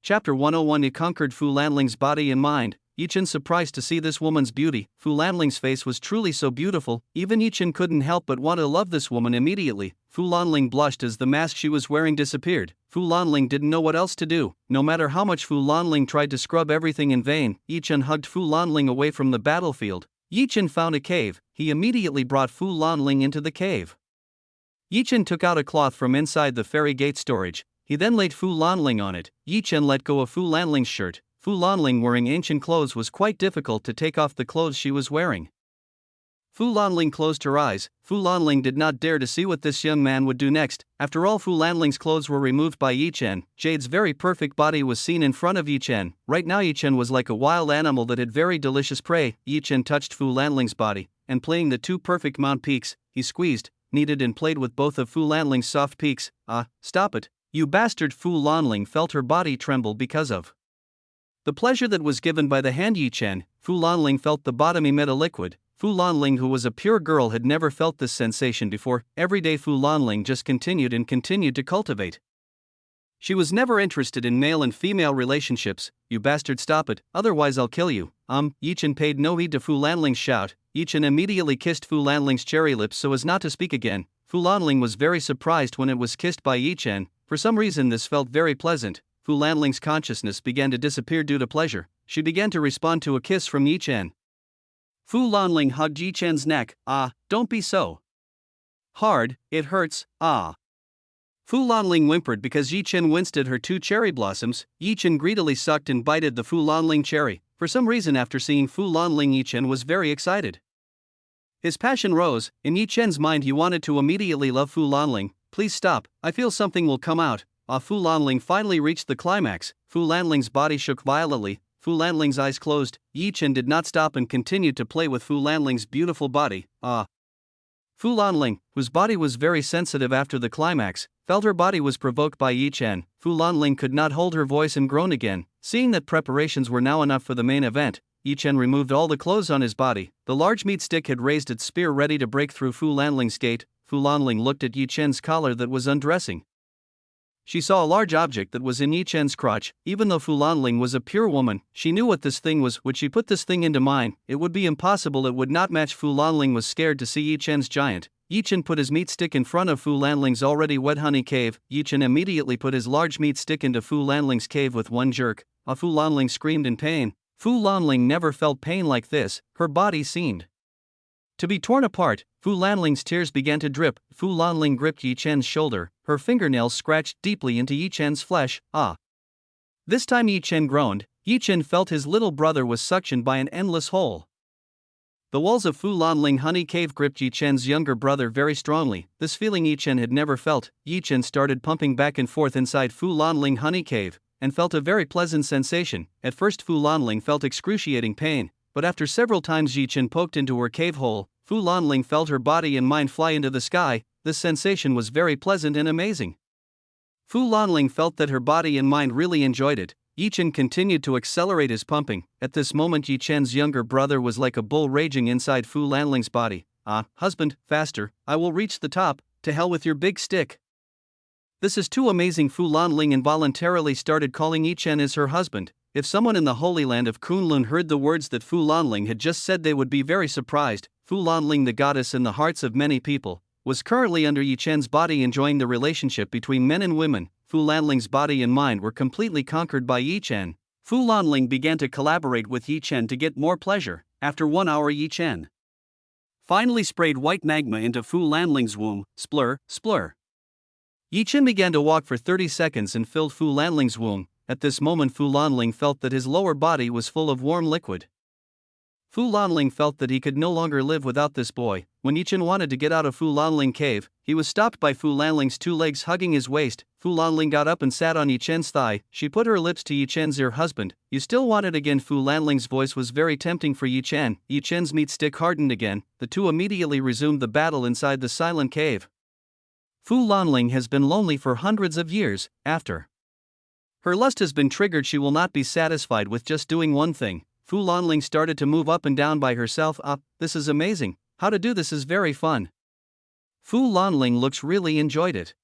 Chapter 101. He conquered Fu Lanling's body and mind. Yi Chen surprised to see this woman's beauty. Fu Lanling's face was truly so beautiful, even Yi Chen couldn't help but want to love this woman immediately. Fu Lanling blushed as the mask she was wearing disappeared. Fu Lanling didn't know what else to do. No matter how much Fu Lanling tried to scrub everything in vain, Yi Chen hugged Fu Lanling away from the battlefield. Yi Chen found a cave. He immediately brought Fu Lanling into the cave. Yi Chen took out a cloth from inside the fairy gate storage. He then laid Fu Lanling on it. Yi Chen let go of Fu Lanling's shirt. Fu Lanling, wearing ancient clothes, was quite difficult to take off the clothes she was wearing. Fu Lanling closed her eyes. Fu Lanling did not dare to see what this young man would do next. After all, Fu Lanling's clothes were removed by Yi Chen. Jade's very perfect body was seen in front of Yi Chen. Right now Yi Chen was like a wild animal that had very delicious prey. Yi Chen touched Fu Lanling's body, and playing the two perfect mount peaks, he squeezed, kneaded and played with both of Fu Lanling's soft peaks. "Ah, stop it, you bastard!" Fu Lanling felt her body tremble because of the pleasure that was given by the hand Yi Chen. Fu Lanling felt the bottom emit a liquid. Fu Lanling, who was a pure girl, had never felt this sensation before. Every day Fu Lanling just continued to cultivate. She was never interested in male and female relationships. "You bastard, stop it, otherwise I'll kill you." Yi Chen paid no heed to Fu Lanling's shout. Yi Chen immediately kissed Fu Lanling's cherry lips so as not to speak again. Fu Lanling was very surprised when it was kissed by Yi Chen. For some reason this felt very pleasant. Fu Lanling's consciousness began to disappear due to pleasure. She began to respond to a kiss from Yi Chen. Fu Lanling hugged Yi Chen's neck. "Ah, don't be so hard, it hurts, ah." Fu Lanling whimpered because Yi Chen winced at her two cherry blossoms. Yi Chen greedily sucked and bited the Fu Lanling cherry. For some reason, after seeing Fu Lanling, Yi Chen was very excited. His passion rose. In Yi Chen's mind, he wanted to immediately love Fu Lanling. "Please stop, I feel something will come out." Fu Lanling finally reached the climax. Fu Lanling's body shook violently. Fu Lanling's eyes closed. Yi Chen did not stop and continued to play with Fu Lanling's beautiful body. Fu Lanling, whose body was very sensitive after the climax, felt her body was provoked by Yi Chen. Fu Lanling could not hold her voice and groaned again. Seeing that preparations were now enough for the main event, Yi Chen removed all the clothes on his body. The large meat stick had raised its spear ready to break through Fu Lanling's gate. Fu Lanling looked at Yi Chen's collar that was undressing. She saw a large object that was in Yi Chen's crotch. Even though Fu Lanling was a pure woman, she knew what this thing was. Would she put this thing into mine? It would be impossible, it would not match. Fu Lanling was scared to see Yi Chen's giant. Yi Chen put his meat stick in front of Fu Lanling's already wet honey cave. Yi Chen immediately put his large meat stick into Fu Lanling's cave with one jerk. Fu Lanling screamed in pain. Fu Lanling never felt pain like this. Her body seemed to be torn apart. Fu Lanling's tears began to drip. Fu Lanling gripped Yi Chen's shoulder. Her fingernails scratched deeply into Yi Chen's flesh. This time Yi Chen groaned. Yi Chen felt his little brother was suctioned by an endless hole. The walls of Fu Lanling honey cave gripped Yi Chen's younger brother very strongly. This feeling Yi Chen had never felt. Yi Chen started pumping back and forth inside Fu Lanling honey cave, and felt a very pleasant sensation. At first Fu Lanling felt excruciating pain, but after several times Yi Chen poked into her cave hole, Fu Lanling felt her body and mind fly into the sky. This sensation was very pleasant and amazing. Fu Lanling felt that her body and mind really enjoyed it. Yi Chen continued to accelerate his pumping. At this moment Yi Chen's younger brother was like a bull raging inside Fu Lanling's body. "Husband, faster, I will reach the top, to hell with your big stick." "This is too amazing." Fu Lanling involuntarily started calling Yi Chen as her husband. If someone in the Holy Land of Kunlun heard the words that Fu Lanling had just said, they would be very surprised. Fu Lanling, the goddess in the hearts of many people, was currently under Yi Chen's body, enjoying the relationship between men and women. Fu Lanling's body and mind were completely conquered by Yi Chen. Fu Lanling began to collaborate with Yi Chen to get more pleasure. After 1 hour, Yi Chen finally sprayed white magma into Fu Lanling's womb. Splur, splur. Yi Chen began to walk for 30 seconds and filled Fu Lanling's womb. At this moment Fu Lanling felt that his lower body was full of warm liquid. Fu Lanling felt that he could no longer live without this boy. When Yi Chen wanted to get out of Fu Lanling cave, he was stopped by Fu Lanling's two legs hugging his waist. Fu Lanling got up and sat on Yi Chen's thigh. She put her lips to Yi Chen's ear. "Husband, you still want it again?" Fu Lanling's voice was very tempting for Yi Chen. Yi Chen's meat stick hardened again. The two immediately resumed the battle inside the silent cave. Fu Lanling has been lonely for hundreds of years. After her lust has been triggered, she will not be satisfied with just doing one thing. Fu Lanling started to move up and down by herself. This is amazing. How to do this is very fun. Fu Lanling looks really enjoyed it.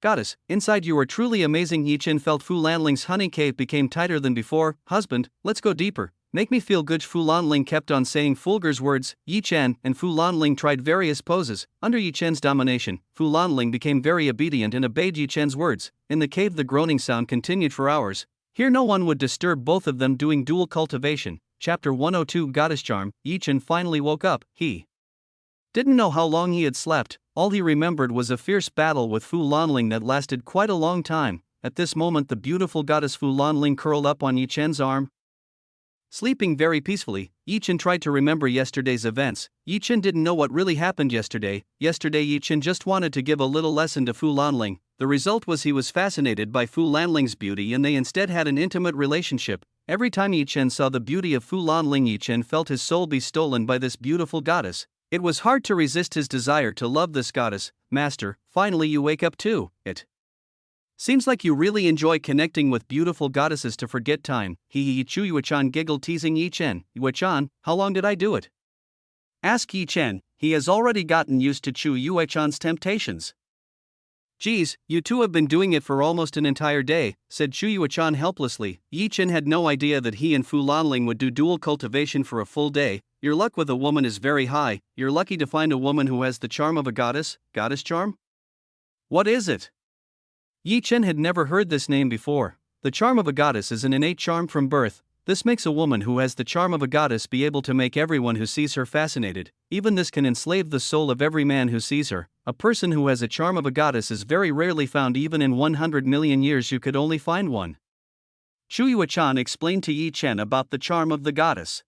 Goddess, inside you are truly amazing. Yi Chen felt Fu Lanling's honey cave became tighter than before. Husband, let's go deeper. Make me feel good. Fu Lanling kept on saying Fulger's words. Yi Chen and Fu Lanling tried various poses. Under Yi Chen's domination, Fu Lanling became very obedient and obeyed Yi Chen's words. In the cave the groaning sound continued for hours. Here no one would disturb both of them doing dual cultivation. Chapter 102 Goddess Charm. Yi Chen finally woke up. He didn't know how long he had slept. All he remembered was a fierce battle with Fu Lanling that lasted quite a long time. At this moment the beautiful goddess Fu Lanling curled up on Yi Chen's arm. Sleeping very peacefully, Yi Chen tried to remember yesterday's events. Yi Chen didn't know what really happened yesterday. Yi Chen just wanted to give a little lesson to Fu Lanling. The result was he was fascinated by Fu Lanling's beauty and they instead had an intimate relationship. Every time Yi Chen saw the beauty of Fu Lanling, Yi Chen felt his soul be stolen by this beautiful goddess. It was hard to resist his desire to love this goddess. Master, finally you wake up too. It seems like you really enjoy connecting with beautiful goddesses to forget time. Chu Yuechan giggled, teasing Yi Chen. Yuechan, how long did I do it? Ask Yi Chen. He has already gotten used to Chu Yuechan's temptations. Geez, you two have been doing it for almost an entire day, said Chu Yuechan helplessly. Yi Chen had no idea that he and Fu Lanling would do dual cultivation for a full day. Your luck with a woman is very high. You're lucky to find a woman who has the charm of a goddess. Goddess charm? What is it? Yi Chen had never heard this name before. The charm of a goddess is an innate charm from birth. This makes a woman who has the charm of a goddess be able to make everyone who sees her fascinated. Even this can enslave the soul of every man who sees her. A person who has a charm of a goddess is very rarely found. Even in 100 million years you could only find one. Chu Yuechan explained to Yi Chen about the charm of the goddess.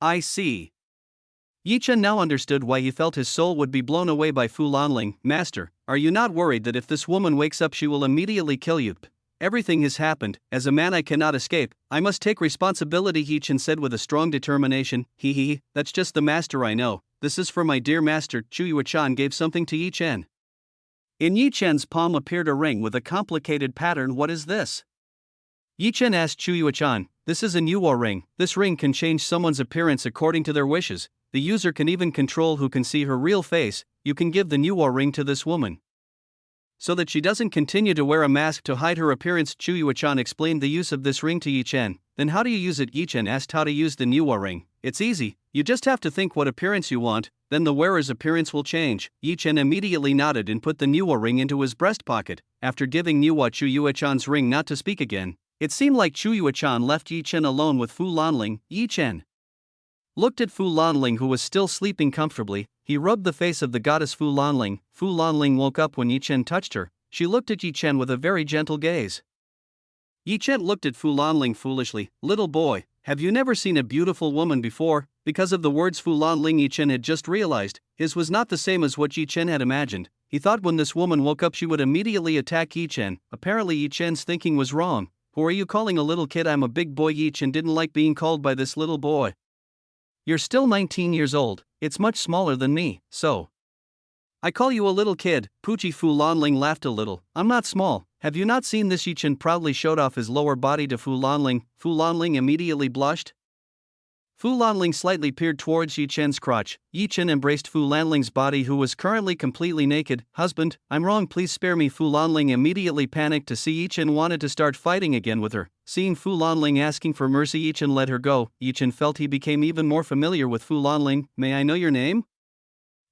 I see. Yi Chen now understood why he felt his soul would be blown away by Fu Lanling. Master, are you not worried that if this woman wakes up she will immediately kill you? Everything has happened. As a man I cannot escape. I must take responsibility, Yi Chen said with a strong determination. That's just the master I know. This is for my dear master. Chu Yuechan gave something to Yi Chen. In Yi Chen's palm appeared a ring with a complicated pattern. What is this? Yi Chen asked Chu Yuechan. This is a Nuo ring. This ring can change someone's appearance according to their wishes. The user can even control who can see her real face. You can give the Nuo ring to this woman so that she doesn't continue to wear a mask to hide her appearance. Chu Yuechan explained the use of this ring to Yi Chen. Then how do you use it? Yi Chen asked how to use the Nuo ring. It's easy. You just have to think what appearance you want, then the wearer's appearance will change. Yi Chen immediately nodded and put the Nuo ring into his breast pocket. After giving Nuo Chu Yuechan's ring not to speak again, it seemed like Chu Yuechan left Yi Chen alone with Fu Lanling. Yi Chen looked at Fu Lanling, who was still sleeping comfortably. He rubbed the face of the goddess Fu Lanling. Fu Lanling woke up when Yi Chen touched her. She looked at Yi Chen with a very gentle gaze. Yi Chen looked at Fu Lanling foolishly. Little boy, have you never seen a beautiful woman before? Because of the words Fu Lanling, Yi Chen had just realized his was not the same as what Yi Chen had imagined. He thought when this woman woke up she would immediately attack Yi Chen. Apparently Yi Chen's thinking was wrong. Who are you calling a little kid? I'm a big boy. Yi Chen didn't like being called by this little boy. You're still 19 years old. It's much smaller than me, so I call you a little kid. Poochie. Fu Lanling laughed a little. I'm not small. Have you not seen this? Yi Chen proudly showed off his lower body to Fu Lanling. Fu Lanling immediately blushed. Fu Lanling slightly peered towards Yi Chen's crotch. Yi Chen embraced Fu Lanling's body, who was currently completely naked. Husband, I'm wrong, please spare me. Fu Lanling immediately panicked to see Yi Chen wanted to start fighting again with her. Seeing Fu Lanling asking for mercy, Yi Chen let her go. Yi Chen felt he became even more familiar with Fu Lanling. May I know your name?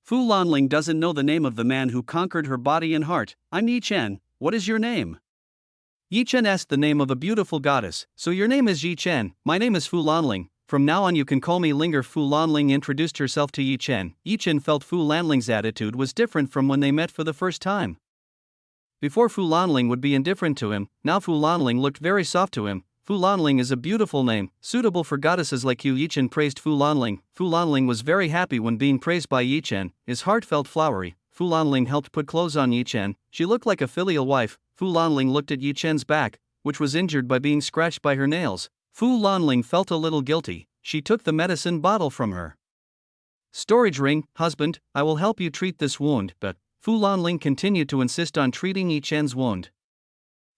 Fu Lanling doesn't know the name of the man who conquered her body and heart. I'm Yi Chen. What is your name? Yi Chen asked the name of a beautiful goddess. So your name is Yi Chen. My name is Fu Lanling. From now on you can call me Linger. Fu Lanling introduced herself to Yi Chen. Yi Chen felt Fu Lanling's attitude was different from when they met for the first time. Before Fu Lanling would be indifferent to him, now Fu Lanling looked very soft to him. Fu Lanling is a beautiful name, suitable for goddesses like you. Yi Chen praised Fu Lanling. Fu Lanling was very happy when being praised by Yi Chen. His heart felt flowery. Fu Lanling helped put clothes on Yi Chen. She looked like a filial wife. Fu Lanling looked at Yi Chen's back, which was injured by being scratched by her nails. Fu Lanling felt a little guilty. She took the medicine bottle from her storage ring. Husband, I will help you treat this wound, but Fu Lanling continued to insist on treating Yi Chen's wound.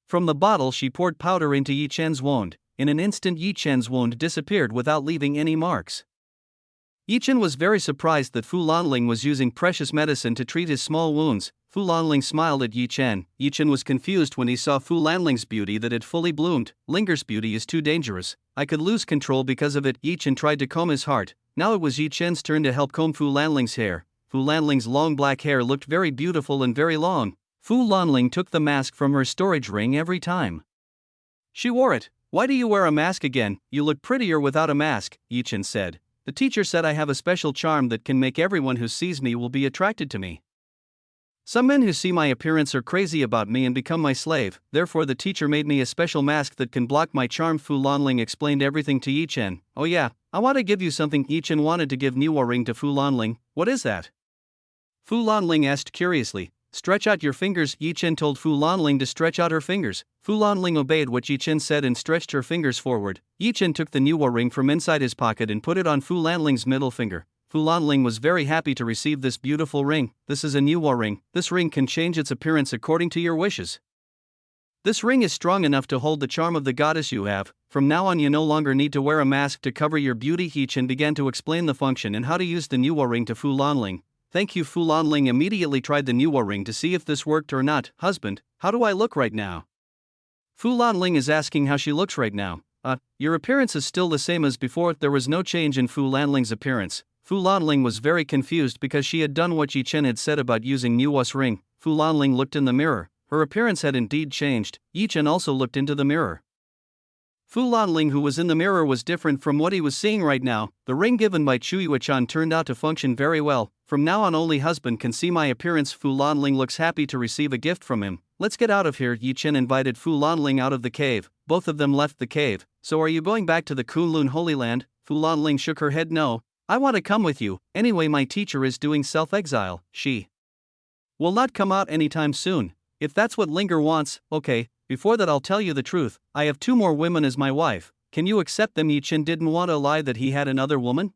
From the bottle she poured powder into Yi Chen's wound. In an instant Yi Chen's wound disappeared without leaving any marks. Yi Chen was very surprised that Fu Lanling was using precious medicine to treat his small wounds. Fu Lanling smiled at Yi Chen. Yi Chen was confused when he saw Fu Lanling's beauty that had fully bloomed. Linger's beauty is too dangerous. I could lose control because of it. Yi Chen tried to comb his heart. Now it was Yi Chen's turn to help comb Fu Lanling's hair. Fu Lanling's long black hair looked very beautiful and very long. Fu Lanling took the mask from her storage ring every time she wore it. Why do you wear a mask again? You look prettier without a mask, Yi Chen said. The teacher said I have a special charm that can make everyone who sees me will be attracted to me. Some men who see my appearance are crazy about me and become my slave, therefore the teacher made me a special mask that can block my charm. Fu Lanling explained everything to Yi Chen. Oh yeah, I want to give you something. Yi Chen wanted to give Niwo ring to Fu Lanling. What is that? Fu Lanling asked curiously. Stretch out your fingers. Yi Chen told Fu Lanling to stretch out her fingers. Fu Lanling obeyed what Yi Chen said and stretched her fingers forward. Yi Chen took the Niwo ring from inside his pocket and put it on Fu Lanling's middle finger. Fu Lanling was very happy to receive this beautiful ring. This is a Niwo ring. This ring can change its appearance according to your wishes. This ring is strong enough to hold the charm of the goddess you have. From now on you no longer need to wear a mask to cover your beauty. Yi Chen began to explain the function and how to use the Niwo ring to Fu Lanling. Thank you. Fu Lanling immediately tried the Niwo ring to see if this worked or not. Husband, how do I look right now? Fu Lanling is asking how she looks right now. Your appearance is still the same as before. There was no change in Fu Lanling's appearance. Fu Lanling was very confused because she had done what Yi Chen had said about using Niwo's ring. Fu Lanling looked in the mirror. Her appearance had indeed changed. Yi Chen also looked into the mirror. Fu Lanling, who was in the mirror, was different from what he was seeing right now. The ring given by Chu Yuechan turned out to function very well. From now on only husband can see my appearance. Fu Lanling looks happy to receive a gift from him. Let's get out of here. Yi Chen invited Fu Lanling out of the cave. Both of them left the cave. So are you going back to the Kunlun Holy Land? Fu Lanling shook her head. No. I want to come with you. Anyway, my teacher is doing self-exile. She will not come out anytime soon. If that's what Linger wants, okay. Before that I'll tell you the truth. I have 2 more women as my wife. Can you accept them? Yi Chen didn't want to lie that he had another woman.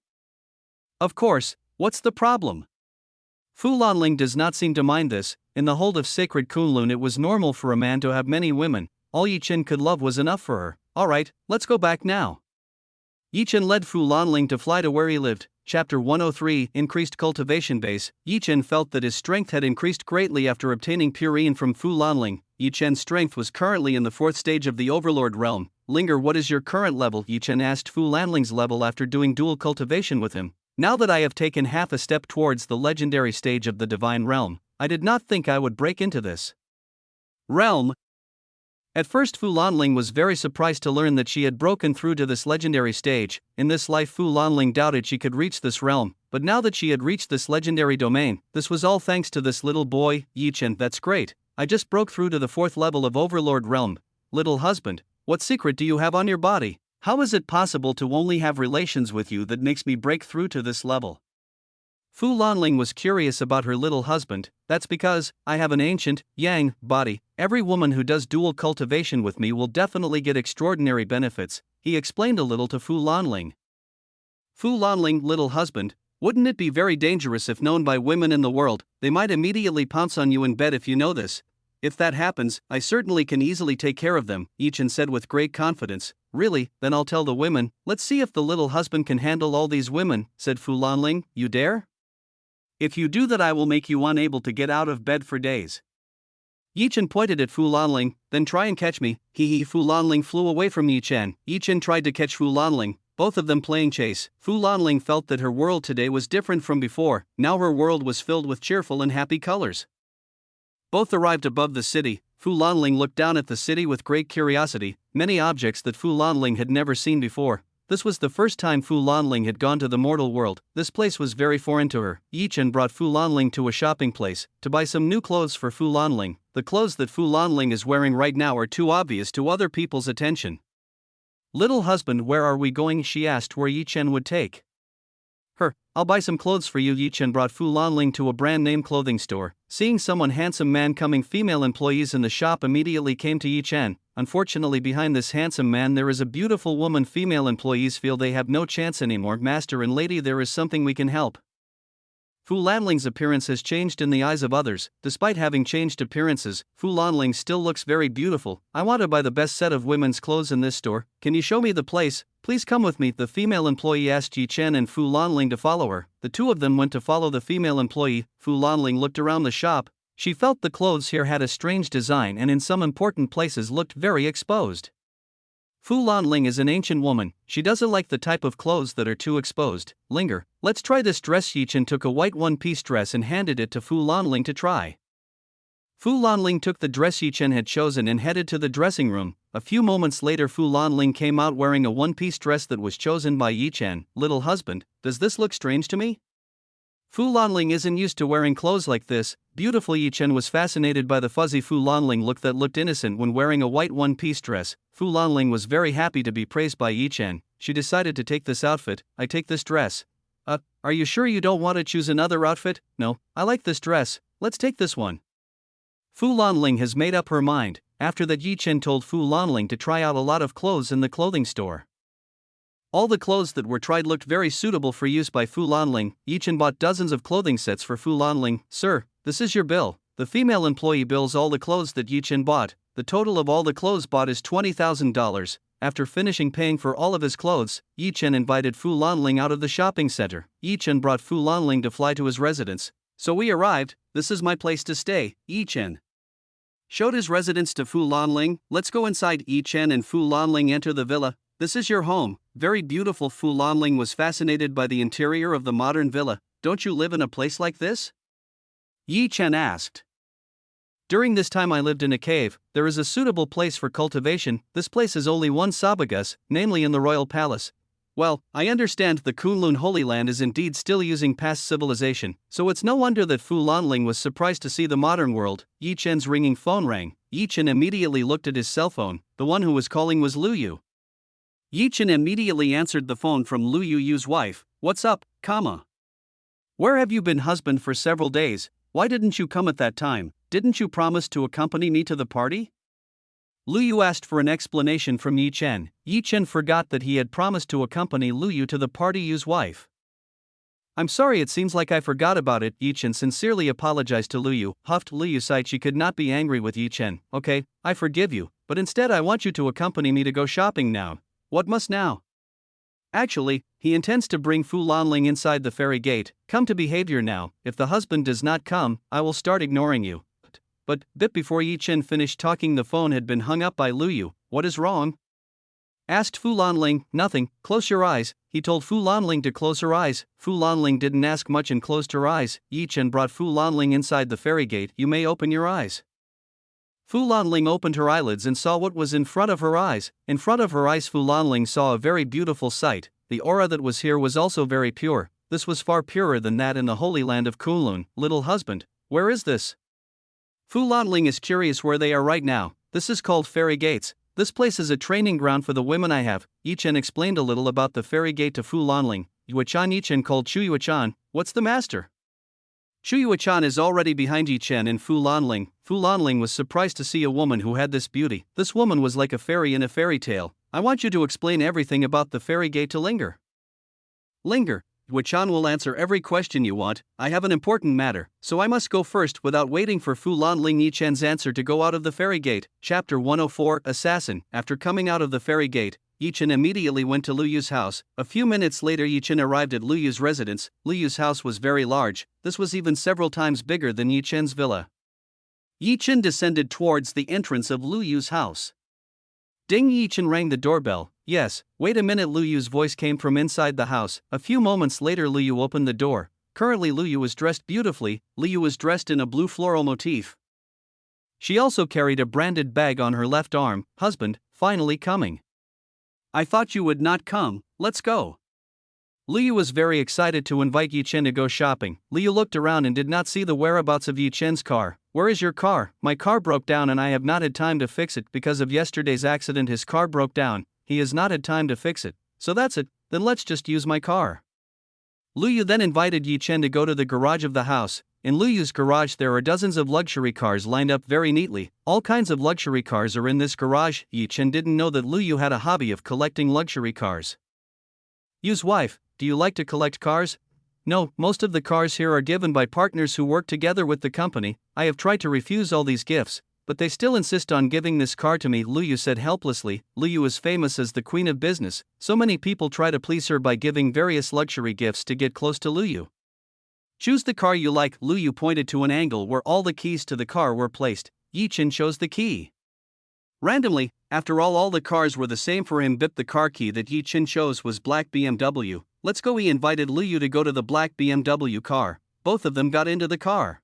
Of course. What's the problem? Fu Lanling does not seem to mind this. In the hold of sacred Kunlun it was normal for a man to have many women. All Yi Chen could love was enough for her. Alright, let's go back now. Yi Chen led Fu Lanling to fly to where he lived. Chapter 103 Increased Cultivation Base. Yi Chen felt that his strength had increased greatly after obtaining Purine from Fu Lanling. Yi Chen's strength was currently in the 4th stage of the Overlord realm. Linger, what is your current level? Yi Chen asked Fu Lanling's level after doing dual cultivation with him. Now that I have taken half a step towards the legendary stage of the divine realm, I did not think I would break into this realm. At first Fu Lanling was very surprised to learn that she had broken through to this legendary stage. In this life Fu Lanling doubted she could reach this realm, but now that she had reached this legendary domain, this was all thanks to this little boy, Yi Chen. That's great. I just broke through to the 4th level of Overlord realm. Little husband, what secret do you have on your body? How is it possible to only have relations with you that makes me break through to this level? Fu Lanling was curious about her little husband. That's because I have an ancient, yang, body. Every woman who does dual cultivation with me will definitely get extraordinary benefits, he explained a little to Fu Lanling. Fu Lanling, little husband, wouldn't it be very dangerous if known by women in the world? They might immediately pounce on you in bed if you know this. If that happens, I certainly can easily take care of them, Yi Chen said with great confidence. Really, then I'll tell the women. Let's see if the little husband can handle all these women, said Fu Lanling. You dare? If you do that I will make you unable to get out of bed for days. Yi Chen pointed at Fu Lanling. Then try and catch me. Hee. Fu Lanling flew away from Yi Chen. Yi Chen tried to catch Fu Lanling, both of them playing chase. Fu Lanling felt that her world today was different from before. Now her world was filled with cheerful and happy colors. Both arrived above the city. Fu Lanling looked down at the city with great curiosity. Many objects that Fu Lanling had never seen before. This was the first time Fu Lanling had gone to the mortal world. This place was very foreign to her. Yi Chen brought Fu Lanling to a shopping place to buy some new clothes for Fu Lanling. The clothes that Fu Lanling is wearing right now are too obvious to other people's attention. Little husband, where are we going? She asked where Yi Chen would take her. I'll buy some clothes for you. Yi Chen brought Fu Lanling to a brand name clothing store. Seeing someone handsome man coming, female employees in the shop immediately came to Yi Chen. Unfortunately, behind this handsome man there is a beautiful woman. Female employees feel they have no chance anymore. Master and lady, there is something we can help. Fu Lanling's appearance has changed in the eyes of others. Despite having changed appearances, Fu Lanling still looks very beautiful. I want to buy the best set of women's clothes in this store. Can you show me the place? Please come with me. The female employee asked Yi Chen and Fu Lanling to follow her. The two of them went to follow the female employee. Fu Lanling looked around the shop. She felt the clothes here had a strange design and in some important places looked very exposed. Fu Lanling is an ancient woman, she doesn't like the type of clothes that are too exposed. Linger, let's try this dress. Yichen took a white one-piece dress and handed it to Fu Lanling to try. Fu Lanling took the dress Yichen had chosen and headed to the dressing room. A few moments later Fu Lanling came out wearing a one-piece dress that was chosen by Yichen. Little husband, does this look strange to me? Fu Lanling isn't used to wearing clothes like this. Beautiful. Yichen was fascinated by the fuzzy Fu Lanling look that looked innocent when wearing a white one-piece dress. Fu Lanling was very happy to be praised by Yichen. She decided to take this outfit. I take this dress. Are you sure you don't want to choose another outfit? No, I like this dress, let's take this one. Fu Lanling has made up her mind. After that Yichen told Fu Lanling to try out a lot of clothes in the clothing store. All the clothes that were tried looked very suitable for use by Fu Lanling. Yichen bought dozens of clothing sets for Fu Lanling. Sir, this is your bill. The female employee bills all the clothes that Yichen bought. The total of all the clothes bought is $20,000. After finishing paying for all of his clothes, Yichen invited Fu Lanling out of the shopping center. Yichen brought Fu Lanling to fly to his residence. So we arrived, this is my place to stay. Yichen showed his residence to Fu Lanling. Let's go inside. Yichen and Fu Lanling enter the villa. This is your home, very beautiful. Fu Lanling was fascinated by the interior of the modern villa. Don't you live in a place like this? Yichen asked. During this time I lived in a cave. There is a suitable place for cultivation. This place is only one sabagas, namely in the royal palace. Well, I understand the Kunlun Holy Land is indeed still using past civilization, so it's no wonder that Fu Lanling was surprised to see the modern world. Yichen's ringing phone rang. Yichen immediately looked at his cell phone. The one who was calling was Lu Yu. Yichen immediately answered the phone from Lu Yu's wife. What's up, comma? Where have you been, husband, for several days? Why didn't you come at that time? Didn't you promise to accompany me to the party? Lu Yu asked for an explanation from Yichen. Yichen forgot that he had promised to accompany Lu Yu to the party. Yu's wife. I'm sorry, it seems like I forgot about it. Yichen sincerely apologized to Lu Yu. Huffed. Lu Yu sighed she could not be angry with Yichen. Okay, I forgive you, but instead I want you to accompany me to go shopping now. What must now? Actually, he intends to bring Fu Lanling inside the ferry gate. Come to behavior now. If the husband does not come, I will start ignoring you. But before Yichen finished talking, the phone had been hung up by Lu Yu. What is wrong? Asked Fu Lanling. Nothing, close your eyes. He told Fu Lanling to close her eyes. Fu Lanling didn't ask much and closed her eyes. Yichen brought Fu Lanling inside the ferry gate. You may open your eyes. Fu Lanling opened her eyelids and saw what was in front of her eyes. In front of her eyes Fu Lanling saw a very beautiful sight. The aura that was here was also very pure. This was far purer than that in the Holy Land of Kunlun. Little husband, where is this? Fu Lanling is curious where they are right now. This is called Fairy Gates. This place is a training ground for the women I have. Yichen explained a little about the Fairy Gate to Fu Lanling. Yuechan. Yichen called Chu Yuechan. What's the master? Chu Yuechan is already behind Yichen and Fu Lanling. Fu Lanling was surprised to see a woman who had this beauty. This woman was like a fairy in a fairy tale. I want you to explain everything about the Fairy Gate to Linger. Linger. Yuechan will answer every question you want. I have an important matter, so I must go first. Without waiting for Fu Lanling Yichen's answer to go out of the Fairy Gate. Chapter 104 Assassin. After coming out of the Fairy Gate, Yichen immediately went to Lu Yu's house. A few minutes later Yichen arrived at Lu Yu's residence. Lu Yu's house was very large. This was even several times bigger than Yichen's villa. Yichen descended towards the entrance of Lu Yu's house. Ding! Yichen rang the doorbell. Yes, wait a minute. Lu Yu's voice came from inside the house. A few moments later Lu Yu opened the door. Currently Lu Yu was dressed beautifully. Lu Yu was dressed in a blue floral motif. She also carried a branded bag on her left arm. Husband, finally coming. I thought you would not come, let's go. Lu Yu was very excited to invite Yichen to go shopping. Lu Yu looked around and did not see the whereabouts of Yichen's car. Where is your car? My car broke down and I have not had time to fix it because of yesterday's accident. His car broke down. He has not had time to fix it. So that's it, then let's just use my car. Lu Yu then invited Yichen to go to the garage of the house. In Lu Yu's garage there are dozens of luxury cars lined up very neatly. All kinds of luxury cars are in this garage. Yichen didn't know that Lu Yu had a hobby of collecting luxury cars. Yu's wife, do you like to collect cars? No, most of the cars here are given by partners who work together with the company. I have tried to refuse all these gifts, but they still insist on giving this car to me, Lu Yu said helplessly. Lu Yu is famous as the queen of business. So many people try to please her by giving various luxury gifts to get close to Lu Yu. Choose the car you like. Lu Yu pointed to an angle where all the keys to the car were placed. Yi Chen chose the key. Randomly, after all the cars were the same for him. But the car key that Yi Chen chose was black BMW. Let's go. He invited Lu Yu to go to the black BMW car. Both of them got into the car.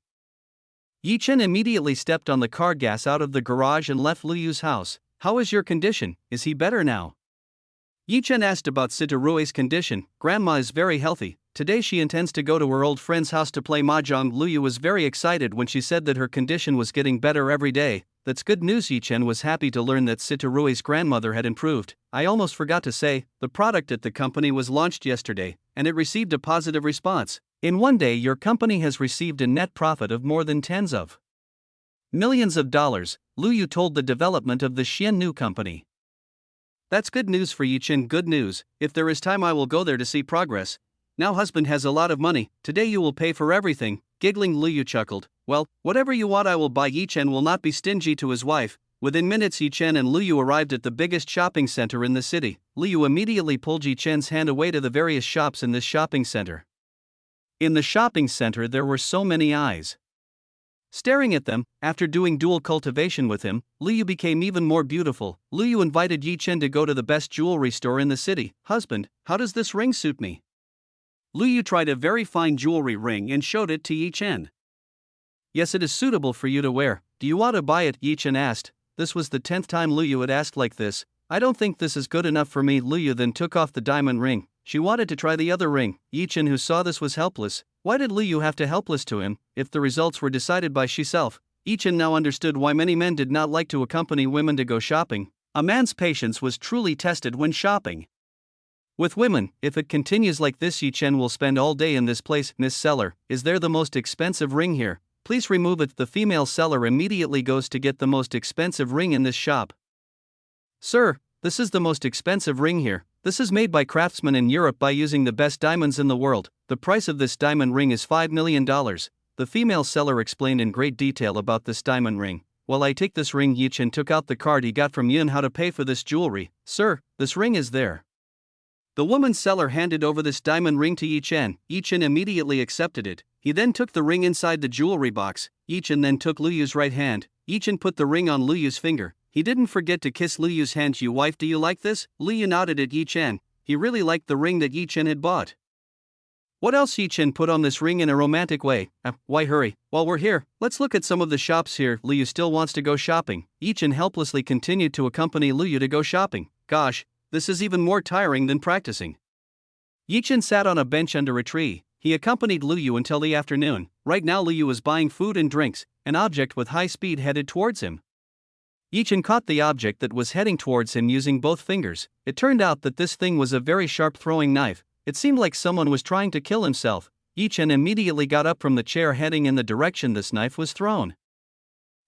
Yi Chen immediately stepped on the car gas out of the garage and left Lu Yu's house. How is your condition? Is he better now? Yi Chen asked about Sitarue's condition. Grandma is very healthy. Today she intends to go to her old friend's house to play mahjong. Lu Yu was very excited when she said that her condition was getting better every day. That's good news. Yi Chen was happy to learn that Sitarue's grandmother had improved. I almost forgot to say, the product at the company was launched yesterday, and it received a positive response. In one day your company has received a net profit of more than tens of millions of dollars, Lu Yu told the development of the Xiannu company. That's good news for Yi Chen. Good news. If there is time I will go there to see progress. Now husband has a lot of money. Today you will pay for everything. Giggling, Lu Yu chuckled. Well, whatever you want I will buy. Yi Chen will not be stingy to his wife. Within minutes Yi Chen and Lu Yu arrived at the biggest shopping center in the city. Lu Yu immediately pulled Yi Chen's hand away to the various shops in this shopping center. In the shopping center there were so many eyes staring at them. After doing dual cultivation with him, Lu Yu became even more beautiful. Lu Yu invited Yi Chen to go to the best jewelry store in the city. Husband, how does this ring suit me? Lu Yu tried a very fine jewelry ring and showed it to Yi Chen. Yes, it is suitable for you to wear. Do you want to buy it? Yi Chen asked. This was the 10th time Lu Yu had asked like this. I don't think this is good enough for me. Lu Yu then took off the diamond ring. She wanted to try the other ring. Yi Chen, who saw this, was helpless. Why did Lu Yu have to helpless to him, if the results were decided by sheself? Yi Chen now understood why many men did not like to accompany women to go shopping. A man's patience was truly tested when shopping with women. If it continues like this, Yi Chen will spend all day in this place. Miss Seller, is there the most expensive ring here? Please remove it. The female seller immediately goes to get the most expensive ring in this shop. Sir, this is the most expensive ring here. This is made by craftsmen in Europe by using the best diamonds in the world. The price of this diamond ring is $5 million. The female seller explained in great detail about this diamond ring. While I take this ring, Yi Chen took out the card he got from Yun how to pay for this jewelry. Sir, this ring is there. The woman seller handed over this diamond ring to Yi Chen. Yi Chen immediately accepted it. He then took the ring inside the jewelry box. Yi Chen then took Lu Yu's right hand. Yi Chen put the ring on Lu Yu's finger. He didn't forget to kiss Lu Yu's hand. You wife, do you like this? Lu Yu nodded at Yi Chen. He really liked the ring that Yi Chen had bought. What else? Yi Chen put on this ring in a romantic way. Why hurry? While we're here, let's look at some of the shops here. Lu Yu still wants to go shopping. Yi Chen helplessly continued to accompany Lu Yu to go shopping. Gosh, this is even more tiring than practicing. Yi Chen sat on a bench under a tree. He accompanied Lu Yu until the afternoon. Right now Lu Yu was buying food and drinks. An object with high speed headed towards him. Yi Chen caught the object that was heading towards him using both fingers. It turned out that this thing was a very sharp throwing knife. It seemed like someone was trying to kill himself. Yi Chen immediately got up from the chair heading in the direction this knife was thrown.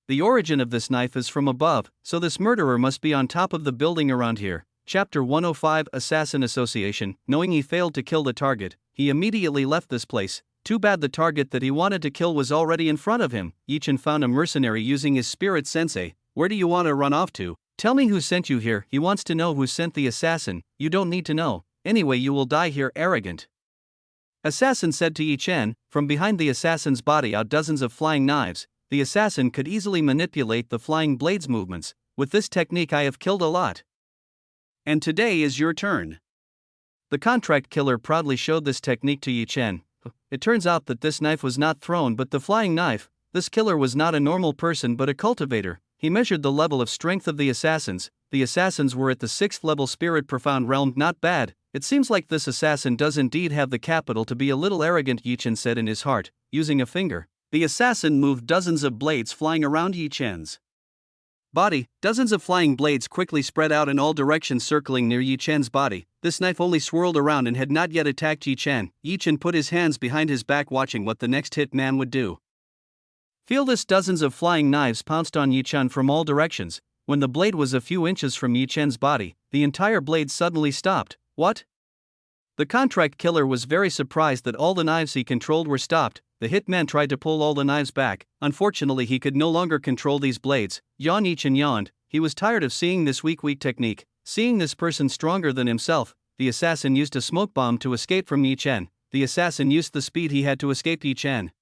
The origin of this knife is from above, so this murderer must be on top of the building around here. Chapter 105 Assassin Association. Knowing he failed to kill the target, he immediately left this place. Too bad the target that he wanted to kill was already in front of him. Yi Chen found a mercenary using his spirit sensei. Where do you want to run off to? Tell me who sent you here. He wants to know who sent the assassin. You don't need to know. Anyway, you will die here, arrogant assassin said to Yi Chen. From behind the assassin's body out dozens of flying knives. The assassin could easily manipulate the flying blades' movements. With this technique I have killed a lot. And today is your turn. The contract killer proudly showed this technique to Yi Chen. It turns out that this knife was not thrown but the flying knife. This killer was not a normal person but a cultivator. He measured the level of strength of the assassins. The assassins were at the 6th level spirit profound realm. Not bad. It seems like this assassin does indeed have the capital to be a little arrogant, Yi Chen said in his heart, using a finger. The assassin moved dozens of blades flying around Yi Chen's body. Dozens of flying blades quickly spread out in all directions circling near Yi Chen's body. This knife only swirled around and had not yet attacked Yi Chen. Yi Chen put his hands behind his back watching what the next hit man would do. Feel this, dozens of flying knives pounced on Yi Chen from all directions. When the blade was a few inches from Yi Chen's body, the entire blade suddenly stopped. What? The contract killer was very surprised that all the knives he controlled were stopped. The hitman tried to pull all the knives back. Unfortunately, he could no longer control these blades. Yi Chen yawned. He was tired of seeing this weak technique. Seeing this person stronger than himself, the assassin used a smoke bomb to escape from Yi Chen. the assassin used the speed he had to escape Yi Chen.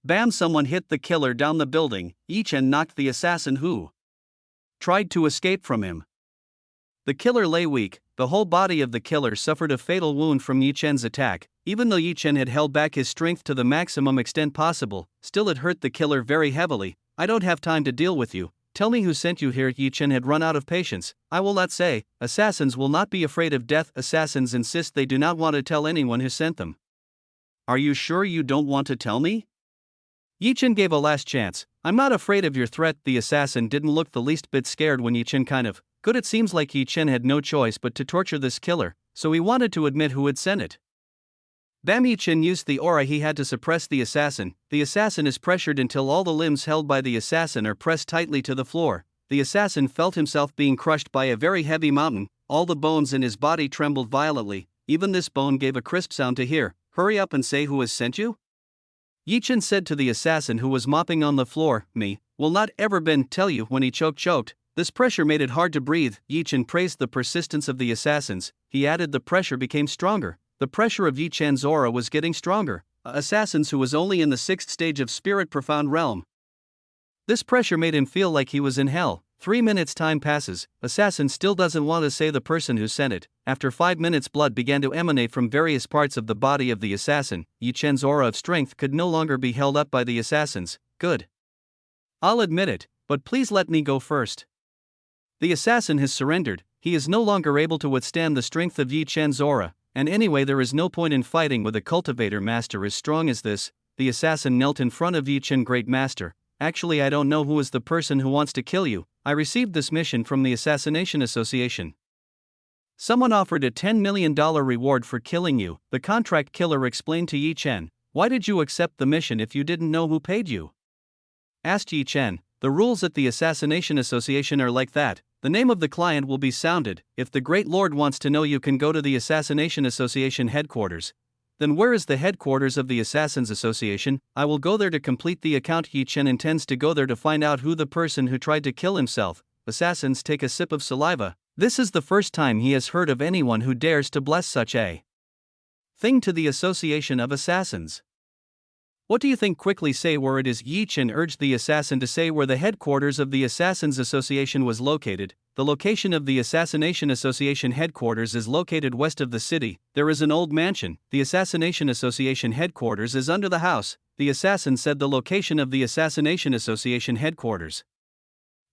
Bam! Someone hit the killer down the building. Yi Chen knocked the assassin who tried to escape from him. The killer lay weak. The whole body of the killer suffered a fatal wound from Yi Chen's attack. Even though Yi Chen had held back his strength to the maximum extent possible, still it hurt the killer very heavily. I don't have time to deal with you. Tell me who sent you here. Yi Chen had run out of patience. I will not say. Assassins will not be afraid of death. Assassins insist they do not want to tell anyone who sent them. Are you sure you don't want to tell me? Yi Chen gave a last chance. I'm not afraid of your threat. The assassin didn't look the least bit scared when Yi Chen kind of good. It seems like Yi Chen had no choice but to torture this killer, so he wanted to admit who had sent it. Bam! Yi Chen used the aura he had to suppress the assassin. The assassin is pressured until all the limbs held by the assassin are pressed tightly to the floor. The assassin felt himself being crushed by a very heavy mountain. All the bones in his body trembled violently. Even this bone gave a crisp sound to hear. Hurry up and say who has sent you? Yi Chen said to the assassin who was mopping on the floor. Me, will not ever been tell you. When he choked. This pressure made it hard to breathe. Yi Chen praised the persistence of the assassins. He added the pressure became stronger. The pressure of Yi Chen's aura was getting stronger. Assassins who was only in the 6th stage of spirit profound realm. This pressure made him feel like he was in hell. 3 minutes time passes. Assassin still doesn't want to say the person who sent it. After 5 minutes, blood began to emanate from various parts of the body of the assassin. Yi Chen's aura of strength could no longer be held up by the assassins. Good. I'll admit it, but please let me go first. The assassin has surrendered. He is no longer able to withstand the strength of Yi Chen's aura, and anyway there is no point in fighting with a cultivator master as strong as this. The assassin knelt in front of Yi Chen. Great master, actually I don't know who is the person who wants to kill you. I received this mission from the Assassination Association. Someone offered a $10 million reward for killing you. The contract killer explained to Yi Chen. Why did you accept the mission if you didn't know who paid you? Asked Yi Chen. The rules at the Assassination Association are like that. The name of the client will be sounded. If the Great Lord wants to know, you can go to the Assassination Association headquarters. Then where is the headquarters of the Assassins Association? I will go there to complete the account. Yi Chen intends to go there to find out who the person who tried to kill himself. Assassins take a sip of saliva. This is the first time he has heard of anyone who dares to bless such a thing to the Association of Assassins. What do you think? Quickly say where it is. Yi Chen urged the assassin to say where the headquarters of the Assassins Association was located. The location of the Assassination Association headquarters is located west of the city. There is an old mansion. The Assassination Association headquarters is under the house. The assassin said the location of the Assassination Association headquarters.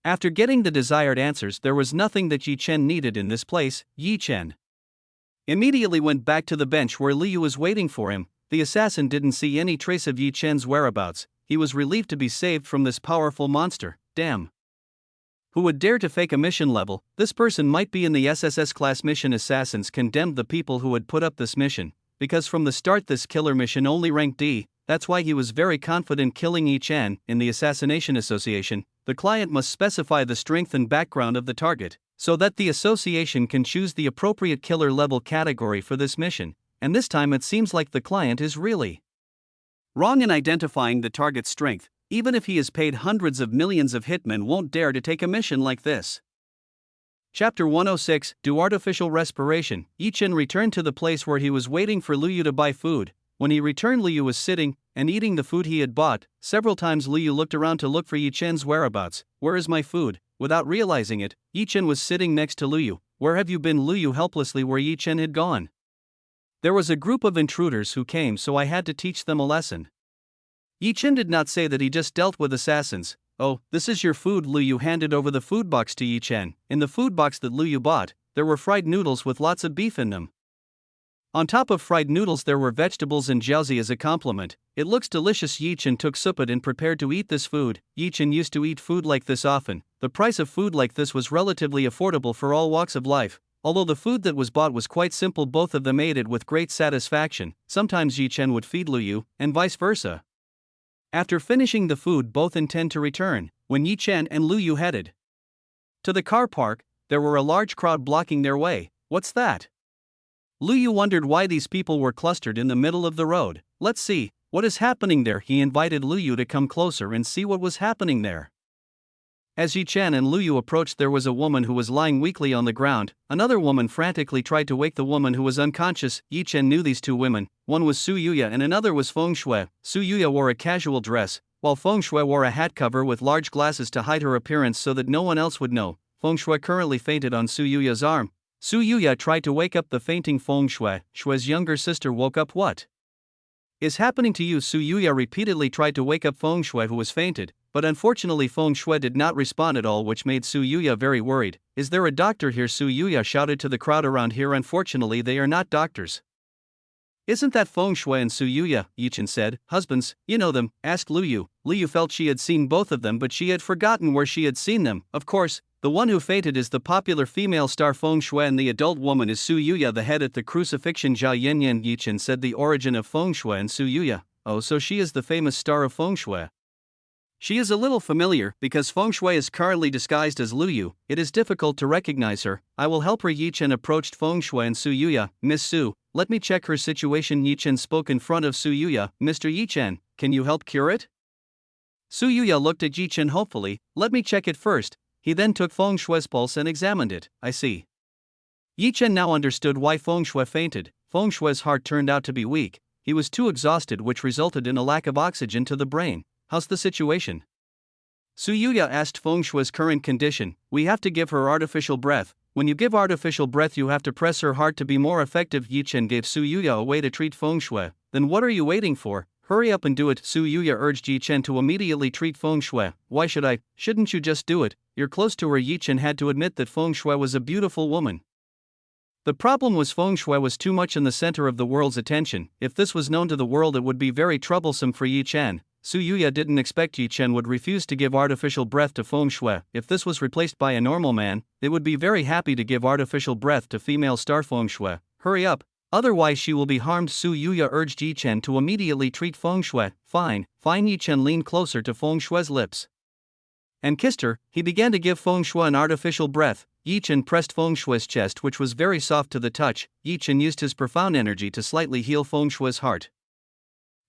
After getting the desired answers, there was nothing that Yi Chen needed in this place. Yi Chen immediately went back to the bench where Liu was waiting for him. The assassin didn't see any trace of Yi Chen's whereabouts. He was relieved to be saved from this powerful monster. Damn. Who would dare to fake a mission level? This person might be in the SSS class mission. Assassins condemned the people who had put up this mission, because from the start this killer mission only ranked D. That's why he was very confident killing Yi Chen. In the Assassination Association, the client must specify the strength and background of the target, so that the association can choose the appropriate killer level category for this mission. And this time it seems like the client is really wrong in identifying the target's strength. Even if he is paid hundreds of millions of hitmen won't dare to take a mission like this. Chapter 106, Do Artificial Respiration. Yi Chen returned to the place where he was waiting for Liu to buy food. When he returned, Liu was sitting and eating the food he had bought. Several times Liu looked around to look for Yi Chen's whereabouts. Where is my food? Without realizing it, Yi Chen was sitting next to Liu. Where have you been? Liu helplessly where Yi Chen had gone. There was a group of intruders who came, so I had to teach them a lesson. Yi Chen did not say that he just dealt with assassins. Oh, this is your food. Liu handed over the food box to Yi Chen. In the food box that Liu bought, there were fried noodles with lots of beef in them. On top of fried noodles there were vegetables and jiaozi as a compliment. It looks delicious. Yi Chen took supit and prepared to eat this food. Yi Chen used to eat food like this often. The price of food like this was relatively affordable for all walks of life. Although the food that was bought was quite simple, both of them ate it with great satisfaction. Sometimes Yi Chen would feed Liu, and vice versa. After finishing the food, both intend to return. When Yi Chen and Liu headed to the car park, there were a large crowd blocking their way. What's that? Liu wondered why these people were clustered in the middle of the road. Let's see what is happening there. He invited Liu to come closer and see what was happening there. As Yi Chen and Lu Yu approached, there was a woman who was lying weakly on the ground. Another woman frantically tried to wake the woman who was unconscious. Yi Chen knew these two women. One was Su Yuya and another was Feng Shui. Su Yuya wore a casual dress, while Feng Shui wore a hat cover with large glasses to hide her appearance so that no one else would know. Feng Shui currently fainted on Su Yuya's arm. Su Yuya tried to wake up the fainting Feng Shui. Shui's younger sister woke up. What is happening to you? Su Yuya repeatedly tried to wake up Feng Shui, who was fainted, but unfortunately Feng Shui did not respond at all, which made Su Yuya very worried. Is there a doctor here? Su Yuya shouted to the crowd around here. Unfortunately they are not doctors. Isn't that Feng Shui and Su Yuya? Yi Chen said. Husbands, you know them, asked Lu Yu. Lu Yu felt she had seen both of them, but she had forgotten where she had seen them. Of course, the one who fainted is the popular female star Feng Shui and the adult woman is Su Yuya, the head at the crucifixion. Jia Yanyan. Yi Chen said the origin of Feng Shui and Su Yuya. Oh, so she is the famous star of Feng Shui. She is a little familiar, because Feng Shui is currently disguised as Lu Yu. It is difficult to recognize her. I will help her. Yi Chen approached Feng Shui and Su Yuya. Miss Su, let me check her situation. Yi Chen spoke in front of Su Yuya. Mr. Yi Chen, can you help cure it? Su Yuya looked at Yi Chen hopefully. Let me check it first. He then took Feng Shui's pulse and examined it. I see. Yi Chen now understood why Feng Shui fainted. Feng Shui's heart turned out to be weak. He was too exhausted, which resulted in a lack of oxygen to the brain. How's the situation? Su Yuya asked Feng Shui's current condition. We have to give her artificial breath. When you give artificial breath, you have to press her heart to be more effective. Yi Chen gave Su Yuya a way to treat Feng Shui. Then what are you waiting for? Hurry up and do it. Su Yuya urged Yi Chen to immediately treat Feng Shui. Why should I? Shouldn't you just do it? You're close to her. Yi Chen had to admit that Feng Shui was a beautiful woman. The problem was Feng Shui was too much in the center of the world's attention. If this was known to the world, it would be very troublesome for Yi Chen. Su Yuya didn't expect Yi Chen would refuse to give artificial breath to Feng Shui. If this was replaced by a normal man, they would be very happy to give artificial breath to female star Feng Shui. Hurry up, otherwise she will be harmed. Su Yuya urged Yi Chen to immediately treat Feng Shui. Fine. Yi Chen leaned closer to Feng Shui's lips and kissed her. He began to give Feng Shui an artificial breath. Yi Chen pressed Feng Shui's chest, which was very soft to the touch. Yi Chen used his profound energy to slightly heal Feng Shui's heart.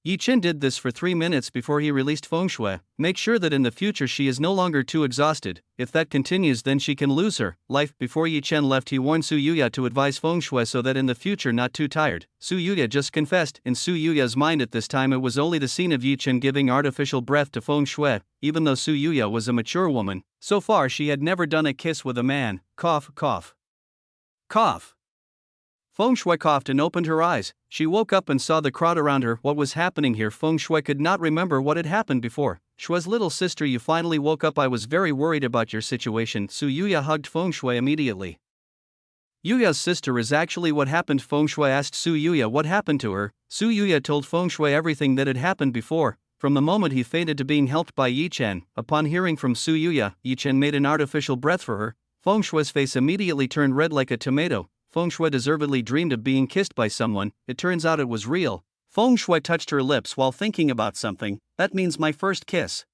Yi Chen did this for 3 minutes before he released Feng Shui. Make sure that in the future she is no longer too exhausted. If that continues, then she can lose her life. Before Yi Chen left, he warned Su Yuya to advise Feng Shui so that in the future not too tired. Su Yuya just confessed. In Su Yuya's mind at this time, it was only the scene of Yi Chen giving artificial breath to Feng Shui. Even though Su Yuya was a mature woman, so far she had never done a kiss with a man. Cough, cough. Cough. Feng Shui coughed and opened her eyes. She woke up and saw the crowd around her. What was happening here? Feng Shui could not remember what had happened before. Shui's little sister, you finally woke up. I was very worried about your situation. Su Yuya hugged Feng Shui immediately. Yuya's sister is actually what happened. Feng Shui asked Su Yuya what happened to her. Su Yuya told Feng Shui everything that had happened before, from the moment he fainted to being helped by Yi Chen. Upon hearing from Su Yuya, Yi Chen made an artificial breath for her. Feng Shui's face immediately turned red like a tomato. Feng Shui deservedly dreamed of being kissed by someone. It turns out it was real. Feng Shui touched her lips while thinking about something. That means my first kiss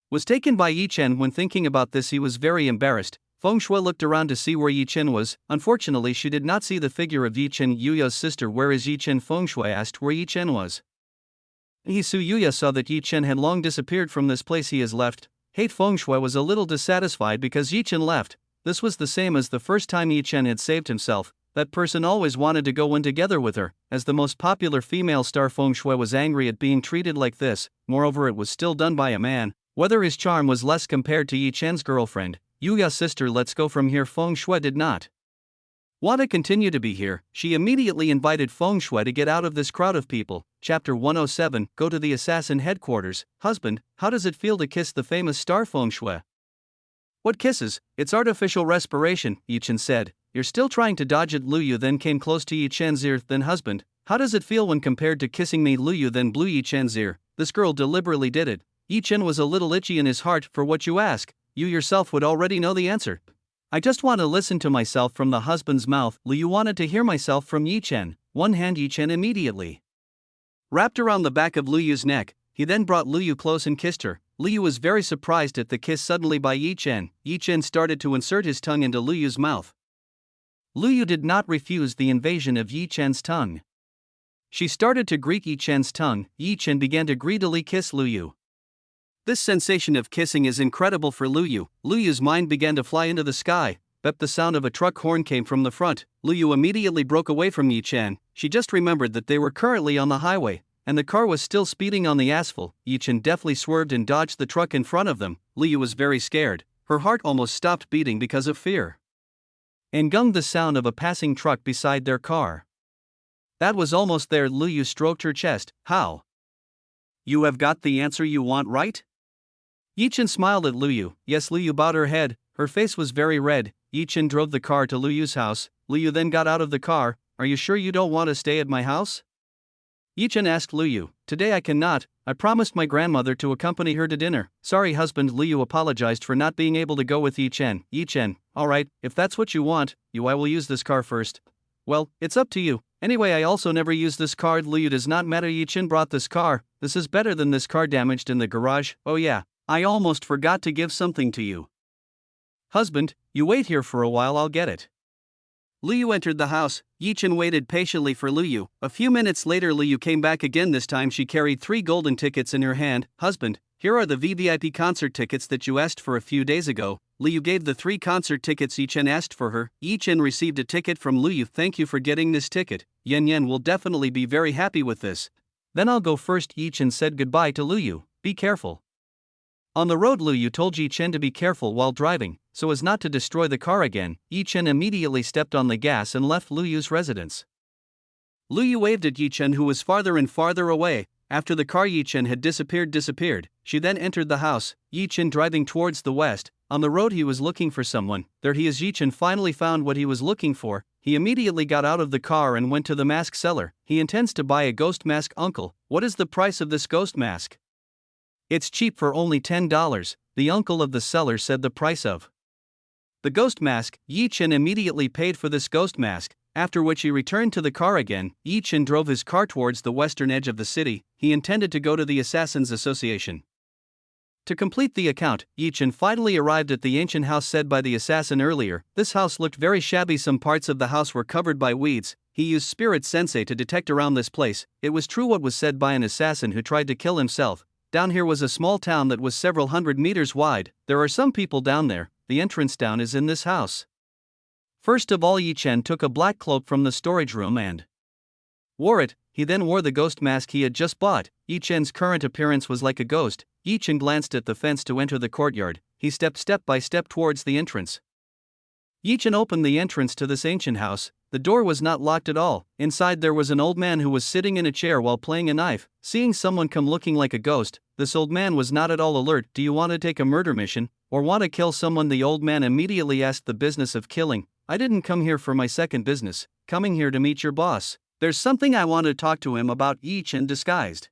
was taken by Yi Chen. When thinking about this, he was very embarrassed. Feng Shui looked around to see where Yi Chen was. Unfortunately, she did not see the figure of Yi Chen. Yuya's sister, where is Yi Chen? Feng Shui asked where Yi Chen was. Su Yuya saw that Yi Chen had long disappeared from this place he has left. Feng Shui was a little dissatisfied because Yi Chen left. This was the same as the first time Yi Chen had saved himself. That person always wanted to go in together with her. As the most popular female star, Feng Shui was angry at being treated like this. Moreover, it was still done by a man. Whether his charm was less compared to Yi Chen's girlfriend. Yuya's sister, let's go from here. Feng Shui did not want to continue to be here. She immediately invited Feng Shui to get out of this crowd of people. Chapter 107, Go to the assassin headquarters. Husband, how does it feel to kiss the famous star Feng Shui? What kisses? It's artificial respiration, Yi Chen said. You're still trying to dodge it. Lu Yu then came close to Yi Chen's ear. Then husband, how does it feel when compared to kissing me? Lu Yu then blew Yi Chen's ear. This girl deliberately did it. Yi Chen was a little itchy in his heart. For what you ask, you yourself would already know the answer. I just want to listen to myself from the husband's mouth. Lu Yu wanted to hear myself from Yi Chen. One hand Yi Chen immediately wrapped around the back of Lu Yu's neck. He then brought Lu Yu close and kissed her. Lu Yu was very surprised at the kiss suddenly by Yi Chen. Yi Chen started to insert his tongue into Lu Yu's mouth. Lu Yu did not refuse the invasion of Yi Chen's tongue. She started to greet Yi Chen's tongue. Yi Chen began to greedily kiss Lu Yu. This sensation of kissing is incredible for Luyu. Luyu's mind began to fly into the sky, but the sound of a truck horn came from the front. Luyu immediately broke away from Yi Chen. She just remembered that they were currently on the highway, and the car was still speeding on the asphalt. Yi Chen deftly swerved and dodged the truck in front of them. Luyu was very scared. Her heart almost stopped beating because of fear. And gunged the sound of a passing truck beside their car. That was almost there. Luyu stroked her chest. How? You have got the answer you want, right? Yi Chen smiled at Luyu. Yes. Luyu bowed her head. Her face was very red. Yi Chen drove the car to Luyu's house. Luyu then got out of the car. Are you sure you don't want to stay at my house? Yi Chen asked Luyu. Today I cannot. I promised my grandmother to accompany her to dinner. Sorry, husband. Luyu apologized for not being able to go with Yi Chen. Yi Chen, alright, if that's what you want, I will use this car first. Well, it's up to you. Anyway, I also never used this car. Luyu does not matter. Yi Chen brought this car. This is better than this car damaged in the garage. Oh yeah, I almost forgot to give something to you. Husband, you wait here for a while, I'll get it. Luyu entered the house. Yi Chen waited patiently for Luyu. A few minutes later Luyu came back again. This time she carried 3 golden tickets in her hand. Husband, here are the VVIP concert tickets that you asked for a few days ago. Luyu gave the 3 concert tickets Yi Chen asked for her. Yi Chen received a ticket from Luyu. Thank you for getting this ticket. Yan will definitely be very happy with this. Then I'll go first. Yi Chen said goodbye to Luyu. Be careful. On the road Luyu told Yi Chen to be careful while driving, so as not to destroy the car again. Yi Chen immediately stepped on the gas and left Luyu's residence. Luyu waved at Yi Chen, who was farther and farther away. After the car Yi Chen had disappeared, she then entered the house. Yi Chen driving towards the west. On the road he was looking for someone. There he is. Yi Chen finally found what he was looking for. He immediately got out of the car and went to the mask seller. He intends to buy a ghost mask. Uncle, what is the price of this ghost mask? It's cheap for only $10, the uncle of the seller said the price of the ghost mask. Yi Chen immediately paid for this ghost mask, after which he returned to the car again. Yi Chen drove his car towards the western edge of the city. He intended to go to the Assassins Association. To complete the account, Yi Chen finally arrived at the ancient house said by the assassin earlier. This house looked very shabby. Some parts of the house were covered by weeds. He used Spirit Sensei to detect around this place. It was true what was said by an assassin who tried to kill himself. Down here was a small town that was several hundred meters wide. There are some people down there. The entrance down is in this house. First of all, Yi Chen took a black cloak from the storage room and wore it. He then wore the ghost mask he had just bought. Yi Chen's current appearance was like a ghost. Yi Chen glanced at the fence to enter the courtyard. He stepped step by step towards the entrance. Yi Chen opened the entrance to this ancient house. The door was not locked at all. Inside there was an old man who was sitting in a chair while playing a knife. Seeing someone come looking like a ghost, this old man was not at all alert. Do you want to take a murder mission, or want to kill someone? The old man immediately asked. The business of killing. I didn't come here for my second business, coming here to meet your boss. There's something I want to talk to him about. Yi Chen disguised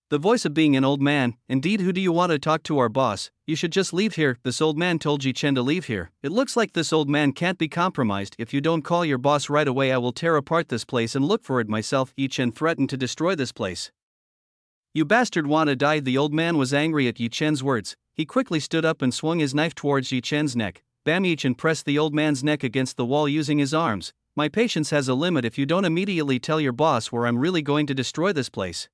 the voice of being an old man. Indeed, who do you want to talk to? Our boss. You should just leave here. This old man told Yi Chen to leave here. It looks like this old man can't be compromised. If you don't call your boss right away, I will tear apart this place and look for it myself. Yi Chen threatened to destroy this place. You bastard, want to die? The old man was angry at Yi Chen's words. He quickly stood up and swung his knife towards Yi Chen's neck. Bam! Yi Chen pressed the old man's neck against the wall using his arms. My patience has a limit. If you don't immediately tell your boss where I'm really going to destroy this place.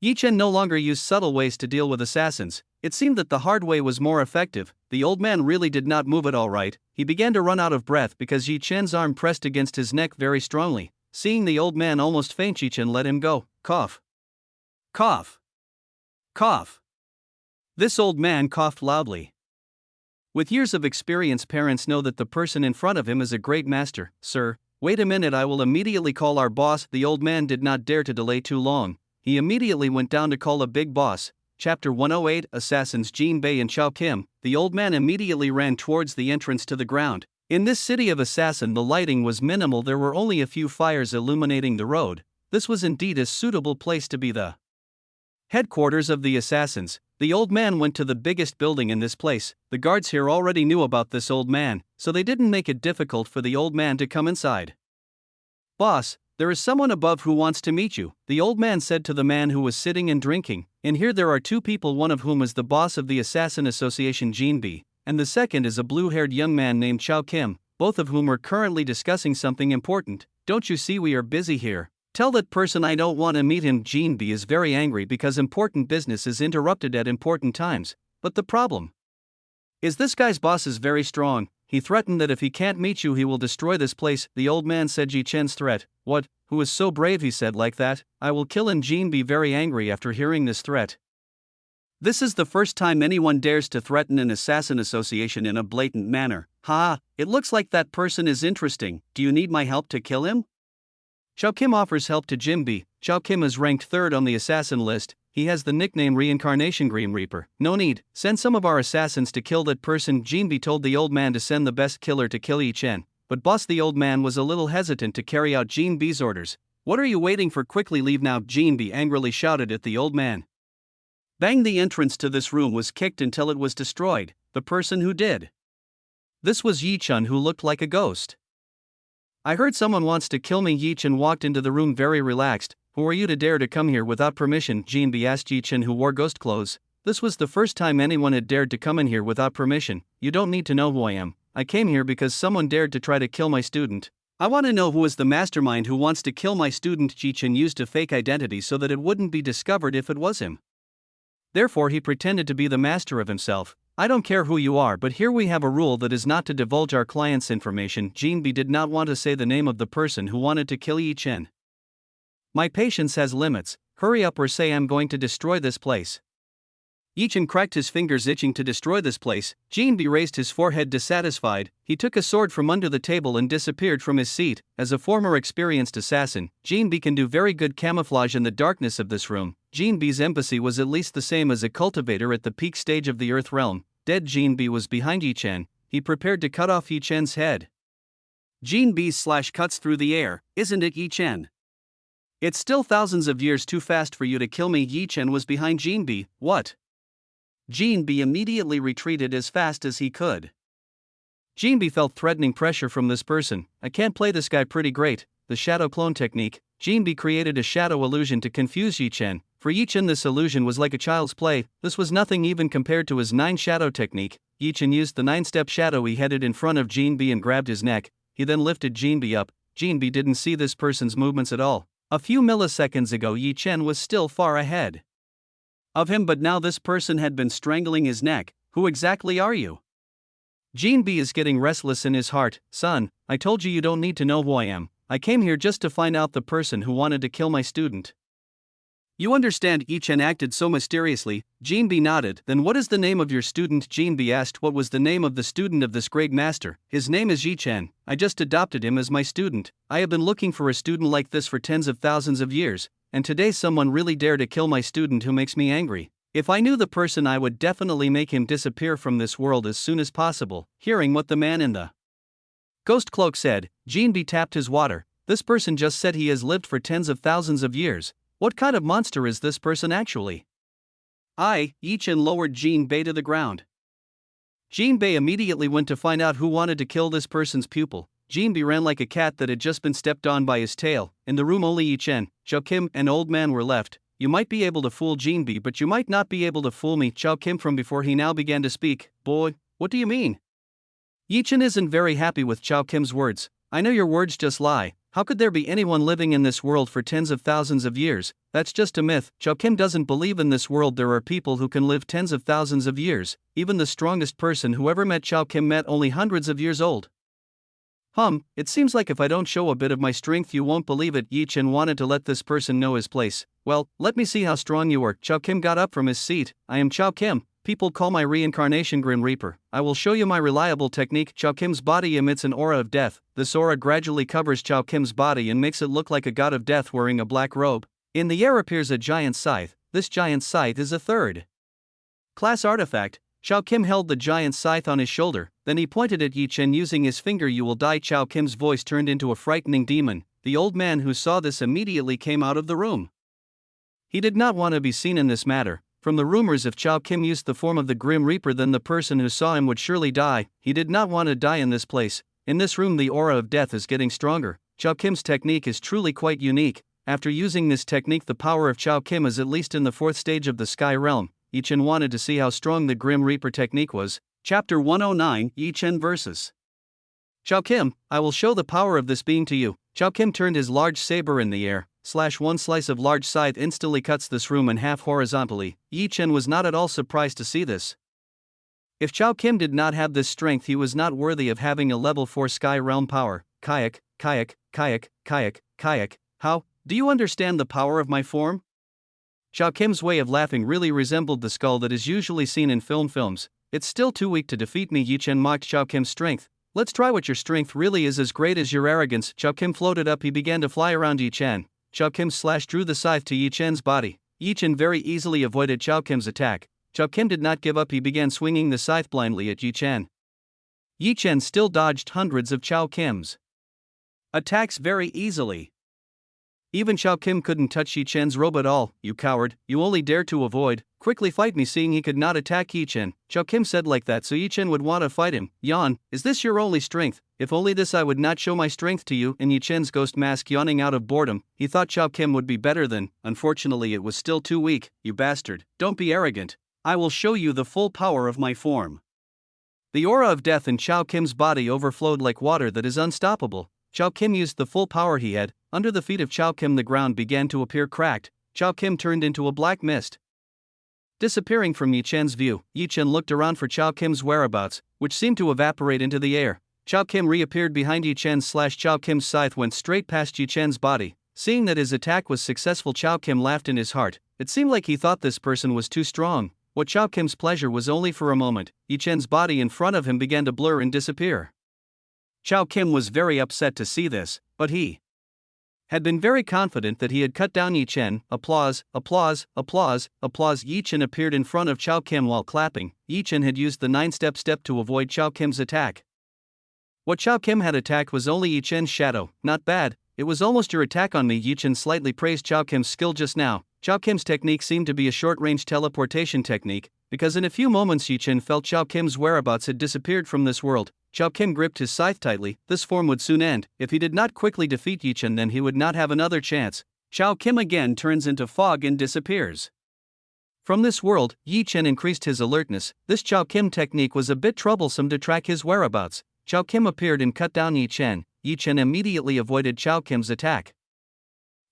Yi Chen no longer used subtle ways to deal with assassins. It seemed that the hard way was more effective. The old man really did not move at all right. He began to run out of breath because Yi Chen's arm pressed against his neck very strongly. Seeing the old man almost faint, Yi Chen let him go. Cough. Cough. Cough. This old man coughed loudly. With years of experience, parents know that the person in front of him is a great master. Sir, wait a minute, I will immediately call our boss. The old man did not dare to delay too long. He immediately went down to call a big boss. Chapter 108, Assassins Jin Bei and Chao Kim. The old man immediately ran towards the entrance to the ground. In this city of assassin, the lighting was minimal. There were only a few fires illuminating the road. This was indeed a suitable place to be the headquarters of the assassins. The old man went to the biggest building in this place. The guards here already knew about this old man, so they didn't make it difficult for the old man to come inside. Boss, there is someone above who wants to meet you, the old man said to the man who was sitting and drinking. In here there are 2 people, one of whom is the boss of the Assassin Association Jin Bei, and the second is a blue-haired young man named Chao Kim, both of whom are currently discussing something important. Don't you see we are busy here? Tell that person I don't want to meet him. Gene B is very angry because important business is interrupted at important times, but the problem is this guy's boss is very strong. He threatened that if he can't meet you he will destroy this place. The old man said Ji Chen's threat. What? Who is so brave? He said like that. I will kill him. Gene B very angry after hearing this threat. This is the first time anyone dares to threaten an assassin association in a blatant manner. Ha, it looks like that person is interesting. Do you need my help to kill him? Chao Kim offers help to Jim B. Chao Kim is ranked 3rd on the assassin list. He has the nickname Reincarnation Grim Reaper. No need, send some of our assassins to kill that person. Jin B told the old man to send the best killer to kill Yi Chen, but boss the old man was a little hesitant to carry out Jin B's orders. What are you waiting for? Quickly leave now, Jin B angrily shouted at the old man. Bang! The entrance to this room was kicked until it was destroyed. The person who did this was Yi Chen, who looked like a ghost. I heard someone wants to kill me. Yi Chen walked into the room very relaxed. Who are you to dare to come here without permission? Jin B asked Yi Chen, who wore ghost clothes. This was the first time anyone had dared to come in here without permission. You don't need to know who I am. I came here because someone dared to try to kill my student. I want to know who is the mastermind who wants to kill my student. Yi Chen used a fake identity so that it wouldn't be discovered if it was him. Therefore he pretended to be the master of himself. I don't care who you are, but here we have a rule that is not to divulge our client's information. Jin B did not want to say the name of the person who wanted to kill Yi Chen. My patience has limits. Hurry up or say I'm going to destroy this place. Yi Chen cracked his fingers, itching to destroy this place. Jin B raised his forehead dissatisfied. He took a sword from under the table and disappeared from his seat. As a former experienced assassin, Jin B can do very good camouflage in the darkness of this room. Jin B's empathy was at least the same as a cultivator at the peak stage of the Earth realm. Dead Jin B was behind Yi Chen. He prepared to cut off Yi Chen's head. Jin B's slash cuts through the air. Isn't it, Yi Chen? It's still thousands of years too fast for you to kill me. Yi Chen was behind Jin B. What? Jin B immediately retreated as fast as he could. Jin B felt threatening pressure from this person. I can't play this guy pretty great. The shadow clone technique. Jin B created a shadow illusion to confuse Yi Chen. For Yi Chen this illusion was like a child's play. This was nothing even compared to his 9 shadow technique. Yi Chen used the 9-step shadow. He headed in front of Jin B and grabbed his neck. He then lifted Jin B up. Jin B didn't see this person's movements at all. A few milliseconds ago Yi Chen was still far ahead of him, but now this person had been strangling his neck. Who exactly are you? Jin B is getting restless in his heart. Son, I told you don't need to know who I am. I came here just to find out the person who wanted to kill my student. You understand? Yi Chen acted so mysteriously. Jin B nodded. Then what is the name of your student? Jin B asked. What was the name of the student of this great master? His name is Yi Chen. I just adopted him as my student. I have been looking for a student like this for tens of thousands of years, and today someone really dared to kill my student who makes me angry. If I knew the person I would definitely make him disappear from this world as soon as possible. Hearing what the man in the ghost cloak said, Jin B tapped his water. This person just said he has lived for tens of thousands of years. What kind of monster is this person actually? Yi Chen lowered Jin Bei to the ground. Jin Bei immediately went to find out who wanted to kill this person's pupil. Jin Bei ran like a cat that had just been stepped on by his tail. In the room only Yi Chen, Chao Kim, and old man were left. You might be able to fool Jin Bei, but you might not be able to fool me. Chao Kim from before he now began to speak. Boy, what do you mean? Yi Chen isn't very happy with Chao Kim's words. I know your words just lie. How could there be anyone living in this world for tens of thousands of years? That's just a myth. Chao Kim doesn't believe in this world there are people who can live tens of thousands of years. Even the strongest person who ever met Chao Kim met only hundreds of years old. It seems like if I don't show a bit of my strength you won't believe it. Yi Chen wanted to let this person know his place. Well, let me see how strong you are. Chao Kim got up from his seat. I am Chao Kim. People call my reincarnation Grim Reaper. I will show you my reliable technique. Chao Kim's body emits an aura of death. This aura gradually covers Chao Kim's body and makes it look like a god of death wearing a black robe. In the air appears a giant scythe. This giant scythe is a third-class artifact. Chao Kim held the giant scythe on his shoulder, then he pointed at Yi Chen using his finger. You will die. Chao Kim's voice turned into a frightening demon. The old man who saw this immediately came out of the room. He did not want to be seen in this matter. From the rumors, if Chao Kim used the form of the Grim Reaper, then the person who saw him would surely die. He did not want to die in this place. In this room the aura of death is getting stronger. Chao Kim's technique is truly quite unique. After using this technique the power of Chao Kim is at least in the 4th stage of the Sky Realm. Yi Chen wanted to see how strong the Grim Reaper technique was. Chapter 109, Yi Chen vs. Chao Kim. I will show the power of this being to you. Chao Kim turned his large saber in the air. One slice of large scythe instantly cuts this room in half horizontally. Yi Chen was not at all surprised to see this. If Chao Kim did not have this strength, he was not worthy of having a level 4 sky realm power. Kayak. How? Do you understand the power of my form? Chao Kim's way of laughing really resembled the skull that is usually seen in films. It's still too weak to defeat me. Yi Chen mocked Chao Kim's strength. Let's try what your strength really is as great as your arrogance. Chao Kim floated up. He began to fly around Yi Chen. Chao Kim drew the scythe to Yi Chen's body. Yi Chen very easily avoided Chao Kim's attack. Chao Kim did not give up. He began swinging the scythe blindly at Yi Chen. Yi Chen still dodged hundreds of Chao Kim's attacks very easily. Even Chao Kim couldn't touch Yi Chen's robe at all. You coward, you only dare to avoid. Quickly fight me. Seeing he could not attack Yi Chen, Chao Kim said like that so Yi Chen would want to fight him. Yawn, is this your only strength? If only this, I would not show my strength to you. In Yi Chen's ghost mask yawning out of boredom, he thought Chao Kim would be better than. Unfortunately it was still too weak. You bastard, don't be arrogant. I will show you the full power of my form. The aura of death in Chao Kim's body overflowed like water that is unstoppable. Chao Kim used the full power he had. Under the feet of Chao Kim the ground began to appear cracked. Chao Kim turned into a black mist. Disappearing from Yi Chen's view, Yi Chen looked around for Chao Kim's whereabouts, which seemed to evaporate into the air. Chao Kim reappeared behind Yi Chen. Chao Kim's scythe went straight past Yi Chen's body. Seeing that his attack was successful, Chao Kim laughed in his heart. It seemed like he thought this person was too strong. What Chao Kim's pleasure was only for a moment. Yi Chen's body in front of him began to blur and disappear. Chao Kim was very upset to see this, but he had been very confident that he had cut down Yi Chen. Applause. Yi Chen appeared in front of Chao Kim while clapping. Yi Chen had used the 9-step to avoid Chao Kim's attack. What Chao Kim had attacked was only Yi Chen's shadow. Not bad, it was almost your attack on me. Yi Chen slightly praised Chao Kim's skill just now. Chao Kim's technique seemed to be a short-range teleportation technique, because in a few moments Yi Chen felt Chao Kim's whereabouts had disappeared from this world. Chao Kim gripped his scythe tightly. This form would soon end. If he did not quickly defeat Yi Chen, then he would not have another chance. Chao Kim again turns into fog and disappears from this world. Yi Chen increased his alertness. This Chao Kim technique was a bit troublesome to track his whereabouts. Chao Kim appeared and cut down Yi Chen. Yi Chen immediately avoided Chao Kim's attack.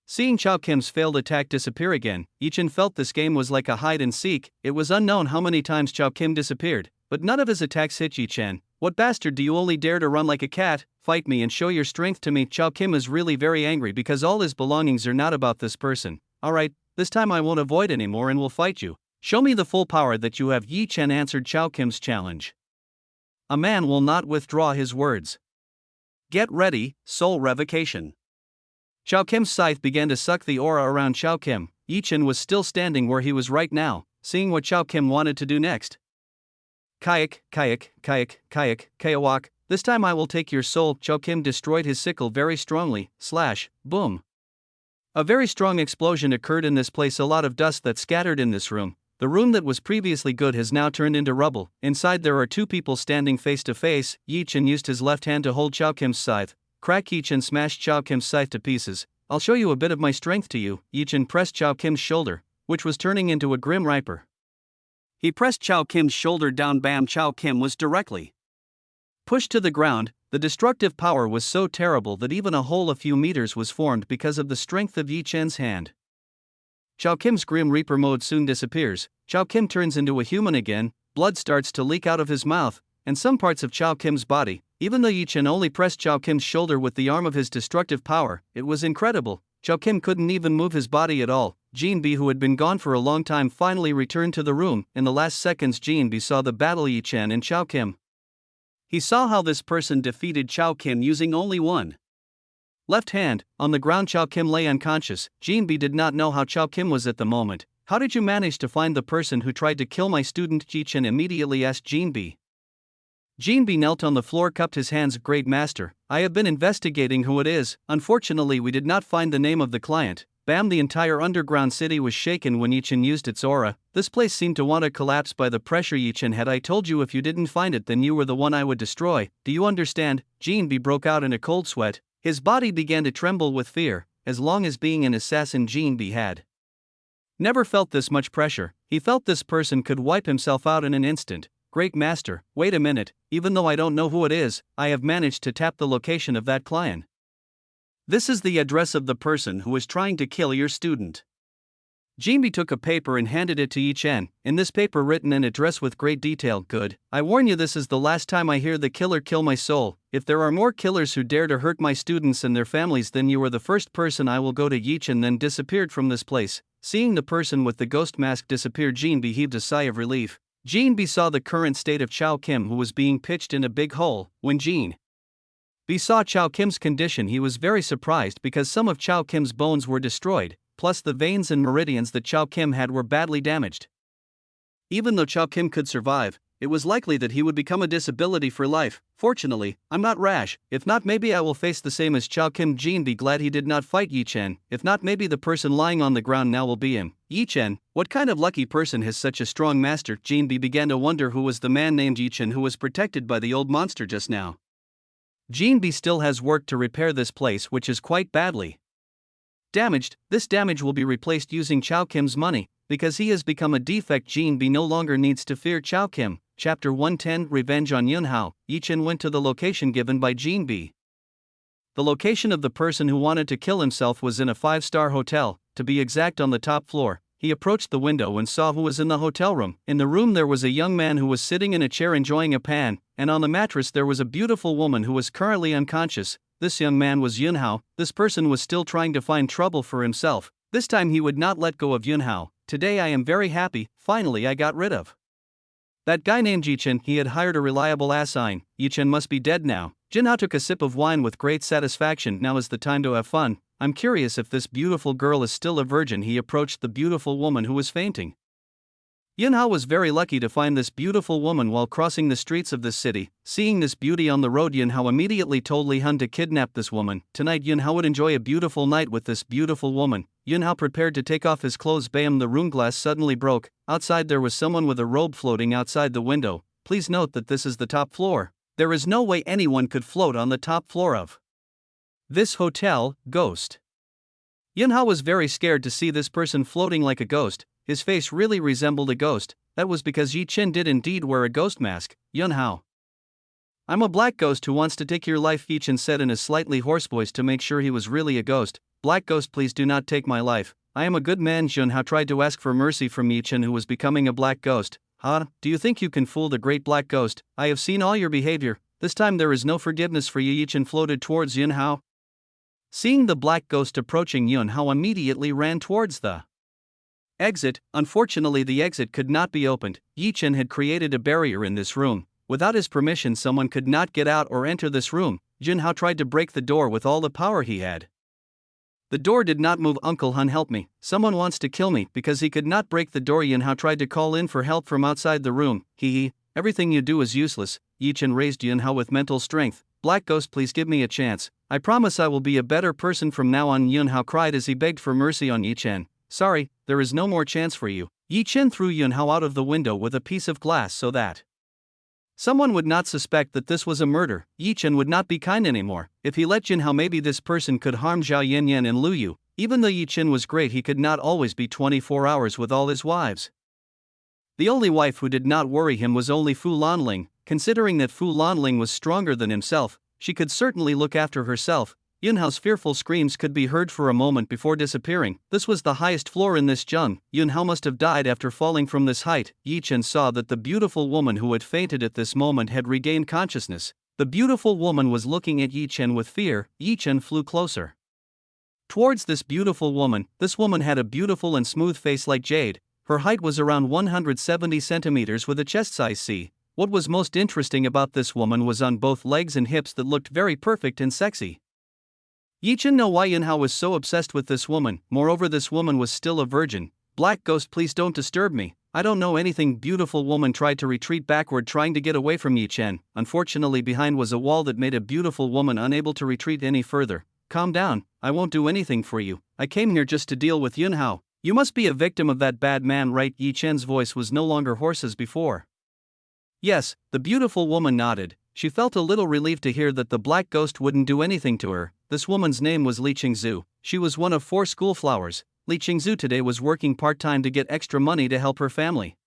Seeing Chao Kim's failed attack disappear again, Yi Chen felt this game was like a hide and seek. It was unknown how many times Chao Kim disappeared, but none of his attacks hit Yi Chen. What bastard, do you only dare to run like a cat? Fight me and show your strength to me. Chao Kim is really very angry because all his belongings are not about this person. Alright, this time I won't avoid anymore and will fight you. Show me the full power that you have. Yi Chen answered Chao Kim's challenge. A man will not withdraw his words. Get ready, soul revocation. Chao Kim's scythe began to suck the aura around Chao Kim. Yi Chen was still standing where he was right now, seeing what Chao Kim wanted to do next. Kayak. This time I will take your soul. Chao Kim destroyed his sickle very strongly. Boom. A very strong explosion occurred in this place. A lot of dust that scattered in this room. The room that was previously good has now turned into rubble. Inside there are two people standing face to face. Yi Chen used his left hand to hold Chao Kim's scythe. Crack. Yi Chen smashed Chao Kim's scythe to pieces. I'll show you a bit of my strength to you. Yi Chen pressed Chao Kim's shoulder, which was turning into a grim reaper. He pressed Chao Kim's shoulder down. Bam! Chao Kim was directly pushed to the ground. The destructive power was so terrible that even a hole a few meters was formed because of the strength of Yi Chen's hand. Chao Kim's Grim Reaper mode soon disappears. Chao Kim turns into a human again. Blood starts to leak out of his mouth and some parts of Chao Kim's body. Even though Yi Chen only pressed Chao Kim's shoulder with the arm of his destructive power, it was incredible. Chao Kim couldn't even move his body at all. Jin Bi, who had been gone for a long time, finally returned to the room. In the last seconds, Jin Bi saw the battle Yi Chen and Chao Kim. He saw how this person defeated Chao Kim using only one left hand. On the ground, Chao Kim lay unconscious. Jin Bi did not know how Chao Kim was at the moment. How did you manage to find the person who tried to kill my student? Yi Chen immediately asked Jin Bi. Jin Bi knelt on the floor, cupped his hands. Great master, I have been investigating who it is. Unfortunately, we did not find the name of the client. Bam! The entire underground city was shaken when Yi Chen used its aura. This place seemed to want to collapse by the pressure. Yi Chen, had I told you if you didn't find it, then you were the one I would destroy. Do you understand? Jin Bi broke out in a cold sweat. His body began to tremble with fear. As long as being an assassin, Jin Bi had never felt this much pressure. He felt this person could wipe himself out in an instant. Great master, wait a minute, even though I don't know who it is, I have managed to tap the location of that client. This is the address of the person who is trying to kill your student. Jinbi took a paper and handed it to Yi Chen. In this paper written an address with great detail. Good. I warn you, this is the last time I hear the killer kill my soul. If there are more killers who dare to hurt my students and their families, then you are the first person I will go to. Yi Chen then disappeared from this place. Seeing the person with the ghost mask disappear, Jinbi heaved a sigh of relief. Jinbi saw the current state of Chao Kim, who was being pitched in a big hole. When Jinbi saw Chao Kim's condition, he was very surprised because some of Chao Kim's bones were destroyed, plus the veins and meridians that Chao Kim had were badly damaged. Even though Chao Kim could survive, it was likely that he would become a disability for life. Fortunately, I'm not rash. If not, maybe I will face the same as Chao Kim. Jinbi glad he did not fight Yi Chen. If not, maybe the person lying on the ground now will be him. Yi Chen, what kind of lucky person has such a strong master? Jinbi began to wonder who was the man named Yi Chen who was protected by the old monster just now. Jinbi still has work to repair this place, which is quite badly damaged. This damage will be replaced using Chao Kim's money, because he has become a defect. Jinbi no longer needs to fear Chao Kim. Chapter 110 Revenge on Yunhao. Yi Chen went to the location given by Jinbi. The location of the person who wanted to kill himself was in a 5-star hotel, to be exact on the top floor. He approached the window and saw who was in the hotel room. In the room there was a young man who was sitting in a chair enjoying a pan, and on the mattress there was a beautiful woman who was currently unconscious. This young man was Yunhao. This person was still trying to find trouble for himself. This time he would not let go of Yunhao. Today I am very happy, finally I got rid of that guy named Yi Chen. He had hired a reliable assign. Yi Chen must be dead now. Yunhao took a sip of wine with great satisfaction. Now is the time to have fun. I'm curious if this beautiful girl is still a virgin. He approached the beautiful woman who was fainting. Yunhao was very lucky to find this beautiful woman while crossing the streets of this city. Seeing this beauty on the road, Yunhao immediately told Li Hun to kidnap this woman. Tonight Yunhao would enjoy a beautiful night with this beautiful woman. Yunhao prepared to take off his clothes. Bam! The room glass suddenly broke. Outside there was someone with a robe floating outside the window. Please note that this is the top floor. There is no way anyone could float on the top floor of this hotel. Ghost. Yunhao was very scared to see this person floating like a ghost. His face really resembled a ghost. That was because Yi Chen did indeed wear a ghost mask. Yunhao, I'm a black ghost who wants to take your life, Yi Chen said in a slightly hoarse voice to make sure he was really a ghost. Black ghost, please do not take my life. I am a good man. Yunhao tried to ask for mercy from Yi Chen, who was becoming a black ghost. Huh? Do you think you can fool the great black ghost? I have seen all your behavior. This time there is no forgiveness for you. Yi Chen floated towards Yunhao. Seeing the black ghost approaching, Yunhao immediately ran towards the exit. Unfortunately, the exit could not be opened. Yi Chen had created a barrier in this room. Without his permission, someone could not get out or enter this room. Yunhao tried to break the door with all the power he had. The door did not move. Uncle Hun, help me. Someone wants to kill me. Because he could not break the door, Yunhao tried to call in for help from outside the room. Hee. Everything you do is useless. Yi Chen raised Yunhao with mental strength. Black ghost, please give me a chance. I promise I will be a better person from now on. Yunhao cried as he begged for mercy on Yi Chen. Sorry, there is no more chance for you. Yi Chen threw Yunhao out of the window with a piece of glass so that someone would not suspect that this was a murder. Yi Chen would not be kind anymore. If he let Yunhao, maybe this person could harm Zhao Yanyan and Lu Yu. Even though Yi Chen was great, he could not always be 24 hours with all his wives. The only wife who did not worry him was only Fu Lanling. Considering that Fu Lanling was stronger than himself, she could certainly look after herself. Yunhao's fearful screams could be heard for a moment before disappearing. This was the highest floor in this zheng. Yunhao must have died after falling from this height. Yi Chen saw that the beautiful woman who had fainted at this moment had regained consciousness. The beautiful woman was looking at Yi Chen with fear. Yi Chen flew closer towards this beautiful woman. This woman had a beautiful and smooth face like jade. Her height was around 170 centimeters with a chest size C. What was most interesting about this woman was on both legs and hips that looked very perfect and sexy. Yi Chen knew why Yunhao was so obsessed with this woman. Moreover, this woman was still a virgin. Black ghost, please don't disturb me. I don't know anything. Beautiful woman tried to retreat backward, trying to get away from Yi Chen. Unfortunately, behind was a wall that made a beautiful woman unable to retreat any further. Calm down, I won't do anything for you. I came here just to deal with Yunhao. You must be a victim of that bad man, right? Yi Chen's voice was no longer hoarse as before. Yes, the beautiful woman nodded. She felt a little relieved to hear that the black ghost wouldn't do anything to her. This woman's name was Li Qingzu. She was one of 4 schoolflowers. Li Qingzu today was working part-time to get extra money to help her family.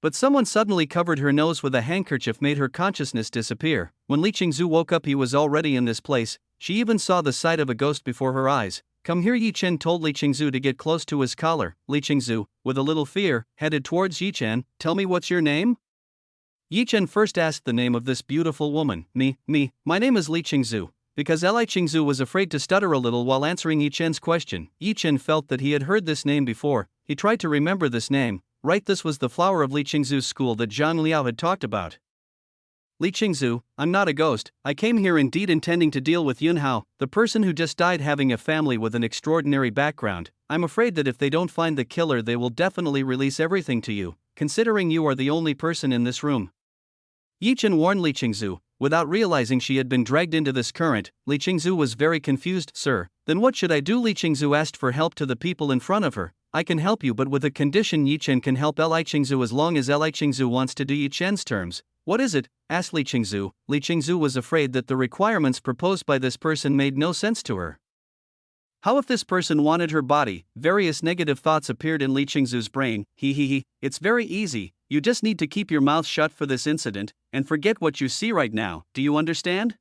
But someone suddenly covered her nose with a handkerchief, made her consciousness disappear. When Li Qingzu woke up, he was already in this place. she even saw the sight of a ghost before her eyes. Come here, Yi Chen told Li Qingzu to get close to his collar. Li Qingzu, with a little fear, headed towards Yi Chen. Tell me, what's your name? Yi Chen first asked the name of this beautiful woman. My name is Li Qingzu. Because Li Qingzu was afraid to stutter a little while answering Yi Chen's question. Yi Chen felt that he had heard this name before. He tried to remember this name. Right, this was the flower of Li Qingzu's school that Zhang Liao had talked about. Li Qingzu, I'm not a ghost. I came here indeed intending to deal with Yunhao, the person who just died, having a family with an extraordinary background. I'm afraid that if they don't find the killer, they will definitely release everything to you, considering you are the only person in this room. Yi Chen warned Li Qingzu. Without realizing she had been dragged into this current, Li Qingzu was very confused. Sir, then what should I do? Li Qingzu asked for help to the people in front of her. I can help you, but with a condition. Yi Chen can help Li Qingzu as long as Li Qingzu wants to do Yi Chen's terms. What is it? Asked Li Qingzu. Li Qingzu was afraid that the requirements proposed by this person made no sense to her. How if this person wanted her body? Various negative thoughts appeared in Li Qingzu's brain. It's very easy. You just need to keep your mouth shut for this incident, and forget what you see right now. Do you understand?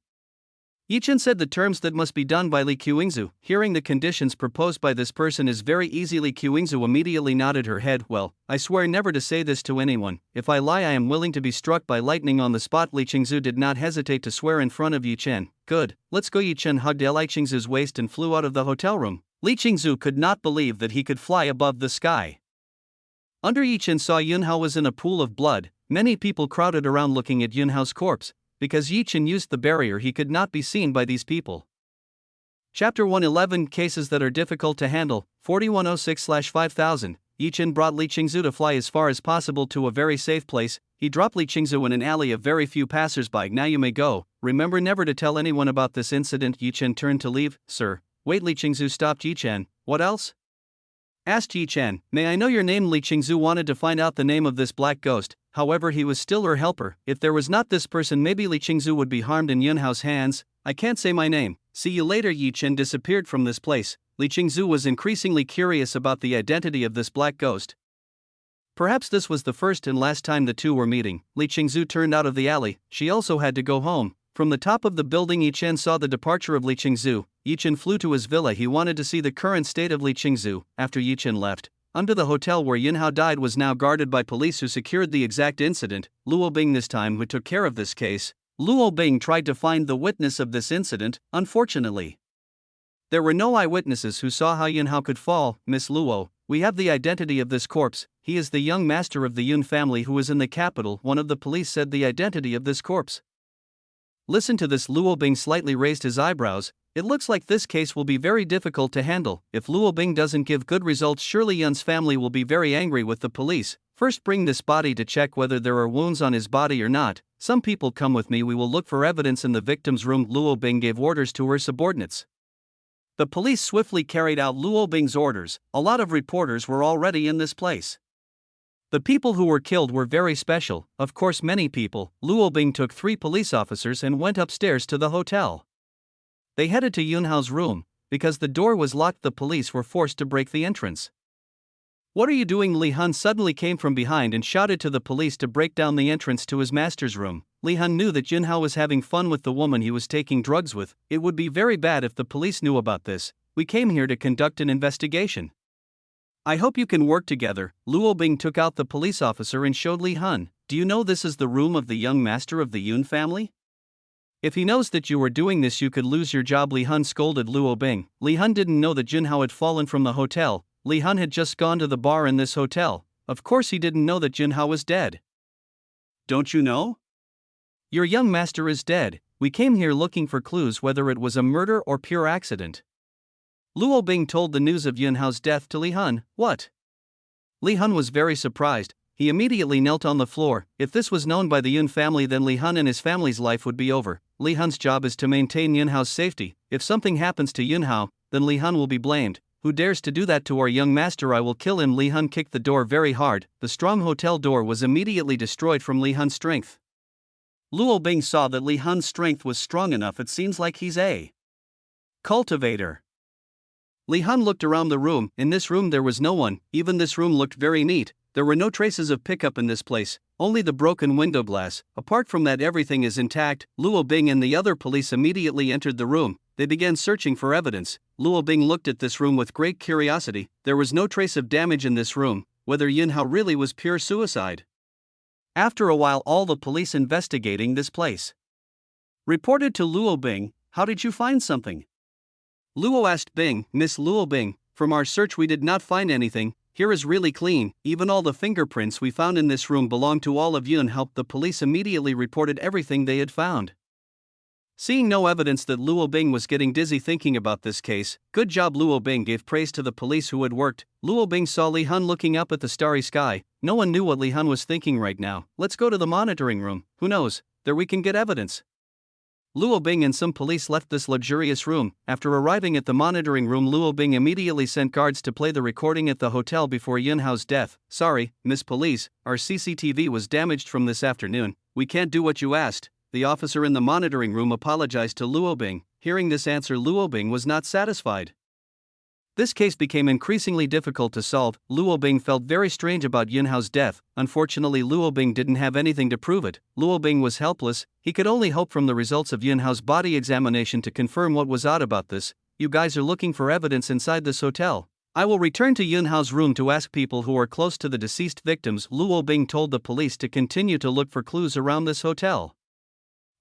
Yi Chen said the terms that must be done by Li Qingzu. Hearing the conditions proposed by this person is very easy. Li Qingzu immediately nodded her head. Well, I swear never to say this to anyone. If I lie, I am willing to be struck by lightning on the spot. Li Qingzu did not hesitate to swear in front of Yi Chen. Good, let's go. Yi Chen hugged Li Qingzu's waist and flew out of the hotel room. Li Qingzu could not believe that he could fly above the sky. Under Yi Chen saw Yunhao was in a pool of blood. Many people crowded around looking at Yunhao's corpse. Because Yi Chen used the barrier, he could not be seen by these people. Chapter 111, Cases that are difficult to handle. 4106/5000. Yi Chen brought Li Qingzu to fly as far as possible to a very safe place. He dropped Li Qingzu in an alley of very few passers-by. Now you may go. Remember never to tell anyone about this incident. Yi Chen turned to leave. Sir. Wait, Li Qingzu stopped Yi Chen. What else? Asked Yi Chen. May I know your name? Li Qingzu wanted to find out the name of this black ghost. However, he was still her helper. If there was not this person, maybe Li Qingzu would be harmed in Yunhao's hands. I can't say my name. See you later. Yi Chen disappeared from this place. Li Qingzu was increasingly curious about the identity of this black ghost. Perhaps this was the first and last time the two were meeting. Li Qingzu turned out of the alley. She also had to go home. From the top of the building, Yi Chen saw the departure of Li Qingzu. Yi Chen flew to his villa. He wanted to see the current state of Li Qingzu. After Yi Chen left, under the hotel where Yunhao died was now guarded by police who secured the exact incident. Luo Bing this time who took care of this case. Luo Bing tried to find the witness of this incident. Unfortunately, there were no eyewitnesses who saw how Yunhao could fall. Miss Luo, we have the identity of this corpse. He is the young master of the Yun family who is in the capital. One of the police said the identity of this corpse. Listen to this. Luo Bing slightly raised his eyebrows. It looks like this case will be very difficult to handle. If Luo Bing doesn't give good results, surely Yun's family will be very angry with the police. First bring this body to check whether there are wounds on his body or not. Some people come with me. We will look for evidence in the victim's room. Luo Bing gave orders to her subordinates. The police swiftly carried out Luo Bing's orders. A lot of reporters were already in this place. The people who were killed were very special, of course many people. Luo Bing took 3 police officers and went upstairs to the hotel. They headed to Yunhao's room. Because the door was locked, the police were forced to break the entrance. What are you doing? Li Hun suddenly came from behind and shouted to the police to break down the entrance to his master's room. Li Hun knew that Yunhao was having fun with the woman he was taking drugs with. It would be very bad if the police knew about this. We came here to conduct an investigation. I hope you can work together. Luo Bing took out the police officer and showed Li Hun. Do you know this is the room of the young master of the Yun family? If he knows that you are doing this, you could lose your job. Li Hun scolded Luo Bing. Li Hun didn't know that Junhao had fallen from the hotel. Li Hun had just gone to the bar in this hotel. Of course he didn't know that Junhao was dead. Don't you know? Your young master is dead. We came here looking for clues whether it was a murder or pure accident. Luo Bing told the news of Yunhao's death to Li Hun. What? Li Hun was very surprised. He immediately knelt on the floor. If this was known by the Yun family, then Li Hun and his family's life would be over. Li Hun's job is to maintain Yunhao's safety. If something happens to Yunhao, then Li Hun will be blamed. Who dares to do that to our young master? I will kill him. Li Hun kicked the door very hard. The strong hotel door was immediately destroyed from Li Hun's strength. Luo Bing saw that Li Hun's strength was strong enough. It seems like he's a cultivator. Li Hun looked around the room. In this room there was no one. Even this room looked very neat. There were no traces of pickup in this place, only the broken window glass. Apart from that, everything is intact. Luo Bing and the other police immediately entered the room. They began searching for evidence. Luo Bing looked at this room with great curiosity. There was no trace of damage in this room, whether Yunhao really was pure suicide. After a while, all the police investigating this place reported to Luo Bing, "How did you find something?" Luo asked Bing, "Miss Luo Bing, from our search we did not find anything. Here is really clean. Even all the fingerprints we found in this room belong to all of Yunhao." The police immediately reported everything they had found. Seeing no evidence that Luo Bing was getting dizzy thinking about this case, "Good job." Luo Bing gave praise to the police who had worked. Luo Bing saw Li Han looking up at the starry sky. No one knew what Li Han was thinking right now. "Let's go to the monitoring room. Who knows, there we can get evidence." Luo Bing and some police left this luxurious room. After arriving at the monitoring room, Luo Bing immediately sent guards to play the recording at the hotel before Yunhao's death. "Sorry, Miss Police, our CCTV was damaged from this afternoon. We can't do what you asked." The officer in the monitoring room apologized to Luo Bing. Hearing this answer, Luo Bing was not satisfied. This case became increasingly difficult to solve. Luo Bing felt very strange about Yunhao's death. Unfortunately, Luo Bing didn't have anything to prove it. Luo Bing was helpless. He could only hope from the results of Yunhao's body examination to confirm what was odd about this. "You guys are looking for evidence inside this hotel. I will return to Yunhao's room to ask people who are close to the deceased victims." Luo Bing told the police to continue to look for clues around this hotel.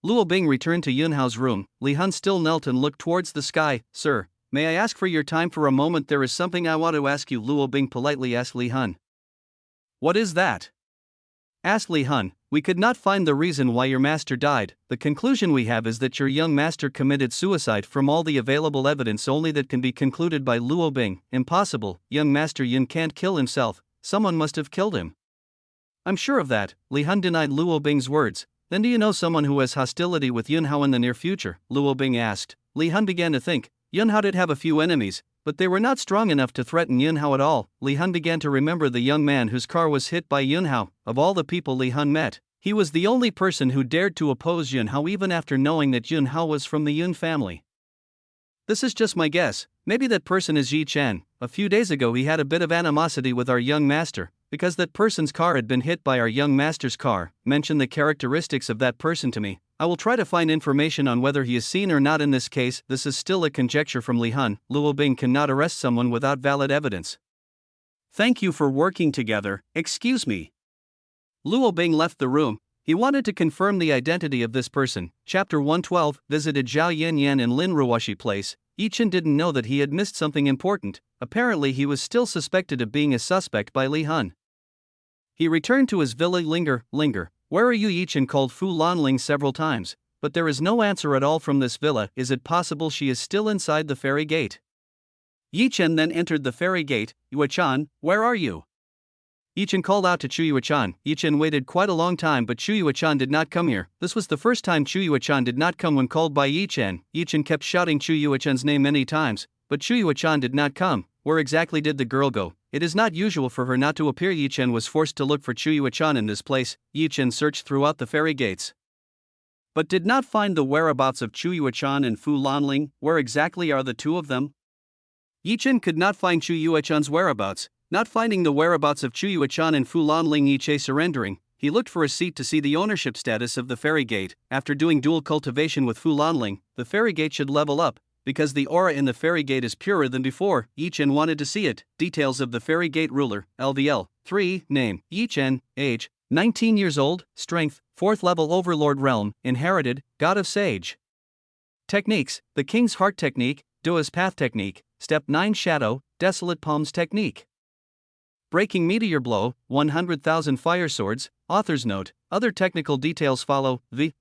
Luo Bing returned to Yunhao's room. Li Han still knelt and looked towards the sky. "Sir, may I ask for your time for a moment? There is something I want to ask you." Luo Bing politely asked Li Han. "What is that?" asked Li Han. "We could not find the reason why your master died. The conclusion we have is that your young master committed suicide. From all the available evidence, only that can be concluded by Luo Bing. Impossible, young master Yun can't kill himself. Someone must have killed him." "I'm sure of that." Li Han denied Luo Bing's words. "Then do you know someone who has hostility with Yunhao in the near future?" Luo Bing asked. Li Han began to think. Yunhao did have a few enemies, but they were not strong enough to threaten Yunhao at all. Li Han began to remember the young man whose car was hit by Yunhao. Of all the people Li Han met, he was the only person who dared to oppose Yunhao even after knowing that Yunhao was from the Yun family. "This is just my guess. Maybe that person is Chen. A few days ago he had a bit of animosity with our young master, because that person's car had been hit by our young master's car. Mention the characteristics of that person to me. I will try to find information on whether he is seen or not in this case." This is still a conjecture from Li Han. Luo Bing cannot arrest someone without valid evidence. "Thank you for working together. Excuse me." Luo Bing left the room. He wanted to confirm the identity of this person. Chapter 112 visited Zhao Yanyan in Lin Ruoshi Place. Chen didn't know that he had missed something important. Apparently he was still suspected of being a suspect by Li Han. He returned to his villa. Linger. "Where are you?" Chen called Fu Lanling several times, but there is no answer at all from this villa. Is it possible she is still inside the ferry gate? Chen then entered the ferry gate. "Yue-chan, where are you?" Chen called out to Chu Yue-chan. Chen waited quite a long time, but Chu Yue-chan did not come here. This was the first time Chu Yue-chan did not come when called by Chen. Chen kept shouting Chu Yue-chan's name many times, but Chu Yue-chan did not come. Where exactly did the girl go? It is not usual for her not to appear. Chen was forced to look for Chu Yue-chan in this place. Chen searched throughout the ferry gates, but did not find the whereabouts of Chu Yue-chan and Fu Lanling. Where exactly are the two of them? Chen could not find Chu Yue-chan's whereabouts. Not finding the whereabouts of Chu Yue-chan and Fu Lanling, surrendering, he looked for a seat to see the ownership status of the ferry gate. After doing dual cultivation with Fu Lanling, the ferry gate should level up, because the aura in the ferry gate is purer than before. Chen wanted to see it. Details of the ferry gate ruler, LVL. 3. Name, Chen. Age, 19 years old. Strength, 4th level overlord realm. Inherited, god of sage. Techniques, the King's Heart Technique, Dua's Path Technique, Step 9 Shadow, Desolate Palms Technique. Breaking Meteor Blow, 100,000 Fire Swords. Author's note, other technical details follow. V.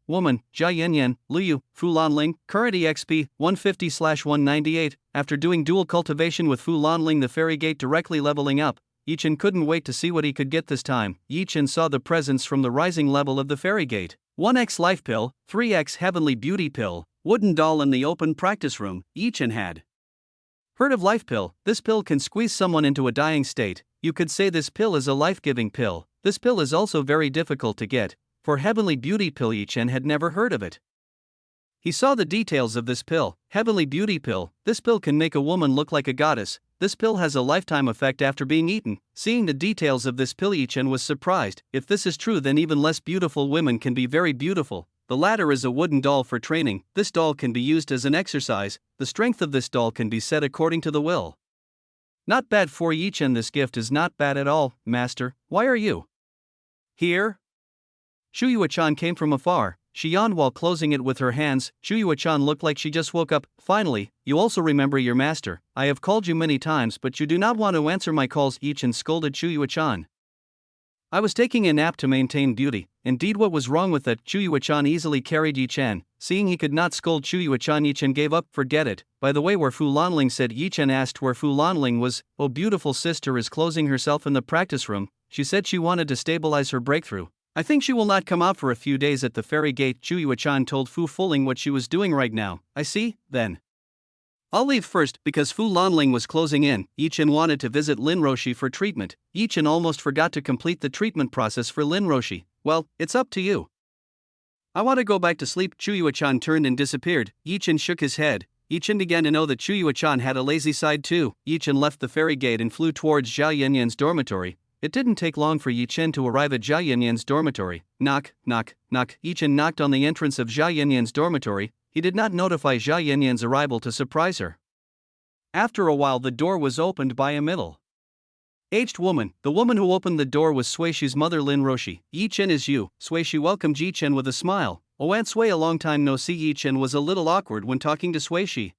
Woman, Jia Yanyan, Liu, Fu Lanling, current EXP, 150/198. After doing dual cultivation with Fu Lanling, the ferry gate directly leveling up. Chen couldn't wait to see what he could get this time. Chen saw the presence from the rising level of the ferry gate. 1x Life Pill, 3x Heavenly Beauty Pill, Wooden Doll in the open practice room. Chen had heard of Life Pill. This pill can squeeze someone into a dying state. You could say this pill is a life-giving pill. This pill is also very difficult to get. For Heavenly Beauty Pill, Chen had never heard of it. He saw the details of this pill. Heavenly Beauty Pill. This pill can make a woman look like a goddess. This pill has a lifetime effect after being eaten. Seeing the details of this pill, Chen was surprised. If this is true, then even less beautiful women can be very beautiful. The latter is a wooden doll for training. This doll can be used as an exercise. The strength of this doll can be set according to the will. Not bad for Yi Chen. This gift is not bad at all, master. Why are you here? Shu Yuechan came from afar. She yawned while closing it with her hands. Shu Yuechan looked like she just woke up. Finally, you also remember your master. I have called you many times, but you do not want to answer my calls. Yi Chen scolded Shu Yuechan. I was taking a nap to maintain beauty. Indeed, what was wrong with that? Shu Yuechan easily carried Yi Chen. Seeing he could not scold Shu Yuechan, Yi Chen gave up. Forget it. By the way, where Fu Lanling? Said Yi Chen. Asked where Fu Lanling was. Oh, beautiful sister is closing herself in the practice room. She said she wanted to stabilize her breakthrough. I think she will not come out for a few days at the ferry gate. Shu Yuechan told Fu Fuling what she was doing right now. I see, then. I'll leave first, because Fu Lanling was closing in. Yi Chen wanted to visit Lin Roshi for treatment. Yi Chen almost forgot to complete the treatment process for Lin Roshi. Well, it's up to you. I want to go back to sleep. Shu Yuechan turned and disappeared. Yi Chen shook his head. Yi Chen began to know that Shu Yuechan had a lazy side too. Yi Chen left the ferry gate and flew towards Zhao Yanyan's dormitory. It didn't take long for Yi Chen to arrive at Zhao Yanyan's dormitory. Knock, knock, knock. Yi Chen knocked on the entrance of Zhao Yanyan's dormitory. He did not notify Zhao Yanyan's arrival to surprise her. After a while, the door was opened by a middle-aged woman. The woman who opened the door was Suishi's mother, Lin Roshi. Yi Chen is you. Suishi welcomed Yi Chen with a smile. Oh, Aunt Sui, a long time no see. Yi Chen was a little awkward when talking to Suishi.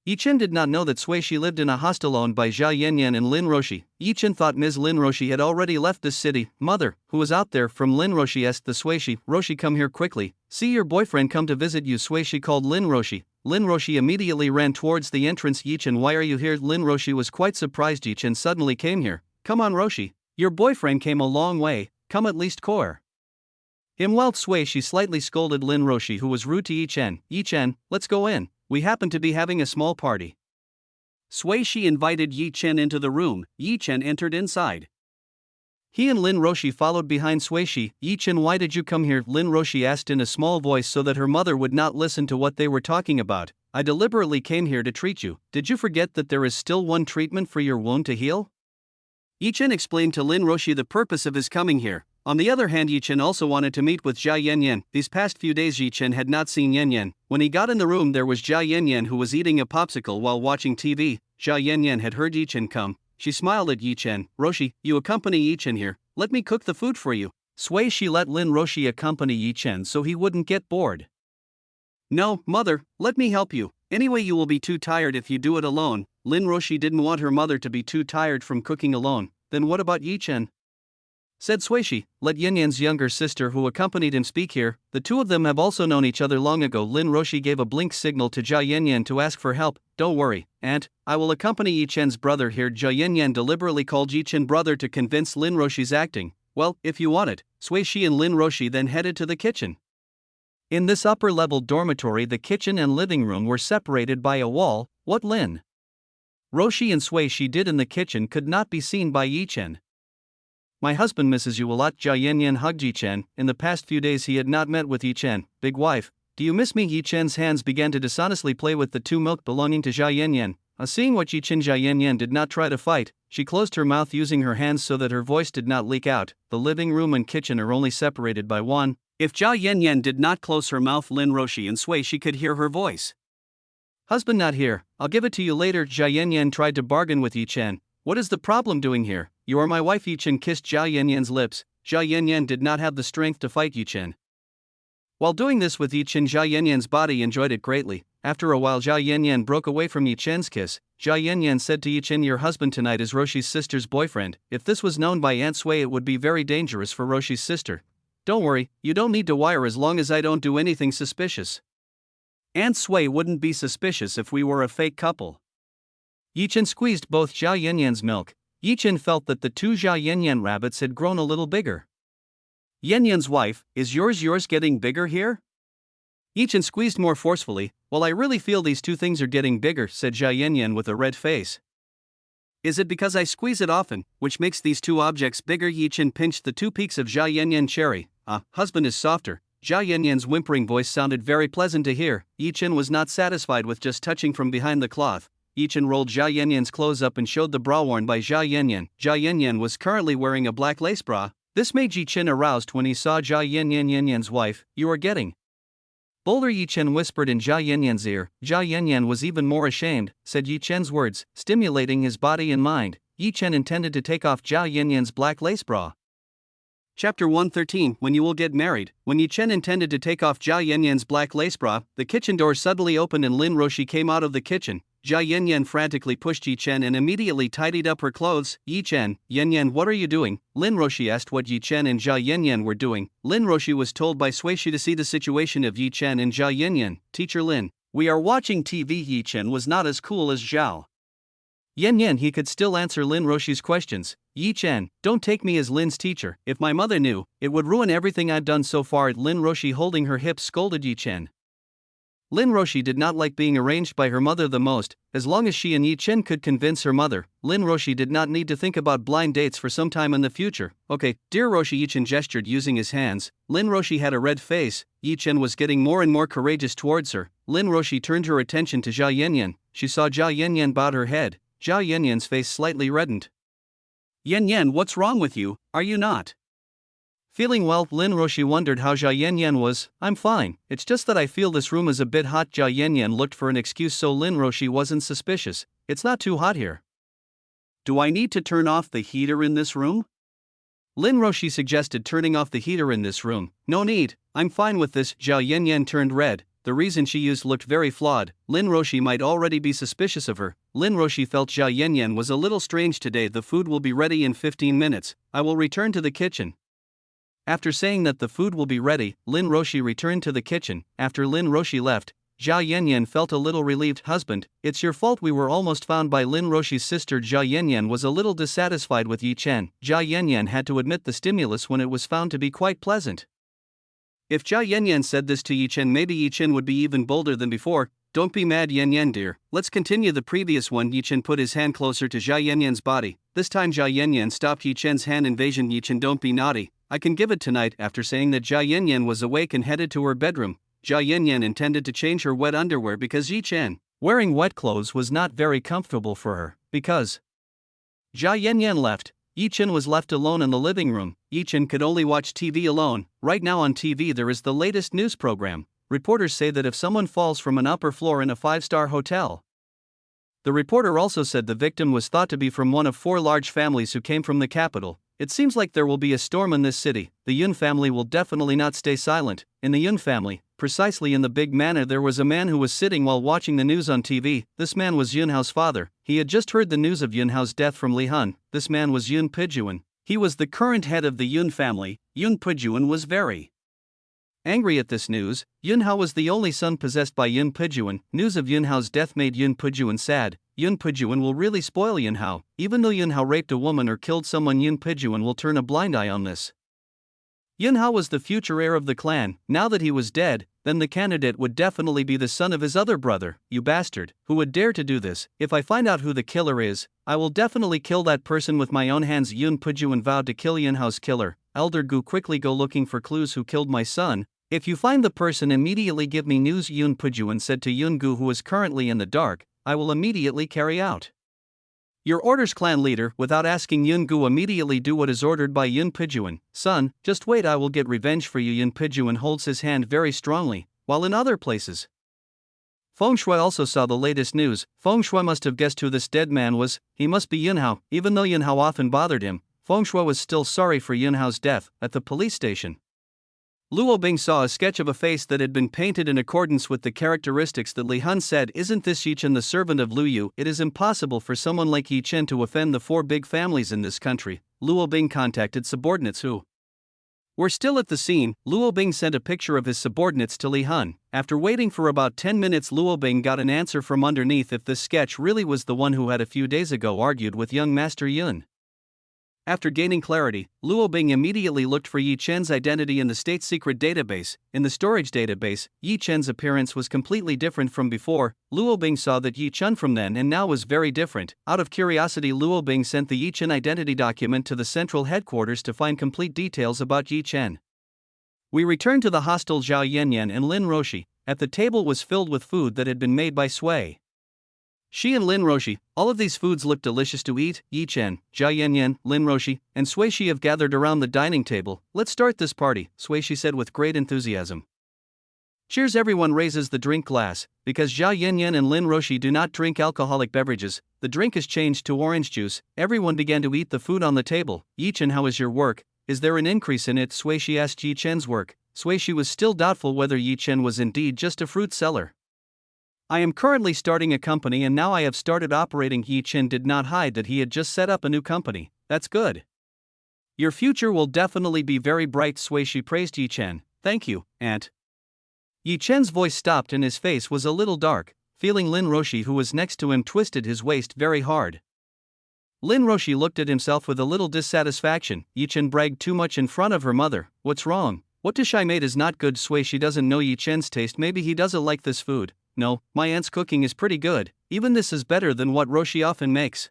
Yi Chen did not know that Suishi lived in a hostel owned by Zhao Yanyan and Lin Roshi. Yi Chen thought Ms. Lin Roshi had already left this city. Mother, who was out there from Lin Roshi, asked the Suishi. Roshi, come here quickly. See your boyfriend come to visit you. Suishi called Lin Roshi. Lin Roshi immediately ran towards the entrance. Yi Chen, why are you here? Lin Roshi was quite surprised Yi Chen suddenly came here. Come on, Roshi. Your boyfriend came a long way. Come at least core him. While Suishi slightly scolded Lin Roshi, who was rude to Yi Chen. Yi Chen, let's go in. We happen to be having a small party. Suishi invited Yi Chen into the room. Yi Chen entered inside. He and Lin Roshi followed behind Suishi. Yi Chen, why did you come here? Lin Roshi asked in a small voice so that her mother would not listen to what they were talking about. I deliberately came here to treat you. Did you forget that there is still one treatment for your wound to heal? Yi Chen explained to Lin Roshi the purpose of his coming here. On the other hand, Yi Chen also wanted to meet with Zhao Yanyan. These past few days Yi Chen had not seen Yanyan. When he got in the room, there was Zhao Yanyan, who was eating a popsicle while watching TV. Zhao Yanyan had heard Yi Chen come. She smiled at Yi Chen. Roshi, you accompany Yi Chen here. Let me cook the food for you. Suishi let Lin Roshi accompany Yi Chen so he wouldn't get bored. No, mother, let me help you. Anyway, you will be too tired if you do it alone. Lin Roshi didn't want her mother to be too tired from cooking alone. Then what about Yi Chen? Said Suishi. Let Yanyan's younger sister who accompanied him speak here. The two of them have also known each other long ago. Lin Roshi gave a blink signal to Zhao Yanyan to ask for help. Don't worry, aunt, I will accompany Yi Chen's brother here. Zhao Yanyan deliberately called Yi Chen brother to convince Lin Roshi's acting. Well, if you want it. Suishi and Lin Roshi then headed to the kitchen. In this upper-level dormitory, the kitchen and living room were separated by a wall. What Lin Roshi and Suishi did in the kitchen could not be seen by Yi Chen. My husband misses you a lot. Zhao Yanyan hugged Yi Chen. In the past few days he had not met with Yi Chen. Big wife, do you miss me? Yi Chen's hands began to dishonestly play with the two milk belonging to Zhao Yanyan. Seeing what Yi Chen, Zhao Yanyan did not try to fight. She closed her mouth using her hands so that her voice did not leak out. The living room and kitchen are only separated by one. If Zhao Yanyan did not close her mouth, Lin Roshi and Suishi could hear her voice. Husband not here. I'll give it to you later. Zhao Yanyan tried to bargain with Yi Chen. What is the problem doing here? You are my wife. Yi Chen kissed Zhao Yanyan's lips. Zhao Yanyan did not have the strength to fight Yi Chen. While doing this with Yi Chen, Zhao Yanyan's body enjoyed it greatly. After a while, Zhao Yanyan broke away from Yi Chen's kiss. Zhao Yanyan said to Yi Chen, your husband tonight is Roshi's sister's boyfriend. If this was known by Aunt Sui, it would be very dangerous for Roshi's sister. Don't worry, you don't need to wire as long as I don't do anything suspicious. Aunt Sui wouldn't be suspicious if we were a fake couple. Yi Chen squeezed both Zhao Yanyan's milk. Yi Chen felt that the two Zhao Yanyan rabbits had grown a little bigger. Yanyan's wife, is yours getting bigger here? Yi Chen squeezed more forcefully. Well, I really feel these two things are getting bigger, said Zhao Yanyan with a red face. Is it because I squeeze it often, which makes these two objects bigger? Yi Chen pinched the two peaks of Zhao Yanyan cherry. Husband is softer. Zhao Yanyan's whimpering voice sounded very pleasant to hear. Yi Chen was not satisfied with just touching from behind the cloth. Yi Chen rolled Zhao Yanyan's clothes up and showed the bra worn by Zhao Yanyan. Zhao Yanyan was currently wearing a black lace bra. This made Yi Chen aroused when he saw Jia Yanyan's wife. "You are getting bolder," Yi Chen whispered in Jia Yanyan's ear. Jia Yanyan was even more ashamed, said Yi Chen's words, stimulating his body and mind. Yi Chen intended to take off Jia Yanyan's black lace bra. Chapter 113 When You Will Get Married. When Yi Chen intended to take off Jia Yanyan's black lace bra, the kitchen door suddenly opened and Lin Roshi came out of the kitchen. Jia Yanyan frantically pushed Yi Chen and immediately tidied up her clothes. "Yi Chen, Yanyan, what are you doing?" Lin Roshi asked what Yi Chen and Jia Yanyan were doing. Lin Roshi was told by Suishi to see the situation of Yi Chen and Jia Yanyan. "Teacher Lin, we are watching TV." Yi Chen was not as cool as Zhao Yanyan. He could still answer Lin Roshi's questions. "Yi Chen, don't take me as Lin's teacher. If my mother knew, it would ruin everything I've done so far." Lin Roshi, holding her hips, scolded Yi Chen. Lin Roshi did not like being arranged by her mother the most. As long as she and Yi Chen could convince her mother, Lin Roshi did not need to think about blind dates for some time in the future. "Okay, dear Roshi," Yi Chen gestured using his hands. Lin Roshi had a red face. Yi Chen was getting more and more courageous towards her. Lin Roshi turned her attention to Zhao Yanyan. She saw Zhao Yanyan bowed her head. Zhao Yanyan's face slightly reddened. "Yanyan, what's wrong with you? Are you not feeling well?" Lin Roshi wondered how Zhao Yanyan was. "I'm fine, it's just that I feel this room is a bit hot." Zhao Yanyan looked for an excuse so Lin Roshi wasn't suspicious. "It's not too hot here. Do I need to turn off the heater in this room?" Lin Roshi suggested turning off the heater in this room. "No need, I'm fine with this." Zhao Yanyan turned red. The reason she used looked very flawed. Lin Roshi might already be suspicious of her. Lin Roshi felt Zhao Yanyan was a little strange today. "The food will be ready in 15 minutes. I will return to the kitchen." After saying that the food will be ready, Lin Roshi returned to the kitchen. After Lin Roshi left, Zhao Yanyan felt a little relieved. "Husband, it's your fault we were almost found by Lin Roshi's sister." Zhao Yanyan was a little dissatisfied with Yi Chen. Zhao Yanyan had to admit the stimulus when it was found to be quite pleasant. If Zhao Yanyan said this to Yi Chen, maybe Yi Chen would be even bolder than before. "Don't be mad, Yanyan dear. Let's continue the previous one." Yi Chen put his hand closer to Zhao Yanyan's body. This time Zhao Yanyan stopped Yi Chen's hand invasion. "Yi Chen, don't be naughty. I can give it tonight." After saying that, Zhao Yanyan was awake and headed to her bedroom. Zhao Yanyan intended to change her wet underwear because Yi Chen wearing wet clothes was not very comfortable for her. Because Zhao Yanyan left, Yi Chen was left alone in the living room. Yi Chen could only watch TV alone. Right now on TV there is the latest news program. Reporters say that if someone falls from an upper floor in a 5-star hotel. The reporter also said the victim was thought to be from one of 4 large families who came from the capital. "It seems like there will be a storm in this city. The Yun family will definitely not stay silent." In the Yun family, precisely in the big manor, there was a man who was sitting while watching the news on TV. This man was Yunhao's father. He had just heard the news of Yunhao's death from Li Hun. This man was Yun Pijuan. He was the current head of the Yun family. Yun Pijuan was very angry at this news. Yunhao was the only son possessed by Yun Pijuan. News of Yunhao's death made Yun Pijuan sad. Yun Pijuan will really spoil Yunhao. Even though Yunhao raped a woman or killed someone, Yun Pijuan will turn a blind eye on this. Yunhao was the future heir of the clan. Now that he was dead, then the candidate would definitely be the son of his other brother. "You bastard, who would dare to do this? If I find out who the killer is, I will definitely kill that person with my own hands." Yun Pijuan vowed to kill Yunhao's killer. "Elder Gu, quickly go looking for clues who killed my son. If you find the person, immediately give me news." Yun Pijuan said to Yun Gu, who was currently in the dark. "I will immediately carry out your orders." Clan leader, without asking, Yun Gu immediately do what is ordered by Yun Pijuan. "Son, just wait, I will get revenge for you." Yun Pijuan holds his hand very strongly. While in other places, Feng Shui also saw the latest news. Feng Shui must have guessed who this dead man was. He must be Yunhao. Even though Yunhao often bothered him, Feng Shui was still sorry for Yunhao's death. At the police station, Luo Bing saw a sketch of a face that had been painted in accordance with the characteristics that Li Hun said. "Isn't this Yi Chen, the servant of Lu Yu?" It is impossible for someone like Yi Chen to offend the 4 big families in this country. Luo Bing contacted subordinates who were still at the scene. Luo Bing sent a picture of his subordinates to Li Hun. After waiting for about 10 minutes, Luo Bing got an answer from underneath if this sketch really was the one who had a few days ago argued with young Master Yun. After gaining clarity, Luo Bing immediately looked for Yi Chen's identity in the state secret database. In the storage database, Yi Chen's appearance was completely different from before. Luo Bing saw that Yi Chen from then and now was very different. Out of curiosity, Luo Bing sent the Yi Chen identity document to the central headquarters to find complete details about Yi Chen. We returned to the hostel. Zhao Yanyan and Lin Roshi. At the table was filled with food that had been made by Sui She and Lin Roshi, all of these foods look delicious to eat. Yi Chen, Jia Yanyan, Lin Roshi, and Sui Shi have gathered around the dining table. Let's start this party, Sui Shi said with great enthusiasm. Cheers! Everyone raises the drink glass. Because Jia Yanyan and Lin Roshi do not drink alcoholic beverages, the drink is changed to orange juice. Everyone began to eat the food on the table. Yi Chen, how is your work? Is there an increase in it? Sui Shi asked Yi Chen's work. Sui Shi was still doubtful whether Yi Chen was indeed just a fruit seller. I am currently starting a company and now I have started operating. Yi Chen did not hide that he had just set up a new company. That's good. Your future will definitely be very bright. Sui Shi praised Yi Chen. Thank you, Aunt. Yi Chen's voice stopped and his face was a little dark. Feeling Lin Roshi, who was next to him, twisted his waist very hard. Lin Roshi looked at himself with a little dissatisfaction. Yi Chen bragged too much in front of her mother. What's wrong? What dish I made is not good. Sui Shi doesn't know Yi Chen's taste. Maybe he doesn't like this food. No, my aunt's cooking is pretty good. Even this is better than what Roshi often makes.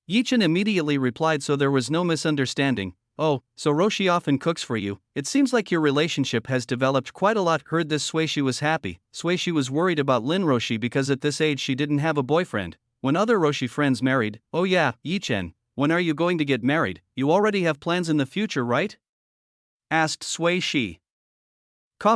Yi Chen immediately replied, so there was no misunderstanding. Oh, so Roshi often cooks for you. It seems like your relationship has developed quite a lot. Heard this, Sui Shi was happy. Sui Shi was worried about Lin Roshi because at this age she didn't have a boyfriend. When other Roshi friends married, oh yeah, Yi Chen, when are you going to get married? You already have plans in the future, right? Asked Sui Shi.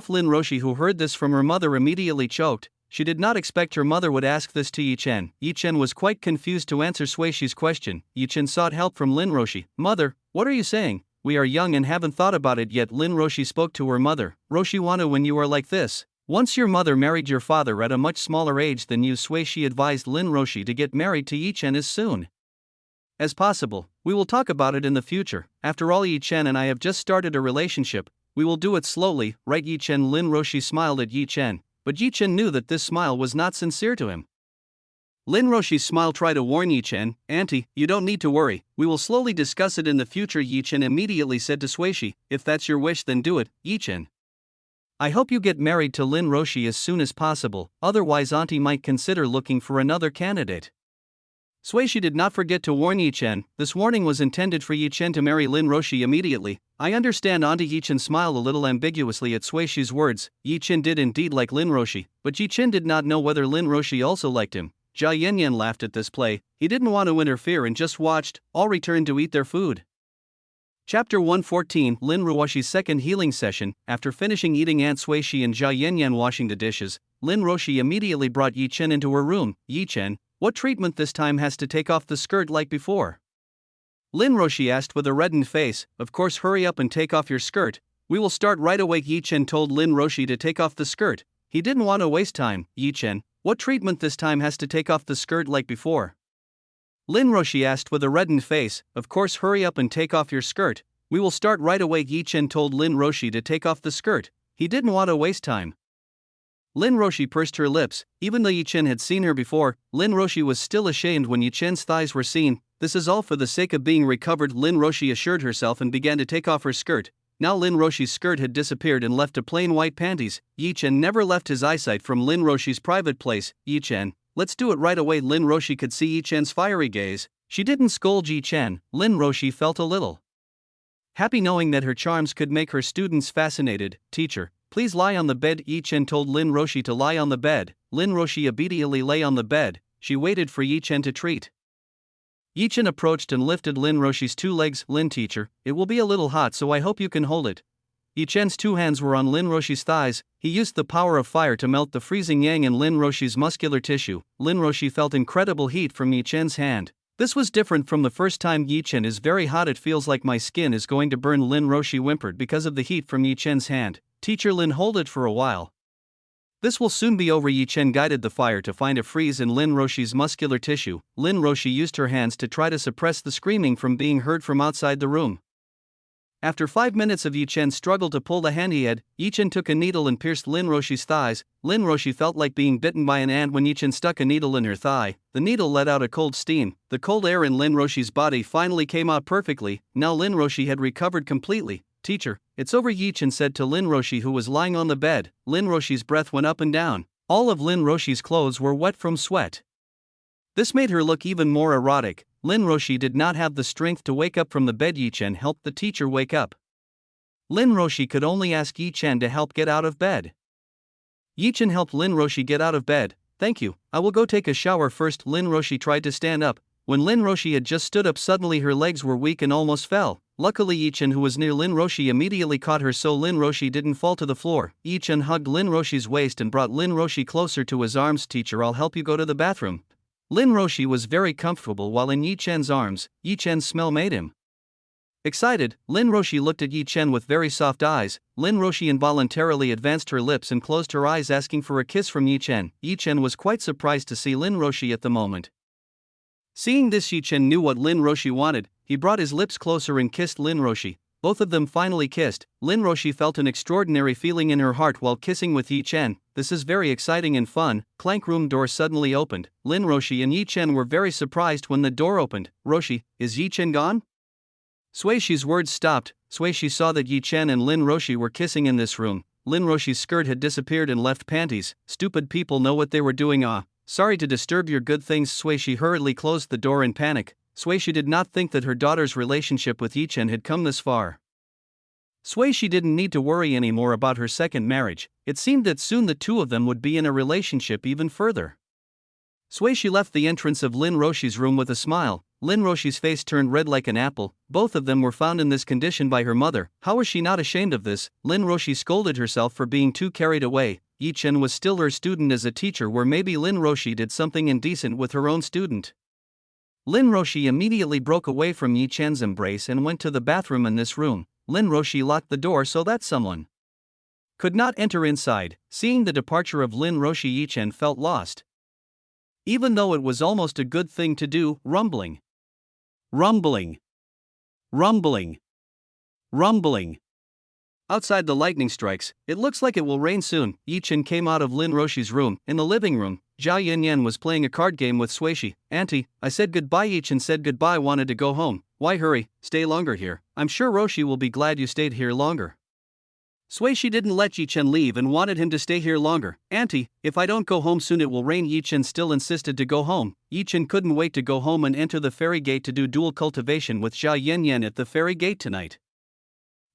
Lin Roshi, who heard this from her mother, immediately choked. She did not expect her mother would ask this to Yi Chen. Yi Chen was quite confused to answer Sui Shi's question. Yi Chen sought help from Lin Roshi. Mother, what are you saying? We are young and haven't thought about it yet. Lin Roshi spoke to her mother. Roshi wanna, when you are like this. Once your mother married your father at a much smaller age than you, Sui Shi advised Lin Roshi to get married to Yi Chen as soon as possible. We will talk about it in the future. After all, Yi Chen and I have just started a relationship. We will do it slowly, right, Yi Chen? Lin Roshi smiled at Yi Chen, but Yi Chen knew that this smile was not sincere to him. Lin Roshi's smile tried to warn Yi Chen. Auntie, you don't need to worry. We will slowly discuss it in the future. Yi Chen immediately said to Sui Shi, if that's your wish, then do it, Yi Chen. I hope you get married to Lin Roshi as soon as possible, otherwise Auntie might consider looking for another candidate. Sui Shi did not forget to warn Yi Chen. This warning was intended for Yi Chen to marry Lin Roshi immediately. I understand, Auntie. Yi Chen smiled a little ambiguously at Sui Shi's words. Yi Chen did indeed like Lin Roshi, but Yi Chen did not know whether Lin Roshi also liked him. Jia Yanyan laughed at this play. He didn't want to interfere and just watched. All returned to eat their food. Chapter 114, Lin Roshi's second healing session. After finishing eating, Aunt Sui Shi and Jia Yanyan washing the dishes, Lin Roshi immediately brought Yi Chen into her room. Yi Chen, what treatment this time? Has to take off the skirt like before? Lin Roshi asked with a reddened face. Of course, hurry up and take off your skirt. We will start right away. Yi Chen told Lin Roshi to take off the skirt. He didn't want to waste time. Yi Chen, what treatment this time? Has to take off the skirt like before? Lin Roshi asked with a reddened face. Of course, hurry up and take off your skirt. We will start right away. Yi Chen told Lin Roshi to take off the skirt. He didn't want to waste time. Lin Roshi pursed her lips. Even though Yi Chen had seen her before, Lin Roshi was still ashamed when Yi Chen's thighs were seen. This is all for the sake of being recovered, Lin Roshi assured herself and began to take off her skirt. Now Lin Roshi's skirt had disappeared and left a plain white panties. Yi Chen never left his eyesight from Lin Roshi's private place. Yi Chen, let's do it right away. Lin Roshi could see Yi Chen's fiery gaze. She didn't scold Yi Chen. Lin Roshi felt a little happy knowing that her charms could make her students fascinated. Teacher, please lie on the bed. Yi Chen told Lin Roshi to lie on the bed. Lin Roshi obediently lay on the bed. She waited for Yi Chen to treat. Yi Chen approached and lifted Lin Roshi's two legs. Lin teacher, it will be a little hot, so I hope you can hold it. Yi Chen's two hands were on Lin Roshi's thighs. He used the power of fire to melt the freezing yang in Lin Roshi's muscular tissue. Lin Roshi felt incredible heat from Yi Chen's hand. This was different from the first time. Yi Chen is very hot, it feels like my skin is going to burn. Lin Roshi whimpered because of the heat from Yi Chen's hand. Teacher Lin, hold it for a while. This will soon be over. Yi Chen guided the fire to find a freeze in Lin Roshi's muscular tissue. Lin Roshi used her hands to try to suppress the screaming from being heard from outside the room. After 5 minutes of Yi Chen's struggle to pull the hand he had, Yi Chen took a needle and pierced Lin Roshi's thighs. Lin Roshi felt like being bitten by an ant when Yi Chen stuck a needle in her thigh. The needle let out a cold steam. The cold air in Lin Roshi's body finally came out perfectly. Now Lin Roshi had recovered completely. Teacher, it's over, Yi Chen said to Lin Roshi, who was lying on the bed. Lin Roshi's breath went up and down. All of Lin Roshi's clothes were wet from sweat. This made her look even more erotic. Lin Roshi did not have the strength to wake up from the bed. Yi Chen helped the teacher wake up. Lin Roshi could only ask Yi Chen to help get out of bed. Yi Chen helped Lin Roshi get out of bed. Thank you, I will go take a shower first. Lin Roshi tried to stand up. When Lin Roshi had just stood up, suddenly her legs were weak and almost fell. Luckily Yi-Chen, who was near Lin Roshi, immediately caught her so Lin Roshi didn't fall to the floor. Yi-Chen hugged Lin Roshi's waist and brought Lin Roshi closer to his arms. Teacher, I'll help you go to the bathroom. Lin Roshi was very comfortable while in Yi-Chen's arms. Yi-Chen's smell made him excited. Lin Roshi looked at Yi-Chen with very soft eyes. Lin Roshi involuntarily advanced her lips and closed her eyes, asking for a kiss from Yi-Chen. Yi-Chen was quite surprised to see Lin Roshi at the moment. Seeing this, Yi-Chen knew what Lin Roshi wanted. He brought his lips closer and kissed Lin Roshi. Both of them finally kissed. Lin Roshi felt an extraordinary feeling in her heart while kissing with Yi-Chen. This is very exciting and fun. Clank, room door suddenly opened. Lin Roshi and Yi-Chen were very surprised when the door opened. Roshi, is Yi-Chen gone? Suishi's words stopped. Suishi saw that Yi-Chen and Lin Roshi were kissing in this room. Lin Roshi's skirt had disappeared and left panties. Stupid people know what they were doing. Sorry to disturb your good things. Suishi hurriedly closed the door in panic. Suishi did not think that her daughter's relationship with Yi-Chen had come this far. Suishi didn't need to worry anymore about her second marriage. It seemed that soon the two of them would be in a relationship even further. Suishi left the entrance of Lin Roshi's room with a smile. Lin Roshi's face turned red like an apple. Both of them were found in this condition by her mother. How was she not ashamed of this? Lin Roshi scolded herself for being too carried away. Yi-Chen was still her student as a teacher, where maybe Lin Roshi did something indecent with her own student. Lin Roshi immediately broke away from Yi-Chen's embrace and went to the bathroom in this room. Lin Roshi locked the door so that someone could not enter inside. Seeing the departure of Lin Roshi, Yi-Chen felt lost. Even though it was almost a good thing to do. Rumbling. Rumbling. Rumbling. Rumbling. Outside the lightning strikes. It looks like it will rain soon. Yi-Chen came out of Lin Roshi's room. In the living room, Zhao Yanyan was playing a card game with Suishi. Auntie, I said goodbye. Yi-Chen said goodbye, wanted to go home. Why hurry, stay longer here. I'm sure Roshi will be glad you stayed here longer. Suishi didn't let Yi-Chen leave and wanted him to stay here longer. Auntie, if I don't go home soon it will rain. Yi-Chen still insisted to go home. Yi-Chen couldn't wait to go home and enter the fairy gate to do dual cultivation with Zhao Yanyan at the fairy gate tonight.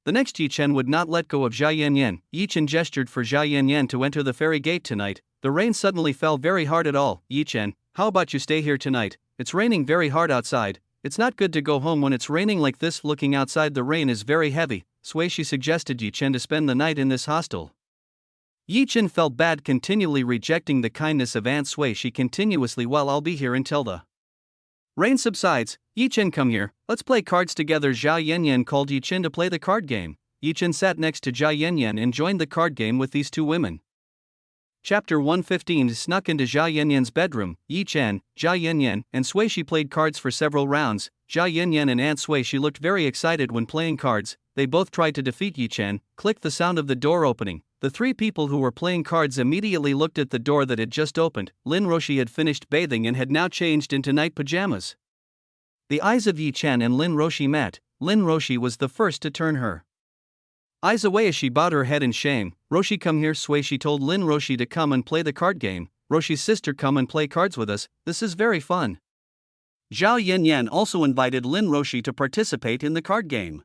The next, Yi-Chen would not let go of Zhao Yanyan. Yi-Chen gestured for Zhao Yanyan to enter the fairy gate tonight. The rain suddenly fell very hard at all. Yi-Chen, how about you stay here tonight? It's raining very hard outside. It's not good to go home when it's raining like this. Looking outside, the rain is very heavy. Suishi suggested Yi-Chen to spend the night in this hostel. Yi-Chen felt bad continually rejecting the kindness of Aunt Suishi continuously. Well, I'll be here until the rain subsides. Yi-Chen, come here, let's play cards together. Zhao Yanyan called Yi-Chen to play the card game. Yi-Chen sat next to Zhao Yanyan and joined the card game with these two women. Chapter 115. Snuck into Zhao Yanyan's bedroom. Yi-Chen, Zhao Yanyan, and Suishi played cards for several rounds. Zhao Yanyan and Aunt Suishi looked very excited when playing cards. They both tried to defeat Yi-Chen. Click the sound of the door opening. The three people who were playing cards immediately looked at the door that had just opened. Lin Roshi had finished bathing and had now changed into night pajamas. The eyes of Yi-Chen and Lin Roshi met. Lin Roshi was the first to turn her eyes away as she bowed her head in shame. Roshi, come here. Suishi told Lin Roshi to come and play the card game. Roshi's sister, come and play cards with us, this is very fun. Zhao Yanyan also invited Lin Roshi to participate in the card game.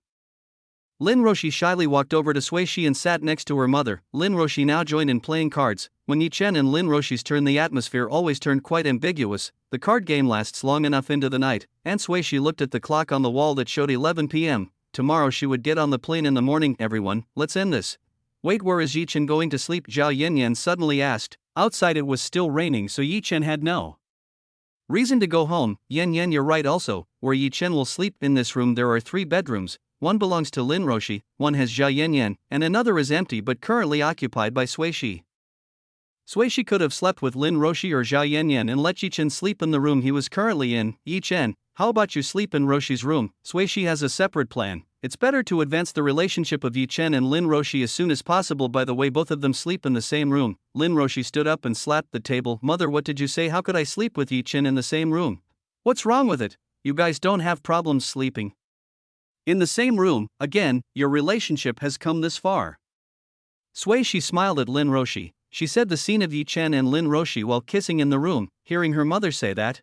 Lin Roshi shyly walked over to Suishi and sat next to her mother. Lin Roshi now joined in playing cards. When Yi-Chen and Lin Roshi's turn, the atmosphere always turned quite ambiguous. The card game lasts long enough into the night. Aunt Suishi looked at the clock on the wall that showed 11 p.m. Tomorrow she would get on the plane in the morning. Everyone, let's end this. Wait, where is Yi-Chen going to sleep? Zhao Yanyan suddenly asked. Outside it was still raining, so Yi-Chen had no reason to go home. Yanyan, you're right also. Where Yi-Chen will sleep? In this room there are 3 bedrooms. One belongs to Lin Roshi, one has Zhao Yanyan, and another is empty but currently occupied by Suishi. Suishi could have slept with Lin Roshi or Zhao Yanyan and let Yi-Chen sleep in the room he was currently in. Yi-Chen, how about you sleep in Roshi's room? Suishi has a separate plan. It's better to advance the relationship of Yi-Chen and Lin Roshi as soon as possible. By the way, both of them sleep in the same room. Lin Roshi stood up and slapped the table. Mother, what did you say? How could I sleep with Yi-Chen in the same room? What's wrong with it? You guys don't have problems sleeping in the same room. Again, your relationship has come this far. Suishi smiled at Lin Roshi. She said the scene of Yi-Chen and Lin Roshi while kissing in the room. Hearing her mother say that,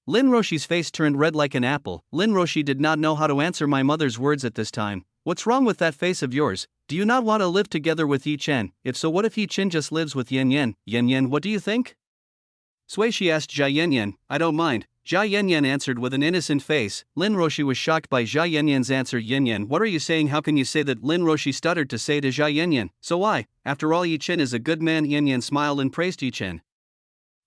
Lin Roshi's face turned red like an apple. Lin Roshi did not know how to answer my mother's words at this time. What's wrong with that face of yours? Do you not want to live together with Yi-Chen? If so, what if Yi-Chen just lives with Yan Yan? Yan Yan, what do you think? Sui Shi asked Jia Yanyan. I don't mind, Jia Yanyan answered with an innocent face. Lin Roshi was shocked by Jia Yanyan's answer. Yanyan, what are you saying? How can you say that? Lin Roshi stuttered to say to Jia Yanyan. So why? After all, Yi Chen is a good man. Yanyan smiled and praised Yi Chen.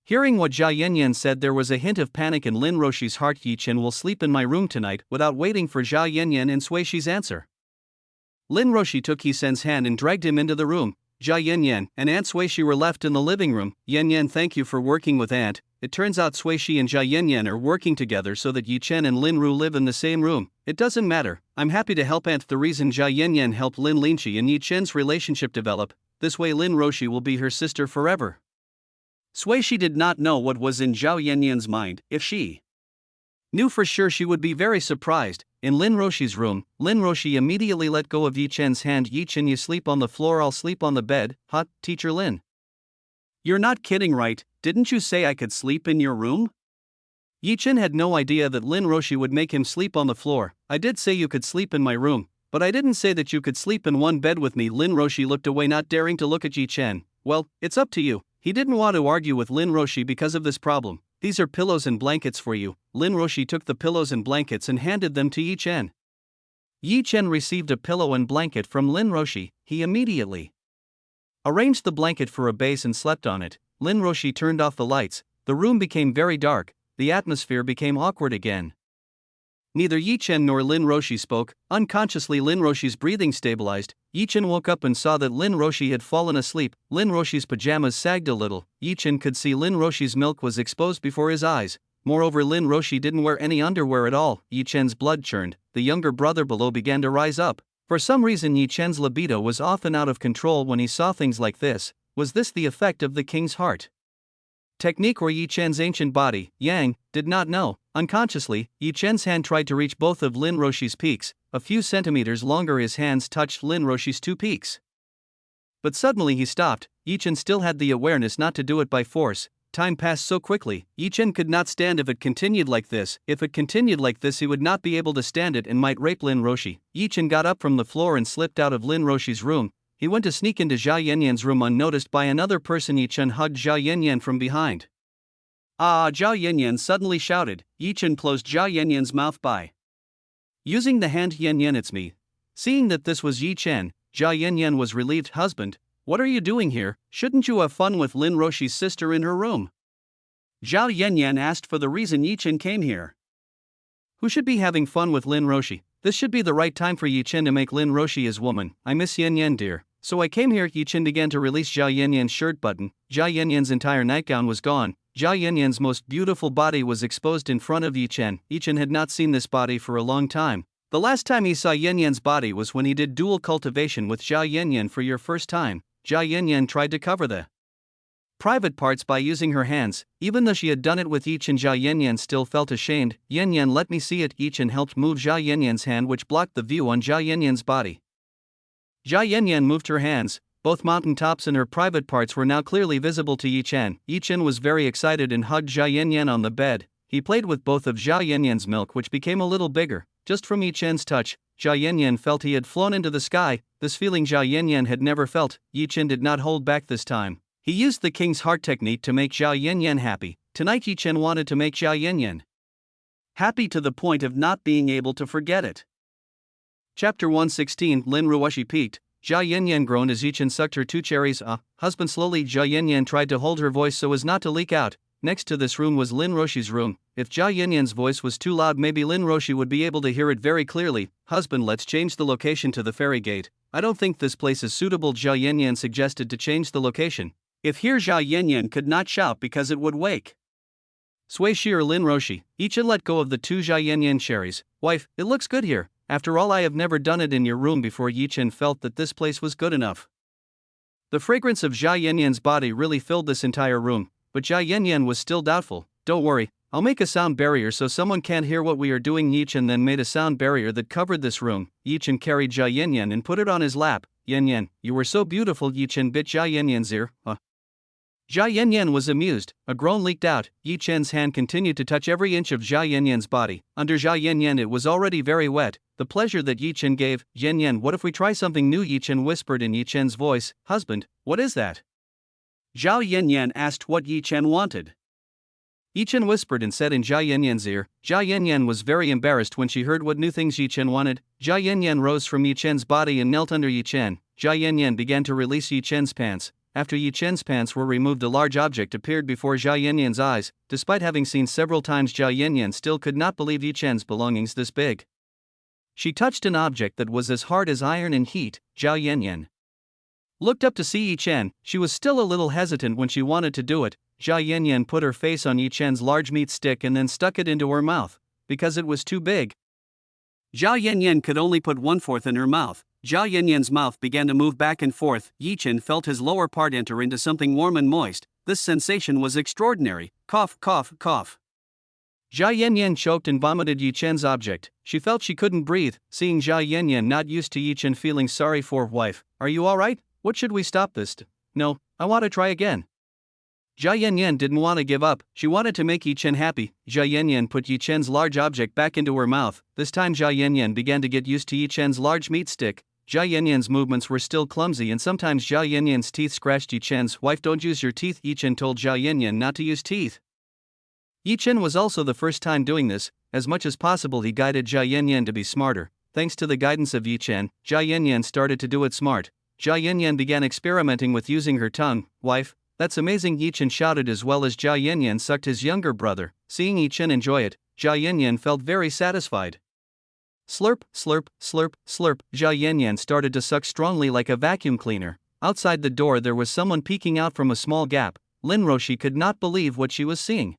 Hearing what Jia Yanyan said, there was a hint of panic in Lin Roshi's heart. Yi Chen will sleep in my room tonight. Without waiting for Jia Yanyan and Sui Shi's answer, Lin Roshi took Yi Chen's hand and dragged him into the room. Jia Yanyan and Aunt Sui Shi were left in the living room. Yanyan, thank you for working with Aunt. It turns out Sui Shi and Jia Yanyan are working together so that Yi Chen and Lin Ru live in the same room. It doesn't matter, I'm happy to help Aunt. The reason Jia Yanyan helped Lin Linchi and Yi Chen's relationship develop, this way Lin Roshi will be her sister forever. Sui Shi did not know what was in Zhao Yanyan's mind. If she knew for sure, she would be very surprised. In Lin Roshi's room, Lin Roshi immediately let go of Yi Chen's hand. Yi Chen, you sleep on the floor, I'll sleep on the bed. Hot, Teacher Lin. You're not kidding, right? Didn't you say I could sleep in your room? Yi Chen had no idea that Lin Roshi would make him sleep on the floor. I did say you could sleep in my room, but I didn't say that you could sleep in one bed with me. Lin Roshi looked away, not daring to look at Yi Chen. Well, it's up to you. He didn't want to argue with Lin Roshi because of this problem. These are pillows and blankets for you. Lin Roshi took the pillows and blankets and handed them to Yi Chen. Yi Chen received a pillow and blanket from Lin Roshi. He immediately arranged the blanket for a base and slept on it. Lin Roshi turned off the lights. The room became very dark. The atmosphere became awkward again. Neither Yi Chen nor Lin Roshi spoke. Unconsciously, Lin Roshi's breathing stabilized. Yi Chen woke up and saw that Lin Roshi had fallen asleep. Lin Roshi's pajamas sagged a little. Yi Chen could see Lin Roshi's milk was exposed before his eyes. Moreover, Lin Roshi didn't wear any underwear at all. Yi Chen's blood churned. The younger brother below began to rise up. For some reason, Yi Chen's libido was often out of control when he saw things like this. Was this the effect of the king's heart technique or Yi Chen's ancient body? Yang did not know. Unconsciously, Yi Chen's hand tried to reach both of Lin Roshi's peaks. A few centimeters longer, his hands touched Lin Roshi's two peaks. But suddenly he stopped. Yi Chen still had the awareness not to do it by force. Time passed so quickly. Yi Chen could not stand if it continued like this. If it continued like this, he would not be able to stand it and might rape Lin Roshi. Yi Chen got up from the floor and slipped out of Lin Roshi's room. He went to sneak into Jia Yanyan's room unnoticed by another person. Yi Chen hugged Jia Yanyan from behind. Ah! Zhao Yanyan suddenly shouted. Yi Chen closed Zhao Yanyan's mouth by using the hand. Yanyan, it's me. Seeing that this was Yi Chen, Zhao Yanyan was relieved. Husband, what are you doing here? Shouldn't you have fun with Lin Roshi's sister in her room? Zhao Yanyan asked for the reason Yi Chen came here. Who should be having fun with Lin Roshi? This should be the right time for Yi Chen to make Lin Roshi his woman. I miss Yanyan, dear. So I came here. Yi Chen began to release Zhao Yanyan's shirt button. Zhao Yanyan's entire nightgown was gone. Zhao Yanyan's most beautiful body was exposed in front of Yi Chen. Yi Chen had not seen this body for a long time. The last time he saw Yanyan's body was when he did dual cultivation with Zhao Yanyan for your first time. Zhao Yanyan tried to cover the private parts by using her hands. Even though she had done it with Yi Chen, Zhao Yanyan still felt ashamed. Yanyan, let me see it. Yi Chen helped move Zhao Yanyan's hand, which blocked the view on Zhao Yanyan's body. Zhao Yanyan moved her hands. Both mountaintops and her private parts were now clearly visible to Yi Chen. Yi Chen was very excited and hugged Zhao Yanyan on the bed. He played with both of Zhao Yanyan's milk, which became a little bigger. Just from Yi Chen's touch, Zhao Yanyan felt he had flown into the sky. This feeling Zhao Yanyan had never felt. Yi Chen did not hold back this time. He used the king's heart technique to make Zhao Yanyan happy. Tonight Yi Chen wanted to make Zhao Yanyan happy to the point of not being able to forget it. Chapter 116. Lin Ruoshi peaked. Zhao Yanyan groaned as Yi Chen sucked her two cherries. Husband. Slowly Zhao Yanyan tried to hold her voice so as not to leak out. Next to this room was Lin Roshi's room. If Zhao Yanyan's voice was too loud, maybe Lin Roshi would be able to hear it very clearly. Husband, let's change the location to the ferry gate. I don't think this place is suitable. Zhao Yanyan suggested to change the location. If here, Zhao Yanyan could not shout because it would wake Sui Shi or Lin Roshi. Yi Chen let go of the two Zhao Yanyan cherries. Wife, it looks good here. After all, I have never done it in your room before. Yi Chen felt that this place was good enough. The fragrance of Zhao Yanyan's body really filled this entire room, but Zhao Yanyan was still doubtful. Don't worry, I'll make a sound barrier so someone can't hear what we are doing. Yi Chen then made a sound barrier that covered this room. Yi Chen carried Zhao Yanyan and put it on his lap. Yanyan, you were so beautiful. Yi Chen bit Zhao Yanyan's ear. Zhao Yanyan was amused. A groan leaked out. Yi Chen's hand continued to touch every inch of Zhao Yanyan's body. Under Zhao Yanyan it was already very wet. The pleasure that Yi Chen gave. Yanyan, what if we try something new? Yi Chen whispered in Yi Chen's voice. Husband, what is that? Zhao Yanyan asked what Yi Chen wanted. Yi Chen whispered and said in Jia Yanyan's ear. Jia Yanyan was very embarrassed when she heard what new things Yi Chen wanted. Jia Yanyan rose from Yi Chen's body and knelt under Yi Chen. Jia Yanyan began to release Yi Chen's pants. After Yi Chen's pants were removed, a large object appeared before Jia Yanyan's eyes. Despite having seen several times, Jia Yanyan still could not believe Yi Chen's belongings this big. She touched an object that was as hard as iron in heat. Jia Yanyan looked up to see Yi Chen. She was still a little hesitant when she wanted to do it. Jia Yanyan put her face on Yi Chen's large meat stick and then stuck it into her mouth, because it was too big. Jia Yanyan could only put 1/4 in her mouth. Jia Yanyan's mouth began to move back and forth. Yi Chen felt his lower part enter into something warm and moist. This sensation was extraordinary. Cough, cough, cough. Jia Yanyan choked and vomited Yi Chen's object. She felt she couldn't breathe. Seeing Jia Yanyan not used to Yi Chen feeling sorry for wife. Are you alright? What should we stop this? No, I want to try again. Jia Yanyan didn't want to give up. She wanted to make Yi Chen happy. Jia Yanyan put Yi Chen's large object back into her mouth. This time Jia Yanyan began to get used to Yi Chen's large meat stick. Jia Yanyan's movements were still clumsy and sometimes Jia Yanyan's teeth scratched Yi Chen's. Wife, don't use your teeth. Yi Chen told Jia Yanyan not to use teeth. Yi Chen was also the first time doing this. As much as possible he guided Jia Yanyan to be smarter. Thanks to the guidance of Yi Chen, Jia Yanyan started to do it smart. Jia Yanyan began experimenting with using her tongue. Wife, that's amazing, Yi Chen shouted as well as Jia Yanyan sucked his younger brother. Seeing Yi Chen enjoy it, Jia Yanyan felt very satisfied. Slurp, slurp, slurp, slurp. Jia Yanyan started to suck strongly like a vacuum cleaner. Outside the door there was someone peeking out from a small gap. Lin Roshi could not believe what she was seeing.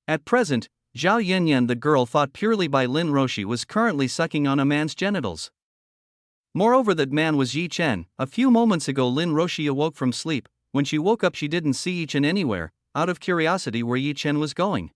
At present, Zhao Yanyan, the girl thought purely by Lin Roshi, was currently sucking on a man's genitals. Moreover, that man was Yi Chen. A few moments ago Lin Roshi awoke from sleep. When she woke up she didn't see Yi Chen anywhere. Out of curiosity where Yi Chen was going,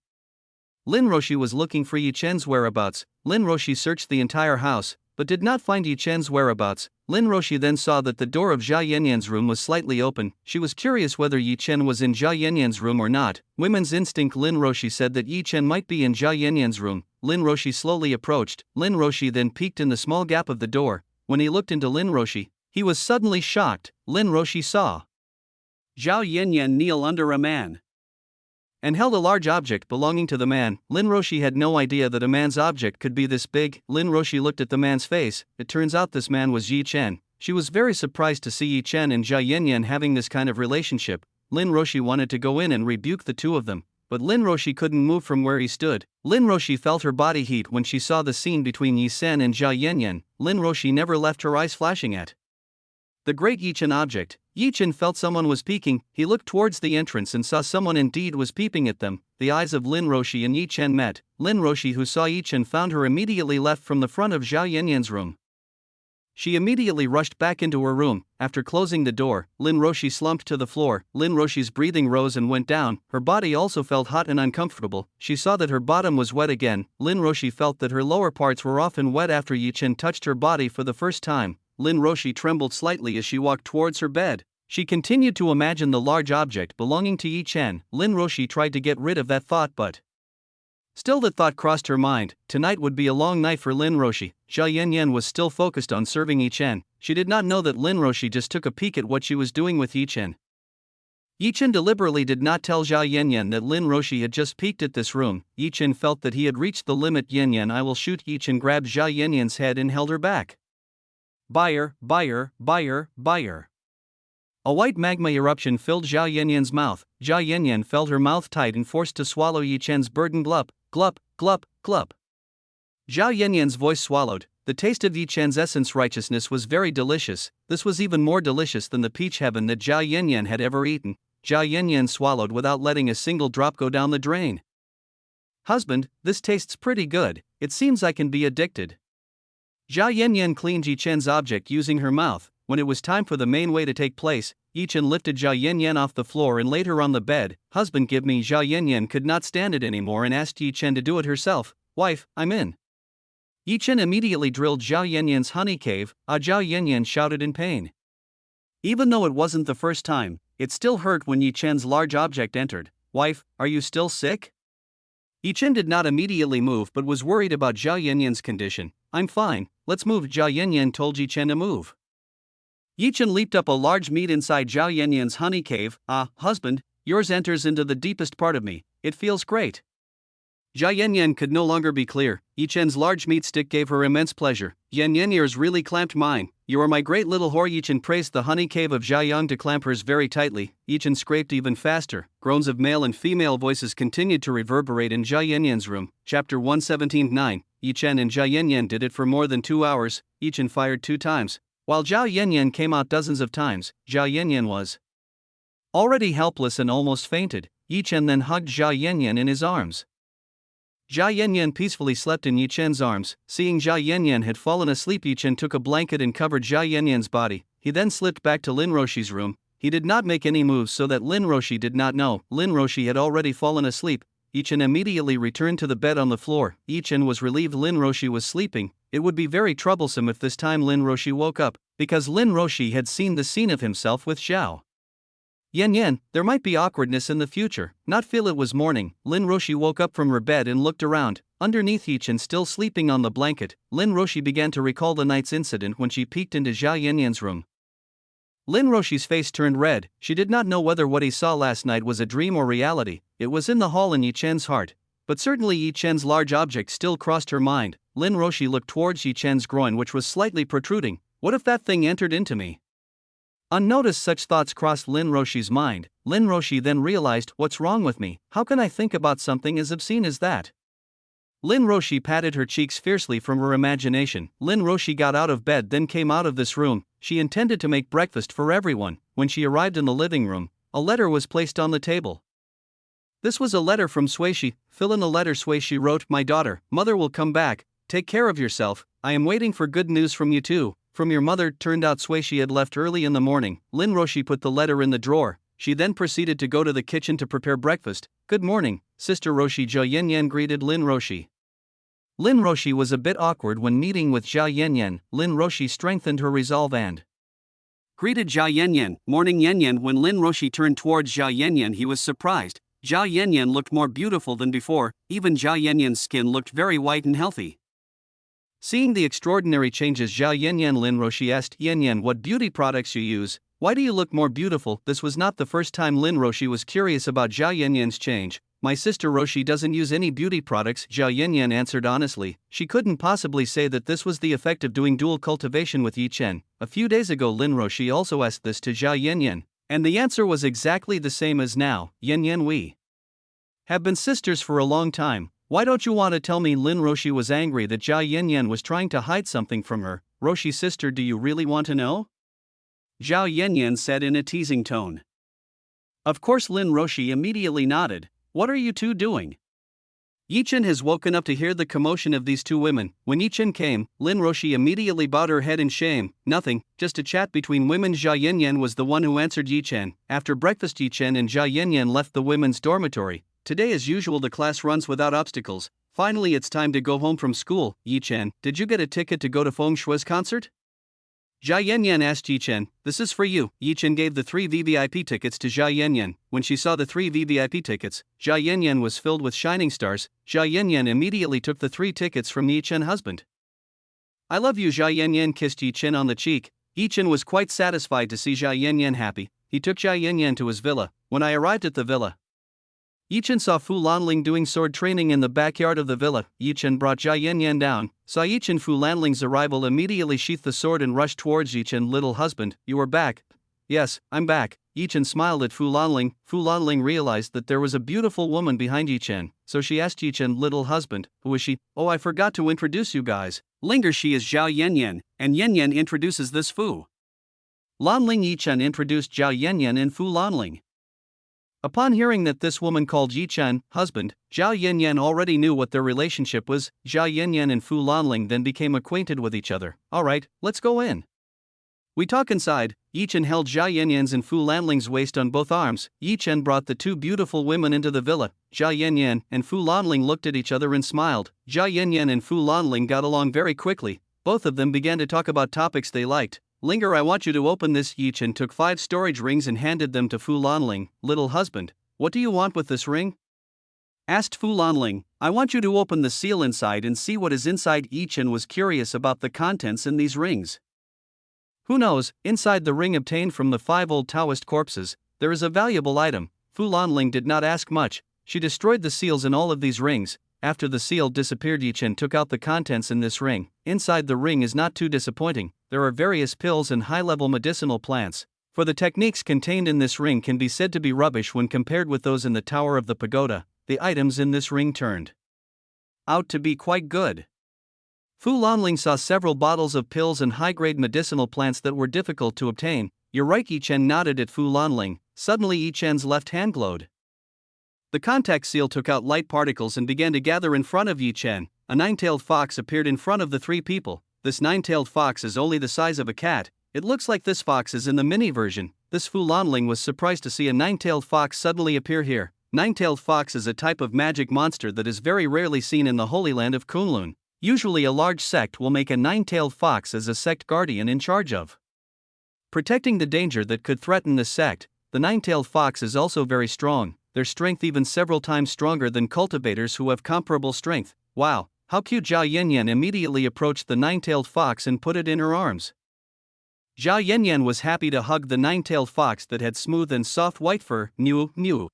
Lin Roshi was looking for Yi Chen's whereabouts. Lin Roshi searched the entire house, but did not find Yi Chen's whereabouts. Lin Roshi then saw that the door of Jia Yanyan's room was slightly open. She was curious whether Yi Chen was in Jia Yanyan's room or not. Women's instinct, Lin Roshi said that Yi Chen might be in Jia Yanyan's room. Lin Roshi slowly approached. Lin Roshi then peeked in the small gap of the door. When he looked into Lin Roshi, he was suddenly shocked. Lin Roshi saw Zhao Yanyan kneel under a man and held a large object belonging to the man. Lin Roshi had no idea that a man's object could be this big. Lin Roshi looked at the man's face. It turns out this man was Yi Chen. She was very surprised to see Yi Chen and Jia Yanyan having this kind of relationship. Lin Roshi wanted to go in and rebuke the two of them, but Lin Roshi couldn't move from where he stood. Lin Roshi felt her body heat when she saw the scene between Yi Sen and Jia Yanyan. Lin Roshi never left her eyes flashing at the great Yi Chen object. Yi Chen felt someone was peeking. He looked towards the entrance and saw someone indeed was peeping at them. The eyes of Lin Roshi and Yi Chen met. Lin Roshi, who saw Yi Chen, found her immediately left from the front of Zhao Yanyan's room. She immediately rushed back into her room. After closing the door, Lin Roshi slumped to the floor. Lin Roshi's breathing rose and went down. Her body also felt hot and uncomfortable. She saw that her bottom was wet again. Lin Roshi felt that her lower parts were often wet after Yi Chen touched her body for the first time. Lin Roshi trembled slightly as she walked towards her bed. She continued to imagine the large object belonging to Yi Chen. Lin Roshi tried to get rid of that thought, but still the thought crossed her mind. Tonight would be a long night for Lin Roshi. Zhao Yanyan was still focused on serving Yi Chen. She did not know that Lin Roshi just took a peek at what she was doing with Yi Chen. Yi Chen deliberately did not tell Zhao Yanyan that Lin Roshi had just peeked at this room. Yi Chen felt that he had reached the limit. Yanyan, I will shoot. Yi Chen grabbed Zhao Yanyan's head and held her back. Buyer, buyer, buyer, buyer. A white magma eruption filled Zhao Yanyan's mouth. Zhao Yanyan felt her mouth tight and forced to swallow Yi Chen's burden. Glup, glup, glup, glup. Zhao Yanyan's voice swallowed. The taste of Yi Chen's essence righteousness was very delicious. This was even more delicious than the peach heaven that Zhao Yanyan had ever eaten. Zhao Yanyan swallowed without letting a single drop go down the drain. Husband, this tastes pretty good. It seems I can be addicted. Zhao Yanyan cleaned Yi Chen's object using her mouth. When it was time for the main way to take place, Yi Chen lifted Zhao Yanyan off the floor and laid her on the bed. Husband, give me. Zhao Yanyan could not stand it anymore and asked Yi Chen to do it herself. Wife, I'm in. Yi Chen immediately drilled Zhao Yanyan's honey cave. Zhao Yanyan shouted in pain. Even though it wasn't the first time, it still hurt when Yi Chen's large object entered. Wife, are you still sick? Yi Chen did not immediately move but was worried about Zhao Yanyan's condition. I'm fine, let's move. Zhao Yanyan told Yi Chen to move. Yi Chen leaped up a large meat inside Zhao Yanyan's honey cave. Husband, yours enters into the deepest part of me. It feels great. Jia Yanyan could no longer be clear. Yi Chen's large meat stick gave her immense pleasure. Yan Yan ears really clamped mine. You are my great little whore. Yi Chen praised the honey cave of Jia Yang to clamp hers very tightly. Yi Chen scraped even faster. Groans of male and female voices continued to reverberate in Jia Yanyan's room. Chapter 117-9. Yi Chen and Jia Yanyan did it for more than 2 hours. Yi Chen fired 2 times. While Zhao Yanyan came out dozens of times, Zhao Yanyan was already helpless and almost fainted. Yi Chen then hugged Zhao Yanyan in his arms. Zhao Yanyan peacefully slept in Yi Chen's arms. Seeing Zhao Yanyan had fallen asleep, Yi Chen took a blanket and covered Zhao Yanyan's body. He then slipped back to Lin Roshi's room. He did not make any moves so that Lin Roshi did not know. Lin Roshi had already fallen asleep. Yi Chen immediately returned to the bed on the floor. Yi Chen was relieved Lin Roshi was sleeping. It would be very troublesome if this time Lin Roshi woke up, because Lin Roshi had seen the scene of himself with Zhao Yanyan. There might be awkwardness in the future. Not feel it was morning. Lin Roshi woke up from her bed and looked around. Underneath Yi Chen still sleeping on the blanket, Lin Roshi began to recall the night's incident when she peeked into Zhao Yanyan's room. Lin Roshi's face turned red. She did not know whether what he saw last night was a dream or reality. It was in the hall in Yi Chen's heart. But certainly Yi Chen's large object still crossed her mind. Lin Roshi looked towards Yi Chen's groin, which was slightly protruding. What if that thing entered into me? Unnoticed, such thoughts crossed Lin Roshi's mind. Lin Roshi then realized, what's wrong with me? How can I think about something as obscene as that? Lin Roshi patted her cheeks fiercely from her imagination. Lin Roshi got out of bed, then came out of this room. She intended to make breakfast for everyone. When she arrived in the living room, a letter was placed on the table. This was a letter from Suishi. Fill in the letter. Suishi wrote, My daughter, mother will come back. Take care of yourself. I am waiting for good news from you too. From your mother. Turned out Suishi had left early in the morning. Lin Roshi put the letter in the drawer. She then proceeded to go to the kitchen to prepare breakfast. Good morning, Sister Roshi. Zhao Yanyan greeted Lin Roshi. Lin Roshi was a bit awkward when meeting with Zhao Yanyan. Lin Roshi strengthened her resolve and greeted Zhao Yanyan. Morning, Yanyan. When Lin Roshi turned towards Zhao Yanyan, he was surprised. Zhao Yanyan looked more beautiful than before. Even Zhao Yanyan's skin looked very white and healthy. Seeing the extraordinary changes, Zhao Yanyan, Lin Roshi asked, Yanyan, what beauty products you use? Why do you look more beautiful? This was not the first time Lin Roshi was curious about Zhao Yanyan's change. My sister Roshi doesn't use any beauty products, Zhao Yanyan answered honestly. She couldn't possibly say that this was the effect of doing dual cultivation with Yi Chen. A few days ago Lin Roshi also asked this to Zhao Yanyan, and the answer was exactly the same as now. Yanyan, we have been sisters for a long time. Why don't you want to tell me? Lin Roshi was angry that Zhao Yanyan was trying to hide something from her. Roshi sister, do you really want to know? Zhao Yanyan said in a teasing tone. Of course. Lin Roshi immediately nodded. What are you two doing? Yi Chen has woken up to hear the commotion of these two women. When Yi Chen came, Lin Roshi immediately bowed her head in shame. Nothing, just a chat between women. Zhao Yanyan was the one who answered Yi Chen. After breakfast, Yi Chen and Zhao Yanyan left the women's dormitory. Today as usual the class runs without obstacles. Finally it's time to go home from school. Yi Chen, did you get a ticket to go to Feng Shui's concert? Zhao Yanyan asked Yi Chen. This is for you. Yi Chen gave the 3 VVIP tickets to Zhao Yanyan. When she saw the 3 VVIP tickets, Zhao Yanyan was filled with shining stars. Zhao Yanyan immediately took the 3 tickets from Yi Chen husband. I love you. Zhao Yanyan kissed Yi Chen on the cheek. Yi Chen was quite satisfied to see Zhao Yanyan happy. He took Zhao Yanyan to his villa. When I arrived at the villa, Yi Chen saw Fu Lanling doing sword training in the backyard of the villa. Yi Chen brought Zhao Yanyan down, saw Yi Chen. Fu Lanling's arrival, immediately sheathed the sword and rushed towards Yi Chen. Little husband, you are back. Yes, I'm back. Yi Chen smiled at Fu Lanling. Fu Lanling realized that there was a beautiful woman behind Yi Chen, so she asked Yi Chen, little husband, who is she? Oh, I forgot to introduce you guys. Linger, she is Zhao Yanyan, and Yanyan introduces this Fu Lanling. Yi Chen introduced Zhao Yanyan and Fu Lanling. Upon hearing that this woman called Yi Chen husband, Zhao Yanyan already knew what their relationship was. Zhao Yanyan and Fu Lanling then became acquainted with each other. Alright, let's go in. We talk inside. Yi Chen held Zhao Yanyan's and Fu Lanling's waist on both arms. Yi Chen brought the 2 beautiful women into the villa. Zhao Yanyan and Fu Lanling looked at each other and smiled. Zhao Yanyan and Fu Lanling got along very quickly. Both of them began to talk about topics they liked. Linger, I want you to open this. Yi Chen took 5 storage rings and handed them to Fu Lanling. Little husband, what do you want with this ring? Asked Fu Lanling. I want you to open the seal inside and see what is inside. Yi Chen was curious about the contents in these rings. Who knows, inside the ring obtained from the 5 old Taoist corpses, there is a valuable item. Fu Lanling did not ask much. She destroyed the seals in all of these rings. After the seal disappeared, Chen took out the contents in this ring. Inside the ring is not too disappointing. There are various pills and high-level medicinal plants. For the techniques contained in this ring can be said to be rubbish when compared with those in the Tower of the Pagoda. The items in this ring turned out to be quite good. Fu Lanling saw several bottles of pills and high-grade medicinal plants that were difficult to obtain. You're right, Chen nodded at Fu Lanling. Suddenly Chen's left hand glowed. The contact seal took out light particles and began to gather in front of Chen. A nine-tailed fox appeared in front of the three people. This nine-tailed fox is only the size of a cat. It looks like this fox is in the mini version. This Fu Lanling was surprised to see a nine-tailed fox suddenly appear here. Nine-tailed fox is a type of magic monster that is very rarely seen in the Holy Land of Kunlun. Usually a large sect will make a nine-tailed fox as a sect guardian in charge of protecting the danger that could threaten the sect. The nine-tailed fox is also very strong, their strength even several times stronger than cultivators who have comparable strength. Wow, how cute! Zhao Yanyan immediately approached the nine-tailed fox and put it in her arms. Zhao Yanyan was happy to hug the nine-tailed fox that had smooth and soft white fur. New.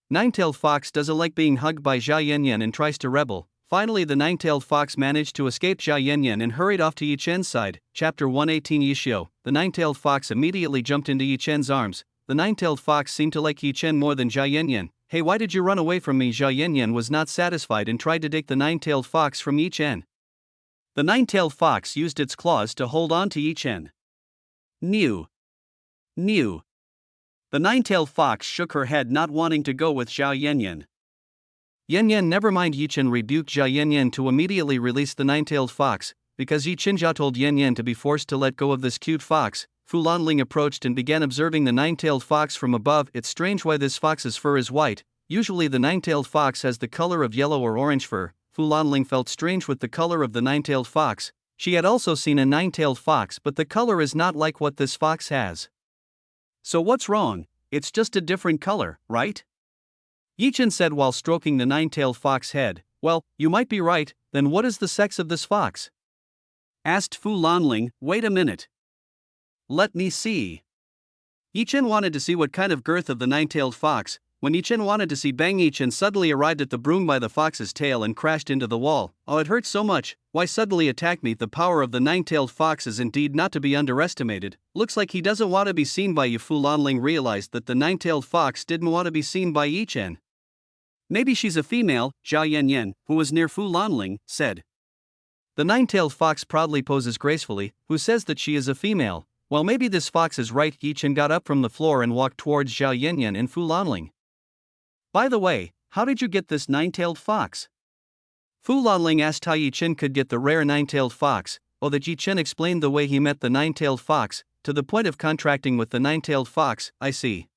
Nine-tailed fox doesn't like being hugged by Zhao Yanyan and tries to rebel. Finally, the nine-tailed fox managed to escape Zhao Yanyan and hurried off to Chen's side. Chapter 118 Yishio. The nine-tailed fox immediately jumped into Chen's arms. The nine-tailed fox seemed to like Chen more than Zhao Yanyan. Hey, why did you run away from me? Zhao Yanyan was not satisfied and tried to take the nine-tailed fox from Chen. The nine-tailed fox used its claws to hold on to Chen. New. The nine-tailed fox shook her head, not wanting to go with Zhao Yanyan. Yanyan, never mind. Chen rebuked Zhao Yanyan to immediately release the nine-tailed fox, because Zhao told Yanyan to be forced to let go of this cute fox. Fu Lanling approached and began observing the nine-tailed fox from above. It's strange why this fox's fur is white. Usually the nine-tailed fox has the color of yellow or orange fur. Fu Lanling felt strange with the color of the nine-tailed fox. She had also seen a nine-tailed fox, but the color is not like what this fox has. So what's wrong? It's just a different color, right? Chen said while stroking the nine-tailed fox's head. Well, you might be right. Then what is the sex of this fox? Asked Fu Lanling. Wait a minute. Let me see. Chen wanted to see what kind of girth of the nine-tailed fox. When Chen wanted to see, bang, Chen suddenly arrived at the broom by the fox's tail and crashed into the wall. Oh, it hurts so much. Why suddenly attack me? The power of the nine-tailed fox is indeed not to be underestimated. Looks like he doesn't want to be seen by you. Fu Lanling realized that the nine-tailed fox didn't want to be seen by Chen. Maybe she's a female, Zhao Yanyan, who was near Fu Lanling, said. The nine-tailed fox proudly poses gracefully. Who says that she is a female? Well, maybe this fox is right. Chen got up from the floor and walked towards Zhao Yanyan and Fu Lanling. By the way, how did you get this nine-tailed fox? Fu Lanling asked how Chen could get the rare nine-tailed fox. Oh, that Chen explained the way he met the nine-tailed fox, to the point of contracting with the nine-tailed fox. I see.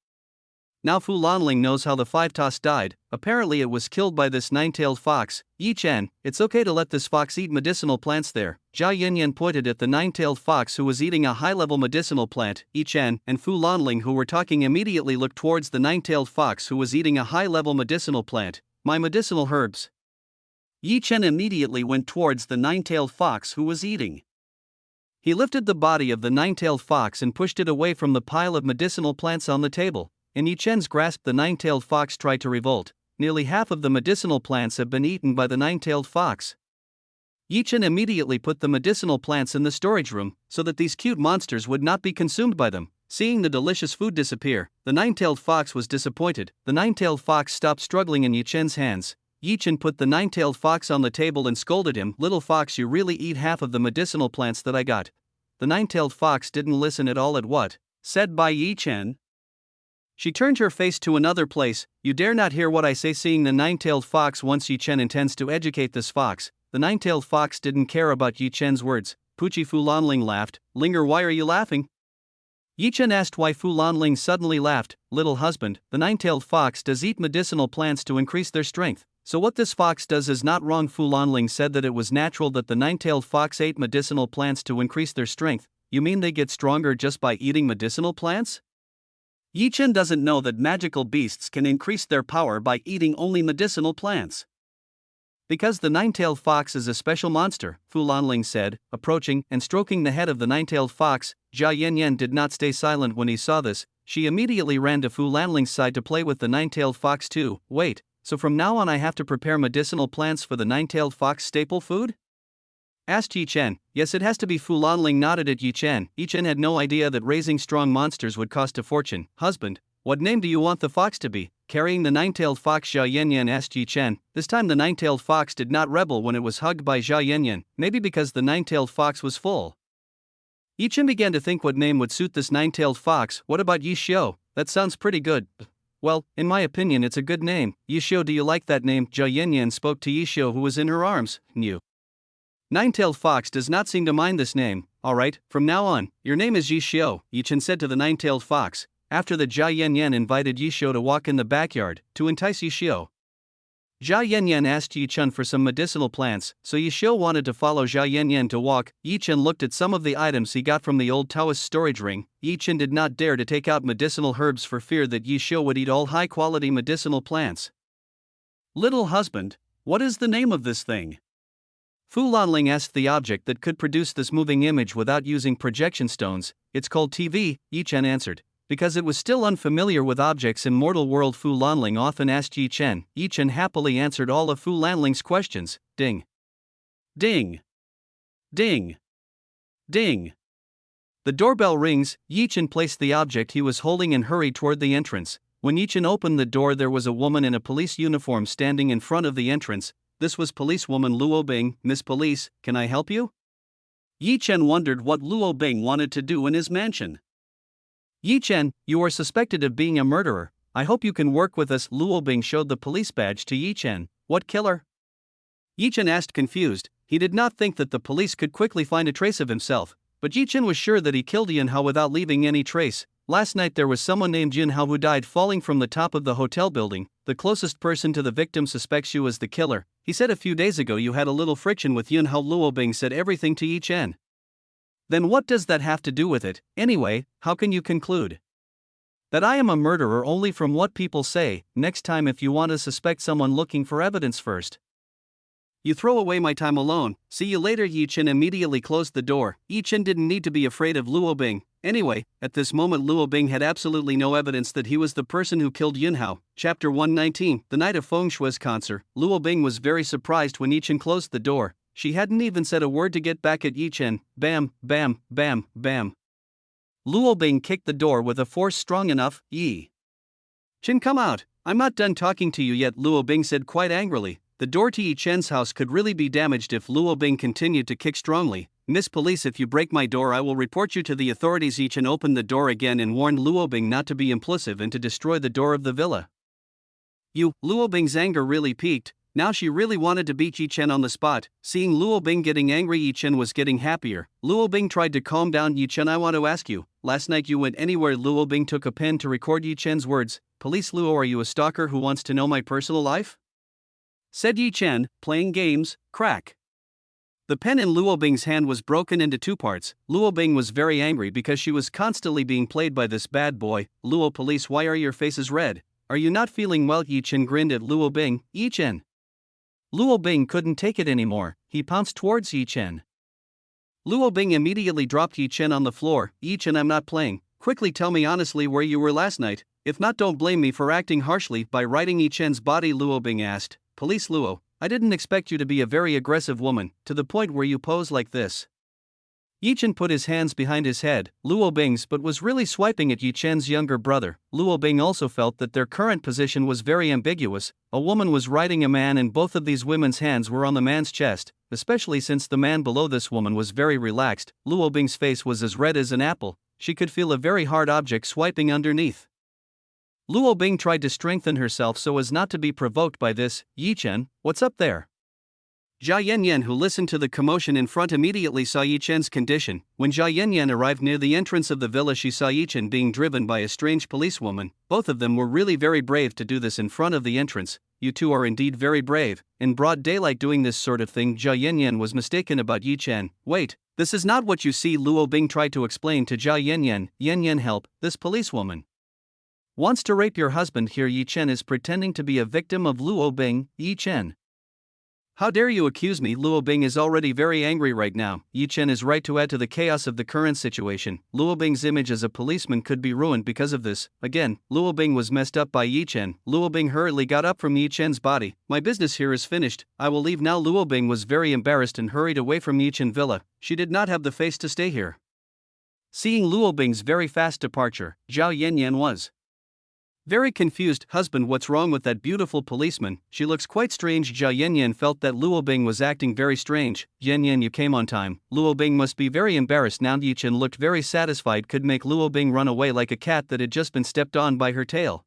Now Fu Lanling knows how the five-toss died. Apparently it was killed by this nine-tailed fox. Chen, it's okay to let this fox eat medicinal plants there. Zhao Yanyan pointed at the nine-tailed fox who was eating a high-level medicinal plant. Chen and Fu Lanling, who were talking, immediately looked towards the nine-tailed fox who was eating a high-level medicinal plant. My medicinal herbs. Chen immediately went towards the nine-tailed fox who was eating. He lifted the body of the nine-tailed fox and pushed it away from the pile of medicinal plants on the table. In Chen's grasp, the nine-tailed fox tried to revolt. Nearly half of the medicinal plants have been eaten by the nine-tailed fox. Chen immediately put the medicinal plants in the storage room, so that these cute monsters would not be consumed by them. Seeing the delicious food disappear, the nine-tailed fox was disappointed. The nine-tailed fox stopped struggling in Chen's hands. Chen put the nine-tailed fox on the table and scolded him. Little fox, you really eat half of the medicinal plants that I got. The nine-tailed fox didn't listen at all at what said by Chen. She turned her face to another place. You dare not hear what I say. Seeing the nine-tailed fox once, Chen intends to educate this fox. The nine-tailed fox didn't care about Chen's words. Puchi. Fu Lanling laughed. Linger, why are you laughing? Chen asked why Fu Lanling suddenly laughed. Little husband, the nine-tailed fox does eat medicinal plants to increase their strength. So what this fox does is not wrong. Fu Lanling said that it was natural that the nine-tailed fox ate medicinal plants to increase their strength. You mean they get stronger just by eating medicinal plants? Chen doesn't know that magical beasts can increase their power by eating only medicinal plants. Because the nine-tailed fox is a special monster, Fu Lanling said, approaching and stroking the head of the nine-tailed fox. Zhao Yanyan did not stay silent when he saw this. She immediately ran to Fu Lanling's side to play with the nine-tailed fox too. Wait, So from now on I have to prepare medicinal plants for the nine-tailed fox staple food? Asked Yi Chen. Yes, it has to be. Fu Lanling nodded at Yi Chen. Yi Chen had no idea that raising strong monsters would cost a fortune. Husband, what name do you want the fox to be? Carrying the nine-tailed fox, Xia Yanyan asked Yi Chen. This time the nine-tailed fox did not rebel when it was hugged by Xia Yanyan, maybe because the nine-tailed fox was full. Yi Chen began to think what name would suit this nine-tailed fox. What about Yi Xiu? That sounds pretty good. Well, in my opinion it's a good name. Yi Xiu, do you like that name? Xia Yanyan spoke to Yi Xiu, who was in her arms. New Nine-tailed fox does not seem to mind this name. Alright, from now on, your name is Yi Xiu, Yi Chen said to the nine-tailed fox, after the Jia Yanyan invited Yi Xiu to walk in the backyard, to entice Yi Xiu. Jia Yanyan asked Yi Chen for some medicinal plants, so Yi Xiu wanted to follow Jia Yanyan to walk. Yi Chen looked at some of the items he got from the old Taoist storage ring. Yi Chen did not dare to take out medicinal herbs for fear that Yi Xiu would eat all high-quality medicinal plants. Little husband, what is the name of this thing? Fu Lanling asked the object that could produce this moving image without using projection stones. It's called TV, Yi Chen answered. Because it was still unfamiliar with objects in mortal world, Fu Lanling often asked Yi Chen. Yi Chen happily answered all of Fu Lanling's questions. Ding. Ding. Ding. Ding. The doorbell rings. Yi Chen placed the object he was holding and hurried toward the entrance. When Yi Chen opened the door, there was a woman in a police uniform standing in front of the entrance. This was policewoman Luo Bing. Miss Police, can I help you? Yi Chen wondered what Luo Bing wanted to do in his mansion. Yi Chen, you are suspected of being a murderer. I hope you can work with us. Luo Bing showed the police badge to Yi Chen. What killer? Yi Chen asked, confused. He did not think that the police could quickly find a trace of himself, but Yi Chen was sure that he killed Yunhao without leaving any trace. Last night there was someone named Yunhao who died falling from the top of the hotel building. The closest person to the victim suspects you as the killer. He said a few days ago you had a little friction with Yunhao. Luo Bing said everything to Yi Chen. Then what does that have to do with it? Anyway, how can you conclude that I am a murderer only from what people say? Next time if you want to suspect someone, looking for evidence first. You throw away my time alone. See you later. Yi Chen immediately closed the door. Yi Chen didn't need to be afraid of Luo Bing. Anyway, at this moment Luo Bing had absolutely no evidence that he was the person who killed Yunhao. Chapter 119. The night of Feng Shui's concert. Luo Bing was very surprised when Yi Chen closed the door. She hadn't even said a word to get back at Yi Chen. Bam, bam, bam, bam. Luo Bing kicked the door with a force strong enough. Yi Chen, come out. I'm not done talking to you yet, Luo Bing said quite angrily. The door to Yi Chen's house could really be damaged if Luo Bing continued to kick strongly. Miss Police, if you break my door I will report you to the authorities. Yi Chen opened the door again and warned Luo Bing not to be impulsive and to destroy the door of the villa. Luo Bing's anger really peaked. Now she really wanted to beat Yi Chen on the spot. Seeing Luo Bing getting angry, Yi Chen was getting happier. Luo Bing tried to calm down. Yi Chen, I want to ask you, last night you went anywhere? Luo Bing took a pen to record Yi Chen's words. Police Luo, are you a stalker who wants to know my personal life? Said Yi Chen, playing games, crack. The pen in Luo Bing's hand was broken into two parts. Luo Bing was very angry because she was constantly being played by this bad boy. Luo Police, why are your faces red? Are you not feeling well? Yi Chen grinned at Luo Bing. Yi Chen. Luo Bing couldn't take it anymore. He pounced towards Yi Chen. Luo Bing immediately dropped Yi Chen on the floor. Yi Chen, I'm not playing. Quickly tell me honestly where you were last night. If not, don't blame me for acting harshly by riding Yi Chen's body. Luo Bing asked. Police Luo, I didn't expect you to be a very aggressive woman, to the point where you pose like this. Yi Chen put his hands behind his head. Luo Bing's but was really swiping at Yi Chen's younger brother. Luo Bing also felt that their current position was very ambiguous. A woman was riding a man and both of these women's hands were on the man's chest, especially since the man below this woman was very relaxed. Luo Bing's face was as red as an apple. She could feel a very hard object swiping underneath. Luo Bing tried to strengthen herself so as not to be provoked by this. Yi Chen, what's up there? Jia Yanyan, who listened to the commotion in front, immediately saw Yi Chen's condition. When Jia Yanyan arrived near the entrance of the villa, she saw Yi Chen being driven by a strange policewoman. Both of them were really very brave to do this in front of the entrance. You two are indeed very brave. In broad daylight doing this sort of thing. Jia Yanyan was mistaken about Yi Chen. Wait, this is not what you see. Luo Bing tried to explain to Jia Yanyan. Yanyan, help, this policewoman wants to rape your husband here. Yi Chen is pretending to be a victim of Luo Bing. Yi Chen. How dare you accuse me? Luo Bing is already very angry right now. Yi Chen is right to add to the chaos of the current situation. Luo Bing's image as a policeman could be ruined because of this. Again, Luo Bing was messed up by Yi Chen. Luo Bing hurriedly got up from Yi Chen's body. My business here is finished. I will leave now. Luo Bing was very embarrassed and hurried away from Yi Chen Villa. She did not have the face to stay here. Seeing Luo Bing's very fast departure, Zhao Yanyan was very confused. Husband, what's wrong with that beautiful policeman? She looks quite strange. Zhao Yanyan felt that Luo Bing was acting very strange. Yanyan, you came on time. Luo Bing must be very embarrassed now. Yi Chen looked very satisfied, could make Luo Bing run away like a cat that had just been stepped on by her tail.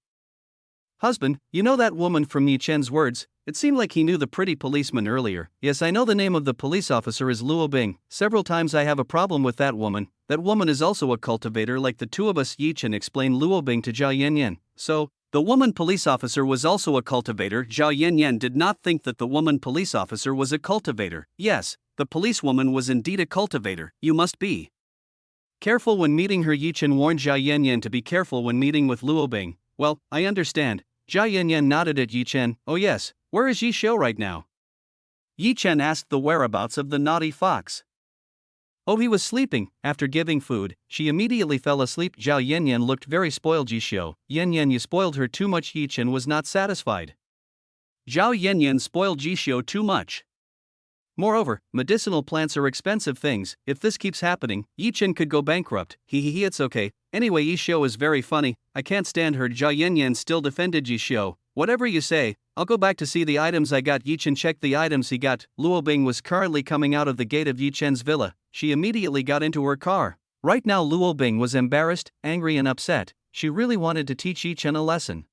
Husband, you know that woman from Yi Chen's words? It seemed like he knew the pretty policeman earlier. Yes, I know the name of the police officer is Luo Bing. Several times I have a problem with that woman. That woman is also a cultivator like the two of us. Yi Chen explained Luo Bing to Zhao Yanyan. So, the woman police officer was also a cultivator. Zhao Yanyan did not think that the woman police officer was a cultivator. Yes, the policewoman was indeed a cultivator. You must be careful when meeting her. Yi Chen warned Zhao Yanyan to be careful when meeting with Luo Bing. Well, I understand. Zhao Yanyan nodded at Yi Chen. Oh yes, where is Yi Xiu right now? Yi Chen asked the whereabouts of the naughty fox. Oh, he was sleeping. After giving food, she immediately fell asleep. Zhao Yanyan looked very spoiled. Yi Xiu, Yanyan, you spoiled her too much. Yi Chen was not satisfied. Zhao Yanyan spoiled Yi Xiu too much. Moreover, medicinal plants are expensive things. If this keeps happening, Yi Chen could go bankrupt. It's okay. Anyway, Yi Xiu is very funny. I can't stand her. Zhao Yanyan still defended Yi Xiu. Whatever you say, I'll go back to see the items I got. Yi Chen checked the items he got. Luo Bing was currently coming out of the gate of Yi Chen's villa. She immediately got into her car. Right now Luo Bing was embarrassed, angry and upset. She really wanted to teach Yi Chen a lesson.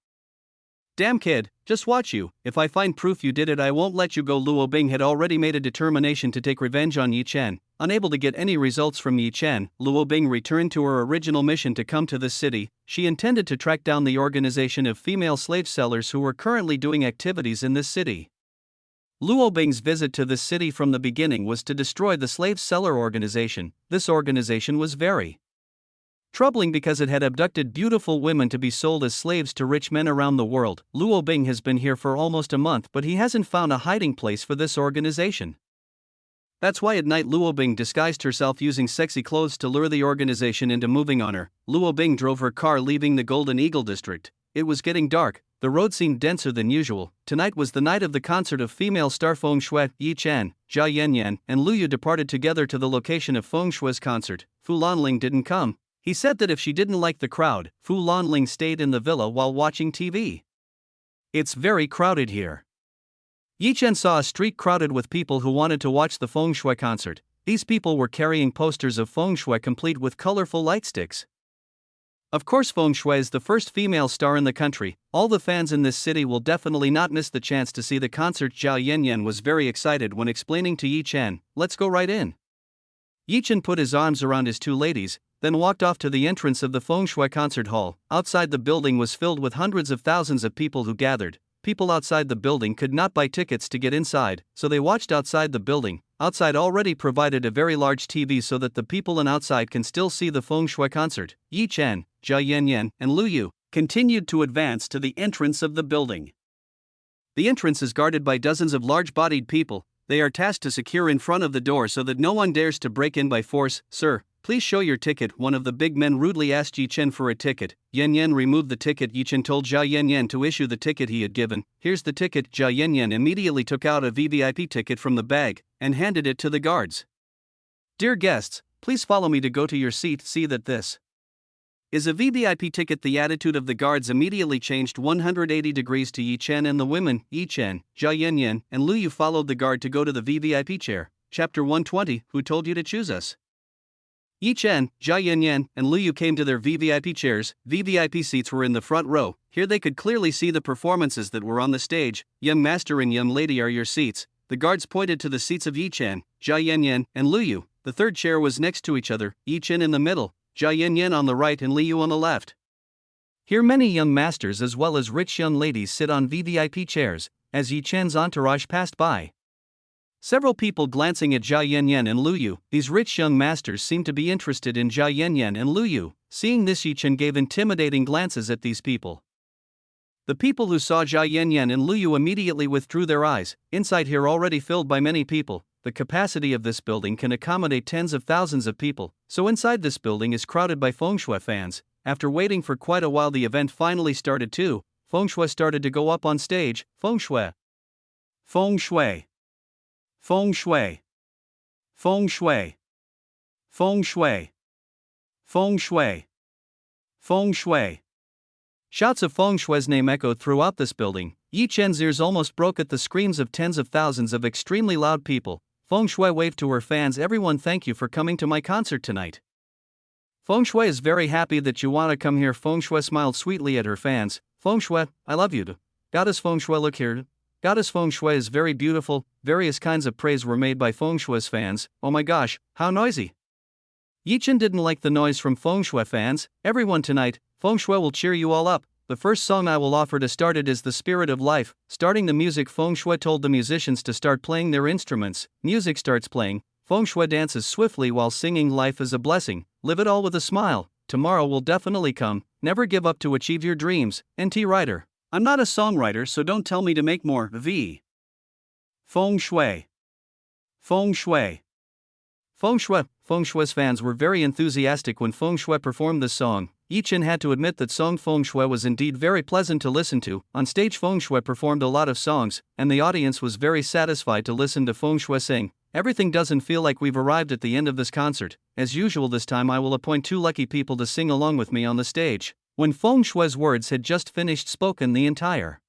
Damn kid, just watch you. If I find proof you did it, I won't let you go. Luo Bing had already made a determination to take revenge on Yi Chen. Unable to get any results from Yi Chen, Luo Bing returned to her original mission to come to this city. She intended to track down the organization of female slave sellers who were currently doing activities in this city. Luo Bing's visit to this city from the beginning was to destroy the slave seller organization. This organization was very troubling because it had abducted beautiful women to be sold as slaves to rich men around the world. Luo Bing has been here for almost a month, but he hasn't found a hiding place for this organization. That's why at night Luo Bing disguised herself using sexy clothes to lure the organization into moving on her. Luo Bing drove her car leaving the Golden Eagle district. It was getting dark. The road seemed denser than usual. Tonight was the night of the concert of female star Feng Shui. Yi Chen, Zhao Yanyan, and Lu Yu departed together to the location of Feng Shui's concert. Fu Lanling didn't come. He said that if she didn't like the crowd, Fu Lanling stayed in the villa while watching TV. It's very crowded here. Yi Chen saw a street crowded with people who wanted to watch the Feng Shui concert. These people were carrying posters of Feng Shui complete with colorful light sticks. Of course, Feng Shui is the first female star in the country. All the fans in this city will definitely not miss the chance to see the concert. Zhao Yanyan was very excited when explaining to Yi Chen, "Let's go right in." Yi Chen put his arms around his two ladies, then walked off to the entrance of the Feng Shui concert hall. Outside the building was filled with hundreds of thousands of people who gathered. People outside the building could not buy tickets to get inside, so they watched outside the building. Outside already provided a very large TV so that the people outside can still see the Feng Shui concert. Yi Chen, Zhao Yanyan, and Lu Yu continued to advance to the entrance of the building. The entrance is guarded by dozens of large-bodied people. They are tasked to secure in front of the door so that no one dares to break in by force. "Sir, please show your ticket." One of the big men rudely asked Yi Chen for a ticket. Yanyan removed the ticket. Yi Chen told Zhao Yanyan to issue the ticket he had given. "Here's the ticket." Zhao Yanyan immediately took out a VVIP ticket from the bag and handed it to the guards. "Dear guests, please follow me to go to your seat. See that this is a VVIP ticket." The attitude of the guards immediately changed 180 degrees to Yi Chen and the women. Yi Chen, Zhao Yanyan, and Lu Yu followed the guard to go to the VVIP chair. Chapter 120, Who told you to choose us? Yi Chen, Zhao Yanyan, and Lu Yu came to their VVIP chairs. VVIP seats were in the front row. Here they could clearly see the performances that were on the stage. "Young master and young lady are your seats." The guards pointed to the seats of Yi Chen, Zhao Yanyan, and Lu Yu. The third chair was next to each other, Yi Chen in the middle, Zhao Yanyan on the right and Lu Yu on the left. Here many young masters as well as rich young ladies sit on VVIP chairs, as Yi Chen's entourage passed by. Several people glancing at Zhao Yanyan and Lu Yu. These rich young masters seemed to be interested in Zhao Yanyan and Lu Yu. Seeing this, Yi Chen gave intimidating glances at these people. The people who saw Jia Yanyan and Lu Yu immediately withdrew their eyes. Inside here already filled by many people. The capacity of this building can accommodate tens of thousands of people, so inside this building is crowded by Feng Shui fans. After waiting for quite a while, the event finally started too. Feng Shui started to go up on stage. Feng Shui. Feng Shui. Feng Shui. Feng Shui. Feng Shui. Feng Shui. Feng Shui. Shouts of Feng Shui's name echoed throughout this building. Yi Chen's ears almost broke at the screams of tens of thousands of extremely loud people. Feng Shui waved to her fans. Everyone, thank you for coming to my concert tonight. Feng Shui is very happy that you want to come here. Feng Shui smiled sweetly at her fans. Feng Shui, I love you. Goddess Feng Shui, look here. Goddess Feng Shui is very beautiful. Various kinds of praise were made by Feng Shui's fans. Oh my gosh, how noisy. Yi Chen didn't like the noise from Feng Shui fans. Everyone, tonight, Feng Shui will cheer you all up. The first song I will offer to start it is The Spirit of Life. Starting the music, Feng Shui told the musicians to start playing their instruments. Music starts playing. Feng Shui dances swiftly while singing Life is a Blessing. Live it all with a smile. Tomorrow will definitely come. Never give up to achieve your dreams. NT writer. I'm not a songwriter, so don't tell me to make more. V. Feng Shui. Feng Shui. Feng Shui. Feng Shui's fans were very enthusiastic when Feng Shui performed this song. Yi Chen had to admit that song Feng Shui was indeed very pleasant to listen to. On stage, Feng Shui performed a lot of songs, and the audience was very satisfied to listen to Feng Shui sing. Everything doesn't feel like we've arrived at the end of this concert. As usual, this time I will appoint 2 lucky people to sing along with me on the stage. When Feng Shui's words had just finished spoken, the entire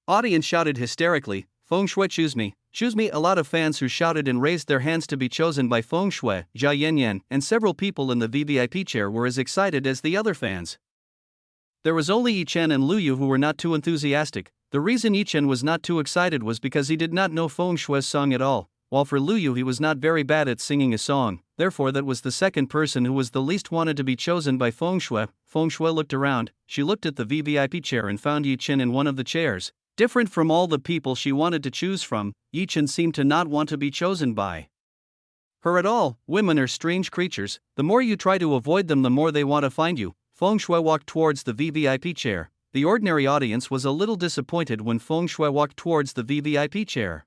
audience shouted hysterically, Feng Shui, choose me. Choose me. A lot of fans who shouted and raised their hands to be chosen by Feng Shui, Jia Yanyan, and several people in the VVIP chair were as excited as the other fans. There was only Yi Chen and Lu Yu who were not too enthusiastic. The reason Yi Chen was not too excited was because he did not know Feng Shui's song at all, while for Lu Yu he was not very bad at singing a song. Therefore that was the second person who was the least wanted to be chosen by Feng Shui. Feng Shui looked around. She looked at the VVIP chair and found Yi Chen in one of the chairs. Different from all the people she wanted to choose from, Yi Chen seemed to not want to be chosen by her at all. Women are strange creatures. The more you try to avoid them, the more they want to find you. Feng Shui walked towards the VVIP chair. The ordinary audience was a little disappointed when Feng Shui walked towards the VVIP chair.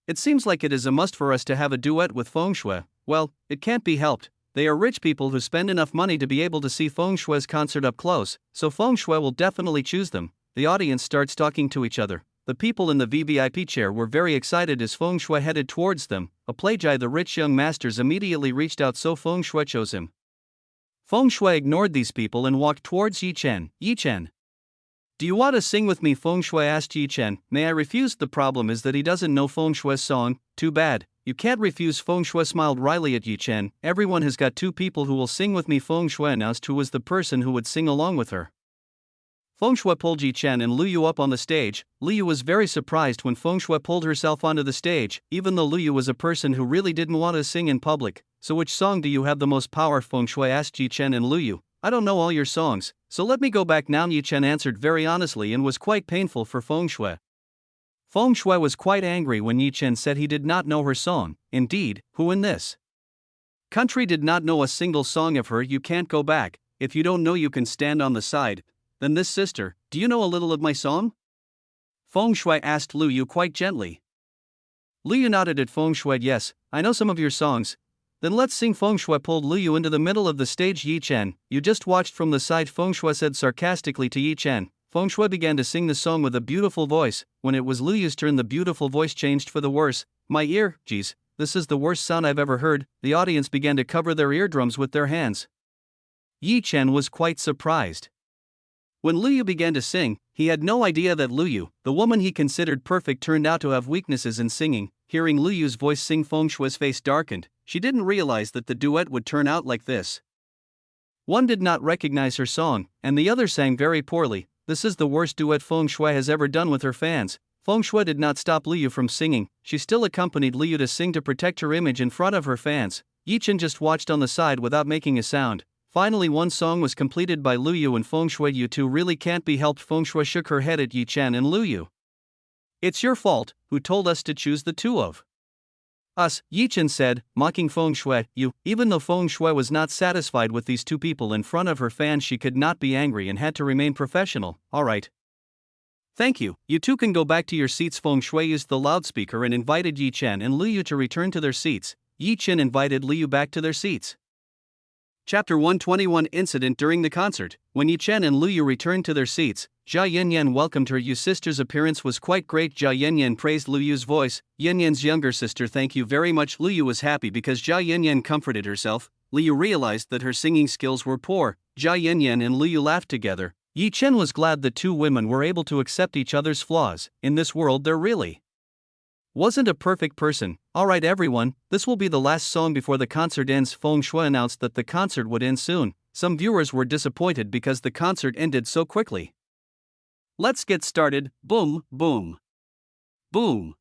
It seems like it is a must for us to have a duet with Feng Shui. Well, it can't be helped. They are rich people who spend enough money to be able to see Feng Shui's concert up close, so Feng Shui will definitely choose them. The audience starts talking to each other. The people in the VVIP chair were very excited as Feng Shui headed towards them. Aplayjai, the rich young masters, immediately reached out, so Feng Shui chose him. Feng Shui ignored these people and walked towards Yi Chen. Yi Chen, do you want to sing with me? Feng Shui asked Yi Chen. May I refuse? The problem is that he doesn't know Feng Shui's song. Too bad. You can't refuse. Feng Shui smiled wryly at Yi Chen. Everyone has got 2 people who will sing with me. Feng Shui announced who was the person who would sing along with her. Feng Shui pulled Yi Chen and Lu Yu up on the stage. Lu Yu was very surprised when Feng Shui pulled herself onto the stage, even though Lu Yu was a person who really didn't want to sing in public. So which song do you have the most power? Feng Shui asked Yi Chen and Lu Yu. I don't know all your songs, so let me go back now. Yi Chen answered very honestly and was quite painful for Feng Shui. Feng Shui was quite angry when Yi Chen said he did not know her song. Indeed, who in this country did not know a single song of her? You can't go back. If you don't know, you can stand on the side. Then this sister, do you know a little of my song? Feng Shui asked Lu Yu quite gently. Lu Yu nodded at Feng Shui. Yes, I know some of your songs. Then let's sing. Feng Shui pulled Lu Yu into the middle of the stage. Yi Chen, you just watched from the side, Feng Shui said sarcastically to Yi Chen. Feng Shui began to sing the song with a beautiful voice. When it was Lu Yu's turn, the beautiful voice changed for the worse. My ear, geez, this is the worst sound I've ever heard. The audience began to cover their eardrums with their hands. Yi Chen was quite surprised. When Lu Yu began to sing, he had no idea that Lu Yu, the woman he considered perfect, turned out to have weaknesses in singing. Hearing Lu Yu's voice sing, Feng Shui's face darkened. She didn't realize that the duet would turn out like this. One did not recognize her song, and the other sang very poorly. This is the worst duet Feng Shui has ever done with her fans. Feng Shui did not stop Lu Yu from singing. She still accompanied Lu Yu to sing to protect her image in front of her fans. Yi Chen just watched on the side without making a sound. Finally, one song was completed by Lu Yu and Feng Shui. You two really can't be helped. Feng Shui shook her head at Yi Chen and Lu Yu. It's your fault. Who told us to choose the 2 of us? Yi Chen said, mocking Feng Shui. You. Even though Feng Shui was not satisfied with these 2 people in front of her fans, she could not be angry and had to remain professional. Alright. Thank you, you two can go back to your seats. Feng Shui used the loudspeaker and invited Yi Chen and Liu to return to their seats. Yi Chen invited Liu back to their seats. Chapter 121 Incident during the concert. When Yi Chen and Liu returned to their seats, Jia Yanyan welcomed her. Yu's sister's appearance was quite great. Jia Yanyan praised Liu's voice. Yanyan's younger sister, thank you very much. Liu was happy because Jia Yanyan comforted herself. Liu realized that her singing skills were poor. Jia Yanyan and Liu laughed together. Yi Chen was glad the two women were able to accept each other's flaws. In this world there really wasn't a perfect person. Alright everyone, this will be the last song before the concert ends. Feng Shui announced that the concert would end soon. Some viewers were disappointed because the concert ended so quickly. Let's get started. Boom, boom, boom.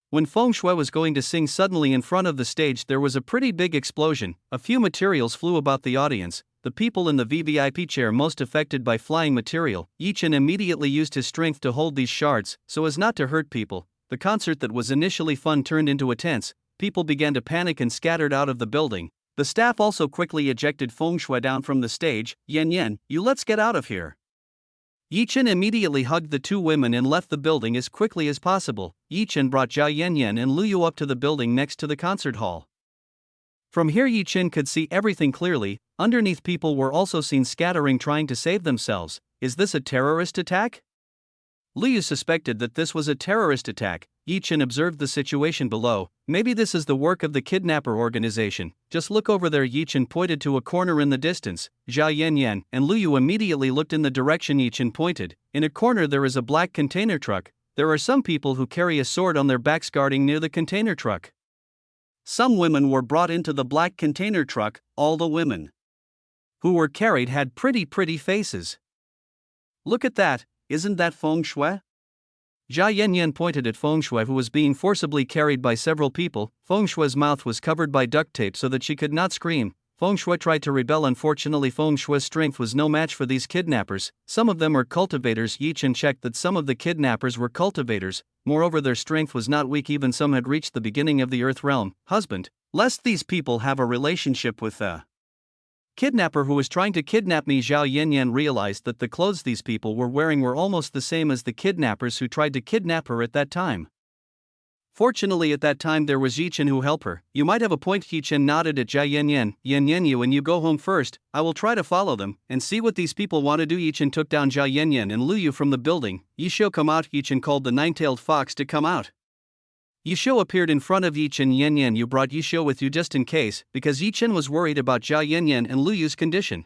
When Feng Shui was going to sing, suddenly in front of the stage there was a pretty big explosion. A few materials flew about the audience. The people in the VVIP chair most affected by flying material. Yi Chen immediately used his strength to hold these shards, so as not to hurt people. The concert that was initially fun turned into a tense. People began to panic and scattered out of the building. The staff also quickly ejected Feng Shui down from the stage. Yan, you let's get out of here. Yi Chen immediately hugged the two women and left the building as quickly as possible. Yi Chen brought Jia Yanyan and Liu up to the building next to the concert hall. From here Yi Chen could see everything clearly. Underneath people were also seen scattering trying to save themselves. Is this a terrorist attack? Liu suspected that this was a terrorist attack. Yi Chen observed the situation below. Maybe this is the work of the kidnapper organization. Just look over there. Yi Chen pointed to a corner in the distance. Jia Yanyan and Liu immediately looked in the direction Yi Chen pointed. In a corner there is a black container truck. There are some people who carry a sword on their backs guarding near the container truck. Some women were brought into the black container truck. All the women who were carried had pretty faces. Look at that. Isn't that Feng Shui? Jia Yanyan pointed at Feng Shui, who was being forcibly carried by several people. Feng Shui's mouth was covered by duct tape so that she could not scream. Feng Shui tried to rebel. Unfortunately, Feng Shui's strength was no match for these kidnappers. Some of them are cultivators. Yi Chen checked that some of the kidnappers were cultivators. Moreover, their strength was not weak. Even some had reached the beginning of the earth realm. Husband, lest these people have a relationship with the kidnapper who was trying to kidnap me. Zhao Yanyan realized that the clothes these people were wearing were almost the same as the kidnappers who tried to kidnap her at that time. Fortunately at that time there was Yi Chen who helped her. You might have a point. Yi Chen nodded at Jia Yanyan. Yanyan, you and you go home first. I will try to follow them and see what these people want to do. Yi Chen took down Jia Yanyan and Liu from the building. Yishou, come out. Yi Chen called the nine-tailed fox to come out. Yishou appeared in front of Yi Chen. Yanyan, you brought Yishou with you just in case, because Yi Chen was worried about Jia Yanyan and Liu's condition.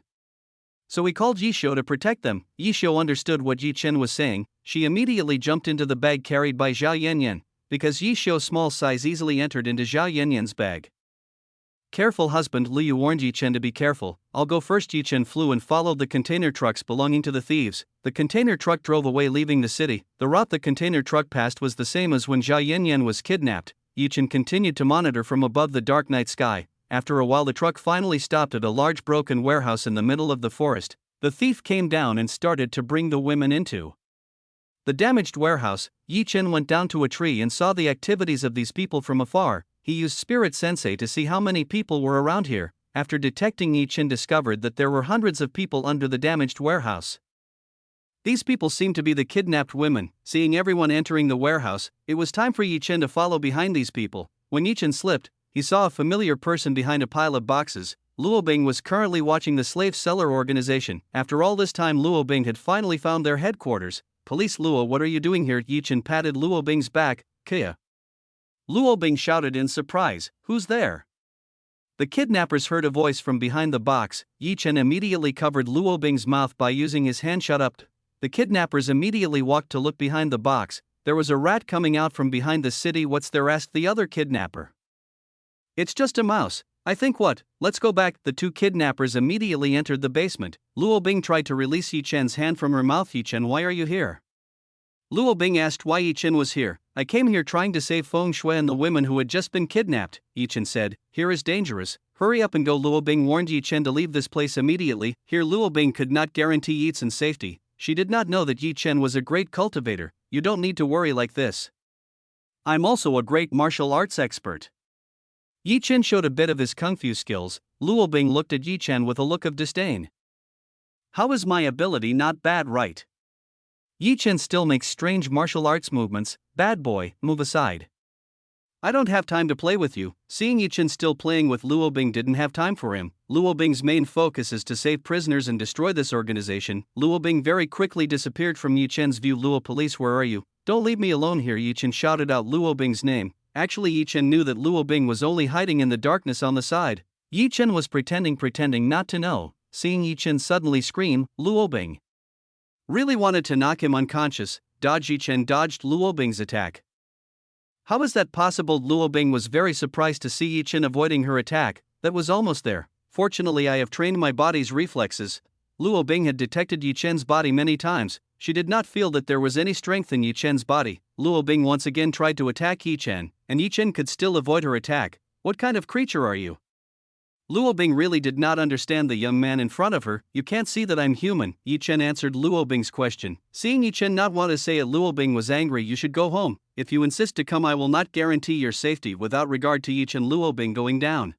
So he called Yishou to protect them. Yishou understood what Yi Chen was saying. She immediately jumped into the bag carried by Zhao Yanyan, because Yishou's small size easily entered into Zhao Yanyan's bag. Careful, husband. Liu warned Yi Chen to be careful. I'll go first. Yi Chen flew and followed the container trucks belonging to the thieves. The container truck drove away, leaving the city. The route the container truck passed was the same as when Jia Yanyan was kidnapped. Yi Chen continued to monitor from above the dark night sky. After a while the truck finally stopped at a large broken warehouse in the middle of the forest. The thief came down and started to bring the women into the damaged warehouse. Yi Chen went down to a tree and saw the activities of these people from afar. He used Spirit Sensei to see how many people were around here. After detecting, Yi Chen discovered that there were hundreds of people under the damaged warehouse. These people seemed to be the kidnapped women. Seeing everyone entering the warehouse, it was time for Yi Chen to follow behind these people. When Yi Chen slipped, he saw a familiar person behind a pile of boxes. Luo Bing was currently watching the slave seller organization. After all this time, Luo Bing had finally found their headquarters. Police. Luo, what are you doing here? Yi Chen patted Luo Bing's back. Kia. Luo Bing shouted in surprise, who's there? The kidnappers heard a voice from behind the box. Yi Chen immediately covered Luo Bing's mouth by using his hand. Shut up. The kidnappers immediately walked to look behind the box. There was a rat coming out from behind the city. What's there? Asked the other kidnapper. It's just a mouse. I think. What? Let's go back. The two kidnappers immediately entered the basement. Luo Bing tried to release Yi Chen's hand from her mouth. Yi Chen, why are you here? Luo Bing asked why Yi Chen was here. I came here trying to save Feng Shui and the women who had just been kidnapped. Yi Chen said, here is dangerous. Hurry up and go. Luo Bing warned Yi Chen to leave this place immediately. Here Luo Bing could not guarantee Yi Chen's safety. She did not know that Yi Chen was a great cultivator. You don't need to worry like this. I'm also a great martial arts expert. Yi Chen showed a bit of his kung fu skills. Luo Bing looked at Yi Chen with a look of disdain. How is my ability not bad, right? Yi Chen still makes strange martial arts movements. Bad boy, move aside. I don't have time to play with you. Seeing Yi Chen still playing with Luo Bing didn't have time for him. Luo Bing's main focus is to save prisoners and destroy this organization. Luo Bing very quickly disappeared from Yi Chen's view. Luo police, where are you? Don't leave me alone here. Yi Chen shouted out Luo Bing's name. Actually, Yi Chen knew that Luo Bing was only hiding in the darkness on the side. Yi Chen was pretending not to know. Seeing Yi Chen suddenly scream, Luo Bing really wanted to knock him unconscious. Yi Chen dodged Luo Bing's attack. How is that possible? Luo Bing was very surprised to see Yi Chen avoiding her attack. That was almost there. Fortunately, I have trained my body's reflexes. Luo Bing had detected Yi Chen's body many times. She did not feel that there was any strength in Yi Chen's body. Luo Bing once again tried to attack Yi Chen, and Yi Chen could still avoid her attack. What kind of creature are you? Luo Bing really did not understand the young man in front of her. You can't see that I'm human, Yi Chen answered Luo Bing's question. Seeing Yi Chen not want to say it, Luo Bing was angry. You should go home. If you insist to come, I will not guarantee your safety. Without regard to Yi Chen, Luo Bing going down.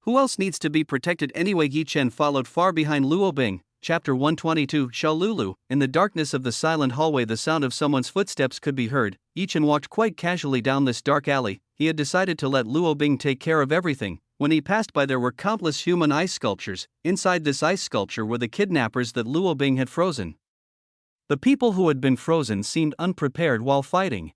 Who else needs to be protected anyway? Yi Chen followed far behind Luo Bing. Chapter 122, Xiao Lulu. In the darkness of the silent hallway, the sound of someone's footsteps could be heard. Yi Chen walked quite casually down this dark alley. He had decided to let Luo Bing take care of everything. When he passed by, there were countless human ice sculptures. Inside this ice sculpture were the kidnappers that Luo Bing had frozen. The people who had been frozen seemed unprepared while fighting.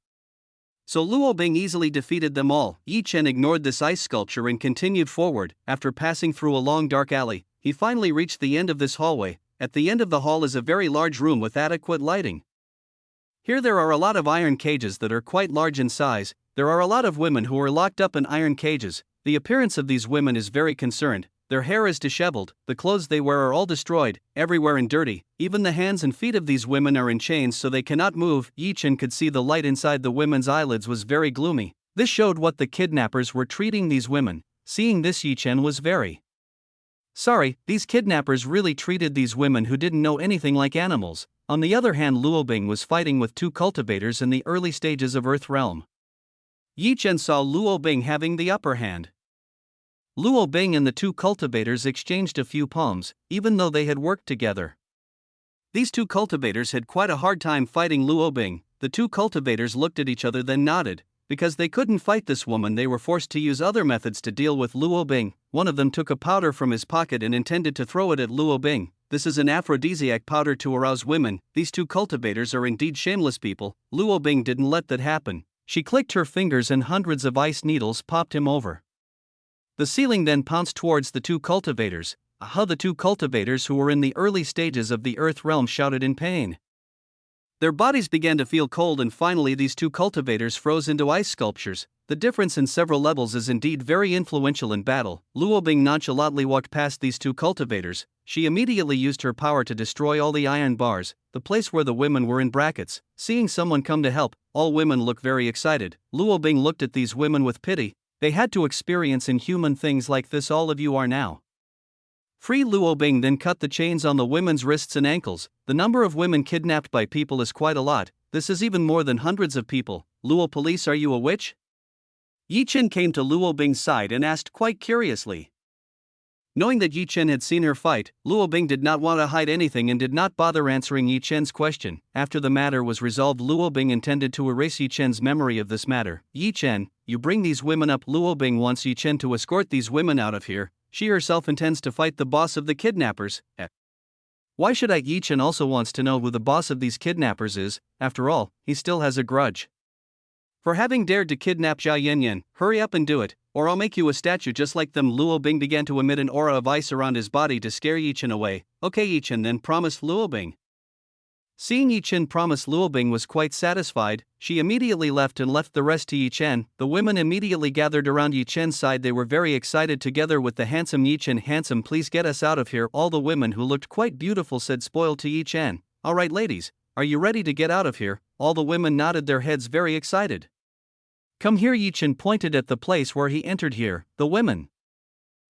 So Luo Bing easily defeated them all. Yi Chen ignored this ice sculpture and continued forward. After passing through a long dark alley, he finally reached the end of this hallway. At the end of the hall is a very large room with adequate lighting. Here there are a lot of iron cages that are quite large in size. There are a lot of women who are locked up in iron cages. The appearance of these women is very concerned. Their hair is disheveled, the clothes they wear are all destroyed, everywhere and dirty. Even the hands and feet of these women are in chains so they cannot move. Yi Chen could see the light inside the women's eyelids was very gloomy. This showed what the kidnappers were treating these women. Seeing this, Yi Chen was very sorry. These kidnappers really treated these women who didn't know anything like animals. On the other hand, Luo Bing was fighting with two cultivators in the early stages of Earth Realm. Yi Chen saw Luo Bing having the upper hand. Luo Bing and the two cultivators exchanged a few palms, even though they had worked together. These two cultivators had quite a hard time fighting Luo Bing. The two cultivators looked at each other then nodded. Because they couldn't fight this woman, they were forced to use other methods to deal with Luo Bing. One of them took a powder from his pocket and intended to throw it at Luo Bing. This is an aphrodisiac powder to arouse women. These two cultivators are indeed shameless people. Luo Bing didn't let that happen. She clicked her fingers and hundreds of ice needles popped him over. The ceiling then pounced towards the two cultivators. Aha! The two cultivators who were in the early stages of the Earth Realm shouted in pain. Their bodies began to feel cold, and finally these two cultivators froze into ice sculptures. The difference in several levels is indeed very influential in battle. Luo Bing nonchalantly walked past these two cultivators. She immediately used her power to destroy all the iron bars, the place where the women were in brackets. Seeing someone come to help, all women look very excited. Luo Bing looked at these women with pity. They had to experience inhuman things like this. All of you are now free. Luo Bing then cut the chains on the women's wrists and ankles. The number of women kidnapped by people is quite a lot. This is even more than hundreds of people. Luo police, are you a witch? Yi Chen came to Luo Bing's side and asked quite curiously. Knowing that Yi Chen had seen her fight, Luo Bing did not want to hide anything and did not bother answering Yi Chen's question. After the matter was resolved, Luo Bing intended to erase Yi Chen's memory of this matter. Yi Chen, you bring these women up. Luo Bing wants Yi Chen to escort these women out of here. She herself intends to fight the boss of the kidnappers. Why should I? Yi Chen also wants to know who the boss of these kidnappers is. After all, he still has a grudge for having dared to kidnap Zhao Yanyan. Hurry up and do it, or I'll make you a statue just like them. Luo Bing began to emit an aura of ice around his body to scare Yi Chen away. Okay, Yi Chen then promised Luo Bing. Seeing Yi Chen promise, Luo Bing was quite satisfied. She immediately left and left the rest to Yi Chen. The women immediately gathered around Yi Chen's side. They were very excited together with the handsome Yi Chen. Handsome, please get us out of here. All the women who looked quite beautiful said spoiled to Yi Chen. Alright ladies, are you ready to get out of here? All the women nodded their heads very excited. Come here. Yi Chen pointed at the place where he entered. Here, the women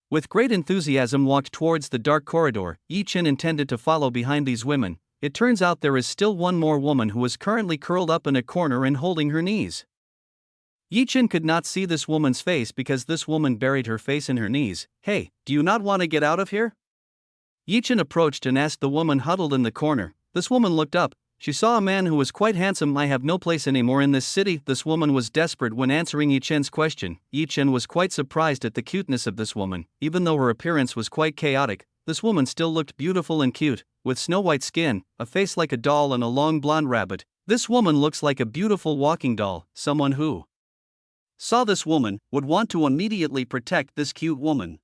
with great enthusiasm walked towards the dark corridor. Yi Chen intended to follow behind these women. It turns out there is still one more woman who is currently curled up in a corner and holding her knees. Yi Chen could not see this woman's face because this woman buried her face in her knees. Hey, do you not want to get out of here? Yi Chen approached and asked the woman huddled in the corner. This woman looked up. She saw a man who was quite handsome. I have no place anymore in this city. This woman was desperate when answering Yi Chen's question. Yi Chen was quite surprised at the cuteness of this woman. Even though her appearance was quite chaotic, this woman still looked beautiful and cute, with snow-white skin, a face like a doll and a long blonde rabbit. This woman looks like a beautiful walking doll. Someone who saw this woman would want to immediately protect this cute woman.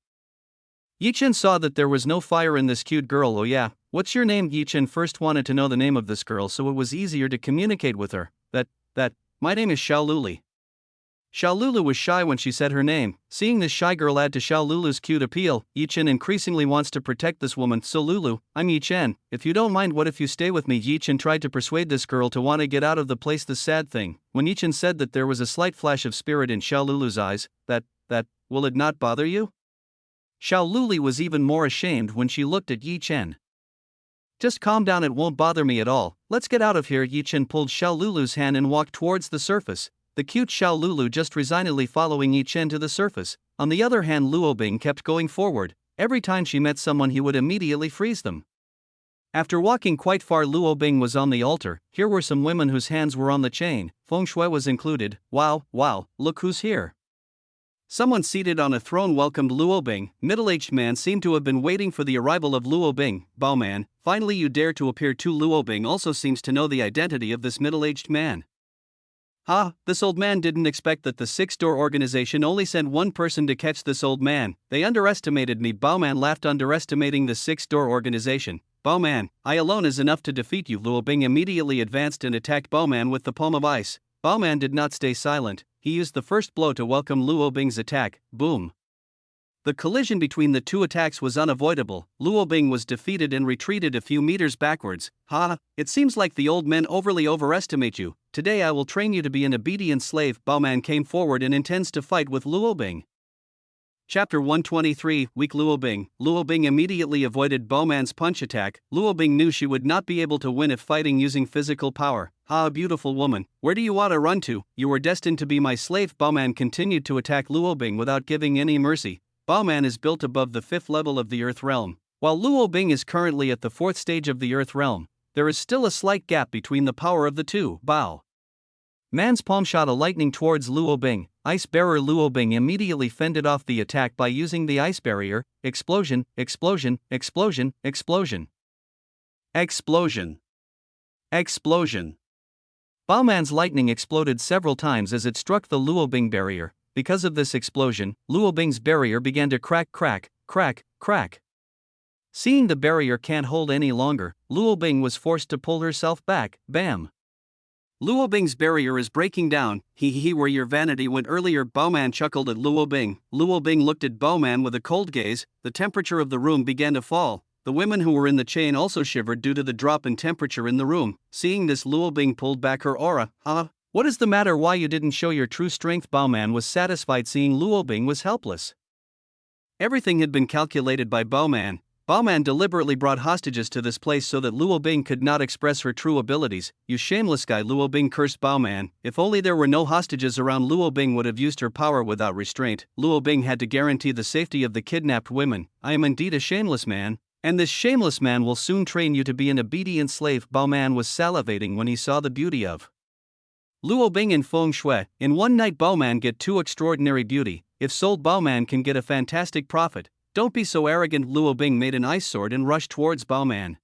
Yi Chen saw that there was no fire in this cute girl. Oh yeah, what's your name? Yi Chen first wanted to know the name of this girl so it was easier to communicate with her. My name is Xiao Luli. Xiao Lulu was shy when she said her name. Seeing this shy girl add to Xiao Lulu's cute appeal, Yi Chen increasingly wants to protect this woman. So Lulu, I'm Yi Chen. If you don't mind, what if you stay with me? Yi Chen tried to persuade this girl to want to get out of the place. The sad thing, when Yi Chen said that there was a slight flash of spirit in Xiao Lulu's eyes, will it not bother you? Xiao Luli was even more ashamed when she looked at Yi Chen. Just calm down, it won't bother me at all. Let's get out of here. Yi Chen pulled Xiao Lulu's hand and walked towards the surface. The cute Xiao Lulu just resignedly following Yi Chen to the surface. On the other hand, Luo Bing kept going forward. Every time she met someone he would immediately freeze them. After walking quite far, Luo Bing was on the altar. Here were some women whose hands were on the chain. Feng Shui was included. Wow, look who's here. Someone seated on a throne welcomed Luo Bing. Middle-aged man seemed to have been waiting for the arrival of Luo Bing. Bao man, finally you dare to appear too. Luo Bing also seems to know the identity of this middle-aged man. This old man didn't expect that the six-door organization only sent one person to catch this old man. They underestimated me. Bao man laughed. Underestimating the six-door organization. Bao man, I alone is enough to defeat you. Luo Bing immediately advanced and attacked Bao man with the palm of ice. Bao man did not stay silent. He used the first blow to welcome Luo Bing's attack. Boom. The collision between the two attacks was unavoidable. Luo Bing was defeated and retreated a few meters backwards. It seems like the old men overestimate you. Today I will train you to be an obedient slave. Bao man came forward and intends to fight with Luo Bing. Chapter 123, Weak Luo Bing. Luo Bing immediately avoided Bao man's punch attack. Luo Bing knew she would not be able to win if fighting using physical power. Beautiful woman, where do you want to run to? You were destined to be my slave. Bao man continued to attack Luo Bing without giving any mercy. Bao man is built above the 5th level of the Earth realm. While Luo Bing is currently at the 4th stage of the Earth realm, there is still a slight gap between the power of the two. Bao man's palm shot a lightning towards Luo Bing. Ice bearer Luo Bing immediately fended off the attack by using the ice barrier. Explosion, explosion, explosion, explosion. Explosion. Explosion. Bao man's lightning exploded several times as it struck the Luo Bing barrier. Because of this explosion, Luo Bing's barrier began to crack. Seeing the barrier can't hold any longer, Luo Bing was forced to pull herself back. Bam! Luo Bing's barrier is breaking down. Where your vanity went earlier. Bao man chuckled at Luo Bing. Luo Bing looked at Bao man with a cold gaze. The temperature of the room began to fall. The women who were in the chain also shivered due to the drop in temperature in the room. Seeing this, Luo Bing pulled back her aura. What is the matter? Why you didn't show your true strength? Bao man was satisfied seeing Luo Bing was helpless. Everything had been calculated by Bao man. Bao man deliberately brought hostages to this place so that Luo Bing could not express her true abilities. You shameless guy, Luo Bing cursed Bao man. If only there were no hostages around, Luo Bing would have used her power without restraint. Luo Bing had to guarantee the safety of the kidnapped women. I am indeed a shameless man. And this shameless man will soon train you to be an obedient slave. Bao man was salivating when he saw the beauty of Luo Bing and Feng Shui. In one night Bao man get two extraordinary beauty. If sold, Bao man can get a fantastic profit. Don't be so arrogant. Luo Bing made an ice sword and rushed towards Bao man.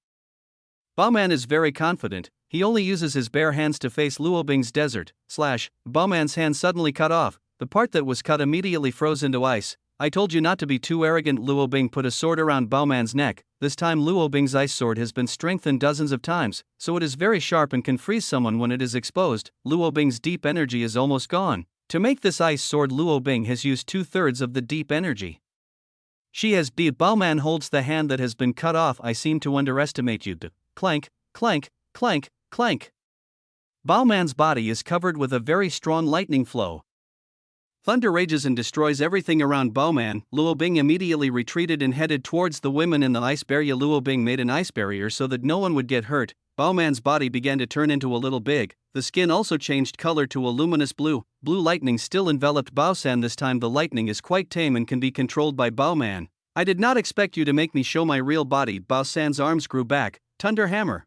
Bao man is very confident. He only uses his bare hands to face Luo Bing's desert. Bao man's hand suddenly cut off. The part that was cut immediately froze into ice. I told you not to be too arrogant. Luo Bing put a sword around Bao man's neck. This time Luo Bing's ice sword has been strengthened dozens of times, so it is very sharp and can freeze someone when it is exposed. Luo Bing's deep energy is almost gone. To make this ice sword, Luo Bing has used 2/3 of the deep energy she has. Bao man holds the hand that has been cut off. I seem to underestimate you. Clank, clank, clank, clank. Bao man's body is covered with a very strong lightning flow. Thunder rages and destroys everything around Bao man. Luo Bing immediately retreated and headed towards the women in the ice barrier. Luo Bing made an ice barrier so that no one would get hurt. Bao man's body began to turn into a little big. The skin also changed color to a luminous blue. Blue lightning still enveloped Bao san. This time the lightning is quite tame and can be controlled by Bao man. I did not expect you to make me show my real body. Bao san's arms grew back. Thunder hammer.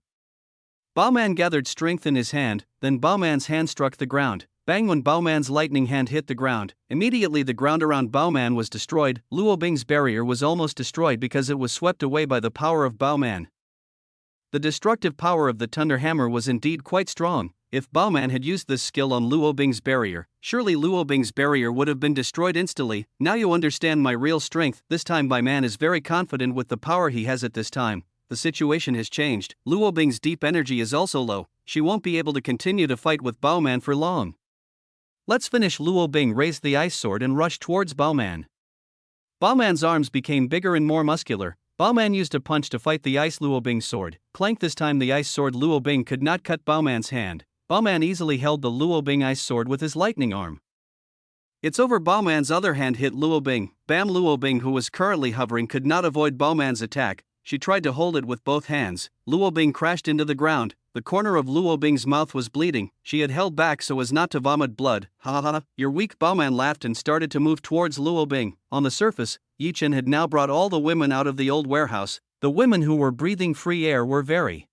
Bowman gathered strength in his hand, then Bowman's hand struck the ground. Bang! When Bowman's lightning hand hit the ground, immediately the ground around Bowman was destroyed. Luo Bing's barrier was almost destroyed because it was swept away by the power of Bowman. The destructive power of the Thunder Hammer was indeed quite strong. If Bowman had used this skill on Luo Bing's barrier, surely Luo Bing's barrier would have been destroyed instantly. Now you understand my real strength. This time Bowman is very confident with the power he has at this time. The situation has changed. Luo Bing's deep energy is also low. She won't be able to continue to fight with Bowman for long. Let's finish. Luo Bing raised the ice sword and rushed towards Bowman. Bowman's arms became bigger and more muscular. Bowman used a punch to fight the ice Luo Bing's sword. Clank! This time the ice sword Luo Bing could not cut Bowman's hand. Bowman easily held the Luo Bing ice sword with his lightning arm. It's over. Bowman's other hand hit Luo Bing. Bam! Luo Bing, who was currently hovering, could not avoid Bowman's attack. She tried to hold it with both hands. Luo Bing crashed into the ground. The corner of Luo Bing's mouth was bleeding. She had held back so as not to vomit blood. Ha ha ha, you're weak. Bowman laughed and started to move towards Luo Bing. On the surface, Chen had now brought all the women out of the old warehouse. The women who were breathing free air were very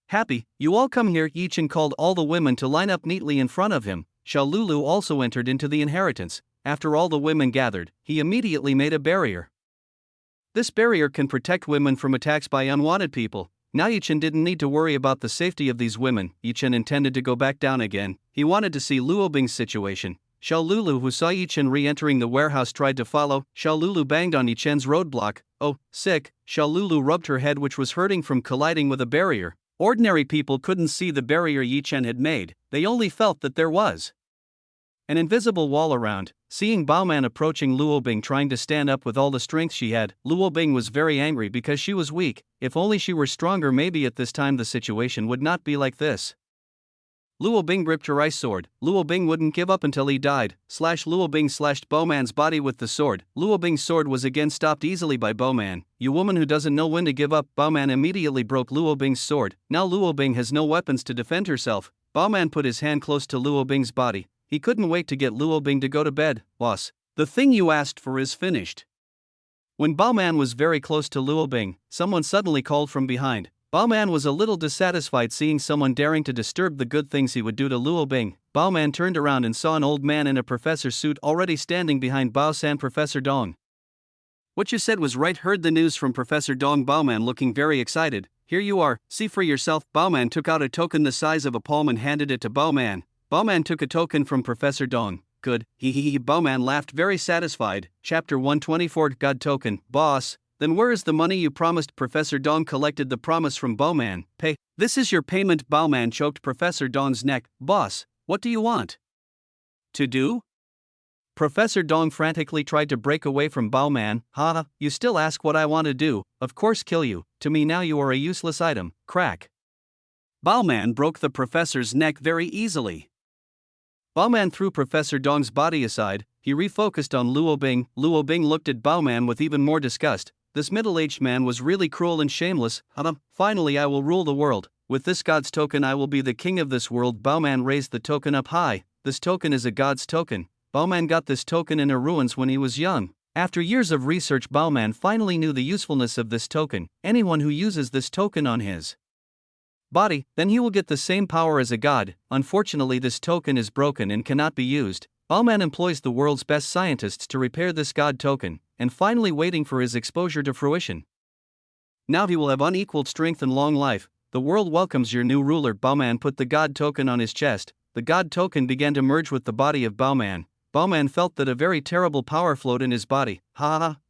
happy. You all come here. Chen called all the women to line up neatly in front of him. Xiao Lulu also entered into the inheritance. After all the women gathered, he immediately made a barrier. This barrier can protect women from attacks by unwanted people. Now Chen didn't need to worry about the safety of these women. Chen intended to go back down again. He wanted to see Luo Bing's situation. Xiao Lulu, who saw Chen re-entering the warehouse, tried to follow. Xiao Lulu banged on Chen's roadblock. Oh, sick! Xiao Lulu rubbed her head, which was hurting from colliding with a barrier. Ordinary people couldn't see the barrier Chen had made. They only felt that there was an invisible wall around. Seeing Bowman approaching Luo Bing trying to stand up with all the strength she had, Luo Bing was very angry because she was weak. If only she were stronger, maybe at this time the situation would not be like this. Luo Bing gripped her ice sword. Luo Bing wouldn't give up until he died. Luo Bing slashed Bowman's body with the sword. Luo Bing's sword was again stopped easily by Bowman. You woman who doesn't know when to give up. Bowman immediately broke Luo Bing's sword. Now Luo Bing has no weapons to defend herself. Bowman put his hand close to Luo Bing's body. He couldn't wait to get Luo Bing to go to bed. Boss, the thing you asked for is finished. When Bowman was very close to Luo Bing, someone suddenly called from behind. Bowman was a little dissatisfied seeing someone daring to disturb the good things he would do to Luo Bing. Bowman turned around and saw an old man in a professor's suit already standing behind Bao-san. Professor Dong. What you said was right. Heard the news from Professor Dong. Bowman looking very excited. Here you are, see for yourself. Bowman took out a token the size of a palm and handed it to Bowman. Bowman took a token from Professor Dong. Good, he. Bowman laughed very satisfied. Chapter 124. God token. Boss, then where is the money you promised? Professor Dong collected the promise from Bowman. Pay. This is your payment. Bowman choked Professor Dong's neck. Boss, what do you want to do? Professor Dong frantically tried to break away from Bowman. Ha, you still ask what I want to do? Of course, kill you. To me now you are a useless item. Crack. Bowman broke the professor's neck very easily. Bowman threw Professor Dong's body aside. He refocused on Luo Bing. Luo Bing looked at Bowman with even more disgust. This middle-aged man was really cruel and shameless. Finally I will rule the world. With this god's token I will be the king of this world. Bowman raised the token up high. This token is a god's token. Bowman got this token in her ruins when he was young. After years of research, Bowman finally knew the usefulness of this token. Anyone who uses this token on his body, then he will get the same power as a god. Unfortunately, this token is broken and cannot be used. Bowman employs the world's best scientists to repair this god token, and finally waiting for his exposure to fruition. Now he will have unequaled strength and long life. The world welcomes your new ruler. Bowman put the god token on his chest. The god token began to merge with the body of Bowman. Bowman felt that a very terrible power flowed in his body.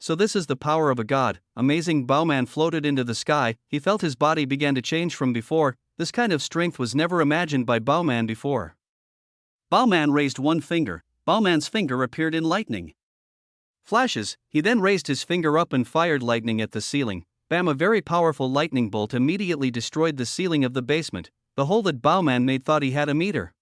So this is the power of a god. Amazing. Bowman floated into the sky. He felt his body began to change from before. This kind of strength was never imagined by Bowman before. Bowman raised one finger. Bowman's finger appeared in lightning flashes. He then raised his finger up and fired lightning at the ceiling. Bam! A very powerful lightning bolt immediately destroyed the ceiling of the basement. The hole that Bowman made thought he had a meter.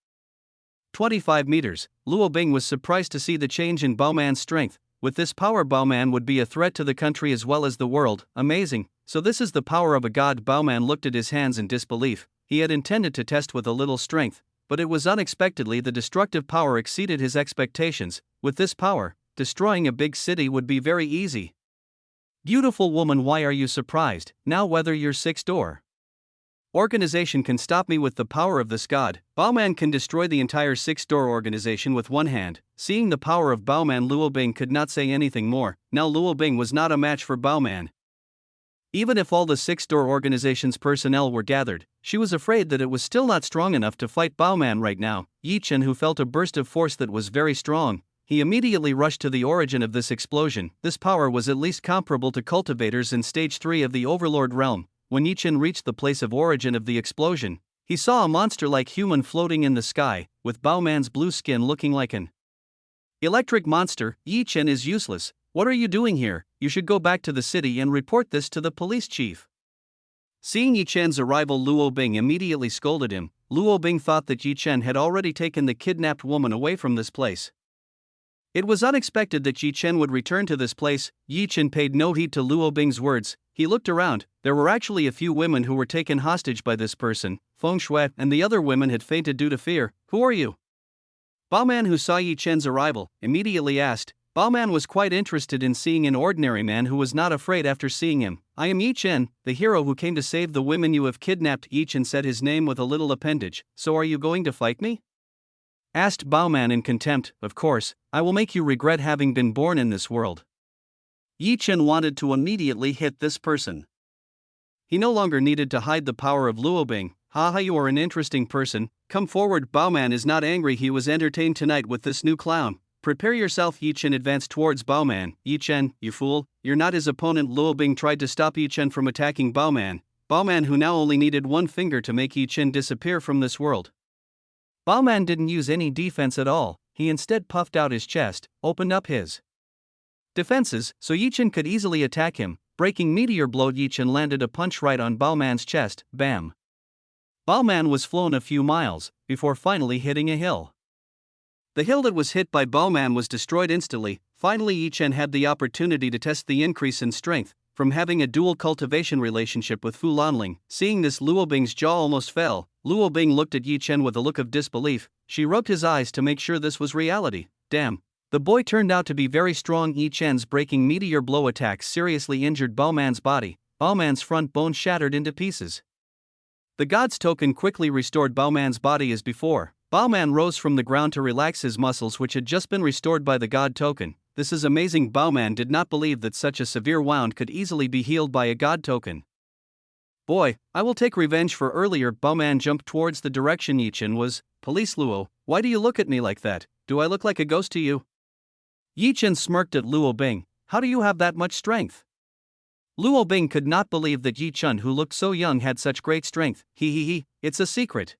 25 meters. Luo Bing was surprised to see the change in Bowman's strength. With this power, Bowman would be a threat to the country as well as the world. Amazing. So this is the power of a god. Bowman looked at his hands in disbelief. He had intended to test with a little strength, but it was unexpectedly the destructive power exceeded his expectations. With this power, destroying a big city would be very easy. Beautiful woman, why are you surprised? Now whether you're 6 or organization can stop me with the power of this god. Baoman can destroy the entire six-door organization with one hand. Seeing the power of Baoman, Luo Bing could not say anything more. Now Luo Bing was not a match for Baoman. Even if all the six-door organization's personnel were gathered, she was afraid that it was still not strong enough to fight Baoman right now. Yi Chen, who felt a burst of force that was very strong, he immediately rushed to the origin of this explosion. This power was at least comparable to cultivators in stage 3 of the Overlord realm. When Yi Chen reached the place of origin of the explosion, he saw a monster-like human floating in the sky, with Baoman's blue skin looking like an electric monster. Yi Chen is useless. What are you doing here? You should go back to the city and report this to the police chief. Seeing Yi Chen's arrival, Luo Bing immediately scolded him. Luo Bing thought that Yi Chen had already taken the kidnapped woman away from this place. It was unexpected that Yi Chen would return to this place. Yi Chen paid no heed to Luo Bing's words. He looked around. There were actually a few women who were taken hostage by this person. Feng Shui and the other women had fainted due to fear. Who are you? Baoman, who saw Yi Chen's arrival, immediately asked. Baoman was quite interested in seeing an ordinary man who was not afraid after seeing him. I am Yi Chen, the hero who came to save the women you have kidnapped. Yi Chen said his name with a little appendage. So are you going to fight me? Asked Baoman in contempt. Of course, I will make you regret having been born in this world. Yi Chen wanted to immediately hit this person. He no longer needed to hide the power of Luo Bing. Haha, you are an interesting person. Come forward. Baoman is not angry. He was entertained tonight with this new clown. Prepare yourself. Yi Chen advanced towards Baoman. Yi Chen, you fool, you're not his opponent. Luo Bing tried to stop Yi Chen from attacking Baoman. Baoman, who now only needed one finger to make Yi Chen disappear from this world. Baoman didn't use any defense at all. He instead puffed out his chest, opened up his defenses, so Yi Chen could easily attack him. Breaking meteor blow, Yi Chen landed a punch right on Baoman's chest. Bam! Baoman was flown a few miles, before finally hitting a hill. The hill that was hit by Baoman was destroyed instantly. Finally, Yi Chen had the opportunity to test the increase in strength from having a dual cultivation relationship with Fu Lanling. Seeing this, Luo Bing's jaw almost fell. Luo Bing looked at Yi Chen with a look of disbelief. She rubbed his eyes to make sure this was reality. Damn. The boy turned out to be very strong. Yi Chen's breaking meteor blow attack seriously injured Baoman's body. Baoman's front bone shattered into pieces. The god's token quickly restored Baoman's body as before. Baoman rose from the ground to relax his muscles, which had just been restored by the god token. This is amazing. Baoman did not believe that such a severe wound could easily be healed by a god token. Boy, I will take revenge for earlier. Baoman jumped towards the direction Yi Chen was. Police Luo, why do you look at me like that? Do I look like a ghost to you? Yi Chen smirked at Luo Bing. How do you have that much strength? Luo Bing could not believe that Yi Chen, who looked so young, had such great strength. It's a secret.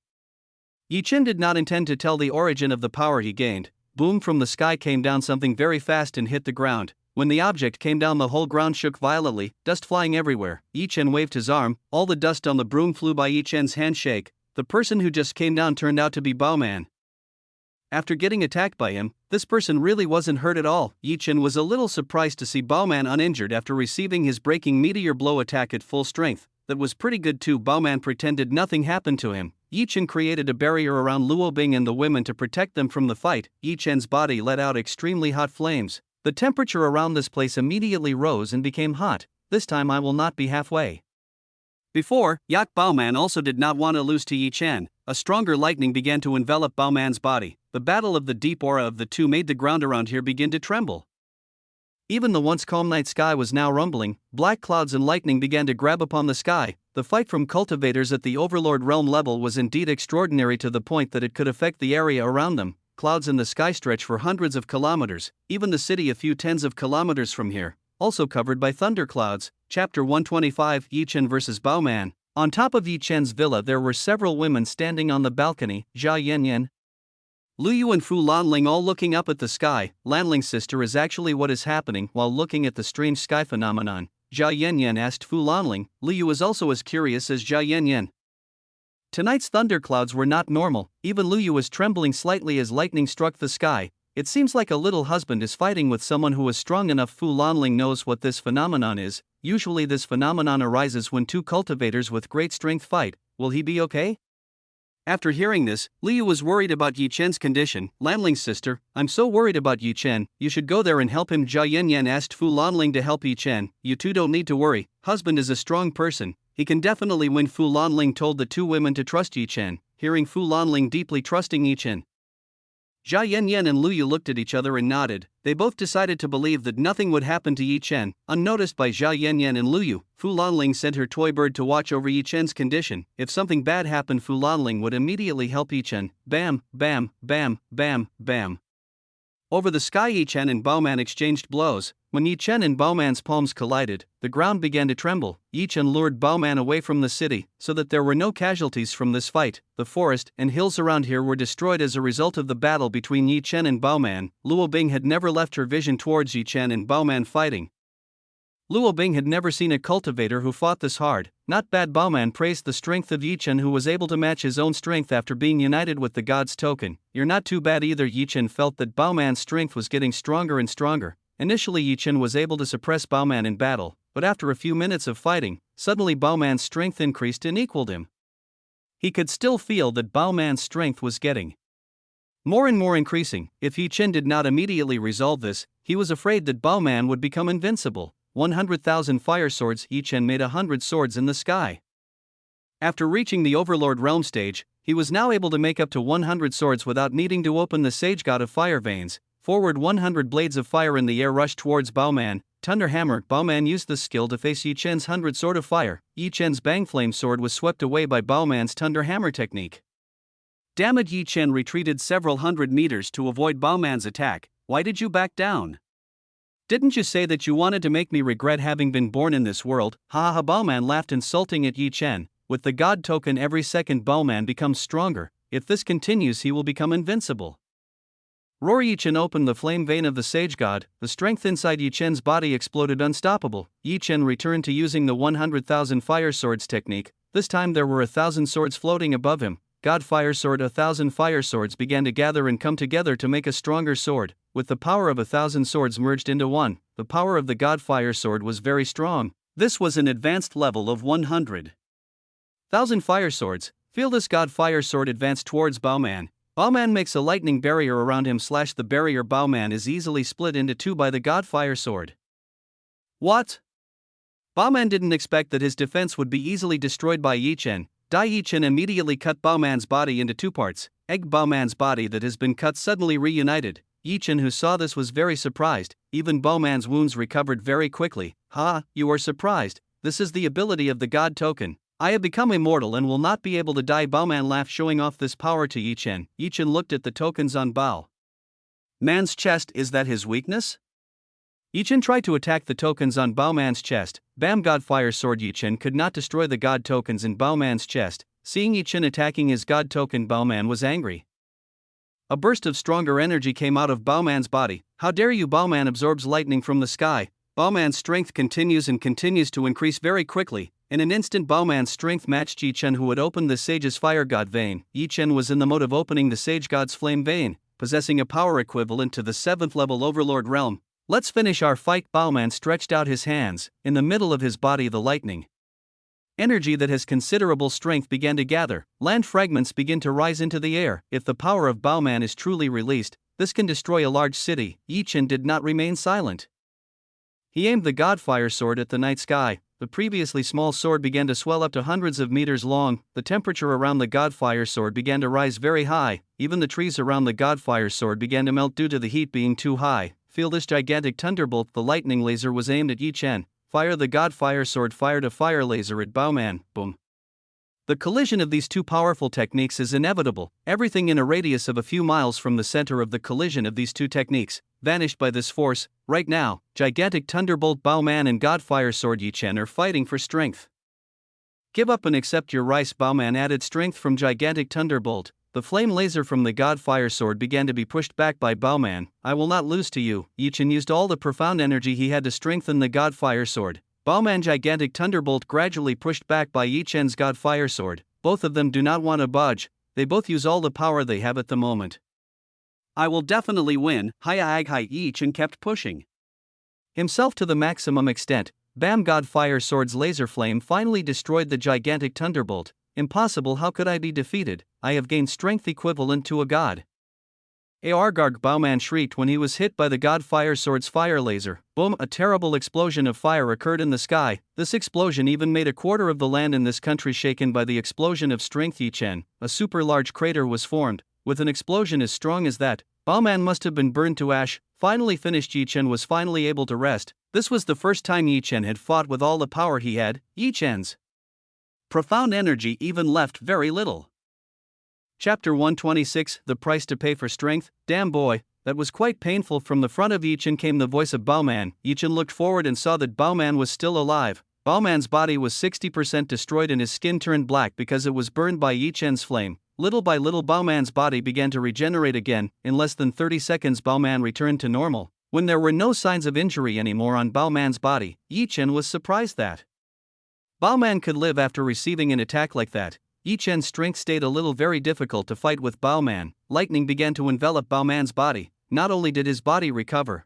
Yi Chen did not intend to tell the origin of the power he gained. Boom! From the sky came down something very fast and hit the ground. When the object came down, the whole ground shook violently, dust flying everywhere. Yi Chen waved his arm. All the dust on the broom flew by Yi Chen's handshake. The person who just came down turned out to be Baoman. After getting attacked by him, this person really wasn't hurt at all. Yi Chen was a little surprised to see Baoman uninjured after receiving his breaking meteor blow attack at full strength. That was pretty good too. Baoman pretended nothing happened to him. Yi Chen created a barrier around Luo Bing and the women to protect them from the fight. Yi Chen's body let out extremely hot flames. The temperature around this place immediately rose and became hot. This time I will not be halfway. Before, Yak Baoman also did not want to lose to Yi Chen. A stronger lightning began to envelop Baoman's body. The battle of the deep aura of the two made the ground around here begin to tremble. Even the once calm night sky was now rumbling. Black clouds and lightning began to grab upon the sky. The fight from cultivators at the Overlord realm level was indeed extraordinary to the point that it could affect the area around them. Clouds in the sky stretch for hundreds of kilometers, even the city a few tens of kilometers from here, also covered by thunderclouds. Chapter 125, Yi Chen vs. Baoman. On top of Yi Chen's villa there were several women standing on the balcony. Jia Yanyan, Lu Yu and Fu Lanling all looking up at the sky. Lanling's sister is actually what is happening. While looking at the strange sky phenomenon, Jia Yanyan asked Fu Lanling. Lu Yu was also as curious as Jia Yanyan. Tonight's thunderclouds were not normal. Even Lu Yu was trembling slightly as lightning struck the sky. It seems like a little husband is fighting with someone who is strong enough. Fu Lanling knows what this phenomenon is. Usually this phenomenon arises when two cultivators with great strength fight. Will he be okay? After hearing this, Liu was worried about Yi Chen's condition. Lanling's sister, I'm so worried about Yi Chen, you should go there and help him. Jia Yanyan asked Fu Lanling to help Yi Chen. You two don't need to worry, husband is a strong person. He can definitely win. Fu Lanling told the two women to trust Yi Chen, hearing Fu Lanling deeply trusting Yi Chen. Jia Yanyan and Lu Yu looked at each other and nodded. They both decided to believe that nothing would happen to Yi Chen. Unnoticed by Jia Yanyan and Lu Yu, Fu Lanling sent her toy bird to watch over Yi Chen's condition. If something bad happened, Fu Lanling would immediately help Yi Chen. Bam, bam, bam, bam, bam. Over the sky, Yi Chen and Baoman exchanged blows. When Yi Chen and Baoman's palms collided, the ground began to tremble. Yi Chen lured Baoman away from the city, so that there were no casualties from this fight. The forest and hills around here were destroyed as a result of the battle between Yi Chen and Baoman. Luo Bing had never left her vision towards Yi Chen and Baoman fighting. Luo Bing had never seen a cultivator who fought this hard. Not bad. Baoman praised the strength of Yi Chen, who was able to match his own strength after being united with the god's token. You're not too bad either. Yi Chen felt that Baoman's strength was getting stronger and stronger. Initially, Yi Chen was able to suppress Baoman in battle, but after a few minutes of fighting, suddenly Baoman's strength increased and equaled him. He could still feel that Baoman's strength was getting more and more increasing. If Yi Chen did not immediately resolve this, he was afraid that Baoman would become invincible. 100,000 fire swords. Yi Chen made 100 swords in the sky. After reaching the Overlord realm stage, he was now able to make up to 100 swords without needing to open the Sage God of Fire veins. Forward, 100 blades of fire in the air rushed towards Baoman. Thunder Hammer. Baoman used this skill to face Yi Chen's 100 sword of fire. Yi Chen's Bang Flame sword was swept away by Baoman's Thunder Hammer technique. Damn it, Yi Chen retreated several hundred meters to avoid Baoman's attack. Why did you back down? Didn't you say that you wanted to make me regret having been born in this world? Ha ha. Baoman laughed, insulting at Yi Chen. With the god token every second, Baoman becomes stronger. If this continues, he will become invincible. Roar. Yi Chen opened the flame vein of the Sage God. The strength inside Yi Chen's body exploded unstoppable. Yi Chen returned to using the 100,000 fire swords technique. This time there were 1,000 swords floating above him. God Fire Sword. 1,000 fire swords began to gather and come together to make a stronger sword. With the power of 1,000 swords merged into one, the power of the God Fire Sword was very strong. This was an advanced level of 100,000 fire swords. Feel this. God Fire Sword advanced towards Baoman. Baoman makes a lightning barrier around him. The barrier. Baoman is easily split into two by the God Fire Sword. What? Baoman didn't expect that his defense would be easily destroyed by Yi Chen. Yi Chen immediately cut Baoman's body into two parts. Baoman's body that has been cut suddenly reunited. Yi Chen, who saw this, was very surprised. Even Baoman's wounds recovered very quickly. Ha, you are surprised. This is the ability of the god token. I have become immortal and will not be able to die. Baoman laughed, showing off this power to Yi Chen. Yi Chen looked at the tokens on Baoman's chest. Is that his weakness? Yi Chen tried to attack the tokens on Baoman's chest. Bam. God Fire Sword. Yi Chen could not destroy the god tokens in Baoman's chest. Seeing Yi Chen attacking his god token, Baoman was angry. A burst of stronger energy came out of Baoman's body. How dare you! Baoman absorbs lightning from the sky. Baoman's strength continues to increase very quickly. In an instant, Baoman's strength matched Yi Chen, who had opened the Sage's Fire God vein. Yi Chen was in the mode of opening the Sage God's Flame vein, possessing a power equivalent to the 7th level Overlord realm. Let's finish our fight. Baoman stretched out his hands. In the middle of his body, the lightning energy that has considerable strength began to gather. Land fragments begin to rise into the air. If the power of Baoman is truly released, this can destroy a large city. Yi Chen did not remain silent. He aimed the God Fire Sword at the night sky. The previously small sword began to swell up to hundreds of meters long. The temperature around the God Fire Sword began to rise very high. Even the trees around the God Fire Sword began to melt due to the heat being too high. Feel this gigantic thunderbolt. The lightning laser was aimed at Yi Chen. Fire. The God Fire Sword fired a fire laser at Baoman. Boom. The collision of these two powerful techniques is inevitable. Everything in a radius of a few miles from the center of the collision of these two techniques vanished by this force. Right now, gigantic thunderbolt. Baoman and God Fire Sword Yi Chen are fighting for strength. Give up and accept your rice. Baoman added strength from gigantic thunderbolt. The flame laser from the God Fire Sword began to be pushed back by Baoman. I will not lose to you. Yi Chen used all the profound energy he had to strengthen the God Fire Sword. Baoman gigantic thunderbolt gradually pushed back by Yi Chen's God Fire Sword. Both of them do not want to budge. They both use all the power they have at the moment. I will definitely win. Hi. Yi Chen kept pushing himself to the maximum extent. Bam. God Fire Sword's laser flame finally destroyed the gigantic thunderbolt. Impossible. How could I be defeated? I have gained strength equivalent to a god. Argarg Bauman shrieked when he was hit by the God Fire Sword's fire laser. Boom! A terrible explosion of fire occurred in the sky. This explosion even made a quarter of the land in this country shaken by the explosion of strength. Chen, a super large crater was formed. With an explosion as strong as that, Bauman must have been burned to ash. Finally finished, Chen was finally able to rest. This was the first time Chen had fought with all the power he had. Chen's profound energy even left very little. Chapter 126, The Price to Pay for Strength. Damn boy, that was quite painful. From the front of Chen came the voice of Bauman. Chen looked forward and saw that Bauman was still alive. Bauman's body was 60% destroyed and his skin turned black because it was burned by Chen's flame. Little by little Bauman's body began to regenerate again. In less than 30 seconds Bauman returned to normal. When there were no signs of injury anymore on Bauman's body, Chen was surprised that Bauman could live after receiving an attack like that. Chen's strength stayed a little very difficult to fight with Bauman. Lightning began to envelop Bauman's body. Not only did his body recover,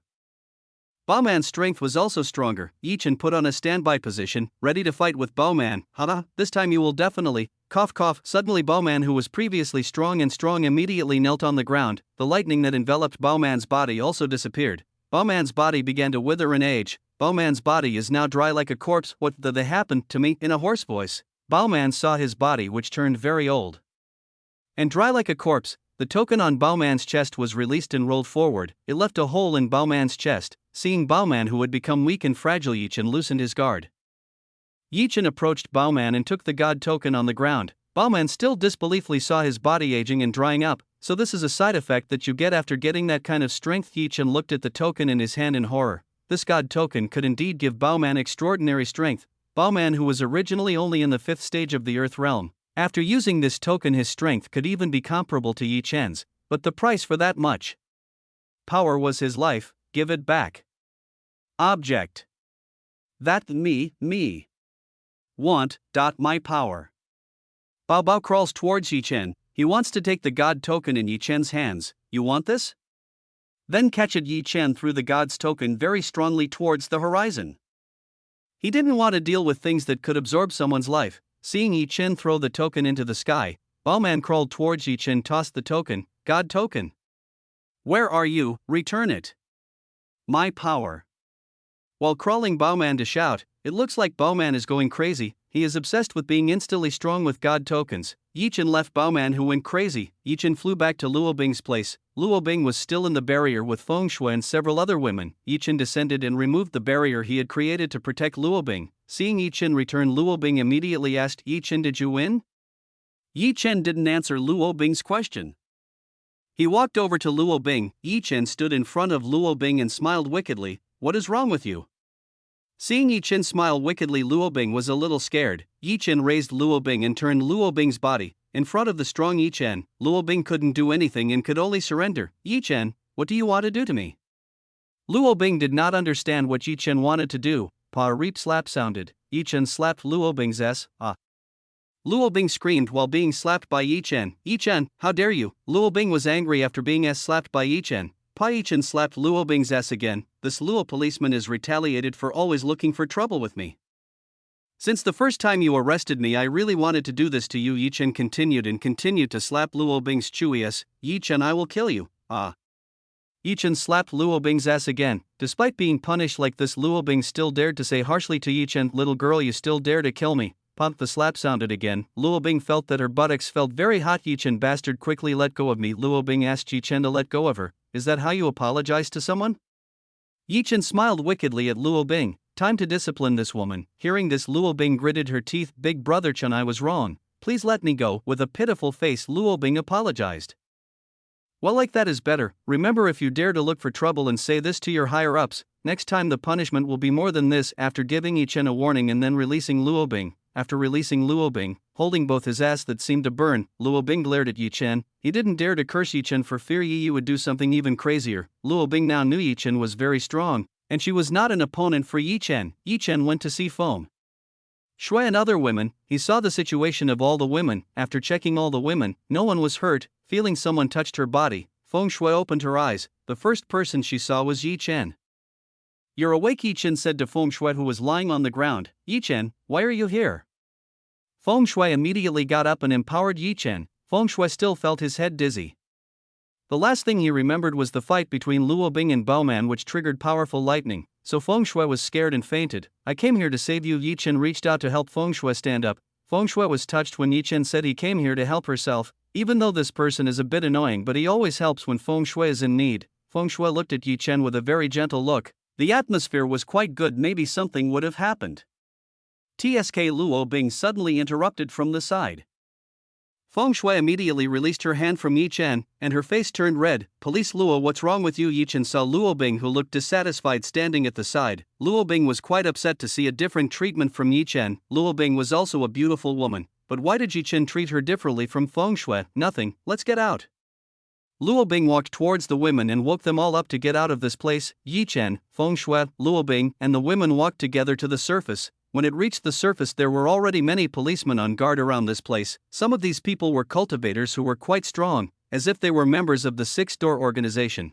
Bauman's strength was also stronger. Chen put on a standby position, ready to fight with Bauman. Hada, this time you will definitely. Cough cough. Suddenly Bauman, who was previously strong, immediately knelt on the ground. The lightning that enveloped Bauman's body also disappeared. Bauman's body began to wither and age. Bauman's body is now dry like a corpse. What the happened to me? In a hoarse voice, Bauman saw his body, which turned very old and dry like a corpse. The token on Bauman's chest was released and rolled forward. It left a hole in Bauman's chest. Seeing Bauman, who had become weak and fragile, Chen loosened his guard. Chen approached Bauman and took the god token on the ground. Bauman still disbeliefly saw his body aging and drying up. So this is a side effect that you get after getting that kind of strength. Chen looked at the token in his hand in horror. This god token could indeed give Bauman extraordinary strength. Bauman, who was originally only in the 5th stage of the Earth realm, after using this token his strength could even be comparable to Chen's, but the price for that much power was his life. Give it back. Object. That me want. My power. Bao Bao crawls towards Chen. He wants to take the god token in Chen's hands. You want this? Then catch it. Chen threw the god's token very strongly towards the horizon. He didn't want to deal with things that could absorb someone's life. Seeing Chen throw the token into the sky, Bauman crawled towards Chen, tossed the token. God token. Where are you? Return it. My power. While crawling, Bauman to shout. It looks like Bauman is going crazy. He is obsessed with being instantly strong with god tokens. Chen left Bauman, who went crazy. Chen flew back to Luo Bing's place. Luo Bing was still in the barrier with Feng Shui and several other women. Chen descended and removed the barrier he had created to protect Luo Bing. Seeing Chen return, Luo Bing immediately asked, Chen, did you win? Chen didn't answer Luo Bing's question. He walked over to Luo Bing. Chen stood in front of Luo Bing and smiled wickedly. What is wrong with you? Seeing Chen smile wickedly, Luo Bing was a little scared. Chen raised Luo Bing and turned Luo Bing's body in front of the strong Chen. Luo Bing couldn't do anything and could only surrender. Chen, what do you want to do to me? Luo Bing did not understand what Chen wanted to do. Pa reap slap sounded. Chen slapped Luo Bing's ass. Luo Bing screamed while being slapped by Chen. Chen, how dare you? Luo Bing was angry after being ass slapped by Chen. Chen slapped Luo Bing's ass again. This Luo policeman is retaliated for always looking for trouble with me. Since the first time you arrested me, I really wanted to do this to you. Chen continued to slap Luo Bing's chewy ass. Chen, I will kill you. Chen slapped Luo Bing's ass again. Despite being punished like this, Luo Bing still dared to say harshly to Chen, little girl, you still dare to kill me. Pump. The slap sounded again. Luo Bing felt that her buttocks felt very hot. Chen bastard, quickly let go of me. Luo Bing asked Chen to let go of her. Is that how you apologize to someone? Chen smiled wickedly at Luo Bing. Time to discipline this woman. Hearing this, Luo Bing gritted her teeth. Big brother Chen, I was wrong. Please let me go. With a pitiful face, Luo Bing apologized. Well, like that is better. Remember, if you dare to look for trouble and say this to your higher-ups, next time the punishment will be more than this. After giving Chen a warning and then releasing Luo Bing. After releasing Luo Bing, holding both his ass that seemed to burn, Luo Bing glared at Chen. He didn't dare to curse Chen for fear Yi would do something even crazier. Luo Bing now knew Chen was very strong, and she was not an opponent for Chen. Chen went to see Feng Shui and other women. He saw the situation of all the women. After checking all the women, no one was hurt. Feeling someone touched her body, Feng Shui opened her eyes. The first person she saw was Chen. You're awake, Chen said to Feng Shui, who was lying on the ground. Chen, why are you here? Feng Shui immediately got up and empowered Chen. Feng Shui still felt his head dizzy. The last thing he remembered was the fight between Luo Bing and Bowman, which triggered powerful lightning, so Feng Shui was scared and fainted. I came here to save you. Yi Chen reached out to help Feng Shui stand up. Feng Shui was touched when Yi Chen said he came here to help herself. Even though this person is a bit annoying, but he always helps when Feng Shui is in need. Feng Shui looked at Yi Chen with a very gentle look. The atmosphere was quite good. Maybe something would have happened. TSK Luo Bing suddenly interrupted from the side. Feng Shui immediately released her hand from Yi Chen, and her face turned red. Police Luo, what's wrong with you? Yi Chen saw Luo Bing, who looked dissatisfied, standing at the side. Luo Bing was quite upset to see a different treatment from Yi Chen. Luo Bing was also a beautiful woman, but why did Yi Chen treat her differently from Feng Shui? Nothing, let's get out. Luo Bing walked towards the women and woke them all up to get out of this place. Yi Chen, Feng Shui, Luo Bing, and the women walked together to the surface. When it reached the surface, there were already many policemen on guard around this place. Some of these people were cultivators who were quite strong, as if they were members of the Six Door organization.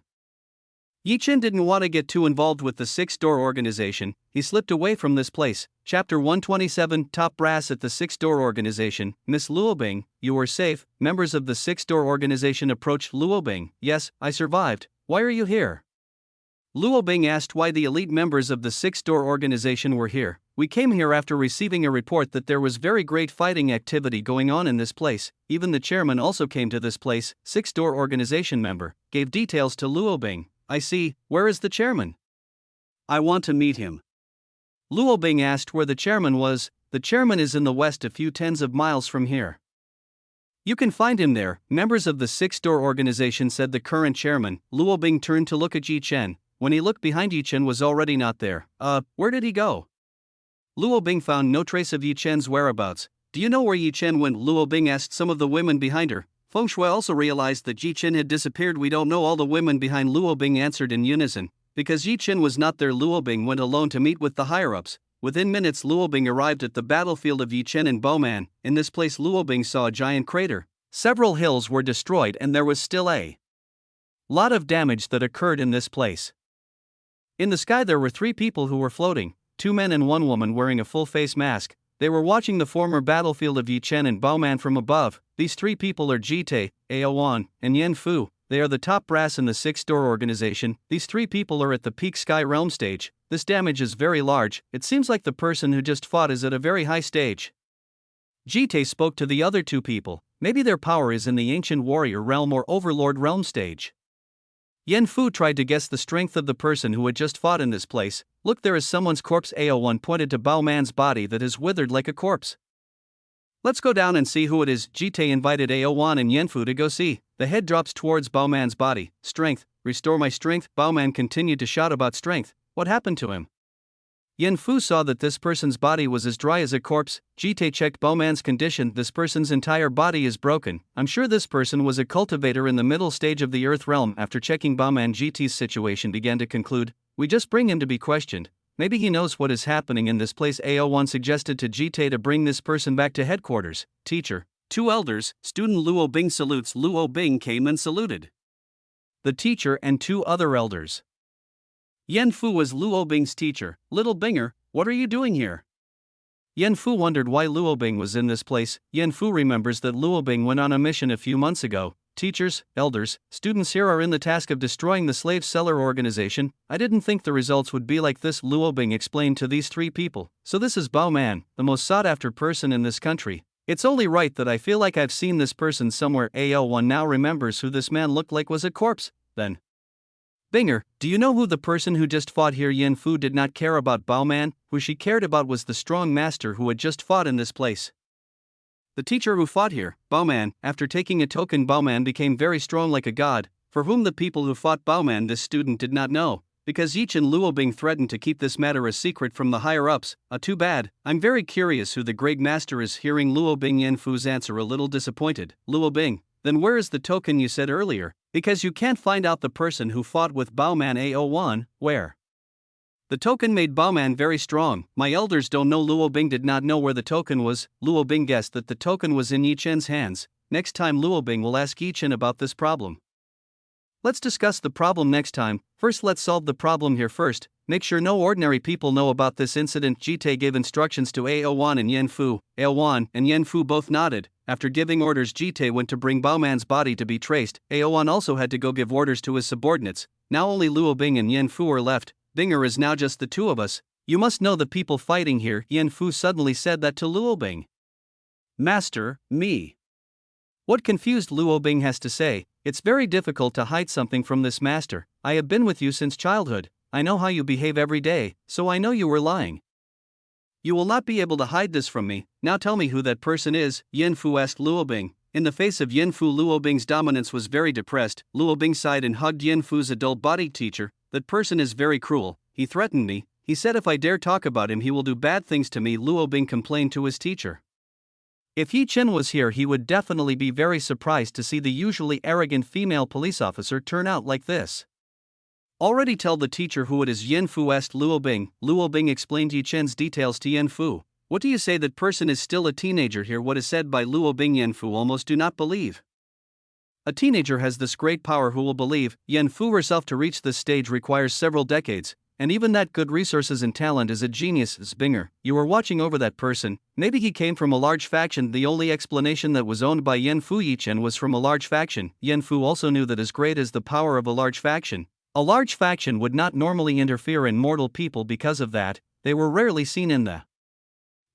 Yi Chen didn't want to get too involved with the Six Door organization. He slipped away from this place. Chapter 127, Top Brass at the Six Door organization. Miss Luo Bing, you were safe. Members of the Six Door organization approached Luo Bing. Yes, I survived. Why are you here? Luo Bing asked why the elite members of the Six Door organization were here. We came here after receiving a report that there was very great fighting activity going on in this place. Even the chairman also came to this place. Six Door organization member gave details to Luo Bing. I see. Where is the chairman? I want to meet him. Luo Bing asked where the chairman was. The chairman is in the west, a few tens of miles from here. You can find him there. Members of the Six Door organization, said the current chairman. Luo Bing turned to look at Yi Chen. When he looked behind, Yi Chen was already not there. Where did he go? Luo Bing found no trace of Yi Chen's whereabouts. Do you know where Yi Chen went? Luo Bing asked some of the women behind her. Feng Shui also realized that Yi Chen had disappeared. We don't know. All the women behind Luo Bing answered in unison. Because Yi Chen was not there, Luo Bing went alone to meet with the higher-ups. Within minutes, Luo Bing arrived at the battlefield of Yi Chen and Bowman. In this place, Luo Bing saw a giant crater. Several hills were destroyed and there was still a lot of damage that occurred in this place. In the sky there were 3 people who were floating, 2 men and 1 woman wearing a full face mask. They were watching the former battlefield of Yi Chen and Bowman from above. These 3 people are Jite, Aowan, and Yen Fu. They are the top brass in the Six Door organization. These 3 people are at the peak sky realm stage. This damage is very large. It seems like the person who just fought is at a very high stage. Jite spoke to the other 2 people. Maybe their power is in the ancient warrior realm or overlord realm stage. Yen Fu tried to guess the strength of the person who had just fought in this place. Look, there is someone's corpse. Ao1 pointed to Bao Man's body that is withered like a corpse. Let's go down and see who it is. Jite invited Ao1 and Yen Fu to go see. The head drops towards Bao Man's body. Strength, restore my strength. Bao Man continued to shout about strength. What happened to him? Yen Fu saw that this person's body was as dry as a corpse. Jite checked Bowman's condition. This person's entire body is broken. I'm sure this person was a cultivator in the middle stage of the earth realm. After checking Bowman, Jite's situation began to conclude. We just bring him to be questioned. Maybe he knows what is happening in this place. AO1 suggested to Jite to bring this person back to headquarters. Teacher. 2 elders. Student Luo Bing salutes. Luo Bing came and saluted the teacher and 2 other elders. Yen Fu was Luo Bing's teacher. Little Binger, what are you doing here? Yen Fu wondered why Luo Bing was in this place. Yen Fu remembers that Luo Bing went on a mission a few months ago. Teachers, elders, students here are in the task of destroying the slave seller organization. I didn't think the results would be like this, Luo Bing explained to these 3 people. So this is Bao Man, the most sought after person in this country. It's only right that I feel like I've seen this person somewhere. AL1 now remembers who this man looked like was a corpse. Then Binger, do you know who the person who just fought here? Yen Fu did not care about Bao Man. Who she cared about was the strong master who had just fought in this place. The teacher who fought here, Bao Man, after taking a token, Bao Man became very strong like a god. For whom the people who fought Bao Man, this student did not know, because Yi Chen Luo Bing threatened to keep this matter a secret from the higher-ups. Too bad. I'm very curious who the great master is. Hearing Luo Bing, Yen Fu's answer a little disappointed. Luo Bing, then where is the token you said earlier? Because you can't find out the person who fought with Bao Man. AO1, where? The token made Bao Man very strong. My elders don't know. Luo Bing did not know where the token was. Luo Bing guessed that the token was in Yi Chen's hands. Next time Luo Bing will ask Yi Chen about this problem. Let's discuss the problem next time. First, let's solve the problem here first. Make sure no ordinary people know about this incident. Jite gave instructions to Aowan and Yanfu. Aowan and Yanfu both nodded. After giving orders, Jite went to bring Baoman's body to be traced. Aowan also had to go give orders to his subordinates. Now only Luo Bing and Yanfu are left. Binger is now just the two of us. You must know the people fighting here. Yanfu suddenly said that to Luo Bing. Master, me. What confused Luo Bing has to say, it's very difficult to hide something from this master. I have been with you since childhood. I know how you behave every day, so I know you were lying. You will not be able to hide this from me. Now tell me who that person is, Yanfu asked Luo Bing. In the face of Yanfu, Luo Bing's dominance was very depressed. Luo Bing sighed and hugged Yanfu's adult-bodied teacher. That person is very cruel. He threatened me. He said if I dare talk about him he will do bad things to me. Luo Bing complained to his teacher. If Chen was here he would definitely be very surprised to see the usually arrogant female police officer turn out like this. Already tell the teacher who it is, Yanfu asked Luo Bing. Luo Bing explained Chen's details to Yanfu. What do you say, that person is still a teenager here? What is said by Luo Bing Yanfu almost do not believe. A teenager has this great power, who will believe? Yanfu herself to reach this stage requires several decades, and even that good resources and talent is a genius. Binger, you were watching over that person. Maybe he came from a large faction. The only explanation that was owned by Yanfu Chen was from a large faction. Yanfu also knew that as great as the power of a large faction would not normally interfere in mortal people. Because of that, they were rarely seen in the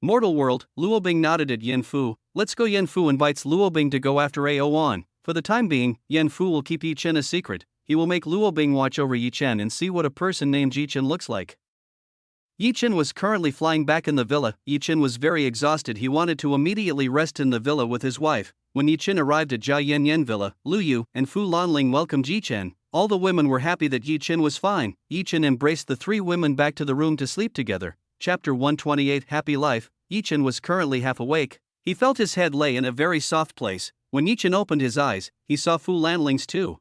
mortal world. Luo Bing nodded at Yanfu. Let's go. Yanfu invites Luo Bing to go after Aowan. For the time being, Yanfu will keep Chen a secret. He will make Luo Bing watch over Chen and see what a person named Chen looks like. Chen was currently flying back in the villa. Chen was very exhausted. He wanted to immediately rest in the villa with his wife. When Chen arrived at Jia Yanyan Villa, Lu Yu and Fu Lanling welcomed Chen. All the women were happy that Chen was fine. Chen embraced the three women back to the room to sleep together. Chapter 128, Happy Life. Chen was currently half awake. He felt his head lay in a very soft place. When Chen opened his eyes, he saw Fu Lanling's two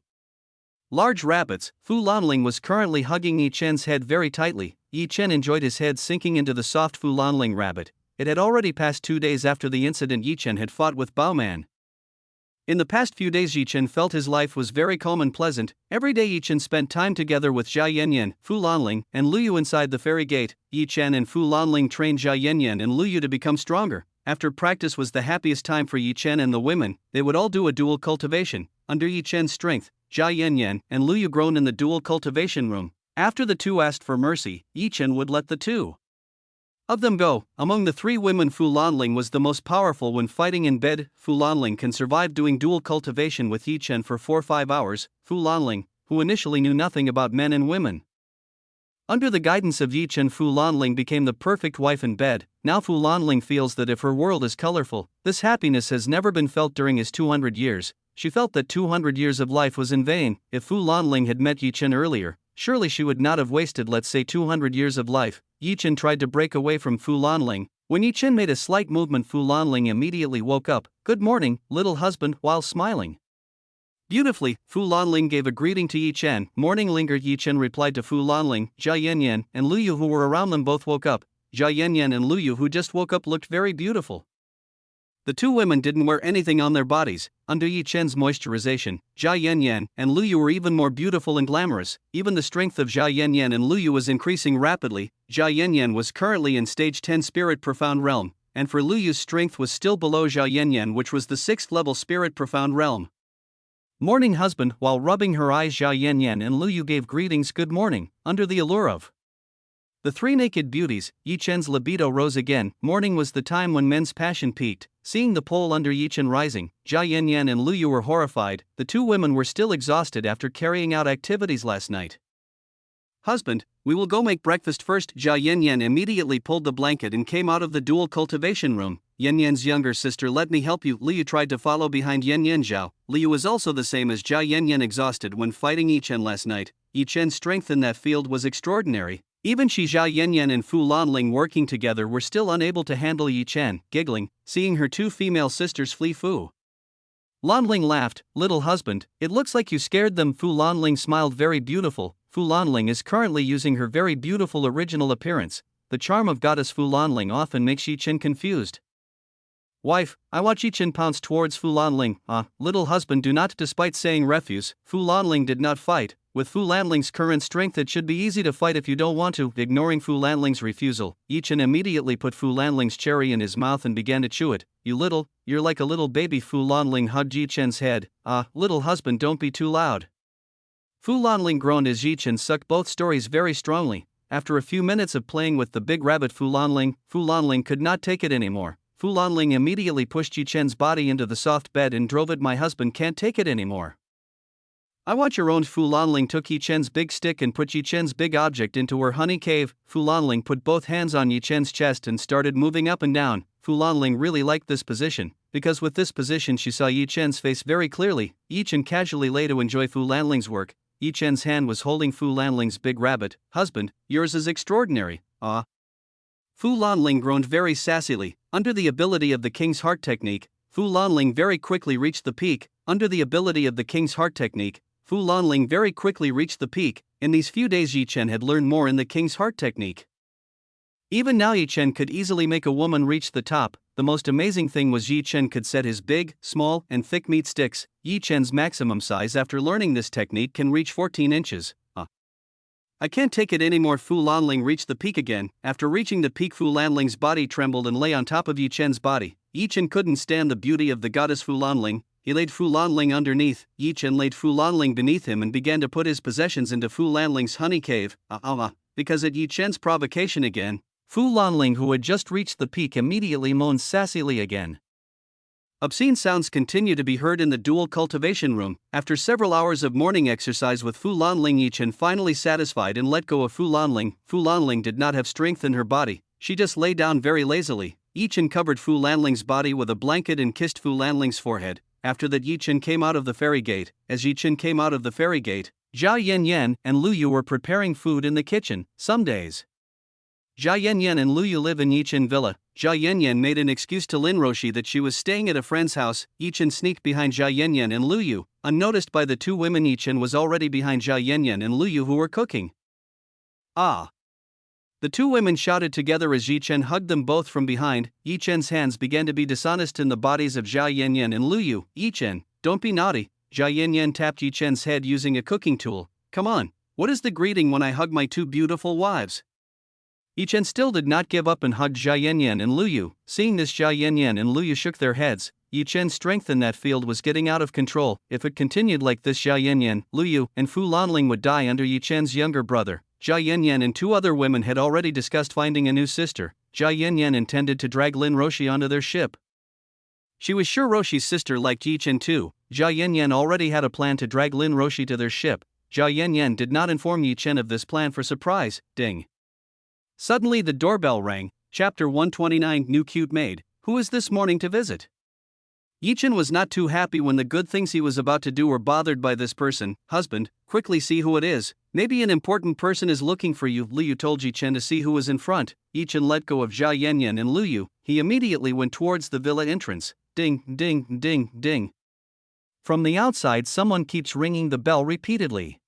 large rabbits. Fu Lanling was currently hugging Chen's head very tightly. Chen enjoyed his head sinking into the soft Fu Lanling rabbit. It had already passed 2 days after the incident Chen had fought with Baoman. In the past few days Chen felt his life was very calm and pleasant. Every day Chen spent time together with Jia Yanyan, Fu Lanling, and Lu Yu inside the fairy gate. Chen and Fu Lanling trained Jia Yanyan and Lu Yu to become stronger. After practice was the happiest time for Chen and the women. They would all do a dual cultivation. Under Chen's strength, Jia Yanyan and Lu Yu groaned in the dual cultivation room. After the two asked for mercy, Chen would let the two of them go. Among the three women, Fu Lanling was the most powerful when fighting in bed. Fu Lanling can survive doing dual cultivation with Chen for 4-5 hours. Fu Lanling, who initially knew nothing about men and women. Under the guidance of Chen, Fu Lanling became the perfect wife in bed. Now Fu Lanling feels that if her world is colorful, this happiness has never been felt during his 200 years. She felt that 200 years of life was in vain. If Fu Lanling had met Chen earlier, surely she would not have wasted, let's say, 200 years of life. Chen tried to break away from Fu Lanling. When Chen made a slight movement, Fu Lanling immediately woke up. Good morning, little husband, while smiling beautifully, Fu Lanling gave a greeting to Chen. Morning lingered. Chen replied to Fu Lanling. Jia Yanyan and Lu Yu, who were around them, both woke up. Jia Yanyan and Lu Yu, who just woke up, looked very beautiful. The two women didn't wear anything on their bodies. Under Chen's moisturization, Jia Yanyan and Lu Yu were even more beautiful and glamorous. Even the strength of Jia Yanyan and Lu Yu was increasing rapidly. Jia Yanyan was currently in stage 10 Spirit Profound Realm, and for Lu Yu's strength was still below Jia Yanyan, which was the 6th level Spirit Profound Realm. Morning husband, while rubbing her eyes, Jia Yanyan and Lu Yu gave greetings. Good morning. Under the allure of the three naked beauties, Chen's libido rose again. Morning was the time when men's passion peaked. Seeing the pole under Chen rising, Jia Yanyan and Lu Yu were horrified. The two women were still exhausted after carrying out activities last night. Husband, we will go make breakfast first. Jia Yanyan immediately pulled the blanket and came out of the dual cultivation room. Yanyan's younger sister, let me help you. Lu Yu tried to follow behind Yanyan Zhao. Lu Yu was also the same as Jia Yanyan, exhausted when fighting Chen last night. Chen's strength in that field was extraordinary. Even Jia Yanyan and Fu Lanling working together were still unable to handle Chen. Giggling, seeing her two female sisters flee, Fu Lanling laughed. Little husband, it looks like you scared them. Fu Lanling smiled. Very beautiful. Fu Lanling is currently using her very beautiful original appearance. The charm of goddess Fu Lanling often makes Chen confused. Wife, I watch Yi Chen pounce towards Fu Lanling. Little husband, do not. Despite saying refuse, Fu Lanling did not fight. With Fu Lanling's current strength, it should be easy to fight if you don't want to. Ignoring Fu Lanling's refusal, Yi Chen immediately put Fu Lanling's cherry in his mouth and began to chew it. You're like a little baby. Fu Lanling hugged Yi Chen's head. Little husband, don't be too loud. Fu Lanling groaned as Yi Chen sucked both stories very strongly. After a few minutes of playing with the big rabbit Fu Lanling could not take it anymore. Fu Lanling immediately pushed Yi Chen's body into the soft bed and drove it. My husband can't take it anymore. I want your own. Fu Lanling took Yi Chen's big stick and put Yi Chen's big object into her honey cave. Fu Lanling put both hands on Yi Chen's chest and started moving up and down. Fu Lanling really liked this position, because with this position she saw Yi Chen's face very clearly. Yi Chen casually lay to enjoy Fu Lanling's work. Yi Chen's hand was holding Fu Lanling's big rabbit. Husband, yours is extraordinary. Fu Lanling groaned very sassily. Under the ability of the King's Heart technique, Fu Lanling very quickly reached the peak. Under the ability of the King's Heart technique, Fu Lanling very quickly reached the peak. In these few days Yi Chen had learned more in the King's Heart technique. Even now Yi Chen could easily make a woman reach the top. The most amazing thing was Yi Chen could set his big, small, and thick meat sticks. Yi Chen's maximum size after learning this technique can reach 14 inches. I can't take it anymore. Fu Lanling reached the peak again. After reaching the peak, Fu Lanling's body trembled and lay on top of Yi Chen's body. Yi Chen couldn't stand the beauty of the goddess Fu Lanling. He laid Fu Lanling underneath. Yi Chen laid Fu Lanling beneath him and began to put his possessions into Fu Lanling's honey cave. Because at Yi Chen's provocation again, Fu Lanling, who had just reached the peak, immediately moaned sassily again. Obscene sounds continue to be heard in the dual cultivation room. After several hours of morning exercise with Fu Lanling, Yi Chen finally satisfied and let go of Fu Lanling. Fu Lanling did not have strength in her body. She just lay down very lazily. Yi Chen covered Fu Lanling's body with a blanket and kissed Fu Lanling's forehead. After that, Yi Chen came out of the fairy gate. As Yi Chen came out of the fairy gate, Jia Yanyan and Lu Yu were preparing food in the kitchen. Some days, Jia Yanyan and Lu Yu live in Yi Chen Villa. Jia Yanyan made an excuse to Lin Roshi that she was staying at a friend's house. Yi Chen sneaked behind Jia Yanyan and Lu Yu. Unnoticed by the two women, Yi Chen was already behind Jia Yanyan and Lu Yu, who were cooking. The two women shouted together as Yi Chen hugged them both from behind. Yi Chen's hands began to be dishonest in the bodies of Jia Yanyan and Lu Yu. Yi Chen, don't be naughty. Jia Yanyan tapped Yi Chen's head using a cooking tool. Come on, what is the greeting when I hug my two beautiful wives? Yi Chen still did not give up and hugged Jia Yanyan and Lu Yu. Seeing this, Jia Yanyan and Lu Yu shook their heads. Yi Chen's strength in that field was getting out of control. If it continued like this, Jia Yanyan, Lu Yu, and Fu Lanling would die under Yi Chen's younger brother. Jia Yanyan and two other women had already discussed finding a new sister. Jia Yanyan intended to drag Lin Roshi onto their ship. She was sure Roshi's sister liked Yi Chen too. Jia Yanyan already had a plan to drag Lin Roshi to their ship. Jia Yanyan did not inform Yi Chen of this plan for surprise. Ding. Suddenly the doorbell rang. Chapter 129. New cute maid. Who is this morning to visit? Yi Chen was not too happy when the good things he was about to do were bothered by this person. Husband, quickly see who it is. Maybe an important person is looking for you. Lu Yu told Yi Chen to see who was in front. Yi Chen let go of Jia Yanyan and Lu Yu. He immediately went towards the villa entrance. Ding, ding, ding, ding. From the outside, someone keeps ringing the bell repeatedly.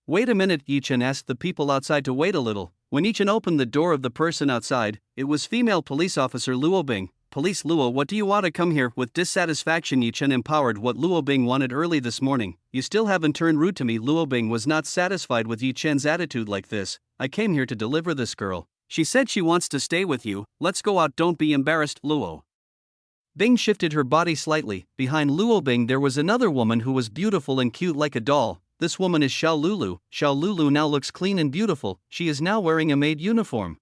Wait a minute, Yi Chen asked the people outside to wait a little. When Yi Chen opened the door of the person outside, it was female police officer Luo Bing. Police Luo, what do you want to come here? With dissatisfaction, Yi Chen empowered what Luo Bing wanted early this morning. You still haven't turned rude to me. Luo Bing was not satisfied with Yi Chen's attitude like this. I came here to deliver this girl. She said she wants to stay with you. Let's go out, don't be embarrassed, Luo. Bing shifted her body slightly. Behind Luo Bing there was another woman who was beautiful and cute like a doll. This woman is Xiao Lulu. Xiao Lulu now looks clean and beautiful. She is now wearing a maid uniform.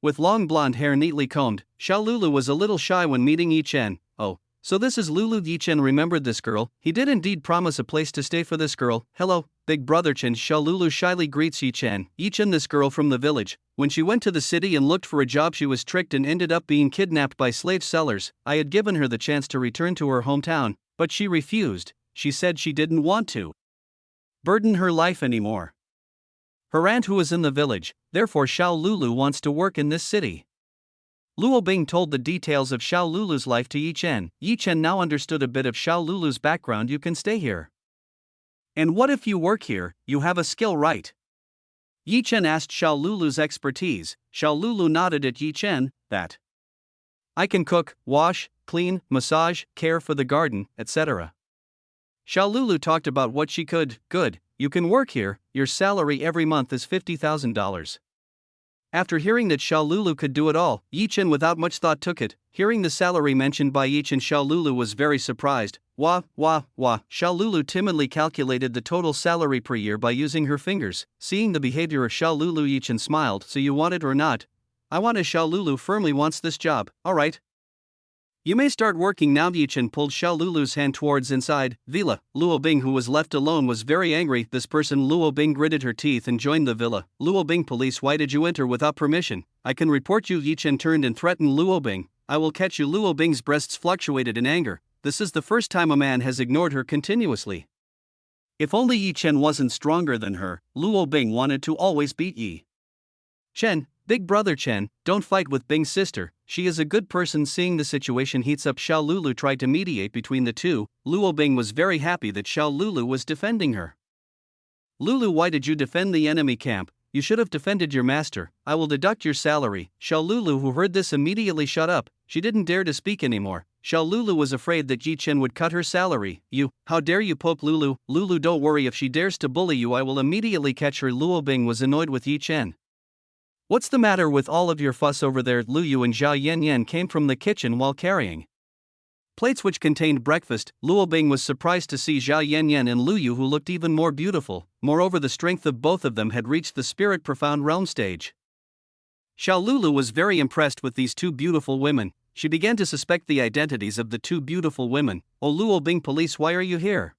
With long blonde hair neatly combed, Xiao Lulu was a little shy when meeting Yi Chen. Oh, so this is Lulu. Yi Chen remembered this girl. He did indeed promise a place to stay for this girl. Hello, big brother Chen. Xiao Lulu shyly greets Yi Chen. Yi Chen, this girl from the village. When she went to the city and looked for a job, she was tricked and ended up being kidnapped by slave sellers. I had given her the chance to return to her hometown, but she refused. She said she didn't want to burden her life anymore. Her aunt who was in the village, therefore Xiao Lulu wants to work in this city. Luo Bing told the details of Xiao Lulu's life to Yi Chen. Yi Chen now understood a bit of Xiao Lulu's background. You can stay here. And what if you work here? You have a skill, right? Yi Chen asked Xiao Lulu's expertise. Xiao Lulu nodded at Yi Chen, that. I can cook, wash, clean, massage, care for the garden, etc. Xiao Lulu talked about what she could. Good, you can work here, your salary every month is $50,000. After hearing that Xiao Lulu could do it all, Yi Chen without much thought took it. Hearing the salary mentioned by Yi Chen, Xiao Lulu was very surprised. Wah. Xiao Lulu timidly calculated the total salary per year by using her fingers. Seeing the behavior of Xiao Lulu, Yi Chen smiled. So you want it or not? I want it. Xiao Lulu firmly wants this job. Alright. You may start working now. Yi Chen pulled Xiao Lulu's hand towards inside villa. Luo Bing, who was left alone, was very angry. This person. Luo Bing gritted her teeth and joined the villa. Luo Bing, police, why did you enter without permission? I can report you. Yi Chen turned and threatened Luo Bing. I will catch you. Luo Bing's breasts fluctuated in anger. This is the first time a man has ignored her continuously. If only Yi Chen wasn't stronger than her. Luo Bing wanted to always beat Yi Chen. Big brother Chen, don't fight with Bing's sister, she is a good person. Seeing the situation heats up, Xiao Lulu tried to mediate between the two. Luo Bing was very happy that Xiao Lulu was defending her. Lulu, why did you defend the enemy camp? You should have defended your master. I will deduct your salary. Xiao Lulu, who heard this, immediately shut up. She didn't dare to speak anymore. Xiao Lulu was afraid that Yi Chen would cut her salary. You, how dare you poke Lulu? Lulu, don't worry, if she dares to bully you I will immediately catch her. Luo Bing was annoyed with Yi Chen. What's the matter with all of your fuss over there? Lu Yu and Zhao Yanyan came from the kitchen while carrying plates which contained breakfast. Luo Bing was surprised to see Zhao Yanyan and Lu Yu, who looked even more beautiful. Moreover, the strength of both of them had reached the spirit profound realm stage. Xiao Lulu was very impressed with these two beautiful women. She began to suspect the identities of the two beautiful women. Oh, Luo Bing, police, why are you here?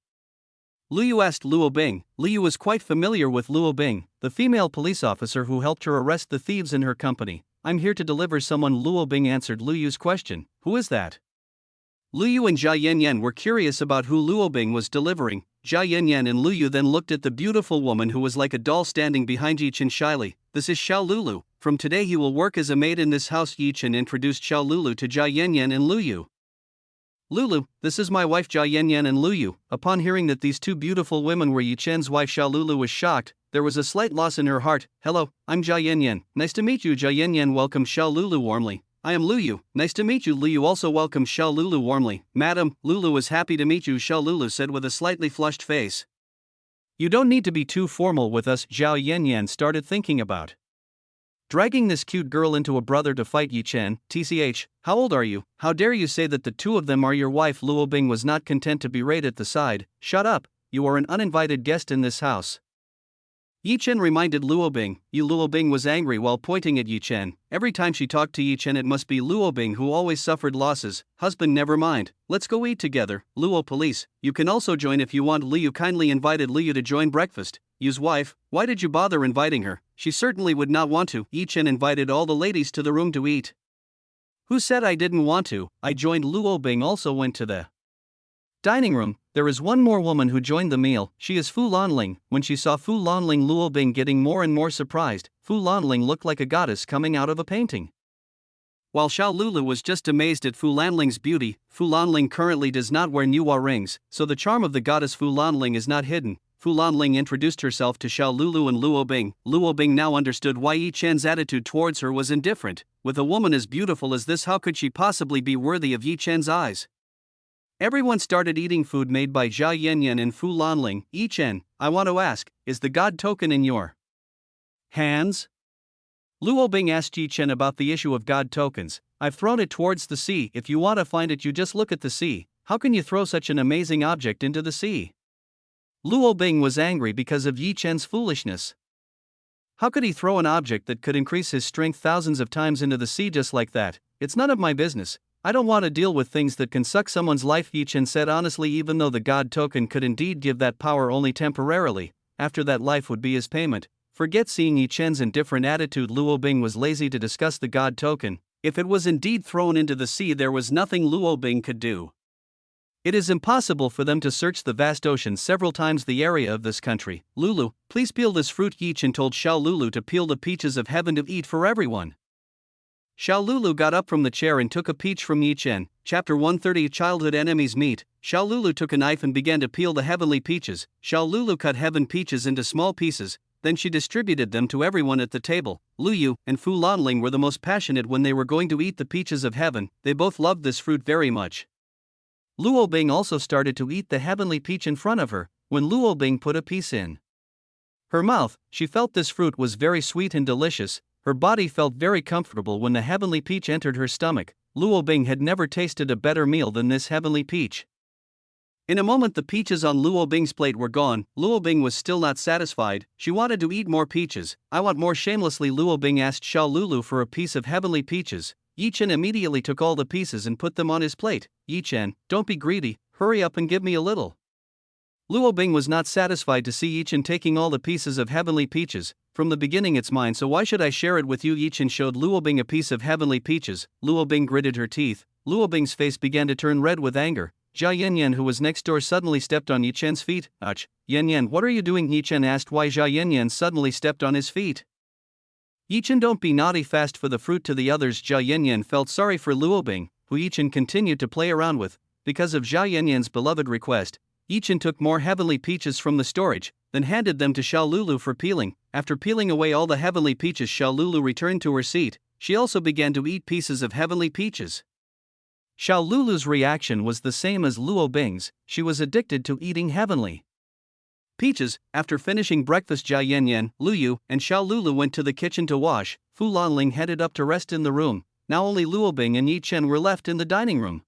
Lu Yu asked Luo Bing. Lu Yu was quite familiar with Luo Bing, the female police officer who helped her arrest the thieves in her company. I'm here to deliver someone. Luo Bing answered Lu Yu's question. Who is that? Lu Yu and Zhao Yanyan were curious about who Luo Bing was delivering. Zhao Yanyan and Lu Yu then looked at the beautiful woman who was like a doll standing behind Yi Chen shyly. This is Xiao Lulu. From today he will work as a maid in this house. Yi Chen introduced Xiao Lulu to Zhao Yanyan and Lu Yu. Lulu, this is my wife Zhao Yanyan and Lu Yu. Upon hearing that these two beautiful women were Yi Chen's wife, Xiao Lulu was shocked. There was a slight loss in her heart. Hello, I'm Zhao Yanyan. Nice to meet you. Zhao Yanyan welcomed Xiao Lulu warmly. I am Lu Yu. Nice to meet you. Lu Yu also welcomed Xiao Lulu warmly. Madam, Lulu is happy to meet you, Xiao Lulu said with a slightly flushed face. You don't need to be too formal with us. Zhao Yanyan started thinking about dragging this cute girl into a brother to fight Yi Chen. TCH, how old are you? How dare you say that the two of them are your wife? Luo Bing was not content to berate at the side. Shut up, you are an uninvited guest in this house. Yi Chen reminded Luo Bing. Luo Bing was angry while pointing at Yi Chen. Every time she talked to Yi Chen it must be Luo Bing who always suffered losses. Husband, never mind, let's go eat together. Luo, police, you can also join if you want. Lu Yu kindly invited Lu Yu to join breakfast. Yu's wife, why did you bother inviting her? She certainly would not want to. Yi Chen invited all the ladies to the room to eat. Who said I didn't want to? I joined. Luo Bing also went to the dining room. There is one more woman who joined the meal. She is Fu Lanling. When she saw Fu Lanling, Luo Bing getting more and more surprised. Fu Lanling looked like a goddess coming out of a painting. While Xiao Lulu was just amazed at Fu Lanling's beauty, Fu Lanling currently does not wear Nuwa rings, so the charm of the goddess Fu Lanling is not hidden. Fu Lanling introduced herself to Xiao Lulu and Luo Bing. Luo Bing now understood why Yi Chen's attitude towards her was indifferent. With a woman as beautiful as this, how could she possibly be worthy of Yi Chen's eyes? Everyone started eating food made by Zhao Yanyan and Fu Lanling. Yi Chen, I want to ask, is the god token in your hands? Luo Bing asked Yi Chen about the issue of god tokens. I've thrown it towards the sea. If you want to find it, you just look at the sea. How can you throw such an amazing object into the sea? Luo Bing was angry because of Yi Chen's foolishness. How could he throw an object that could increase his strength thousands of times into the sea just like that? It's none of my business. I don't want to deal with things that can suck someone's life, Yi Chen said honestly. Even though the god token could indeed give that power only temporarily, after that life would be his payment. Forget. Seeing Yi Chen's indifferent attitude, Luo Bing was lazy to discuss the god token. If it was indeed thrown into the sea, there was nothing Luo Bing could do. It is impossible for them to search the vast ocean several times the area of this country. Lulu, please peel this fruit. Yi Chen told Xiao Lulu to peel the peaches of heaven to eat for everyone. Xiao Lulu got up from the chair and took a peach from Yi Chen. Chapter 130 Childhood Enemies Meet. Xiao Lulu took a knife and began to peel the heavenly peaches. Xiao Lulu cut heaven peaches into small pieces. then she distributed them to everyone at the table. Lu Yu and Fu Lanling were the most passionate when they were going to eat the peaches of heaven, they both loved this fruit very much. Luo Bing also started to eat the heavenly peach in front of her. When Luo Bing put a piece in her mouth, she felt this fruit was very sweet and delicious. Her body felt very comfortable when the heavenly peach entered her stomach. Luo Bing had never tasted a better meal than this heavenly peach. In a moment the peaches on Luo Bing's plate were gone. Luo Bing was still not satisfied, she wanted to eat more peaches. I want more. Shamelessly Luo Bing asked Xiao Lulu for a piece of heavenly peaches. Yi Chen immediately took all the pieces and put them on his plate. Yi Chen, don't be greedy, hurry up and give me a little. Luo Bing was not satisfied to see Yi Chen taking all the pieces of heavenly peaches. From the beginning it's mine, so why should I share it with you? Yi Chen showed Luo Bing a piece of heavenly peaches. Luo Bing gritted her teeth. Luo Bing's face began to turn red with anger. Jia Yanyan, who was next door, suddenly stepped on Yi Chen's feet. Ouch. Yanyan, what are you doing? Yi Chen asked why Jia Yanyan suddenly stepped on his feet. Yi Chen, don't be naughty, fast for the fruit to the others. Jia Yanyan felt sorry for Luo Bing, who Yi Chen continued to play around with. Because of Jia Yanyan's beloved request, Yi Chen took more heavenly peaches from the storage, then handed them to Xiao Lulu for peeling. After peeling away all the heavenly peaches, Xiao Lulu returned to her seat. She also began to eat pieces of heavenly peaches. Xiao Lulu's reaction was the same as Luo Bing's, she was addicted to eating heavenly peaches. After finishing breakfast, Jia Yanyan, Lu Yu, and Xiao Lulu went to the kitchen to wash. Fu Lanling headed up to rest in the room. Now only Luo Bing and Yi Chen were left in the dining room.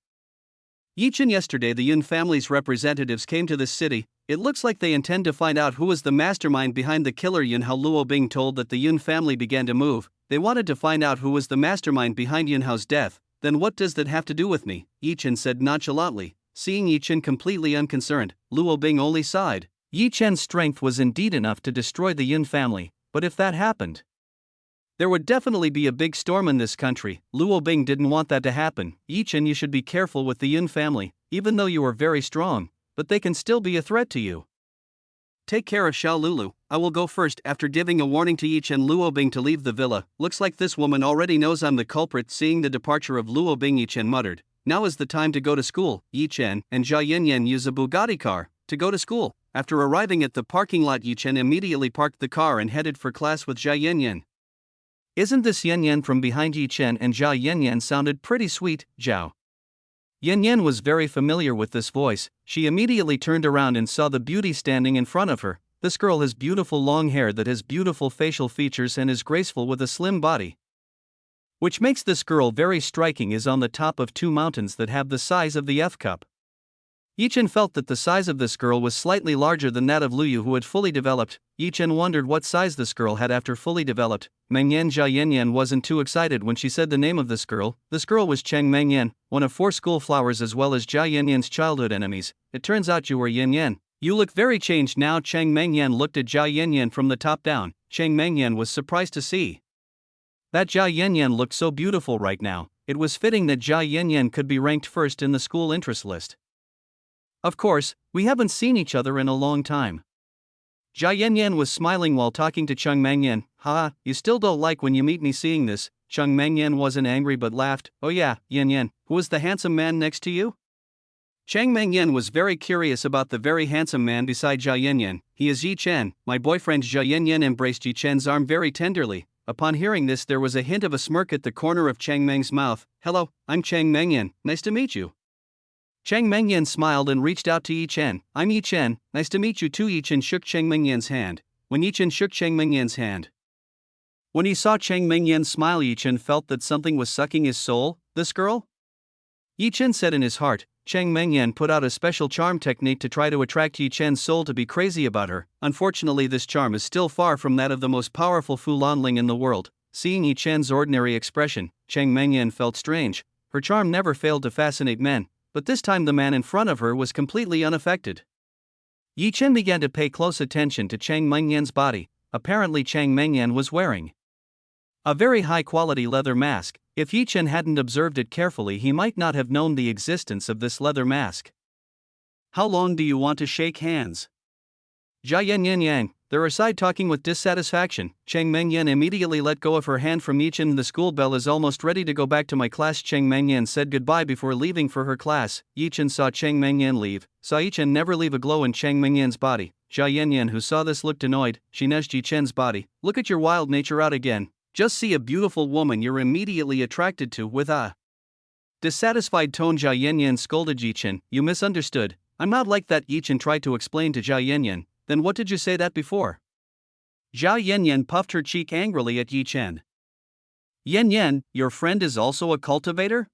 Yi Chen, yesterday the Yun family's representatives came to this city. It looks like they intend to find out who was the mastermind behind the killer Yun Hao. Luo Bing told that the Yun family began to move. They wanted to find out who was the mastermind behind Yun Hao's death. Then what does that have to do with me? Yi Chen said nonchalantly. Seeing Yi Chen completely unconcerned, Luo Bing only sighed. Yi Chen's strength was indeed enough to destroy the Yun family, but if that happened, there would definitely be a big storm in this country. Luo Bing didn't want that to happen. Yi Chen, you should be careful with the Yun family, even though you are very strong, but they can still be a threat to you. Take care of Xiao Lulu, I will go first. After giving a warning to Yi Chen Luo Bing to leave the villa. Looks like this woman already knows I'm the culprit. Seeing the departure of Luo Bing, Yi Chen muttered, now is the time to go to school. Yi Chen and Jia Yanyan use a Bugatti car to go to school. After arriving at the parking lot, Yi Chen immediately parked the car and headed for class with Jia Yanyan. Isn't this Yanyan? From behind Yi Chen and Jia Yanyan sounded pretty sweet. Zhao Yanyan was very familiar with this voice. She immediately turned around and saw the beauty standing in front of her. This girl has beautiful long hair that has beautiful facial features and is graceful with a slim body, which makes this girl very striking. Is on the top of two mountains that have the size of the F cup. Yi Chen felt that the size of this girl was slightly larger than that of Lu Yu, who had fully developed. Yi Chen wondered what size this girl had after fully developed. Mengyan. Jia Yanyan wasn't too excited when she said the name of this girl. This girl was Cheng Mengyan, one of 4 school flowers as well as Jia Yanyan's childhood enemies. It turns out you were Yanyan. You look very changed now. Cheng Mengyan looked at Jia Yanyan from the top down. Cheng Mengyan was surprised to see that Jia Yanyan looked so beautiful right now. It was fitting that Jia Yanyan could be ranked first in the school interest list. Of course, we haven't seen each other in a long time. Jia Yanyan was smiling while talking to Cheng Mengyan. Ha, you still don't like when you meet me. Seeing this, Cheng Mengyan wasn't angry but laughed. Oh yeah, Yanyan, who is the handsome man next to you? Cheng Mengyan was very curious about the very handsome man beside Jia Yanyan. He is Yi Chen, my boyfriend. Jia Yanyan embraced Yi Chen's arm very tenderly. Upon hearing this, there was a hint of a smirk at the corner of Cheng Meng's mouth. Hello, I'm Cheng Mengyan, nice to meet you. Cheng Mengyan smiled and reached out to Yi Chen. I'm Yi Chen, nice to meet you too. Yi Chen shook Cheng Mengyan's hand. When Yi Chen shook Cheng Mengyan's hand, when he saw Cheng Mengyan smile, Yi Chen felt that something was sucking his soul. This girl? Yi Chen said in his heart. Cheng Mengyan put out a special charm technique to try to attract Yi Chen's soul to be crazy about her. Unfortunately, this charm is still far from that of the most powerful Fu Lanling in the world. Seeing Yi Chen's ordinary expression, Cheng Mengyan felt strange. Her charm never failed to fascinate men, but this time the man in front of her was completely unaffected. Yi Chen began to pay close attention to Cheng Mengyan's body. Apparently Cheng Mengyan was wearing a very high-quality leather mask. If Yi Chen hadn't observed it carefully, he might not have known the existence of this leather mask. How long do you want to shake hands? Jia Yanyan. They're aside talking with dissatisfaction. Cheng Mengyan immediately let go of her hand from Yi Chen. The school bell is almost ready to go back to my class. Cheng Mengyan said goodbye before leaving for her class. Yi Chen saw Cheng Mengyan leave, saw Yi Chen never leave a glow in Cheng Mengyan's body. Jia Yanyan, who saw this, looked annoyed. She nudged Yi Chen's body. Look at your wild nature out again. Just see a beautiful woman you're immediately attracted to with a dissatisfied tone. Jia Yanyan scolded Yi Chen. You misunderstood. I'm not like that. Yi Chen tried to explain to Jia Yanyan. Then what did you say that before? Jia Yanyan puffed her cheek angrily at Yi Chen. Yanyan, your friend is also a cultivator?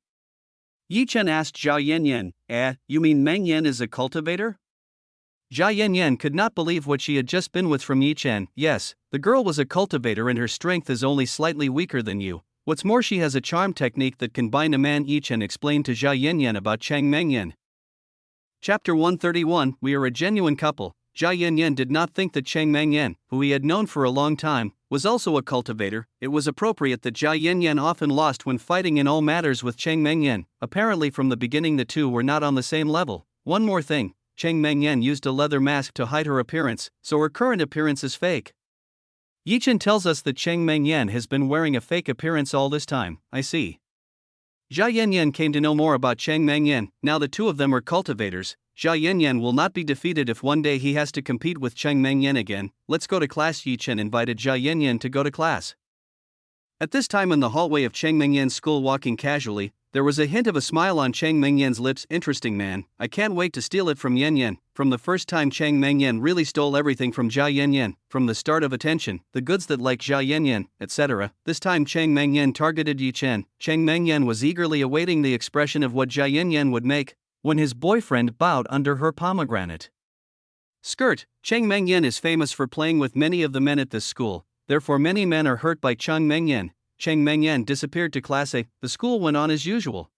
Yi Chen asked Jia Yanyan. You mean Meng Yan is a cultivator? Jia Yanyan could not believe what she had just been with from Yi Chen. Yes, the girl was a cultivator and her strength is only slightly weaker than you. What's more, she has a charm technique that can bind a man. Yi Chen explained to Jia Yanyan about Chang Mengyan. Chapter 131, We Are a Genuine Couple. Jia Yanyan did not think that Chang Mengyan, who he had known for a long time, was also a cultivator. It was appropriate that Jia Yanyan often lost when fighting in all matters with Chang Mengyan. Apparently from the beginning the two were not on the same level. One more thing, Chang Mengyan used a leather mask to hide her appearance, so her current appearance is fake. Yi Chen tells us that Chang Mengyan has been wearing a fake appearance all this time. I see. Jia Yanyan came to know more about Chang Mengyan. Now the two of them are cultivators. Jia Yanyan will not be defeated if one day he has to compete with Chang Mengyan again. Let's go to class. Yi Chen invited Jia Yanyan to go to class. At this time in the hallway of Chang Mengyan's school, walking casually, there was a hint of a smile on Chang Mengyan's lips. Interesting man, I can't wait to steal it from Yanyan. From the first time Chang Mengyan really stole everything from Jia Yanyan, from the start of attention, the goods that like Jia Yanyan, etc. This time Chang Mengyan targeted Yi Chen. Chang Mengyan was eagerly awaiting the expression of what Jia Yanyan would make when his boyfriend bowed under her pomegranate skirt. Chang Mengyan is famous for playing with many of the men at this school, therefore many men are hurt by Chang Mengyan. Chang Mengyan disappeared to class A. The school went on as usual.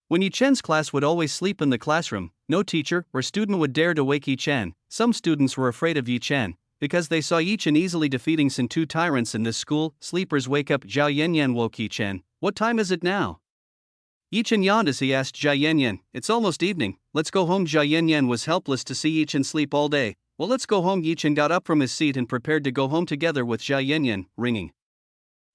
When Yi Chen's class would always sleep in the classroom, no teacher or student would dare to wake Yi Chen. Some students were afraid of Yi Chen because they saw Yi Chen easily defeating some two tyrants in this school. Sleepers wake up. Jia Yanyan woke Yi Chen. What time is it now? Yi Chen yawned as he asked Jia Yanyan. It's almost evening. Let's go home. Jia Yanyan was helpless to see Yi Chen sleep all day. Well, let's go home. Yi Chen got up from his seat and prepared to go home together with Jia Yanyan. Ringing.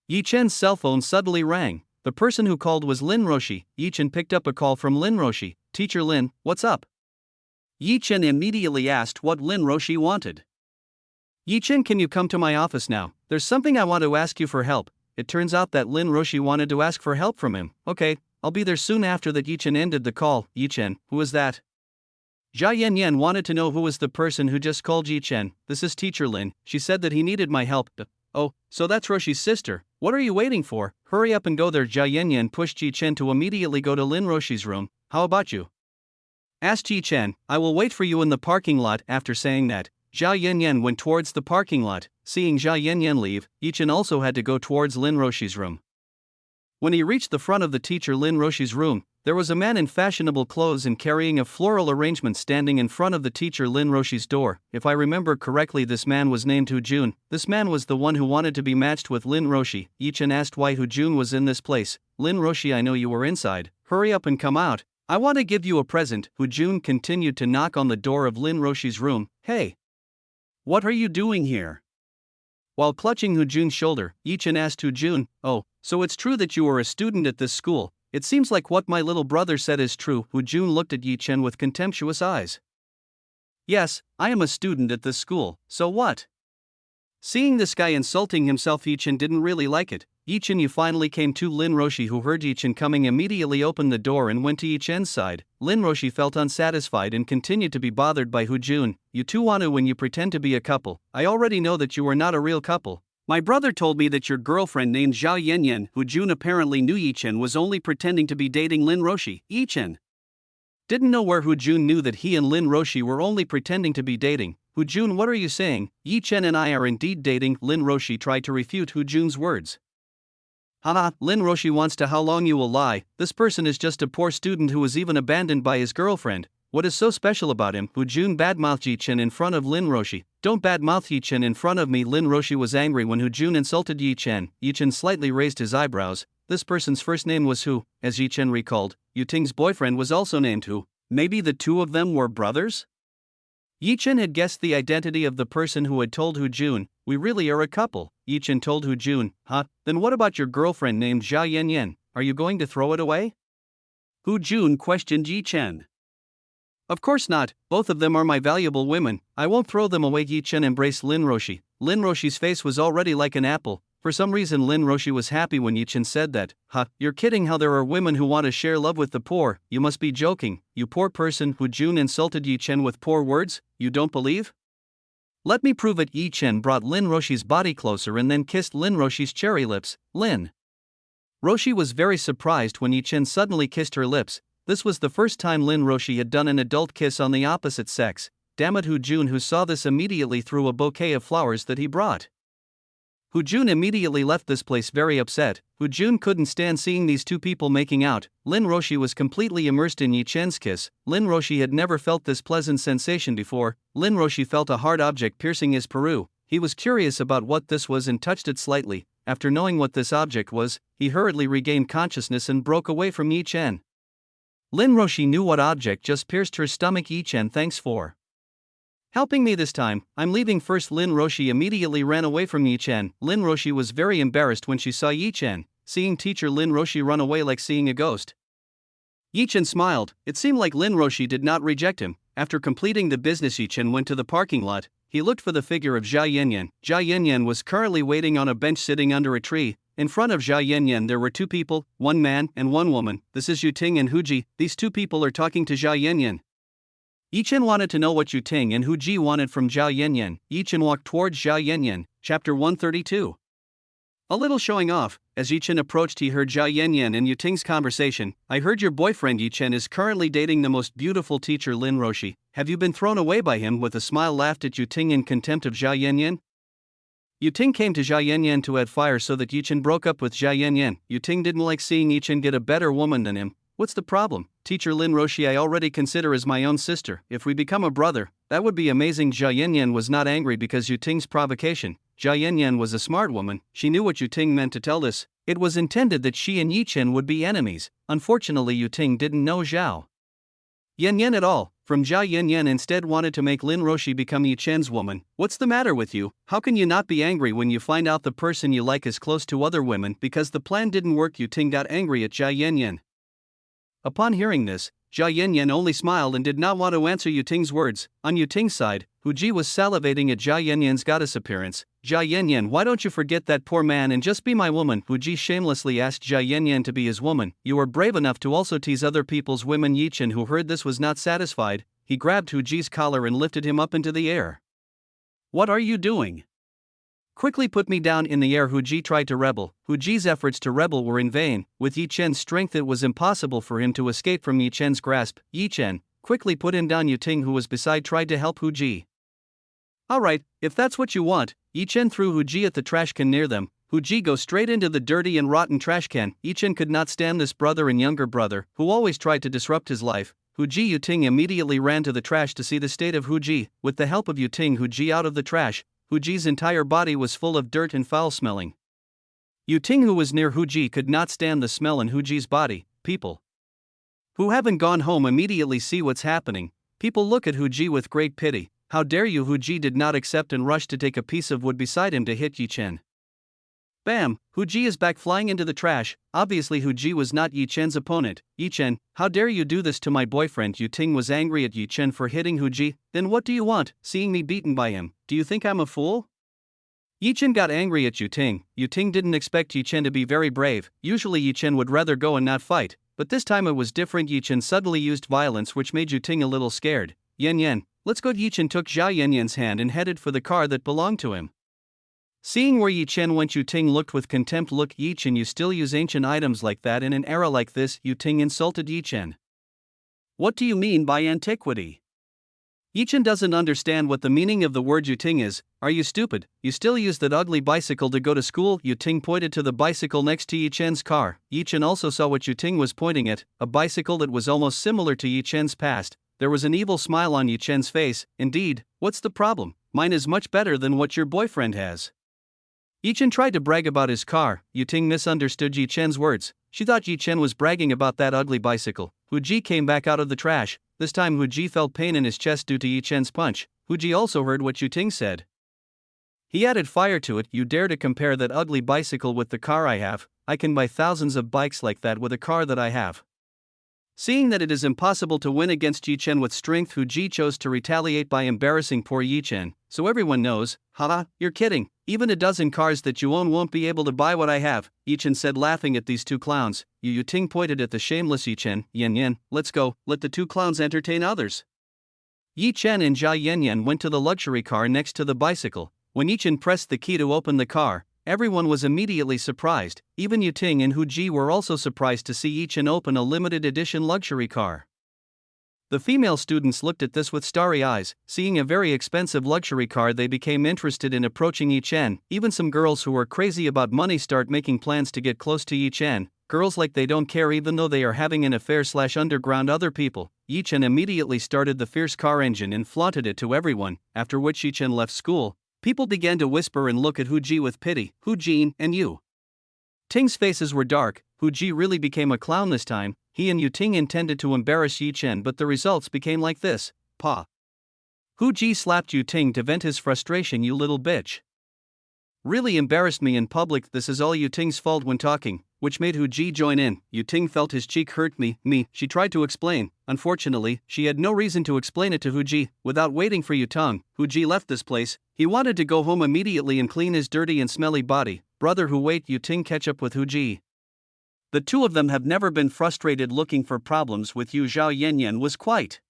Yi Chen's cell phone suddenly rang. The person who called was Lin Roshi. Yi Chen picked up a call from Lin Roshi. Teacher Lin, what's up? Yi Chen immediately asked what Lin Roshi wanted. Yi Chen, can you come to my office now? There's something I want to ask you for help. It turns out that Lin Roshi wanted to ask for help from him. Okay, I'll be there soon. After that, Yi Chen ended the call. Yi Chen, who was that? Jia Yanyan wanted to know who was the person who just called Yi Chen. This is Teacher Lin. She said that he needed my help. Oh, so that's Roshi's sister. What are you waiting for? Hurry up and go there. Jia Yanyan pushed Yi Chen to immediately go to Lin Roshi's room. How about you? Asked Yi Chen. I will wait for you in the parking lot. After saying that, Jia Yanyan went towards the parking lot. Seeing Jia Yanyan leave, Yi Chen also had to go towards Lin Roshi's room. When he reached the front of the teacher Lin Roshi's room, there was a man in fashionable clothes and carrying a floral arrangement standing in front of the teacher Lin Roshi's door. If I remember correctly, this man was named Hu Jun. This man was the one who wanted to be matched with Lin Roshi. Yi Chen asked why Hu Jun was in this place. Lin Roshi, I know you were inside. Hurry up and come out. I want to give you a present. Hu Jun continued to knock on the door of Lin Roshi's room. Hey! What are you doing here? While clutching Hu Jun's shoulder, Yi Chen asked Hu Jun, oh, so it's true that you are a student at this school. It seems like what my little brother said is true. Hu Jun looked at Yi Chen with contemptuous eyes. Yes, I am a student at this school, so what? Seeing this guy insulting himself, Yi Chen didn't really like it. Yi Chen, you finally came to. Lin Roshi, who heard Yi Chen coming, immediately opened the door and went to Yi Chen's side. Lin Roshi felt unsatisfied and continued to be bothered by Hu Jun. You two want to when you pretend to be a couple. I already know that you are not a real couple. My brother told me that your girlfriend named Jia Yanyan, Hu Jun apparently knew Yi Chen was only pretending to be dating Lin Roshi. Yi Chen didn't know where Hu Jun knew that he and Lin Roshi were only pretending to be dating. Hu Jun, what are you saying? Yi Chen and I are indeed dating. Lin Roshi tried to refute Hu Jun's words. Haha, Lin Roshi wants to. How long you will lie? This person is just a poor student who was even abandoned by his girlfriend. What is so special about him? Hu Jun badmouthed Yi Chen in front of Lin Roshi. Don't badmouth Yi Chen in front of me. Lin Roshi was angry when Hu Jun insulted Yi Chen. Yi Chen slightly raised his eyebrows. This person's first name was Hu. As Yi Chen recalled, Yu Ting's boyfriend was also named Hu. Maybe the two of them were brothers? Yi Chen had guessed the identity of the person who had told Hu Jun, we really are a couple. Yi Chen told Hu Jun, huh? Then what about your girlfriend named Jia Yanyan? Are you going to throw it away? Hu Jun questioned Yi Chen. Of course not, both of them are my valuable women, I won't throw them away. Yi Chen embraced Lin Roshi. Lin Roshi's face was already like an apple. For some reason Lin Roshi was happy when Yi Chen said that. Huh, you're kidding? How there are women who want to share love with the poor? You must be joking, you poor person. Hu Jun insulted Yi Chen with poor words? You don't believe? Let me prove it. Yi Chen brought Lin Roshi's body closer and then kissed Lin Roshi's cherry lips. Lin Roshi was very surprised when Yi Chen suddenly kissed her lips. This was the first time Lin Roshi had done an adult kiss on the opposite sex. Damn it! Hu Jun, who saw this, immediately threw a bouquet of flowers that he brought. Hu Jun immediately left this place very upset. Hu Jun couldn't stand seeing these two people making out. Lin Roshi was completely immersed in Yi Chen's kiss. Lin Roshi had never felt this pleasant sensation before. Lin Roshi felt a hard object piercing his peru. He was curious about what this was and touched it slightly. After knowing what this object was, he hurriedly regained consciousness and broke away from Yi Chen. Lin Roshi knew what object just pierced her stomach. Yi Chen, thanks for helping me this time, I'm leaving first. Lin Roshi immediately ran away from Yi Chen. Lin Roshi was very embarrassed when she saw Yi Chen. Seeing teacher Lin Roshi run away like seeing a ghost. Yi Chen smiled. It seemed like Lin Roshi did not reject him. After completing the business, Yi Chen went to the parking lot. He looked for the figure of Jia Yanyan. Jia Yanyan was currently waiting on a bench sitting under a tree. In front of Jia Yanyan there were two people, one man and one woman. This is Yu Ting and Hu Ji. These two people are talking to Jia Yanyan. Yi Chen wanted to know what Yu Ting and Hu Ji wanted from Jia Yanyan. Yi Chen walked towards Jia Yanyan. Chapter 132. A little showing off. As Yi Chen approached, he heard Jia Yanyan and Yu Ting's conversation. I heard your boyfriend Yi Chen is currently dating the most beautiful teacher Lin Roshi. Have you been thrown away by him? With a smile laughed at Yu Ting in contempt of Jia Yanyan. Yu Ting came to Jia Yanyan to add fire so that Yi Chen broke up with Jia Yanyan. Yu Ting didn't like seeing Yi Chen get a better woman than him. What's the problem? Teacher Lin Roshi I already consider as my own sister. If we become a brother, that would be amazing. Jia Yanyan was not angry because Yu Ting's provocation. Jia Yanyan was a smart woman. She knew what Yu Ting meant to tell this. It was intended that she and Yi Chen would be enemies. Unfortunately Yu Ting didn't know Zhao Yanyan at all. From Zhao Yanyan instead wanted to make Lin Roshi become Yi Chen's woman. What's the matter with you? How can you not be angry when you find out the person you like is close to other women? Because the plan didn't work. Yu Ting got angry at Jia Yanyan. Upon hearing this, Jia Yanyan only smiled and did not want to answer Yu Ting's words. On Yu Ting's side, Hu Ji was salivating at Jia Yanyan's goddess appearance. Jia Yanyan, why don't you forget that poor man and just be my woman? Hu Ji shamelessly asked Jia Yanyan to be his woman. You are brave enough to also tease other people's women. Yi Chen, who heard this, was not satisfied. He grabbed Hu Ji's collar and lifted him up into the air. What are you doing? Quickly put me down. In the air. Hu Ji tried to rebel. Hu Ji's efforts to rebel were in vain. With Yi Chen's strength it was impossible for him to escape from Yi Chen's grasp. Yi Chen, quickly put him down. Yu Ting, who was beside, tried to help Hu Ji. Alright, if that's what you want. Yi Chen threw Hu Ji at the trash can near them. Hu Ji, go straight into the dirty and rotten trash can. Yi Chen could not stand this brother and younger brother, who always tried to disrupt his life. Hu Ji. Yu Ting immediately ran to the trash to see the state of Hu Ji. With the help of Yu Ting, Hu Ji out of the trash. Hu Ji's entire body was full of dirt and foul smelling. Yu Ting, who was near Hu Ji, could not stand the smell in Hu Ji's body. People who haven't gone home immediately see what's happening. People look at Hu Ji with great pity. How dare you? Hu Ji did not accept and rushed to take a piece of wood beside him to hit Yi Chen. Bam! Hu Ji is back, flying into the trash. Obviously Hu Ji was not Yi Chen's opponent. Yi Chen, how dare you do this to my boyfriend? Yu Ting was angry at Yi Chen for hitting Hu Ji. Then what do you want, seeing me beaten by him? Do you think I'm a fool? Yi Chen got angry at Yu Ting. Yu Ting didn't expect Yi Chen to be very brave. Usually Yi Chen would rather go and not fight, but this time it was different. Yi Chen suddenly used violence, which made Yu Ting a little scared. Yan, let's go. Yi Chen took Jia Yanyan's hand and headed for the car that belonged to him. Seeing where Yi Chen went, Yu Ting looked with contempt. Look, Yi Chen, you still use ancient items like that in an era like this? Yu Ting insulted Yi Chen. What do you mean by antiquity? Yi Chen doesn't understand what the meaning of the word Yu Ting is. Are you stupid? You still use that ugly bicycle to go to school? Yu Ting pointed to the bicycle next to Yi Chen's car. Yi Chen also saw what Yu Ting was pointing at, a bicycle that was almost similar to Yi Chen's past. There was an evil smile on Yi Chen's face. Indeed, what's the problem? Mine is much better than what your boyfriend has. Yi Chen tried to brag about his car. Yu Ting misunderstood Yi Chen's words. She thought Yi Chen was bragging about that ugly bicycle. Hu Ji came back out of the trash. This time Hu Ji felt pain in his chest due to Yi Chen's punch. Hu Ji also heard what Yu Ting said. He added fire to it. You dare to compare that ugly bicycle with the car I have? I can buy thousands of bikes like that with a car that I have. Seeing that it is impossible to win against Yi Chen with strength, Hu Ji chose to retaliate by embarrassing poor Yi Chen. So everyone knows, haha, you're kidding, even a dozen cars that you own won't be able to buy what I have, Yi Chen said, laughing at these two clowns. Yu Ting pointed at the shameless Yi Chen. Yan Yan, let's go, let the two clowns entertain others. Yi Chen and Jia Yanyan went to the luxury car next to the bicycle. When Yi Chen pressed the key to open the car, everyone was immediately surprised. Even Yu Ting and Hu Ji were also surprised to see Yi Chen open a limited edition luxury car. The female students looked at this with starry eyes. Seeing a very expensive luxury car, they became interested in approaching Yi Chen. Even some girls who were crazy about money start making plans to get close to Yi Chen. Girls like they don't care even though they are having an affair/underground other people. Yi Chen immediately started the fierce car engine and flaunted it to everyone, after which Yi Chen left school. People began to whisper and look at Hu Ji with pity. Hu Jin and Yu Ting's faces were dark. Hu Ji really became a clown this time. He and Yu Ting intended to embarrass Yi Chen, but the results became like this. Pa. Hu Ji slapped Yu Ting to vent his frustration. You little bitch. Really embarrassed me in public. This is all Yu Ting's fault when talking, which made Hu Ji join in. Yu Ting felt his cheek hurt. Me, she tried to explain. Unfortunately, she had no reason to explain it to Hu Ji. Without waiting for Yu Ting, Hu Ji left this place. He wanted to go home immediately and clean his dirty and smelly body. Brother, who wait, Yu Ting catch up with Hu Ji. The two of them have never been frustrated looking for problems with Yu. Zhao Yanyan was quite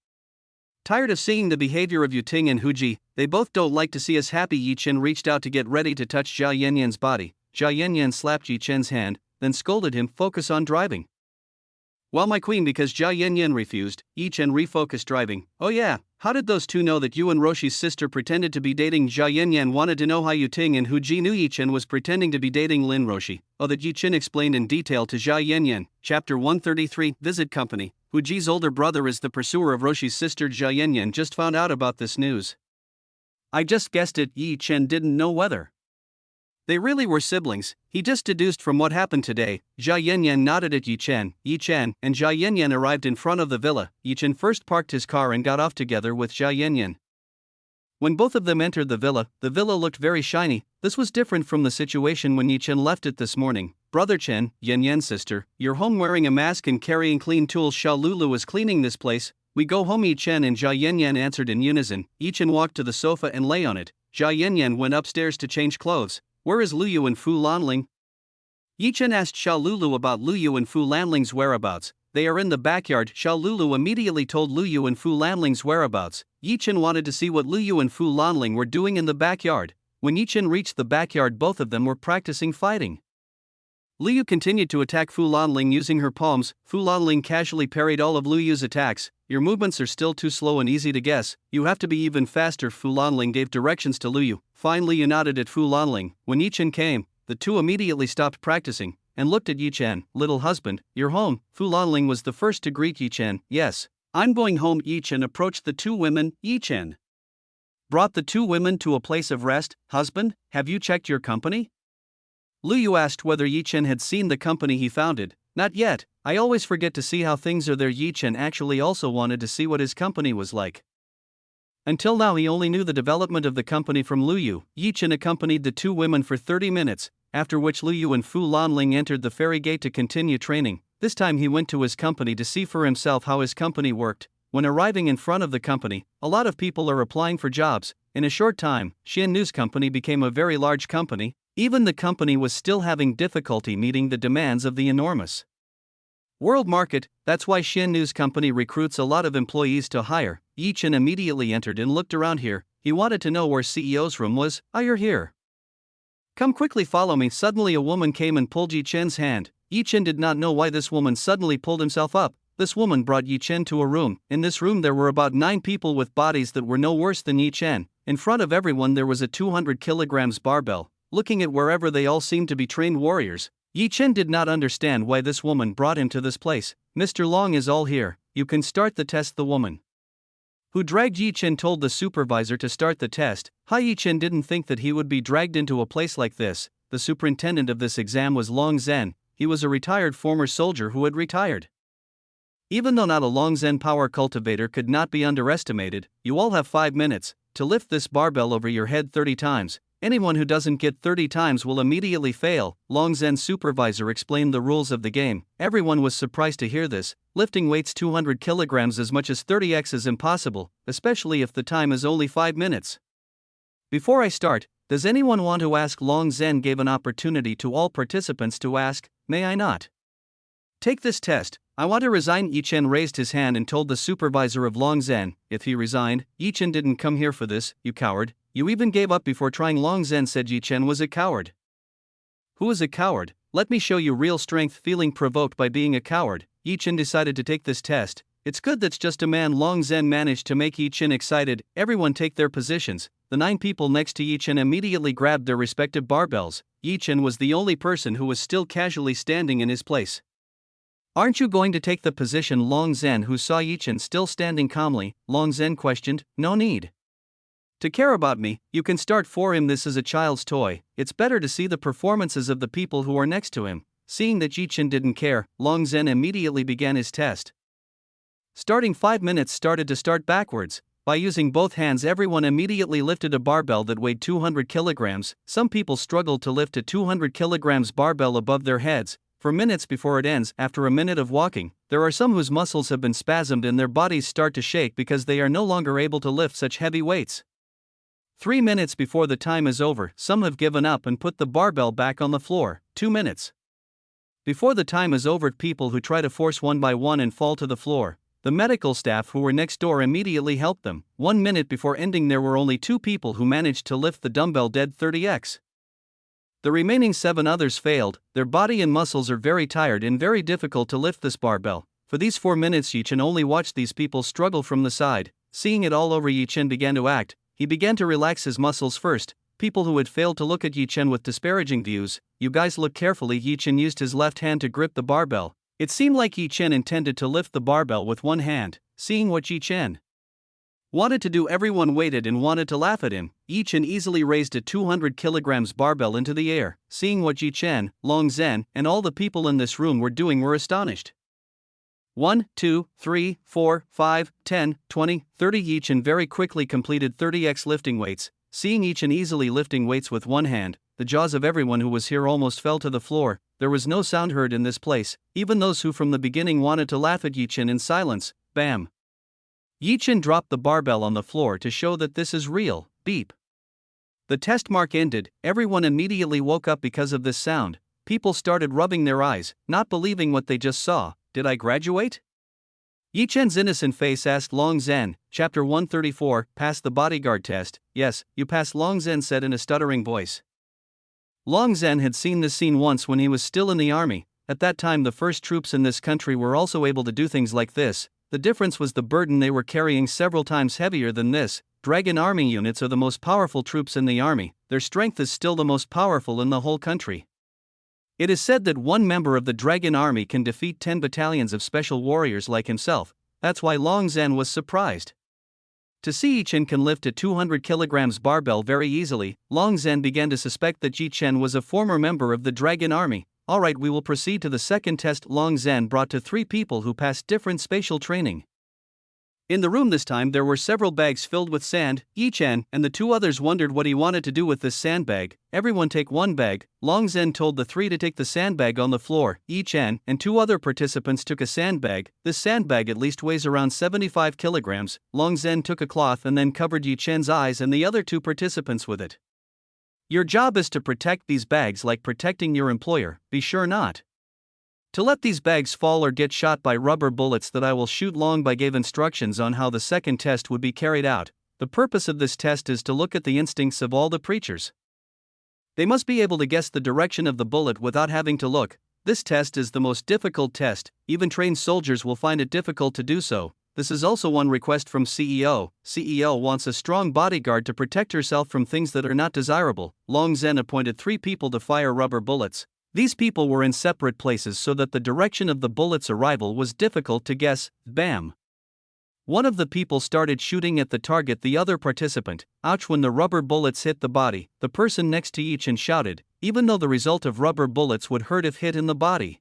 tired of seeing the behavior of Yu Ting and Hu Ji. They both don't like to see us happy. Yi Chen reached out to get ready to touch Zhao Yanyan's body. Zhao Yanyan slapped Yi Chen's hand, then scolded him, focus on driving. Well, my queen, because Zhao Yanyan refused, Yi Chen refocused driving. Oh yeah, how did those two know that you and Roshi's sister pretended to be dating? Zhao Yanyan wanted to know how Yu Ting and Hu Ji knew Yi Chen was pretending to be dating Lin Roshi. Oh, that Yi Chen explained in detail to Zhao Yanyan. Chapter 133, Visit Company. Hu Ji's older brother is the pursuer of Roshi's sister. Zhao Yanyan just found out about this news. I just guessed it. Yi Chen didn't know whether they really were siblings. He just deduced from what happened today. Zhao Yanyan nodded at Yi Chen. Yi Chen and Zhao Yanyan arrived in front of the villa. Yi Chen first parked his car and got off together with Zhao Yanyan. When both of them entered the villa looked very shiny. This was different from the situation when Yi Chen left it this morning. Brother Chen, Yanyan's sister, you're home wearing a mask and carrying clean tools. Xiao Lulu is cleaning this place. We go home. Yi Chen and Zhao Yanyan answered in unison. Yi Chen walked to the sofa and lay on it. Zhao Yanyan went upstairs to change clothes. Where is Lu Yu and Fu Lanling? Yi Chen asked Xiao Lulu about Lu Yu and Fu Lanling's whereabouts. They are in the backyard. Xiao Lulu immediately told Lu Yu and Fu Lanling's whereabouts. Yi Chen wanted to see what Lu Yu and Fu Lanling were doing in the backyard. When Yi Chen reached the backyard, both of them were practicing fighting. Lu Yu continued to attack Fu Lanling using her palms. Fu Lanling casually parried all of Lu Yu's attacks. Your movements are still too slow and easy to guess. You have to be even faster. Fu Lanling gave directions to Lu Yu. Finally, Yu nodded at Fu Lanling. When Yi Chen came, the two immediately stopped practicing and looked at Yi Chen. Little husband, you're home. Fu Lanling was the first to greet Yi Chen. Yes, I'm going home. Yi Chen approached the two women. Yi Chen brought the two women to a place of rest. Husband, have you checked your company? Lu Yu asked whether Yi Chen had seen the company he founded. Not yet, I always forget to see how things are there. Yi Chen actually also wanted to see what his company was like. Until now he only knew the development of the company from Lu Yu. Yi Chen accompanied the two women for 30 minutes, after which Lu Yu and Fu Lanling entered the ferry gate to continue training. This time he went to his company to see for himself how his company worked. When arriving in front of the company, a lot of people are applying for jobs. In a short time, Xian Nu's company became a very large company. Even the company was still having difficulty meeting the demands of the enormous world market. That's why Xian Nu's company recruits a lot of employees to hire. Yi Chen immediately entered and looked around here. He wanted to know where CEO's room was. Ah, you're here. Come quickly, follow me. Suddenly a woman came and pulled Yi Chen's hand. Yi Chen did not know why this woman suddenly pulled himself up. This woman brought Yi Chen to a room. In this room there were about 9 people with bodies that were no worse than Yi Chen. In front of everyone there was a 200 kilograms barbell. Looking at wherever, they all seemed to be trained warriors. Yi Chen did not understand why this woman brought him to this place. Mr. Long is all here. You can start the test. The woman who dragged Yi Chen told the supervisor to start the test. Yi Chen didn't think that he would be dragged into a place like this. The superintendent of this exam was Long Zhen. He was a retired former soldier who had retired. Even though not a Long Zhen power cultivator could not be underestimated, you all have 5 minutes to lift this barbell over your head 30 times. Anyone who doesn't get 30 times will immediately fail. Long Zhen's supervisor explained the rules of the game. Everyone was surprised to hear this. Lifting weights 200 kilograms as much as 30x is impossible, especially if the time is only 5 minutes. Before I start, does anyone want to ask? Long Zhen gave an opportunity to all participants to ask, may I not take this test? I want to resign. Yi Chen raised his hand and told the supervisor of Long Zhen, if he resigned, Yi Chen didn't come here for this, you coward. You even gave up before trying. Long Zhen said Yi Chen was a coward. Who is a coward? Let me show you real strength. Feeling provoked by being a coward, Yi Chen decided to take this test. It's good that's just a man. Long Zhen managed to make Yi Chen excited. Everyone take their positions. The 9 people next to Yi Chen immediately grabbed their respective barbells. Yi Chen was the only person who was still casually standing in his place. Aren't you going to take the position? Long Zhen, who saw Yi Chen still standing calmly, Long Zhen questioned. No need to care about me, you can start for him. This is a child's toy. It's better to see the performances of the people who are next to him. Seeing that Yi Chen didn't care, Long Zhen immediately began his test. Starting 5 minutes started to start backwards. By using both hands, everyone immediately lifted a barbell that weighed 200 kilograms. Some people struggled to lift a 200 kilograms barbell above their heads for minutes before it ends. After a minute of walking, there are some whose muscles have been spasmed and their bodies start to shake because they are no longer able to lift such heavy weights. 3 minutes before the time is over, some have given up and put the barbell back on the floor. 2 minutes before the time is over, people who try to force one by one and fall to the floor. The medical staff who were next door immediately helped them. 1 minute before ending, there were only 2 people who managed to lift the dumbbell dead 30x. The remaining 7 others failed. Their body and muscles are very tired and very difficult to lift this barbell. For these 4 minutes, Yi Chen only watched these people struggle from the side. Seeing it all over, Yi Chen began to act. He began to relax his muscles first. People who had failed to look at Yi Chen with disparaging views. You guys look carefully. Yi Chen used his left hand to grip the barbell. It seemed like Yi Chen intended to lift the barbell with one hand. Seeing what Yi Chen wanted to do, everyone waited and wanted to laugh at him. Yi Chen easily raised a 200 kilograms barbell into the air. Seeing what Yi Chen, Long Zhen, and all the people in this room were doing were astonished. 1, 2, 3, 4, 5, 10, 20, 30. Yi Chen very quickly completed 30x lifting weights. Seeing Yi Chen easily lifting weights with one hand, the jaws of everyone who was here almost fell to the floor. There was no sound heard in this place, even those who from the beginning wanted to laugh at Yi Chen in silence. Bam! Yi Chen dropped the barbell on the floor to show that this is real. Beep! The test mark ended. Everyone immediately woke up because of this sound. People started rubbing their eyes, not believing what they just saw. Did I graduate? Yi Chen's innocent face asked Long Zhen. Chapter 134, Pass the bodyguard test. Yes, you passed, Long Zhen said in a stuttering voice. Long Zhen had seen this scene once when he was still in the army. At that time, the first troops in this country were also able to do things like this. The difference was the burden they were carrying several times heavier than this. Dragon Army units are the most powerful troops in the army. Their strength is still the most powerful in the whole country. It is said that one member of the Dragon Army can defeat 10 battalions of special warriors like himself. That's why Long Zhen was surprised to see Yi Chen can lift a 200 kilograms barbell very easily. Long Zhen began to suspect that Yi Chen was a former member of the Dragon Army. Alright, we will proceed to the second test. Long Zhen brought to 3 people who passed different spatial training. In the room this time there were several bags filled with sand. Yi Chen and the 2 others wondered what he wanted to do with this sandbag. Everyone take one bag. Long Zhen told the 3 to take the sandbag on the floor. Yi Chen and 2 other participants took a sandbag. This sandbag at least weighs around 75 kilograms. Long Zhen took a cloth and then covered Yi Chen's eyes and the other 2 participants with it. Your job is to protect these bags like protecting your employer. Be sure not to let these bags fall or get shot by rubber bullets that I will shoot. Long Bai gave instructions on how the second test would be carried out. The purpose of this test is to look at the instincts of all the preachers. They must be able to guess the direction of the bullet without having to look. This test is the most difficult test. Even trained soldiers will find it difficult to do so. This is also one request from CEO. CEO wants a strong bodyguard to protect herself from things that are not desirable. Long Zhen appointed 3 people to fire rubber bullets. These people were in separate places so that the direction of the bullet's arrival was difficult to guess. Bam! One of the people started shooting at the target, the other participant. Ouch! When the rubber bullets hit the body, the person next to Yi Chen shouted, even though the result of rubber bullets would hurt if hit in the body.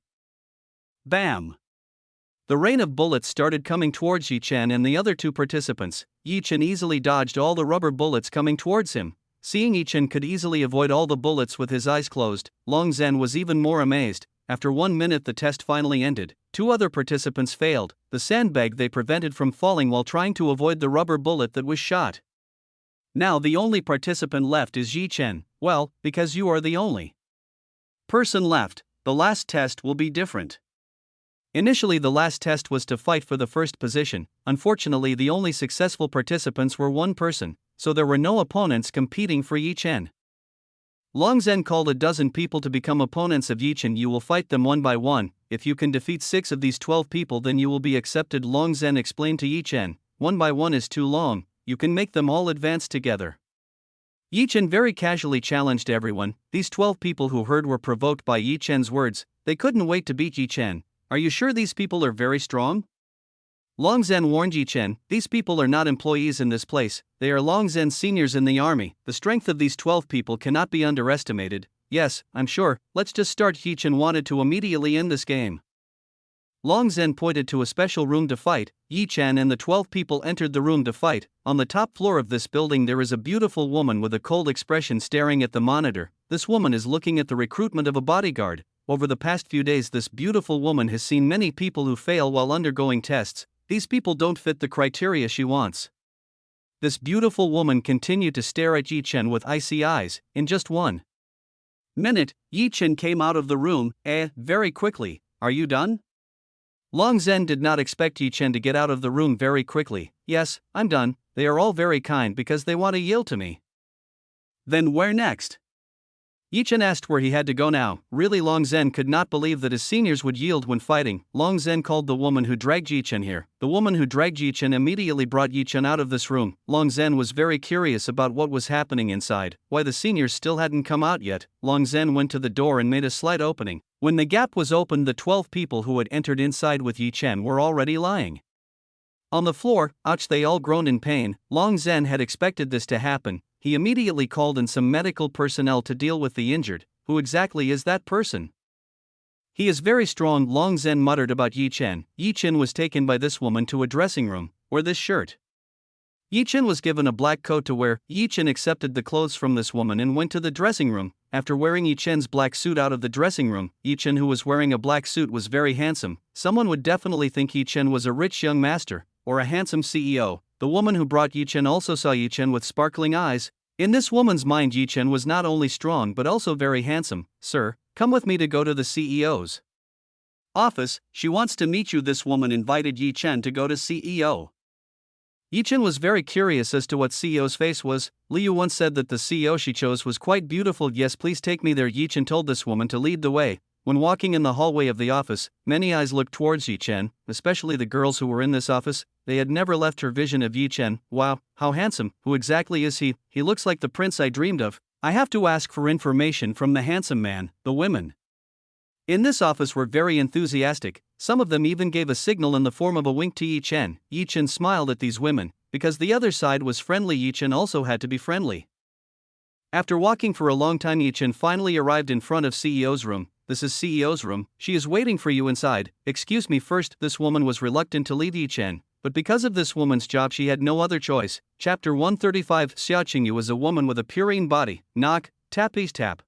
Bam! The rain of bullets started coming towards Yi Chen and the other 2 participants. Yi Chen easily dodged all the rubber bullets coming towards him. Seeing Yi Chen could easily avoid all the bullets with his eyes closed, Long Zhen was even more amazed. After 1 minute the test finally ended. 2 other participants failed, the sandbag they prevented from falling while trying to avoid the rubber bullet that was shot. Now the only participant left is Yi Chen. Well, because you are the only person left, the last test will be different. Initially the last test was to fight for the first position. Unfortunately the only successful participants were one person, so there were no opponents competing for Yi Chen. Long Zhen called a dozen people to become opponents of Yi Chen. You will fight them one by one. If you can defeat 6 of these 12 people then you will be accepted. Long Zhen explained to Yi Chen. 1 by 1 is too long, you can make them all advance together. Yi Chen very casually challenged everyone. These 12 people who heard were provoked by Yi Chen's words. They couldn't wait to beat Yi Chen. Are you sure these people are very strong? Long Zhen warned Yi Chen, these people are not employees in this place, they are Long Zhen's seniors in the army. The strength of these 12 people cannot be underestimated. Yes, I'm sure, let's just start. Yi Chen wanted to immediately end this game. Long Zhen pointed to a special room to fight. Yi Chen and the 12 people entered the room to fight. On the top floor of this building there is a beautiful woman with a cold expression staring at the monitor. This woman is looking at the recruitment of a bodyguard. Over the past few days this beautiful woman has seen many people who fail while undergoing tests. These people don't fit the criteria she wants. This beautiful woman continued to stare at Yi Chen with icy eyes. In just 1 minute, Yi Chen came out of the room, very quickly. Are you done? Long Zhen did not expect Yi Chen to get out of the room very quickly. Yes, I'm done. They are all very kind because they want to yield to me. Then where next? Yi Chen asked where he had to go now. Really, Long Zhen could not believe that his seniors would yield when fighting. Long Zhen called the woman who dragged Yi Chen here. The woman who dragged Yi Chen immediately brought Yi Chen out of this room. Long Zhen was very curious about what was happening inside, why the seniors still hadn't come out yet. Long Zhen went to the door and made a slight opening. When the gap was opened, the 12 people who had entered inside with Yi Chen were already lying on the floor. Ouch, they all groaned in pain. Long Zhen had expected this to happen. He immediately called in some medical personnel to deal with the injured. Who exactly is that person? He is very strong, Long Zhen muttered about Yi Chen. Yi Chen was taken by this woman to a dressing room. Wear this shirt. Yi Chen was given a black coat to wear. Yi Chen accepted the clothes from this woman and went to the dressing room. After wearing Yi Chen's black suit out of the dressing room, Yi Chen, who was wearing a black suit, was very handsome. Someone would definitely think Yi Chen was a rich young master, or a handsome CEO. The woman who brought Yi Chen also saw Yi Chen with sparkling eyes. In this woman's mind, Yi Chen was not only strong but also very handsome. Sir, come with me to go to the CEO's office. She wants to meet you. This woman invited Yi Chen to go to CEO. Yi Chen was very curious as to what CEO's face was. Liu once said that the CEO she chose was quite beautiful. Yes, please take me there. Yi Chen told this woman to lead the way. When walking in the hallway of the office, many eyes looked towards Yi Chen, especially the girls who were in this office. They had never left her vision of Yi Chen. Wow, how handsome. Who exactly is he? He looks like the prince I dreamed of. I have to ask for information from the handsome man. The women in this office were very enthusiastic. Some of them even gave a signal in the form of a wink to Yi Chen. Yi Chen smiled at these women. Because the other side was friendly, Yi Chen also had to be friendly. After walking for a long time, Yi Chen finally arrived in front of CEO's room. This is CEO's room. She is waiting for you inside. Excuse me first. This woman was reluctant to lead Yi Chen, but because of this woman's job she had no other choice. Chapter 135. Xiao Qingyu was a woman with a purine body. Knock, tap, please tap.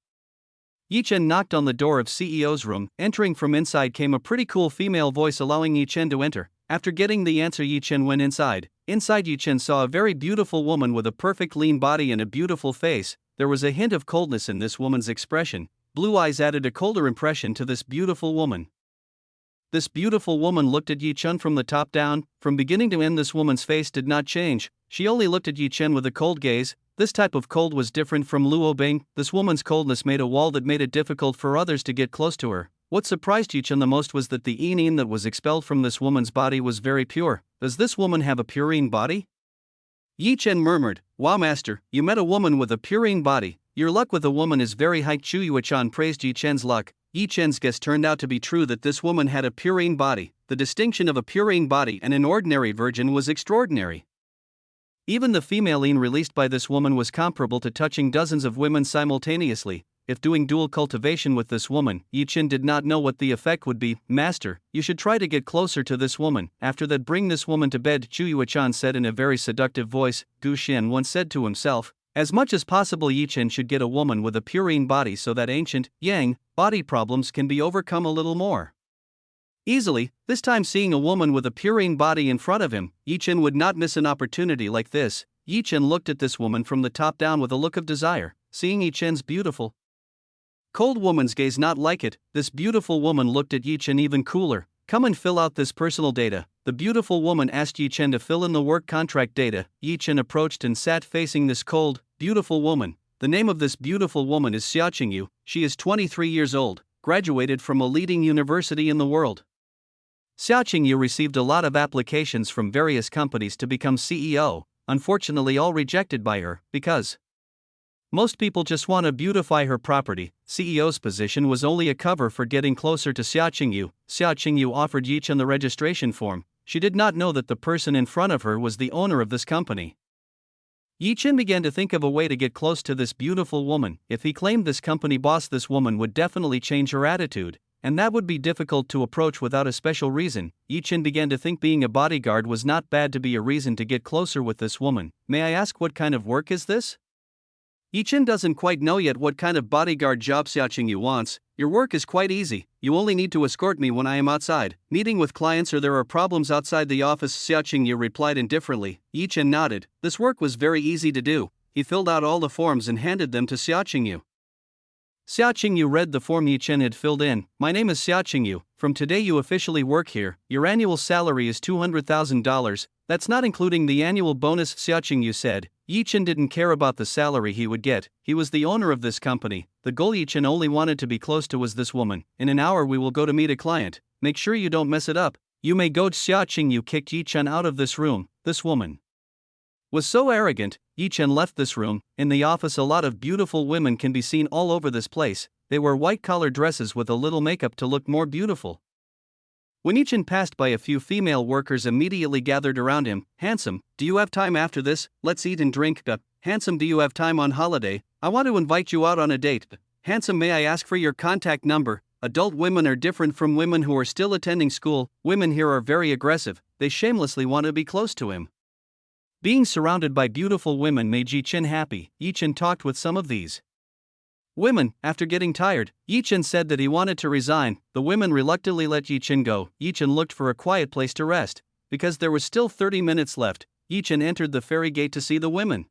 Yi Chen knocked on the door of CEO's room. Entering from inside came a pretty cool female voice allowing Yi Chen to enter. After getting the answer, Yi Chen went inside. Inside, Yi Chen saw a very beautiful woman with a perfect lean body and a beautiful face. There was a hint of coldness in this woman's expression. Blue eyes added a colder impression to this beautiful woman. This beautiful woman looked at Yi Chen from the top down. From beginning to end, this woman's face did not change. She only looked at Yi Chen with a cold gaze. This type of cold was different from Luo Bing. This woman's coldness made a wall that made it difficult for others to get close to her. What surprised Yi Chen the most was that the yin that was expelled from this woman's body was very pure. Does this woman have a purine body? Yi Chen murmured, Wow master, you met a woman with a purine body. Your luck with a woman is very high. Chu Yuechan praised Yi Chen's luck. Yi Chen's guess turned out to be true, that this woman had a purine body. The distinction of a purine body and an ordinary virgin was extraordinary. Even the female yin released by this woman was comparable to touching dozens of women simultaneously. If doing dual cultivation with this woman, Yi Chen did not know what the effect would be. Master, you should try to get closer to this woman. After that, bring this woman to bed, Chu Yuechan said in a very seductive voice. Gu Xian once said to himself, As much as possible, Chen should get a woman with a purine body so that ancient, yang, body problems can be overcome a little more easily. This time, seeing a woman with a purine body in front of him, Chen would not miss an opportunity like this. Chen looked at this woman from the top down with a look of desire, seeing Chen's beautiful, cold woman's gaze not like it. This beautiful woman looked at Chen even cooler. Come and fill out this personal data. The beautiful woman asked Chen to fill in the work contract data. Chen approached and sat facing this cold, beautiful woman. The name of this beautiful woman is Xiaoqing. She is 23 years old, graduated from a leading university in the world. Xiaoqing received a lot of applications from various companies to become CEO, unfortunately all rejected by her, because most people just want to beautify her property. CEO's position was only a cover for getting closer to Xiaoqing. Xiaoqing offered Chen the registration form. She did not know that the person in front of her was the owner of this company. Chen began to think of a way to get close to this beautiful woman. If he claimed this company boss, this woman would definitely change her attitude, and that would be difficult to approach without a special reason. Chen began to think being a bodyguard was not bad to be a reason to get closer with this woman. May I ask what kind of work is this? Chen doesn't quite know yet what kind of bodyguard job Xiaoqing wants. Your work is quite easy. You only need to escort me when I am outside, meeting with clients, or there are problems outside the office. Xiaoqing replied indifferently. Chen nodded. This work was very easy to do. He filled out all the forms and handed them to Xiaoqing. Xiaoqing read the form Chen had filled in. My name is Xiaoqing. From today you officially work here. Your annual salary is $200,000. That's not including the annual bonus, Xiaoqing said. Chen didn't care about the salary he would get. He was the owner of this company. The goal Chen only wanted to be close to was this woman. In an hour we will go to meet a client. Make sure you don't mess it up. You may go. Xiaoqing kicked Chen out of this room. This woman was so arrogant. Chen left this room. In the office, a lot of beautiful women can be seen all over this place. They wear white-collar dresses with a little makeup to look more beautiful. When Chen passed by, a few female workers immediately gathered around him. Handsome, do you have time after this? Let's eat and drink. Handsome, do you have time on holiday? I want to invite you out on a date. Handsome, may I ask for your contact number? Adult women are different from women who are still attending school. Women here are very aggressive. They shamelessly want to be close to him. Being surrounded by beautiful women made Chen happy. Chen talked with some of these women. After getting tired, Chen said that he wanted to resign. The women reluctantly let Chen go. Chen looked for a quiet place to rest. Because there was still 30 minutes left, Chen entered the ferry gate to see the women.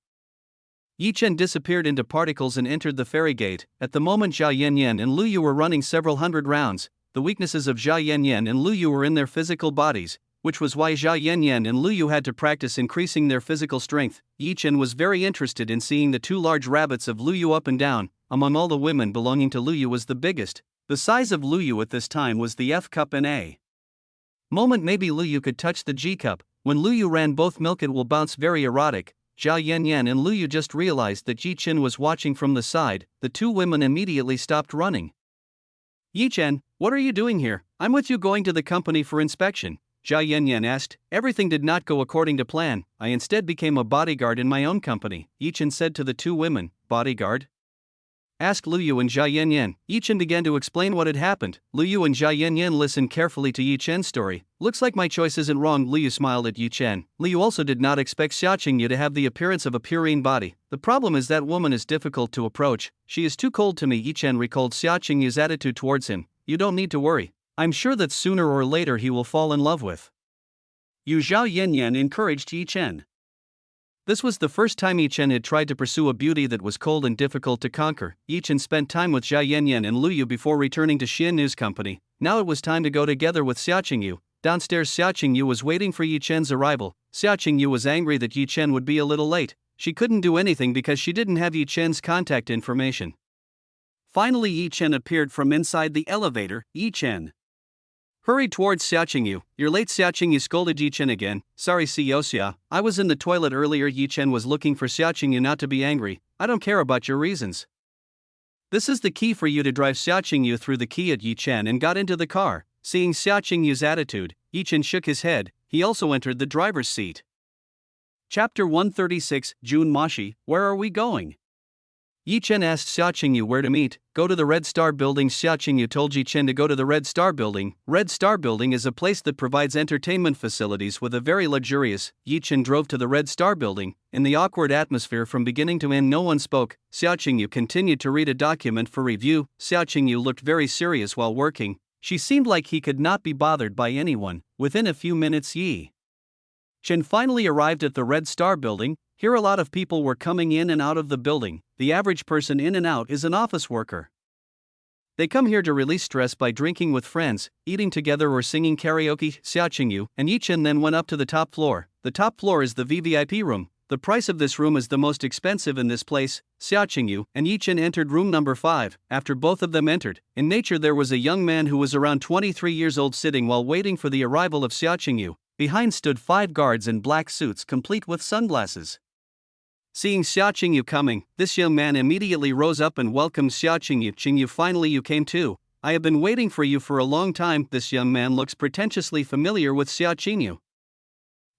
Chen disappeared into particles and entered the ferry gate. At the moment, Zhao Yanyan and Lu Yu were running several hundred rounds. The weaknesses of Zhao Yanyan and Lu Yu were in their physical bodies, which was why Zhao Yanyan and Lu Yu had to practice increasing their physical strength. Chen was very interested in seeing the two large rabbits of Lu Yu up and down. Among all the women belonging to Lu Yu was the biggest. The size of Lu Yu at this time was the F cup and A moment maybe Lu Yu could touch the G cup. When Lu Yu ran both milk, it will bounce very erotic. Zhao Yanyan and Lu Yu just realized that Chen was watching from the side. The two women immediately stopped running. Chen, what are you doing here? I'm with you going to the company for inspection. Zhao Yanyan asked. Everything did not go according to plan. I instead became a bodyguard in my own company. Chen said to the two women. Bodyguard? Asked Lu Yu and Zhao Yanyan. Chen began to explain what had happened. Lu Yu and Zhao Yanyan listened carefully to Chen's story. Looks like my choice isn't wrong. Lu Yu smiled at Chen. Lu Yu also did not expect Xiaoqing to have the appearance of a purine body. The problem is that woman is difficult to approach. She is too cold to me. Chen recalled Xiaoqing's attitude towards him. You don't need to worry. I'm sure that sooner or later he will fall in love with you. Zhao Yanyan encouraged Chen. This was the first time Chen had tried to pursue a beauty that was cold and difficult to conquer. Chen spent time with Zhao Yanyan and Lu Yu before returning to Xian News Company. Now it was time to go together with Xiaoqing. Downstairs, Xiaoqing was waiting for Chen's arrival. Xiaoqing was angry that Chen would be a little late. She couldn't do anything because she didn't have Chen's contact information. Finally, Chen appeared from inside the elevator. Chen hurried towards Xiaoqing. You're late. Xiaoqing scolded Chen again. Sorry, Xia. I was in the toilet earlier. Chen was looking for Xiaoqing not to be angry. I don't care about your reasons. This is the key for you to drive. Xiaoqing threw the key at Chen and got into the car. Seeing Xiaoqing's attitude, Chen shook his head. He also entered the driver's seat. Chapter 136, Jun Mashi, where are we going? Yi Chen asked Xia Qingyu where to meet. Go to the Red Star Building. Xia Qingyu told Yi Chen to go to the Red Star Building. Red Star Building is a place that provides entertainment facilities with a very luxurious. Yi Chen drove to the Red Star Building. In the awkward atmosphere from beginning to end, no one spoke. Xia Qingyu continued to read a document for review. Xia Qingyu looked very serious while working. She seemed like he could not be bothered by anyone. Within a few minutes, Yi Chen finally arrived at the Red Star Building. Here a lot of people were coming in and out of the building. The average person in and out is an office worker. They come here to release stress by drinking with friends, eating together or singing karaoke. Xia Qingyu and Yi Chen then went up to the top floor. The top floor is the VVIP room. The price of this room is the most expensive in this place. Xia Qingyu and Yi Chen entered room number 5. After both of them entered, in nature there was a young man who was around 23 years old sitting while waiting for the arrival of Xia Qingyu. Behind stood 5 guards in black suits complete with sunglasses. Seeing Xia Qingyu coming, this young man immediately rose up and welcomed Xia Qingyu. Qingyu, finally you came too. I have been waiting for you for a long time. This young man looks pretentiously familiar with Xia Qingyu.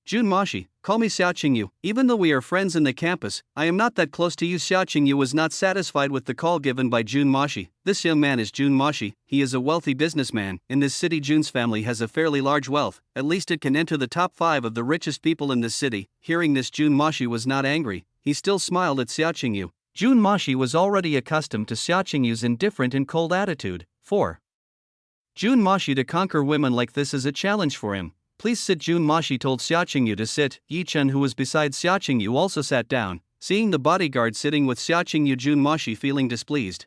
Jun Mashi, call me Xia Qingyu. Even though we are friends in the campus, I am not that close to you. Xia Qingyu was not satisfied with the call given by Jun Mashi. This young man is Jun Mashi. He is a wealthy businessman. In this city, Jun's family has a fairly large wealth. At least it can enter the top 5 of the richest people in this city. Hearing this, Jun Mashi was not angry. He still smiled at Xia Qingyu. Jun Mashi was already accustomed to Xia Qingyu's indifferent and cold attitude. 4. Jun Mashi to conquer women like this is a challenge for him. Please sit. Jun Mashi told Xia Qingyu to sit. Yi Chen, who was beside Xia Qingyu, also sat down. Seeing the bodyguard sitting with Xia Qingyu, Jun Mashi feeling displeased.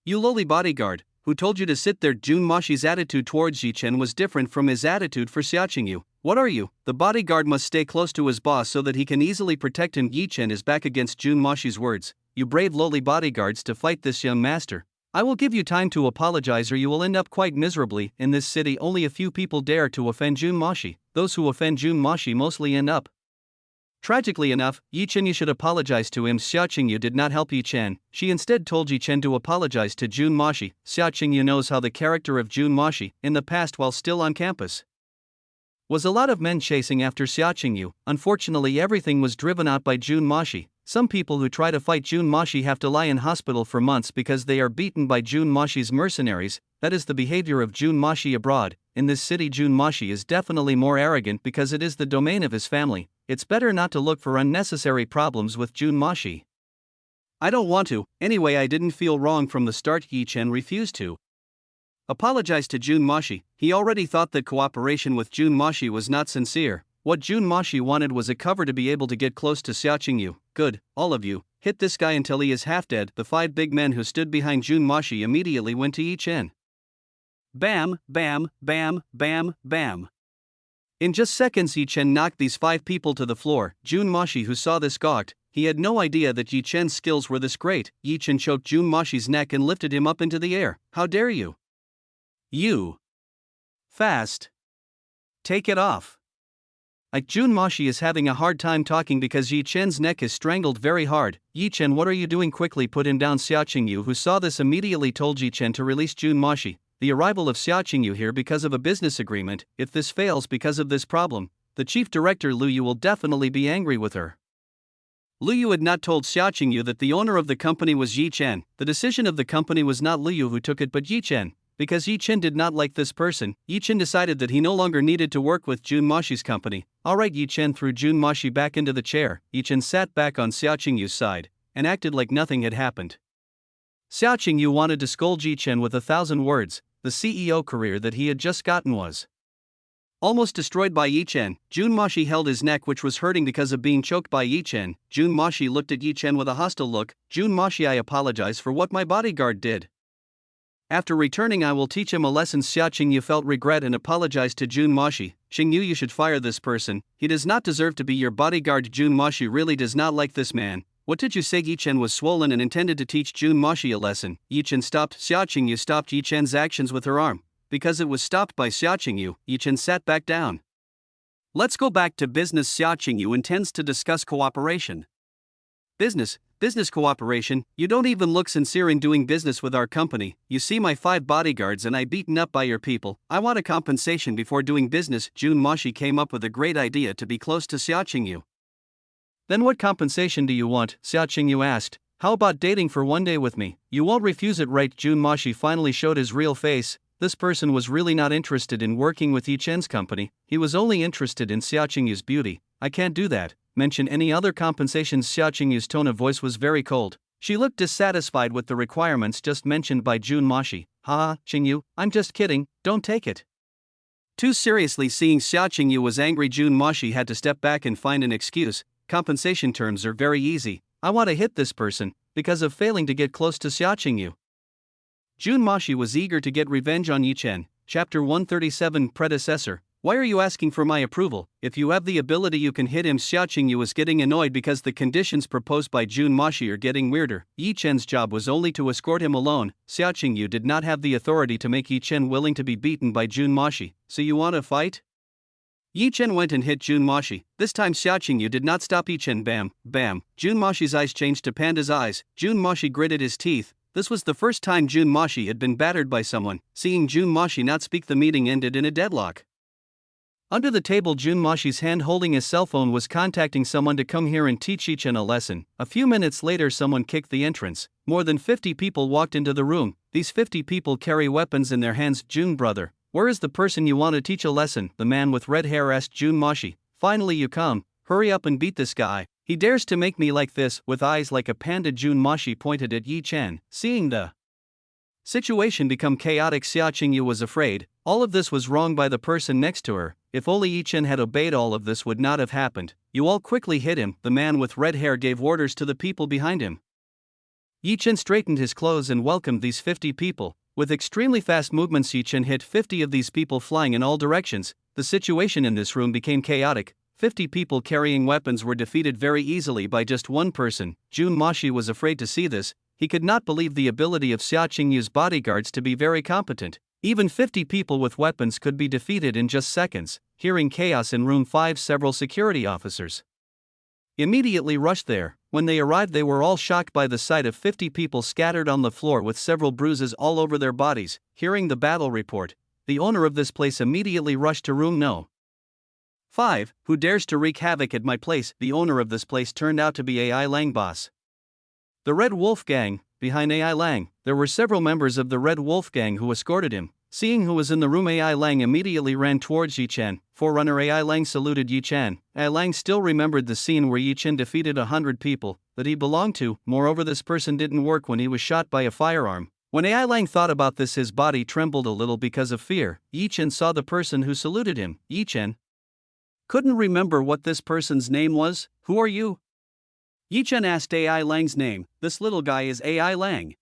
You lowly bodyguard, who told you to sit there? Jun Mashi's attitude towards Yi Chen was different from his attitude for Xia Qingyu. What are you? The bodyguard must stay close to his boss so that he can easily protect him. Yi Chen is back against Jun Mashi's words. You brave lowly bodyguards to fight this young master. I will give you time to apologize or you will end up quite miserably. In this city only a few people dare to offend Jun Mashi. Those who offend Jun Mashi mostly end up. Tragically enough, Yi Chen, you should apologize to him. Xia Qingyu did not help Yi Chen. She instead told Yi Chen to apologize to Jun Mashi. Xia Qingyu knows how the character of Jun Mashi, in the past while still on campus, was a lot of men chasing after Xia Qingyu. Unfortunately, everything was driven out by Jun Mashi. Some people who try to fight Jun Mashi have to lie in hospital for months because they are beaten by Jun Mashi's mercenaries. That is the behavior of Jun Mashi abroad. In this city, Jun Mashi is definitely more arrogant because it is the domain of his family. It's better not to look for unnecessary problems with Jun Mashi. I don't want to. Anyway, I didn't feel wrong from the start. Yi Chen refused to apologize to Jun Mashi. He already thought that cooperation with Jun Mashi was not sincere. What Jun Mashi wanted was a cover to be able to get close to Xia Qingyu. Good, all of you, hit this guy until he is half dead. The 5 big men who stood behind Jun Mashi immediately went to Yi Chen. Bam, bam, bam, bam, bam. In just seconds, Yi Chen knocked these 5 people to the floor. Jun Mashi, who saw this, gawked. He had no idea that Yi Chen's skills were this great. Yi Chen choked Jun Mashi's neck and lifted him up into the air. How dare you? You. Fast. Take it off. Jun Mashi is having a hard time talking because Yi Chen's neck is strangled very hard. Yi Chen, what are you doing? Quickly put him down. Xia Qingyu, who saw this, immediately told Yi Chen to release Jun Mashi. The arrival of Xia Qingyu here because of a business agreement. If this fails because of this problem, the chief director Lu Yu will definitely be angry with her. Lu Yu had not told Xia Qingyu that the owner of the company was Yi Chen. The decision of the company was not Lu Yu who took it but Yi Chen. Because Yi Chen did not like this person, Yi Chen decided that he no longer needed to work with Jun Mashi's company. Alright, Yi Chen threw Jun Mashi back into the chair. Yi Chen sat back on Xia Qingyu's side and acted like nothing had happened. Xia Qingyu wanted to scold Yi Chen with 1,000 words. The CEO career that he had just gotten was almost destroyed by Yi Chen. Jun Mashi held his neck, which was hurting because of being choked by Yi Chen. Jun Mashi looked at Yi Chen with a hostile look. Jun Mashi, I apologize for what my bodyguard did. After returning, I will teach him a lesson. Xia Qingyu felt regret and apologized to Jun Mashi. Qingyu, you should fire this person. He does not deserve to be your bodyguard. Jun Mashi really does not like this man. What did you say? Yi Chen was swollen and intended to teach Jun Mashi a lesson. Yi Chen stopped. Xia Qingyu stopped Yi Chen's actions with her arm. Because it was stopped by Xia Qingyu, Yi Chen sat back down. Let's go back to business. Xia Qingyu intends to discuss cooperation. Business cooperation. You don't even look sincere in doing business with our company. You see my 5 bodyguards and I beaten up by your people. I want a compensation before doing business. Jun Mashi came up with a great idea to be close to Xia Qingyu. Then what compensation do you want? Xia Qingyu asked. How about dating for one day with me? You won't refuse it, right? Jun Mashi finally showed his real face. This person was really not interested in working with Yi Chen's company, he was only interested in Xia Qingyu's beauty. I can't do that. Mention any other compensations. Xia Qingyu's tone of voice was very cold. She looked dissatisfied with the requirements just mentioned by Jun Mashi. Haha, Qingyu, I'm just kidding, don't take it too seriously. Seeing Xia Qingyu was angry, Jun Mashi had to step back and find an excuse. Compensation terms are very easy. I want to hit this person because of failing to get close to Xia Qingyu. Jun Mashi was eager to get revenge on Yi Chen. Chapter 137 Predecessor. Why are you asking for my approval? If you have the ability you can hit him. Xia Qingyu was getting annoyed because the conditions proposed by Jun Mashi are getting weirder. Yi Chen's job was only to escort him alone. Xia Qingyu did not have the authority to make Yi Chen willing to be beaten by Jun Mashi. So you want to fight? Yi Chen went and hit Jun Mashi. This time Xia Qingyu did not stop Yi Chen. Bam, bam. Jun Mashi's eyes changed to panda's eyes. Jun Mashi gritted his teeth. This was the first time Jun Mashi had been battered by someone. Seeing Jun Mashi not speak, the meeting ended in a deadlock. Under the table, Jun Mashi's hand holding his cell phone was contacting someone to come here and teach Yi Chen a lesson. A few minutes later, someone kicked the entrance. More than 50 people walked into the room. These 50 people carry weapons in their hands. Jun brother, where is the person you want to teach a lesson? The man with red hair asked Jun Mashi. Finally you come. Hurry up and beat this guy. He dares to make me like this. With eyes like a panda, Jun Mashi pointed at Yi Chen. Seeing the situation become chaotic, Xia Qingyu was afraid. All of this was wrong by the person next to her. If only Yi Chen had obeyed, all of this would not have happened. You all quickly hit him. The man with red hair gave orders to the people behind him. Yi Chen straightened his clothes and welcomed these 50 people. With extremely fast movements, Yi Chen hit 50 of these people, flying in all directions. The situation in this room became chaotic. 50 people carrying weapons were defeated very easily by just one person. Jun Mashi was afraid to see this. He could not believe the ability of Xia Qingyu's bodyguards to be very competent. Even 50 people with weapons could be defeated in just seconds. Hearing chaos in room 5, several security officers immediately rushed there. When they arrived, they were all shocked by the sight of 50 people scattered on the floor with several bruises all over their bodies. Hearing the battle report, the owner of this place immediately rushed to room No. 5. Who dares to wreak havoc at my place? The owner of this place turned out to be AI Lang boss. The Red Wolf Gang. Behind AI Lang, there were several members of the Red Wolf Gang who escorted him. Seeing who was in the room, AI Lang immediately ran towards Yi Chen. Forerunner AI Lang saluted Yi Chen. AI Lang still remembered the scene where Yi Chen defeated 100 people that he belonged to. Moreover, this person didn't work when he was shot by a firearm. When AI Lang thought about this, his body trembled a little because of fear. Yi Chen saw the person who saluted him. Yi Chen couldn't remember what this person's name was. Who are you? Yi Chen asked AI Lang's name. This little guy is AI Lang,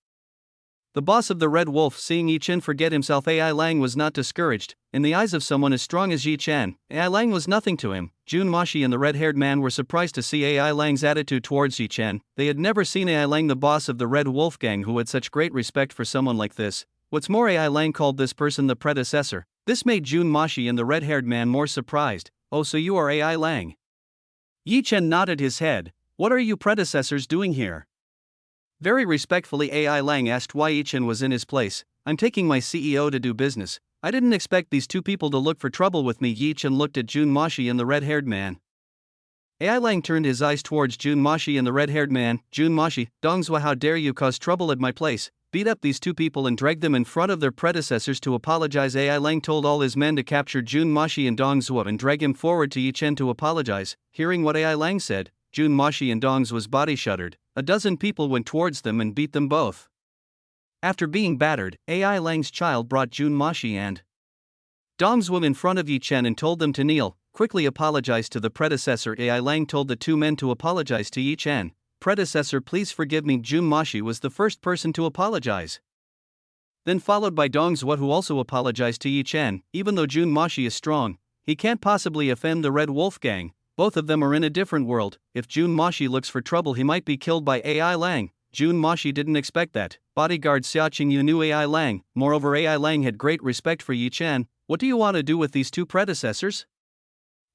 the boss of the Red Wolf. Seeing Yi Chen forget himself, AI Lang was not discouraged. In the eyes of someone as strong as Yi Chen, AI Lang was nothing to him. Jun Mashi and the red-haired man were surprised to see AI Lang's attitude towards Yi Chen. They had never seen AI Lang, the boss of the Red Wolf Gang, who had such great respect for someone like this. What's more, AI Lang called this person the predecessor. This made Jun Mashi and the red-haired man more surprised. Oh, so you are AI Lang? Yi Chen nodded his head. What are you predecessors doing here? Very respectfully, AI Lang asked why Yi Chen was in his place. I'm taking my CEO to do business. I didn't expect these two people to look for trouble with me. Yi Chen looked at Jun Mashi and the red-haired man. AI Lang turned his eyes towards Jun Mashi and the red-haired man. Jun Mashi, Dongzhou, how dare you cause trouble at my place? Beat up these two people and drag them in front of their predecessors to apologize. AI Lang told all his men to capture Jun Mashi and Dongzhou and drag him forward to Yi Chen to apologize. Hearing what AI Lang said, Jun Mashi and Dongzhou's body shuddered. A dozen people went towards them and beat them both. After being battered, AI Lang's child brought Jun Mashi and Dongzhou in front of Yi Chen and told them to kneel. Quickly apologize to the predecessor. AI Lang told the two men to apologize to Yi Chen. Predecessor, please forgive me. Jun Mashi was the first person to apologize, then followed by Dongzhou, who also apologized to Yi Chen. Even though Jun Mashi is strong, he can't possibly offend the Red Wolf Gang. Both of them are in a different world. If Jun Mashi looks for trouble, he might be killed by AI Lang. Jun Mashi didn't expect that. Bodyguard Xia Qingyu knew AI Lang. Moreover, AI Lang had great respect for Yi Chen. What do you want to do with these two predecessors?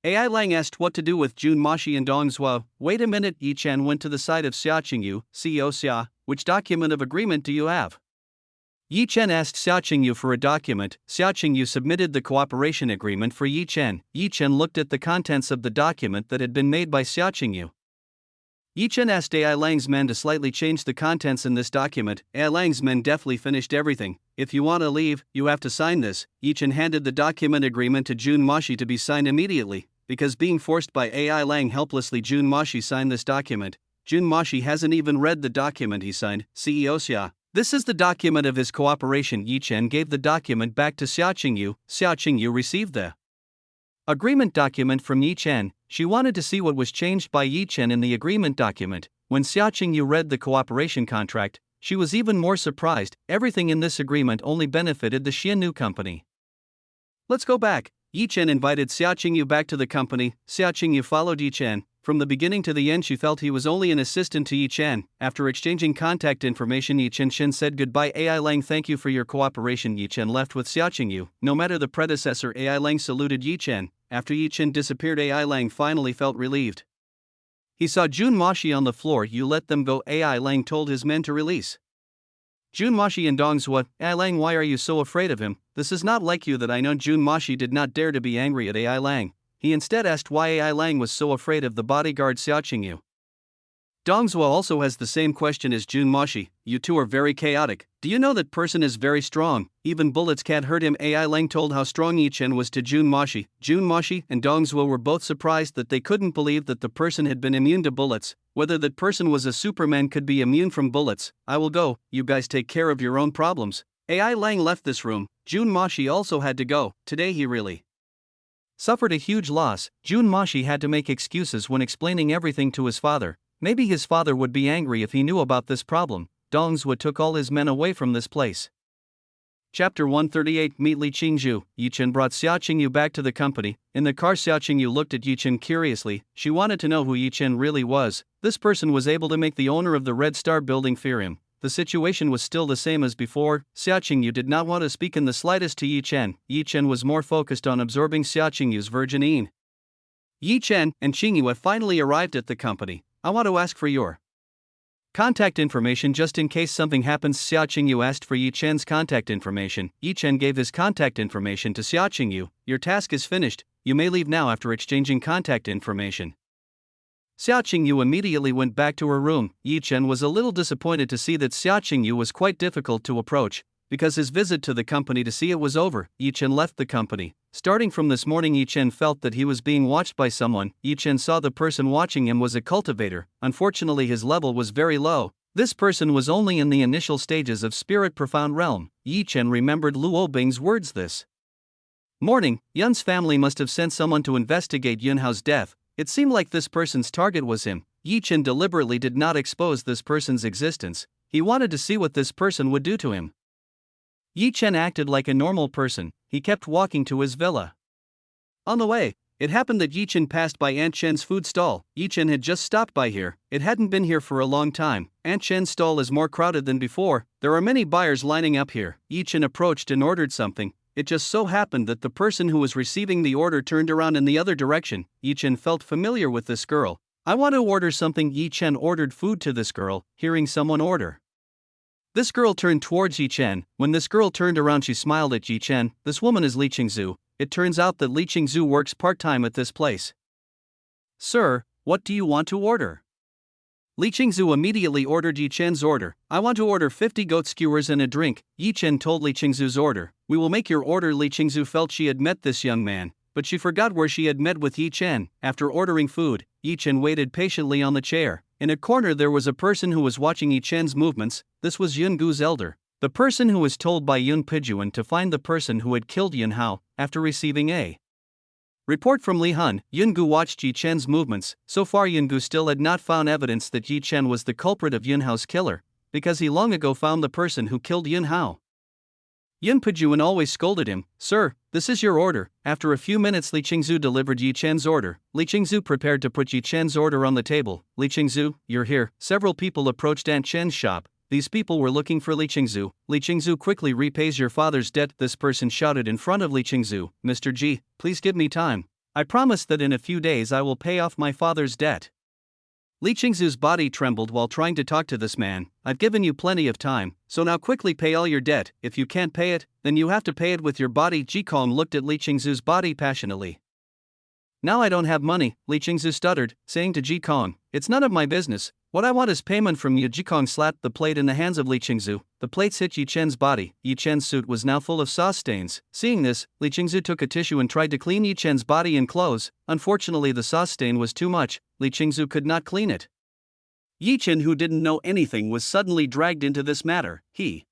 AI Lang asked what to do with Jun Mashi and Dongzhou. Wait a minute. Yi Chen went to the side of Xia Qingyu. CEO Xia, which document of agreement do you have? Yi Chen asked Xia Qingyu for a document. Xia Qingyu submitted the cooperation agreement for Yi Chen. Yi Chen looked at the contents of the document that had been made by Xia Qingyu. Yi Chen asked AI Lang's men to slightly change the contents in this document. AI Lang's men deftly finished everything. If you want to leave, you have to sign this. Yi Chen handed the document agreement to Jun Mashi to be signed immediately. Because being forced by AI Lang helplessly, Jun Mashi signed this document. Jun Mashi hasn't even read the document he signed. CEO Xia. This is the document of his cooperation. Yi Chen gave the document back to Xia Qingyu. Xia Qingyu received the agreement document from Yi Chen. She wanted to see what was changed by Yi Chen in the agreement document. When Xia Qingyu read the cooperation contract, she was even more surprised. Everything in this agreement only benefited the Xiannu company. Let's go back. Yi Chen invited Xia Qingyu back to the company. Xia Qingyu followed Yi Chen. From the beginning to the end, she felt he was only an assistant to Yi Chen. After exchanging contact information, Yi Chen said goodbye. AI Lang, thank you for your cooperation. Yi Chen left with Xia Qingyu. No matter the predecessor, AI Lang saluted Yi Chen. After Yi Chen disappeared, AI Lang finally felt relieved. He saw Jun Mashi on the floor. You let them go, AI Lang told his men to release Jun Mashi and Dong Zhuo. AI Lang, why are you so afraid of him? This is not like you. That I know. Jun Mashi did not dare to be angry at AI Lang. He instead asked why AI Lang was so afraid of the bodyguard Xia Qingyu. Dong Zhuo also has the same question as Jun Mashi. You two are very chaotic. Do you know that person is very strong? Even bullets can't hurt him. AI Lang told how strong Yi Chen was to Jun Mashi. Jun Mashi and Dong Zhuo were both surprised that they couldn't believe that the person had been immune to bullets. Whether that person was a Superman could be immune from bullets. I will go, you guys take care of your own problems. AI Lang left this room. Jun Mashi also had to go. Today he really suffered a huge loss. Jun Mashi had to make excuses when explaining everything to his father. Maybe his father would be angry if he knew about this problem. Dong Zhuo took all his men away from this place. Chapter 138. Meet Li Qingzhu. Yi Chen brought Xia Qingyu back to the company. In the car, Xia Qingyu looked at Yi Chen curiously. She wanted to know who Yi Chen really was. This person was able to make the owner of the Red Star building fear him. The situation was still the same as before. Xia Qingyu did not want to speak in the slightest to Yi Chen. Yi Chen was more focused on absorbing Xia Qingyu's virginine. Yi Chen and Qingyu have finally arrived at the company. I want to ask for your contact information just in case something happens. Xia Qingyu asked for Yi Chen's contact information. Yi Chen gave his contact information to Xia Qingyu. Your task is finished. You may leave now. After exchanging contact information, Xia Qingyu immediately went back to her room. Yi Chen was a little disappointed to see that Xia Qingyu was quite difficult to approach. Because his visit to the company to see it was over, Yi Chen left the company. Starting from this morning, Yi Chen felt that he was being watched by someone. Yi Chen saw the person watching him was a cultivator. Unfortunately, his level was very low. This person was only in the initial stages of Spirit Profound Realm. Yi Chen remembered Luo Bing's words this morning. Yun's family must have sent someone to investigate Yunhao's death. It seemed like this person's target was him. Yi Chen deliberately did not expose this person's existence. He wanted to see what this person would do to him. Yi Chen acted like a normal person. He kept walking to his villa. On the way, it happened that Yi Chen passed by Aunt Chen's food stall. Yi Chen had just stopped by here. It hadn't been here for a long time. Aunt Chen's stall is more crowded than before. There are many buyers lining up here. Yi Chen approached and ordered something. It just so happened that the person who was receiving the order turned around in the other direction. Yi Chen felt familiar with this girl. I want to order something. Yi Chen ordered food to this girl, hearing someone order. This girl turned towards Yi Chen. When this girl turned around, she smiled at Yi Chen. This woman is Li Qingzhu. It turns out that Li Qingzhu works part-time at this place. Sir, what do you want to order? Li Qingzhu immediately ordered Yi Chen's order. I want to order 50 goat skewers and a drink. Yi Chen told Li Qingzhu's order. We will make your order. Li Qingzhu felt she had met this young man, but she forgot where she had met with Yi Chen. After ordering food, Yi Chen waited patiently on the chair. In a corner there was a person who was watching Yi Chen's movements. This was Yun Gu's elder, the person who was told by Yun Pijuan to find the person who had killed Yun Hao. After receiving a report from Li Hun, Yun Gu watched Yi Chen's movements. So far Yun Gu still had not found evidence that Yi Chen was the culprit of Yun Hao's killer, because he long ago found the person who killed Yun Hao. Yun Pijuan always scolded him. Sir, this is your order. After a few minutes Li Qingzhu delivered Yi Chen's order. Li Qingzhu prepared to put Yi Chen's order on the table. Li Qingzhu, you're here. Several people approached Aunt Chen's shop. These people were looking for Li Qingzhu. Li Qingzhu quickly repays your father's debt. This person shouted in front of Li Qingzhu. Mr. Ji, please give me time. I promise that in a few days I will pay off my father's debt. Li Qingzhu's body trembled while trying to talk to this man. I've given you plenty of time, so now quickly pay all your debt. If you can't pay it, then you have to pay it with your body. Ji Kong looked at Li Qingzhu's body passionately. Now I don't have money, Li Qingzu stuttered, saying to Ji Kong, "It's none of my business. What I want is payment from you." Ji Kong slapped the plate in the hands of Li Qingzu. The plates hit Yi Chen's body. Yi Chen's suit was now full of sauce stains. Seeing this, Li Qingzu took a tissue and tried to clean Yi Chen's body and clothes. Unfortunately, the sauce stain was too much. Li Qingzu could not clean it. Yi Chen, who didn't know anything, was suddenly dragged into this matter. He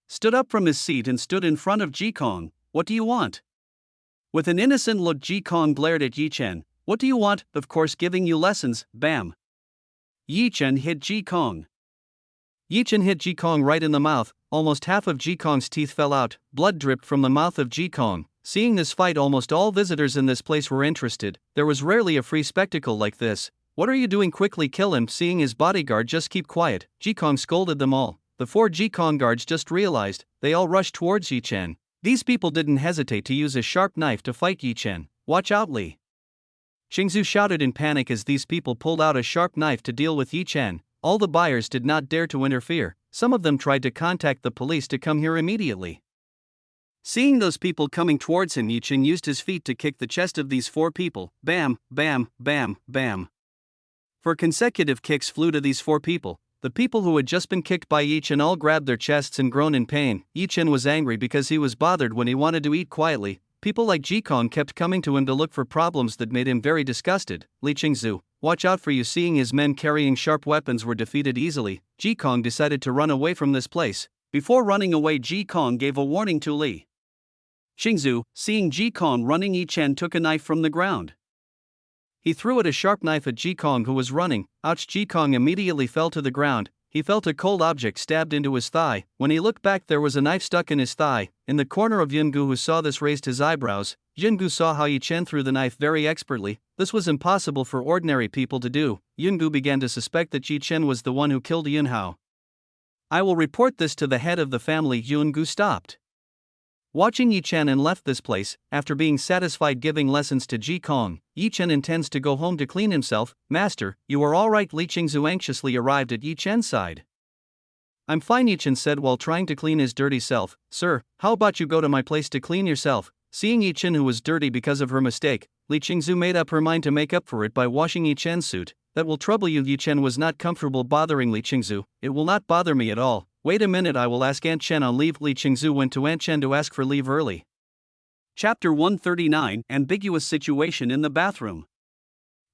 stood up from his seat and stood in front of Ji Kong. "What do you want?" With an innocent look, Ji Kong glared at Yi Chen. "What do you want?" "Of course, giving you lessons." Bam! Yi Chen hit Ji Kong. Yi Chen hit Ji Kong right in the mouth. Almost half of Ji Kong's teeth fell out. Blood dripped from the mouth of Ji Kong. Seeing this fight, almost all visitors in this place were interested. There was rarely a free spectacle like this. "What are you doing? Quickly kill him." Seeing his bodyguard just keep quiet, Ji Kong scolded them all. The 4 Ji Kong guards just realized. They all rushed towards Yi Chen. These people didn't hesitate to use a sharp knife to fight Yi Chen. "Watch out, Li Qingzu shouted in panic as these people pulled out a sharp knife to deal with Yi Chen. All the buyers did not dare to interfere. Some of them tried to contact the police to come here immediately. Seeing those people coming towards him, Yi Chen used his feet to kick the chest of these 4 people. Bam, bam, bam, bam. 4 consecutive kicks flew to these 4 people. The people who had just been kicked by Yi Chen all grabbed their chests and groaned in pain. Yi Chen was angry because he was bothered when he wanted to eat quietly. People like Ji Kong kept coming to him to look for problems that made him very disgusted. Li Qingzu, watch out for you. Seeing his men carrying sharp weapons were defeated easily, Ji Kong decided to run away from this place. Before running away, Ji Kong gave a warning to Li Qingzu. Seeing Ji Kong running, Yi Chen took a knife from the ground. He threw it, a sharp knife, at Ji Kong, who was running. Ouch! Ji Kong immediately fell to the ground. He felt a cold object stabbed into his thigh. When he looked back, there was a knife stuck in his thigh. In the corner of Yungu, who saw this, raised his eyebrows. Yungu saw how Yi Chen threw the knife very expertly. This was impossible for ordinary people to do. Yungu began to suspect that Yi Chen was the one who killed Yunhao. "I will report this to the head of the family." Yungu stopped watching Yi Chen and left this place. After being satisfied giving lessons to Ji Kong, Yi Chen intends to go home to clean himself. "Master, you are all right?" Li Qingzu anxiously arrived at Yi Chen's side. "I'm fine," Yi Chen said while trying to clean his dirty self. "Sir, how about you go to my place to clean yourself?" Seeing Yi Chen, who was dirty because of her mistake, Li Qingzu made up her mind to make up for it by washing Yi Chen's suit. "That will trouble you." Yi Chen was not comfortable bothering Li Qingzu. "It will not bother me at all. Wait a minute, I will ask Aunt Chen on leave." Li Qingzu went to Aunt Chen to ask for leave early. Chapter 139, Ambiguous Situation in the Bathroom.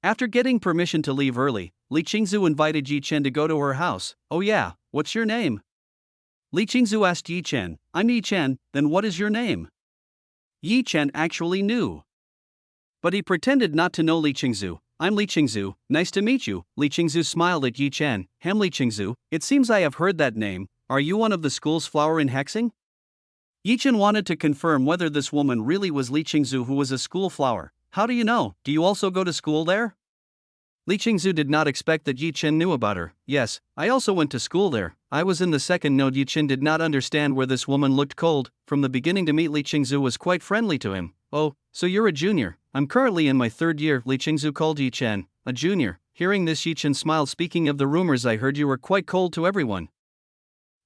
After getting permission to leave early, Li Qingzu invited Yi Chen to go to her house. "Oh yeah, what's your name?" Li Qingzu asked Yi Chen. "I'm Yi Chen." "Then what is your name?" Yi Chen actually knew, but he pretended not to know Li Qingzu. "I'm Li Qingzu, nice to meet you." Li Qingzu smiled at Yi Chen. Li Qingzu, it seems I have heard that name. Are you one of the school's flower in Hexing?" Yi Chen wanted to confirm whether this woman really was Li Qingzu, who was a school flower. "How do you know? Do you also go to school there?" Li Qingzu did not expect that Yi Chen knew about her. "Yes, I also went to school there. I was in the second node." Yi Chen did not understand where this woman looked cold. From the beginning to meet Li Qingzu was quite friendly to him. "Oh, so you're a junior?" "I'm currently in my 3rd year." Li Qingzu called Yi Chen a junior. Hearing this, Yi Chen smiled. "Speaking of the rumors, I heard you were quite cold to everyone.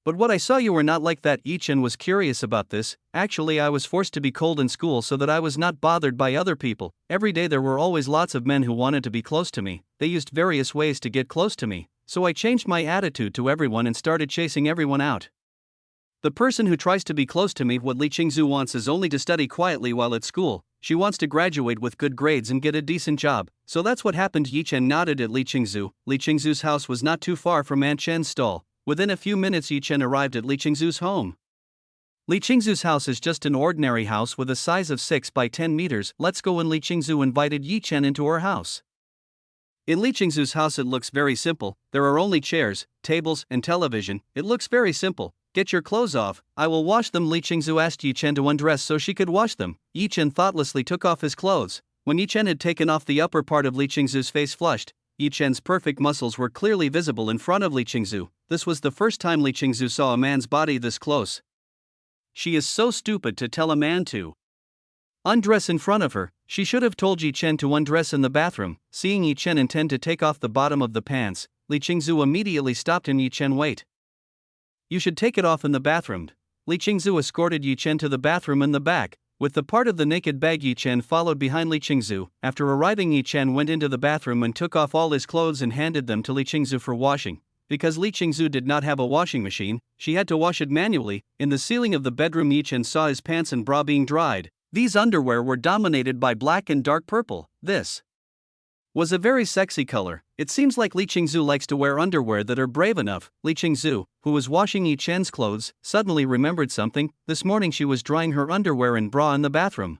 But what I saw, you were not like that." Yi Chen was curious about this. "Actually, I was forced to be cold in school so that I was not bothered by other people. Every day there were always lots of men who wanted to be close to me. They used various ways to get close to me. So I changed my attitude to everyone and started chasing everyone out. The person who tries to be close to me, what Li Qingzu wants is only to study quietly while at school. She wants to graduate with good grades and get a decent job. So that's what happened." Yi Chen nodded at Li Qingzu. Li Qingzu's house was not too far from Aunt Chen's stall. Within a few minutes, Yi Chen arrived at Li Qingzu's home. Li Qingzu's house is just an ordinary house with a size of 6 by 10 meters. "Let's go in." Li Qingzu invited Yi Chen into her house. In Li Qingzu's house, it looks very simple. There are only chairs, tables, and television. It looks very simple. "Get your clothes off, I will wash them." Li Qingzu asked Yi Chen to undress so she could wash them. Yi Chen thoughtlessly took off his clothes. When Yi Chen had taken off, the upper part of Li Qingzu's face flushed. Yi Chen's perfect muscles were clearly visible in front of Li Qingzu. This was the first time Li Qingzu saw a man's body this close. She is so stupid to tell a man to undress in front of her. She should have told Yi Chen to undress in the bathroom. Seeing Yi Chen intend to take off the bottom of the pants, Li Qingzu immediately stopped him. "Yi Chen, wait. You should take it off in the bathroom." Li Qingzu escorted Yi Chen to the bathroom in the back. With the part of the naked bag, Yi Chen followed behind Li Qingzu. After arriving, Yi Chen went into the bathroom and took off all his clothes and handed them to Li Qingzu for washing. Because Li Qingzu did not have a washing machine, she had to wash it manually. In the ceiling of the bedroom, Yi Chen saw his pants and bra being dried. These underwear were dominated by black and dark purple. This was a very sexy color. It seems like Li Qingzu likes to wear underwear that are brave enough. Li Qingzu, who was washing Yi Chen's clothes, suddenly remembered something. This morning she was drying her underwear and bra in the bathroom.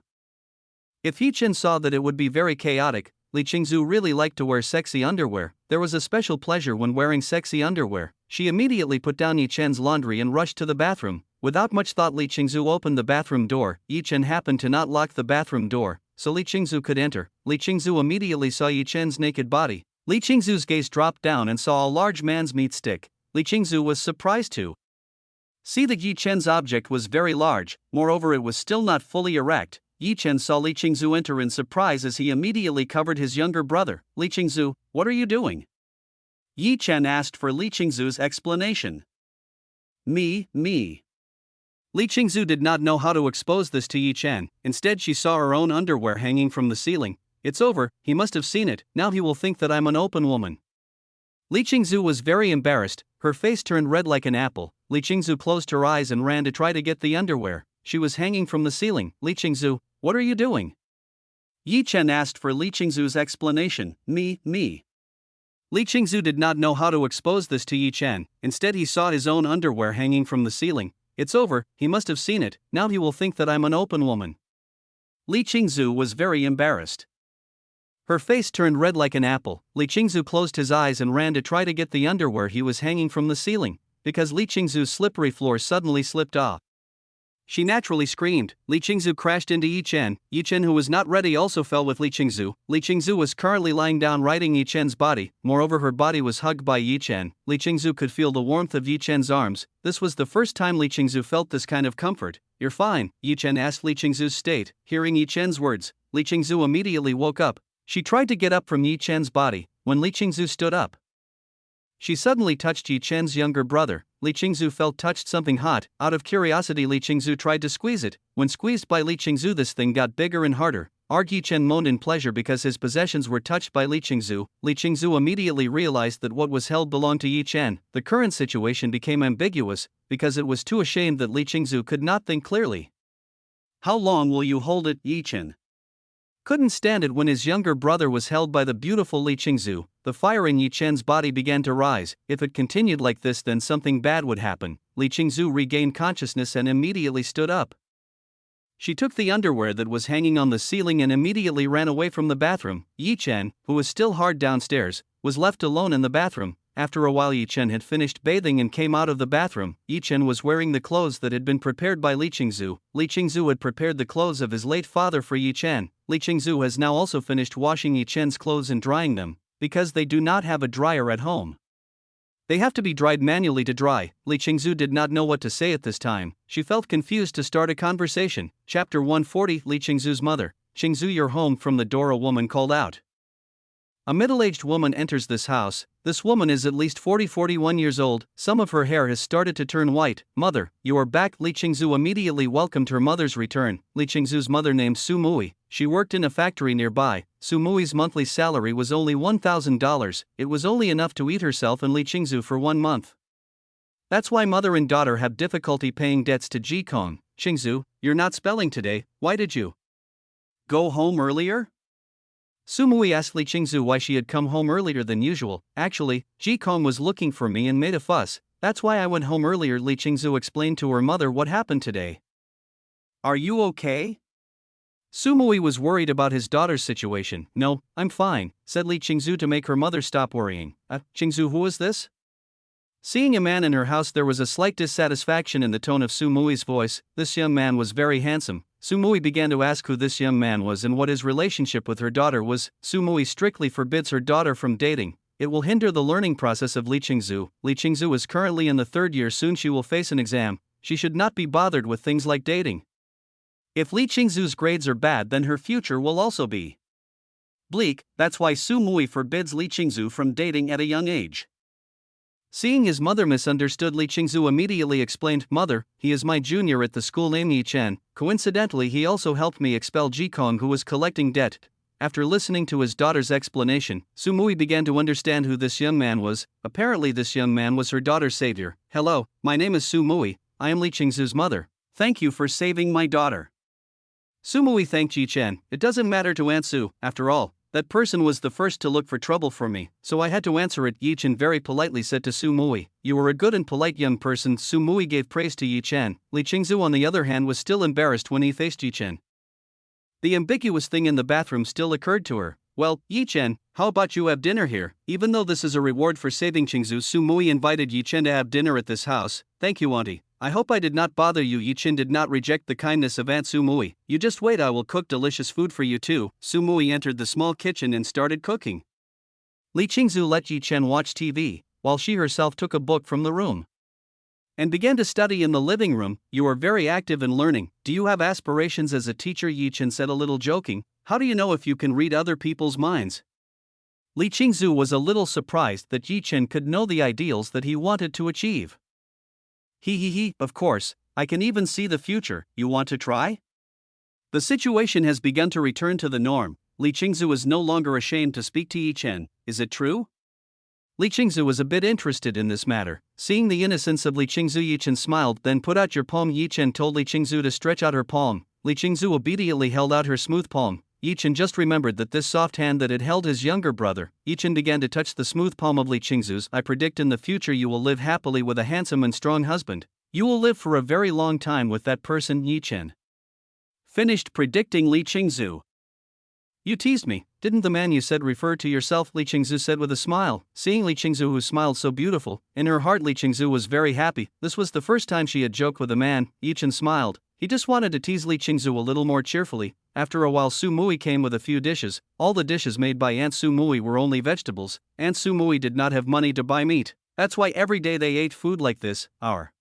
If Yi Chen saw that it would be very chaotic, Li Qingzu really liked to wear sexy underwear. There was a special pleasure when wearing sexy underwear. She immediately put down Yi Chen's laundry and rushed to the bathroom. Without much thought, Li Qingzu opened the bathroom door. Yi Chen happened to not lock the bathroom door, so Li Qingzu could enter. Li Qingzu immediately saw Yi Chen's naked body. Li Qingzu's gaze dropped down and saw a large man's meat stick. Li Qingzu was surprised to see that Yi Chen's object was very large. Moreover, it was still not fully erect. Yi Chen saw Li Qingzu enter in surprise as he immediately covered his younger brother. Li Qingzu, what are you doing? Yi Chen asked for Li Qingzu's explanation. Me. Li Qingzu did not know how to expose this to Yi Chen. Instead, she saw her own underwear hanging from the ceiling. It's over, he must have seen it, now he will think that I'm an open woman. Li Qingzu was very embarrassed, her face turned red like an apple. Li Qingzu closed her eyes and ran to try to get the underwear. She was hanging from the ceiling. Li Qingzu, what are you doing? Yi Chen asked for Li Qingzu's explanation. Me. Li Qingzu did not know how to expose this to Yi Chen. Instead, he saw his own underwear hanging from the ceiling. It's over, he must have seen it, now he will think that I'm an open woman. Li Qingzu was very embarrassed. Her face turned red like an apple. Li Qingzu closed his eyes and ran to try to get the underwear he was hanging from the ceiling. Because Li Qingzu's slippery floor suddenly slipped off, she naturally screamed. Li Qingzu crashed into Yi Chen. Yi Chen, who was not ready, also fell with Li Qingzu. Li Qingzu was currently lying down riding Yi Chen's body. Moreover, her body was hugged by Yi Chen. Li Qingzu could feel the warmth of Yi Chen's arms. This was the first time Li Qingzu felt this kind of comfort. You're fine, Yi Chen asked Li Qingzu's state. Hearing Yi Chen's words, Li Qingzu immediately woke up. She tried to get up from Yi Chen's body. When Li Qingzu stood up, she suddenly touched Yi Chen's younger brother. Li Qingzu felt touched something hot. Out of curiosity, Li Qingzu tried to squeeze it. When squeezed by Li Qingzu, this thing got bigger and harder. Yi Chen moaned in pleasure because his possessions were touched by Li Qingzu. Li Qingzu immediately realized that what was held belonged to Yi Chen. The current situation became ambiguous, because it was too ashamed that Li Qingzu could not think clearly. How long will you hold it? Yi Chen couldn't stand it when his younger brother was held by the beautiful Li Qingzu. The fire in Yi Chen's body began to rise. If it continued like this, then something bad would happen. Li Qingzu regained consciousness and immediately stood up. She took the underwear that was hanging on the ceiling and immediately ran away from the bathroom. Yi Chen, who was still hard downstairs, was left alone in the bathroom. After a while, Yi Chen had finished bathing and came out of the bathroom. Yi Chen was wearing the clothes that had been prepared by Li Qingzu. Li Qingzu had prepared the clothes of his late father for Yi Chen. Li Qingzu has now also finished washing Yi Chen's clothes and drying them, because they do not have a dryer at home. They have to be dried manually to dry. Li Qingzu did not know what to say at this time. She felt confused to start a conversation. Chapter 140. Li Qingzu's mother. Qingzu, you're home. From the door a woman called out. A middle-aged woman enters this house. This woman is at least 41 years old. Some of her hair has started to turn white. Mother, you are back. Li Qingzu immediately welcomed her mother's return. Li Qingzu's mother named Su Mui. She worked in a factory nearby. Su Mui's monthly salary was only $1,000. It was only enough to eat herself and Li Qingzu for 1 month. That's why mother and daughter have difficulty paying debts to Ji Kong. Qingzu, you're not spelling today. Why did you go home earlier? Su Mui asked Li Qingzu why she had come home earlier than usual. Actually, Ji Kong was looking for me and made a fuss. That's why I went home earlier. Li Qingzu explained to her mother what happened today. Are you okay? Su Mui was worried about his daughter's situation. No, I'm fine, said Li Qingzu to make her mother stop worrying. Qingzu, who is this? Seeing a man in her house, there was a slight dissatisfaction in the tone of Su Mui's voice. This young man was very handsome. Su Mui began to ask who this young man was and what his relationship with her daughter was. Su Mui strictly forbids her daughter from dating. It will hinder the learning process of Li Qingzu. Li Qingzu is currently in the 3rd year. Soon she will face an exam. She should not be bothered with things like dating. If Li Qingzu's grades are bad, then her future will also be bleak. That's why Su Mui forbids Li Qingzu from dating at a young age. Seeing his mother misunderstood, Li Qingzu immediately explained, "Mother, he is my junior at the school named Yi Chen. Coincidentally, he also helped me expel Ji Kong, who was collecting debt." After listening to his daughter's explanation, Su Mui began to understand who this young man was. Apparently this young man was her daughter's savior. "Hello, my name is Su Mui, I am Li Qingzu's mother. Thank you for saving my daughter." Su Mui thanked Yi Chen. "It doesn't matter to Aunt Su, after all. That person was the first to look for trouble for me, so I had to answer it." Yi Chen very politely said to Su Mui, "You are a good and polite young person." Su Mui gave praise to Yi Chen. Li Qingzu on the other hand was still embarrassed when he faced Yi Chen. The ambiguous thing in the bathroom still occurred to her. "Well, Yi Chen, how about you have dinner here?" Even though this is a reward for saving Qingzu, Su Mui invited Yi Chen to have dinner at this house. "Thank you, auntie. I hope I did not bother you." Yi Chen did not reject the kindness of Aunt Su Mui. "You just wait, I will cook delicious food for you too." Su Mui entered the small kitchen and started cooking. Li Qingzu let Yi Chen watch TV, while she herself took a book from the room and began to study in the living room. "You are very active in learning. Do you have aspirations as a teacher?" Yi Chen said, a little joking. "How do you know if you can read other people's minds?" Li Qingzu was a little surprised that Yi Chen could know the ideals that he wanted to achieve. Of course, I can even see the future. You want to try?" The situation has begun to return to the norm. Li Qingzu is no longer ashamed to speak to Yi Chen. "Is it true?" Li Qingzu was a bit interested in this matter. Seeing the innocence of Li Qingzu, Yi Chen smiled. "Then put out your palm." Yi Chen told Li Qingzu to stretch out her palm. Li Qingzu obediently held out her smooth palm. Yi Chen just remembered that this soft hand that had held his younger brother. Yi Chen began to touch the smooth palm of Li Qingzu's. "I predict in the future you will live happily with a handsome and strong husband. You will live for a very long time with that person." Yi Chen finished predicting Li Qingzu. "You teased me, didn't the man you said refer to yourself?" Li Qingzu said with a smile. Seeing Li Qingzu, who smiled so beautiful, in her heart Li Qingzu was very happy. This was the first time she had joked with a man. Yi Chen smiled. He just wanted to tease Li Qingzu a little more cheerfully. After a while Su Mui came with a few dishes. All the dishes made by Aunt Su Mui were only vegetables. Aunt Su Mui did not have money to buy meat. That's why every day they ate food like this. "Our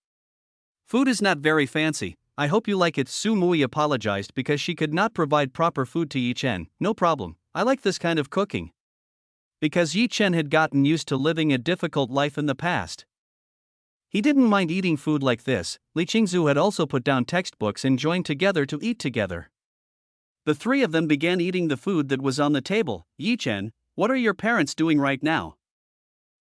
food is not very fancy. I hope you like it." Su Mui apologized because she could not provide proper food to Yi Chen. "No problem, I like this kind of cooking." Because Yi Chen had gotten used to living a difficult life in the past, he didn't mind eating food like this. Li Qingzu had also put down textbooks and joined together to eat together. The three of them began eating the food that was on the table. "Yi Chen, what are your parents doing right now?"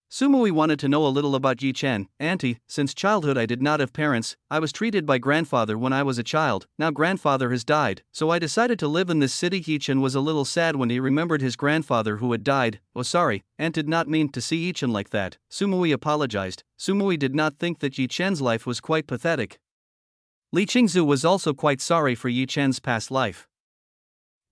Su Mui wanted to know a little about Yi Chen. "Auntie, since childhood I did not have parents. I was treated by grandfather when I was a child. Now grandfather has died, so I decided to live in this city." Yi Chen was a little sad when he remembered his grandfather who had died. "Oh sorry, Aunt did not mean to see Yi Chen like that." Su Mui apologized. Su Mui did not think that Yi Chen's life was quite pathetic. Li Qingzu was also quite sorry for Yi Chen's past life.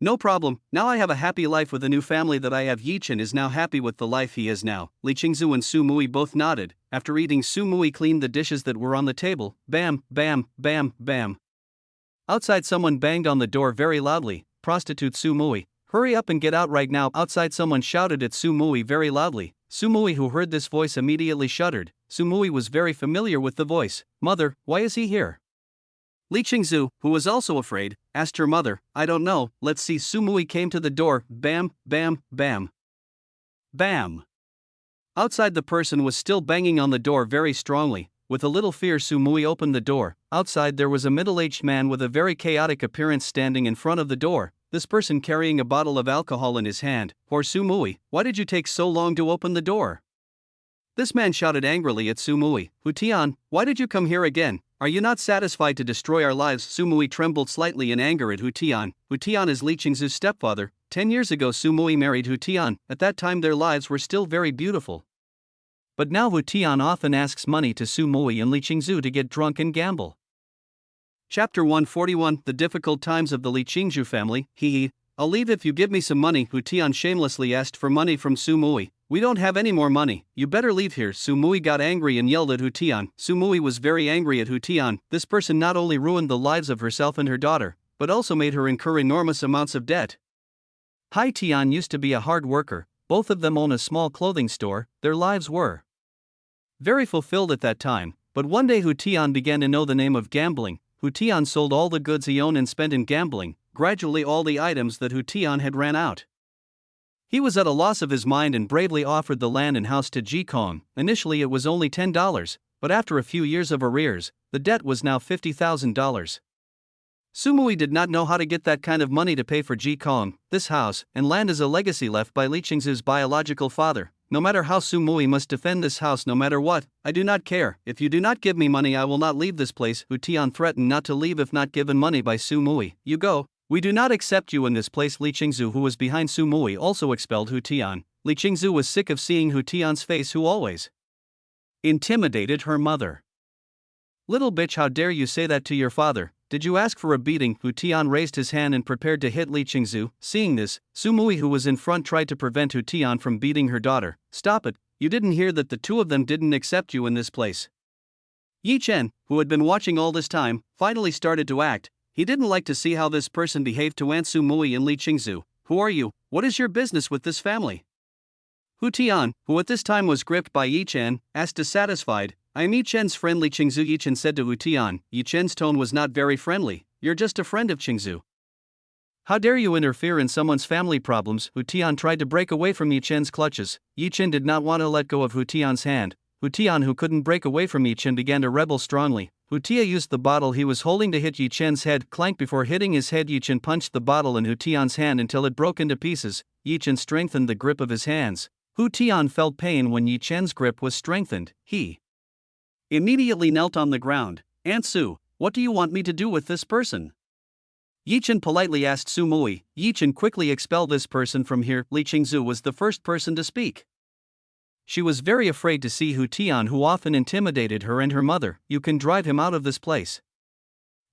"No problem, now I have a happy life with the new family that I have." Yi Chen is now happy with the life he has now. Li Qingzu and Su Mui both nodded. After eating, Su Mui cleaned the dishes that were on the table. Bam, bam, bam, bam. Outside someone banged on the door very loudly. "Prostitute Su Mui, hurry up and get out right now." Outside someone shouted at Su Mui very loudly. Su Mui, who heard this voice, immediately shuddered. Su Mui was very familiar with the voice. "Mother, why is he here?" Li Qingzu, who was also afraid, asked her mother. "I don't know, let's see." Su Mui came to the door. Bam, bam, bam. Bam. Outside the person was still banging on the door very strongly. With a little fear Su Mui opened the door. Outside there was a middle-aged man with a very chaotic appearance standing in front of the door. This person carrying a bottle of alcohol in his hand. "Poor Su Mui, why did you take so long to open the door?" This man shouted angrily at Su Mui. "Hu Tian, why did you come here again? Are you not satisfied to destroy our lives?" Su Mui trembled slightly in anger at Hu Tian. Hu Tian is Li Qingzu's stepfather. 10 years ago Su Mui married Hu Tian. At that time their lives were still very beautiful. But now Hu Tian often asks money to Su Mui and Li Qingzu to get drunk and gamble. Chapter 141: The difficult times of the Li Qingzu family. "I'll leave if you give me some money." Hu Tian shamelessly asked for money from Su Mui. "We don't have any more money, you better leave here." Su Mui got angry and yelled at Hu Tian. Su Mui was very angry at Hu Tian. This person not only ruined the lives of herself and her daughter, but also made her incur enormous amounts of debt. Hai Tian used to be a hard worker. Both of them own a small clothing store. Their lives were very fulfilled at that time, but one day Hu Tian began to know the name of gambling. Hu Tian sold all the goods he owned and spent in gambling. Gradually all the items that Hu Tian had ran out. He was at a loss of his mind and bravely offered the land and house to Ji Kong. Initially it was only $10, but after a few years of arrears, the debt was now $50,000. Sumui did not know how to get that kind of money to pay for Ji Kong. This house and land is a legacy left by Li Qingzu's biological father. No matter how, Sumui must defend this house no matter what. I do not care. If you do not give me money, I will not leave this place. Hu Tian threatened not to leave if not given money by Sumui. You go. We do not accept you in this place. Li Qingzu, who was behind Sumui, also expelled Hu Tian. Li Qingzu was sick of seeing Hu Tian's face, who always intimidated her mother. Little bitch, how dare you say that to your father? Did you ask for a beating? Hu Tian raised his hand and prepared to hit Li Qingzu. Seeing this, Sumui, who was in front, tried to prevent Hu Tian from beating her daughter. Stop it, you didn't hear that the two of them didn't accept you in this place. Yi Chen, who had been watching all this time, finally started to act. He didn't like to see how this person behaved to Aunt Sumui and Li Qingzu. Who are you? What is your business with this family? Hu Tian, who at this time was gripped by Yi Chen, asked dissatisfied. I am Yi Chen's friend, Li Qingzu. Yi Chen said to Hu Tian. Yi Chen's tone was not very friendly. You're just a friend of Qingzu. How dare you interfere in someone's family problems? Hu Tian tried to break away from Yi Chen's clutches. Yi Chen did not want to let go of Hu Tian's hand. Hu Tian, who couldn't break away from Yi Chen, began to rebel strongly. Hu Tia used the bottle he was holding to hit Yi Chen's head. Clank! Before hitting his head, Yi Chen punched the bottle in Hu Tian's hand until it broke into pieces. Yi Chen strengthened the grip of his hands. Hu Tian felt pain when Yi Chen's grip was strengthened. He immediately knelt on the ground. Aunt Su, what do you want me to do with this person? Yi Chen politely asked Sumui. Yi Chen quickly expelled this person from here. Li Qingzu was the first person to speak. She was very afraid to see Hu Tian, who often intimidated her and her mother. You can drive him out of this place.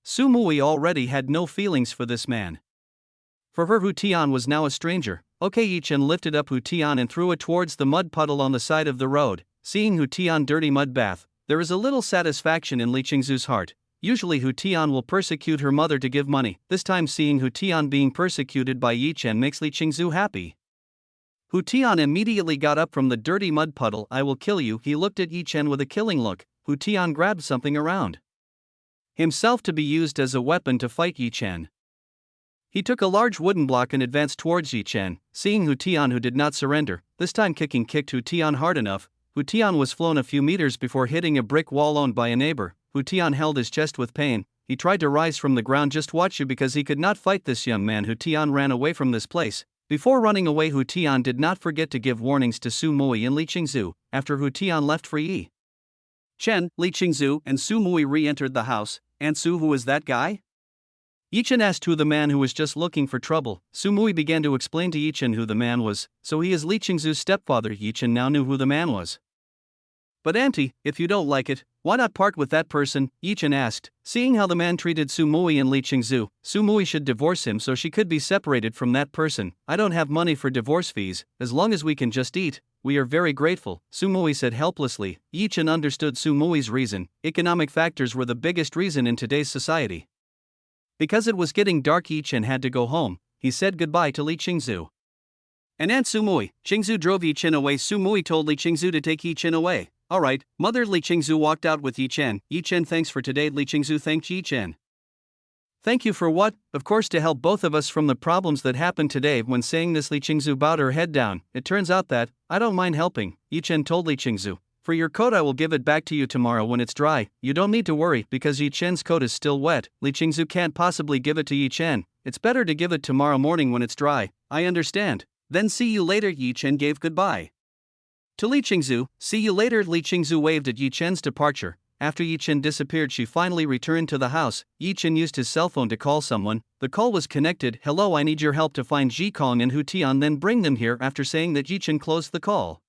Sumui already had no feelings for this man. For her, Hu Tian was now a stranger. Okay, Yi Chen lifted up Hu Tian and threw it towards the mud puddle on the side of the road. Seeing Hu Tian dirty mud bath, there is a little satisfaction in Li Qingzu's heart. Usually Hu Tian will persecute her mother to give money. This time seeing Hu Tian being persecuted by Yi Chen makes Li Qingzu happy. Hu Tian immediately got up from the dirty mud puddle. I will kill you. He looked at Yi Chen with a killing look. Hu Tian grabbed something around himself to be used as a weapon to fight Yi Chen. He took a large wooden block and advanced towards Yi Chen. Seeing Hu Tian, who did not surrender, this time kicked Hu Tian hard enough. Hu Tian was flown a few meters before hitting a brick wall owned by a neighbor. Hu Tian held his chest with pain. He tried to rise from the ground. Just watch you, because he could not fight this young man. Hu Tian ran away from this place. Before running away, Hu Tian did not forget to give warnings to Sumui and Li Qingzu. After Hu Tian left for Yi Chen, Li Qingzu and Sumui re-entered the house. Aunt Su, who is that guy? Yi Chen asked who the man who was just looking for trouble. Sumui began to explain to Yi Chen who the man was. So he is Li Qingzu's stepfather. Yi Chen now knew who the man was. But auntie, if you don't like it, why not part with that person? Yi Chen asked. Seeing how the man treated Sumui and Li Qingzu, Sumui should divorce him so she could be separated from that person. I don't have money for divorce fees. As long as we can just eat, we are very grateful, Sumui said helplessly. Yi Chen understood Sumui's reason. Economic factors were the biggest reason in today's society. Because it was getting dark, Yi Chen had to go home. He said goodbye to Li Qingzu and Aunt Sumui. Qingzu drove Yi Chen away. Sumui told Li Qingzu to take Yi Chen away. Alright, mother. Li Qingzu walked out with Yi Chen. Yi Chen, thanks for today. Li Qingzu thanked Yi Chen. Thank you for what? Of course, to help both of us from the problems that happened today. When saying this, Li Qingzu bowed her head down. It turns out that I don't mind helping, Yi Chen told Li Qingzu. For your coat, I will give it back to you tomorrow when it's dry. You don't need to worry, because Yi Chen's coat is still wet. Li Qingzu can't possibly give it to Yi Chen. It's better to give it tomorrow morning when it's dry. I understand. Then see you later. Yi Chen gave goodbye to Li Qingzu. See you later. Li Qingzu waved at Yi Chen's departure. After Yi Chen disappeared, she finally returned to the house. Yi Chen used his cell phone to call someone. The call was connected. Hello, I need your help to find Ji Kong and Hu Tian, then bring them here. After saying that, Yi Chen closed the call.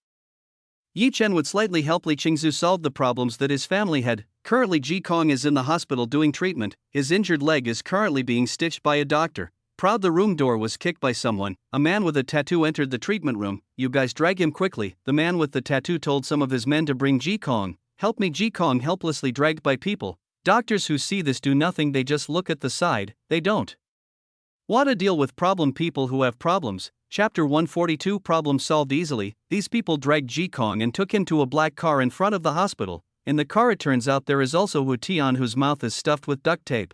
Yi Chen would slightly help Li Qingzu solve the problems that his family had. Currently, Ji Kong is in the hospital doing treatment. His injured leg is currently being stitched by a doctor. Proud, the room door was kicked by someone. A man with a tattoo entered the treatment room. You guys drag him quickly. The man with the tattoo told some of his men to bring Ji Kong. Help me. Ji Kong helplessly dragged by people. Doctors who see this do nothing, they just look at the side. They don't want to deal with problem people who have problems. Chapter 142. Problem solved easily. These people dragged Ji Kong and took him to a black car in front of the hospital. In the car, it turns out there is also Hu Tian, whose mouth is stuffed with duct tape.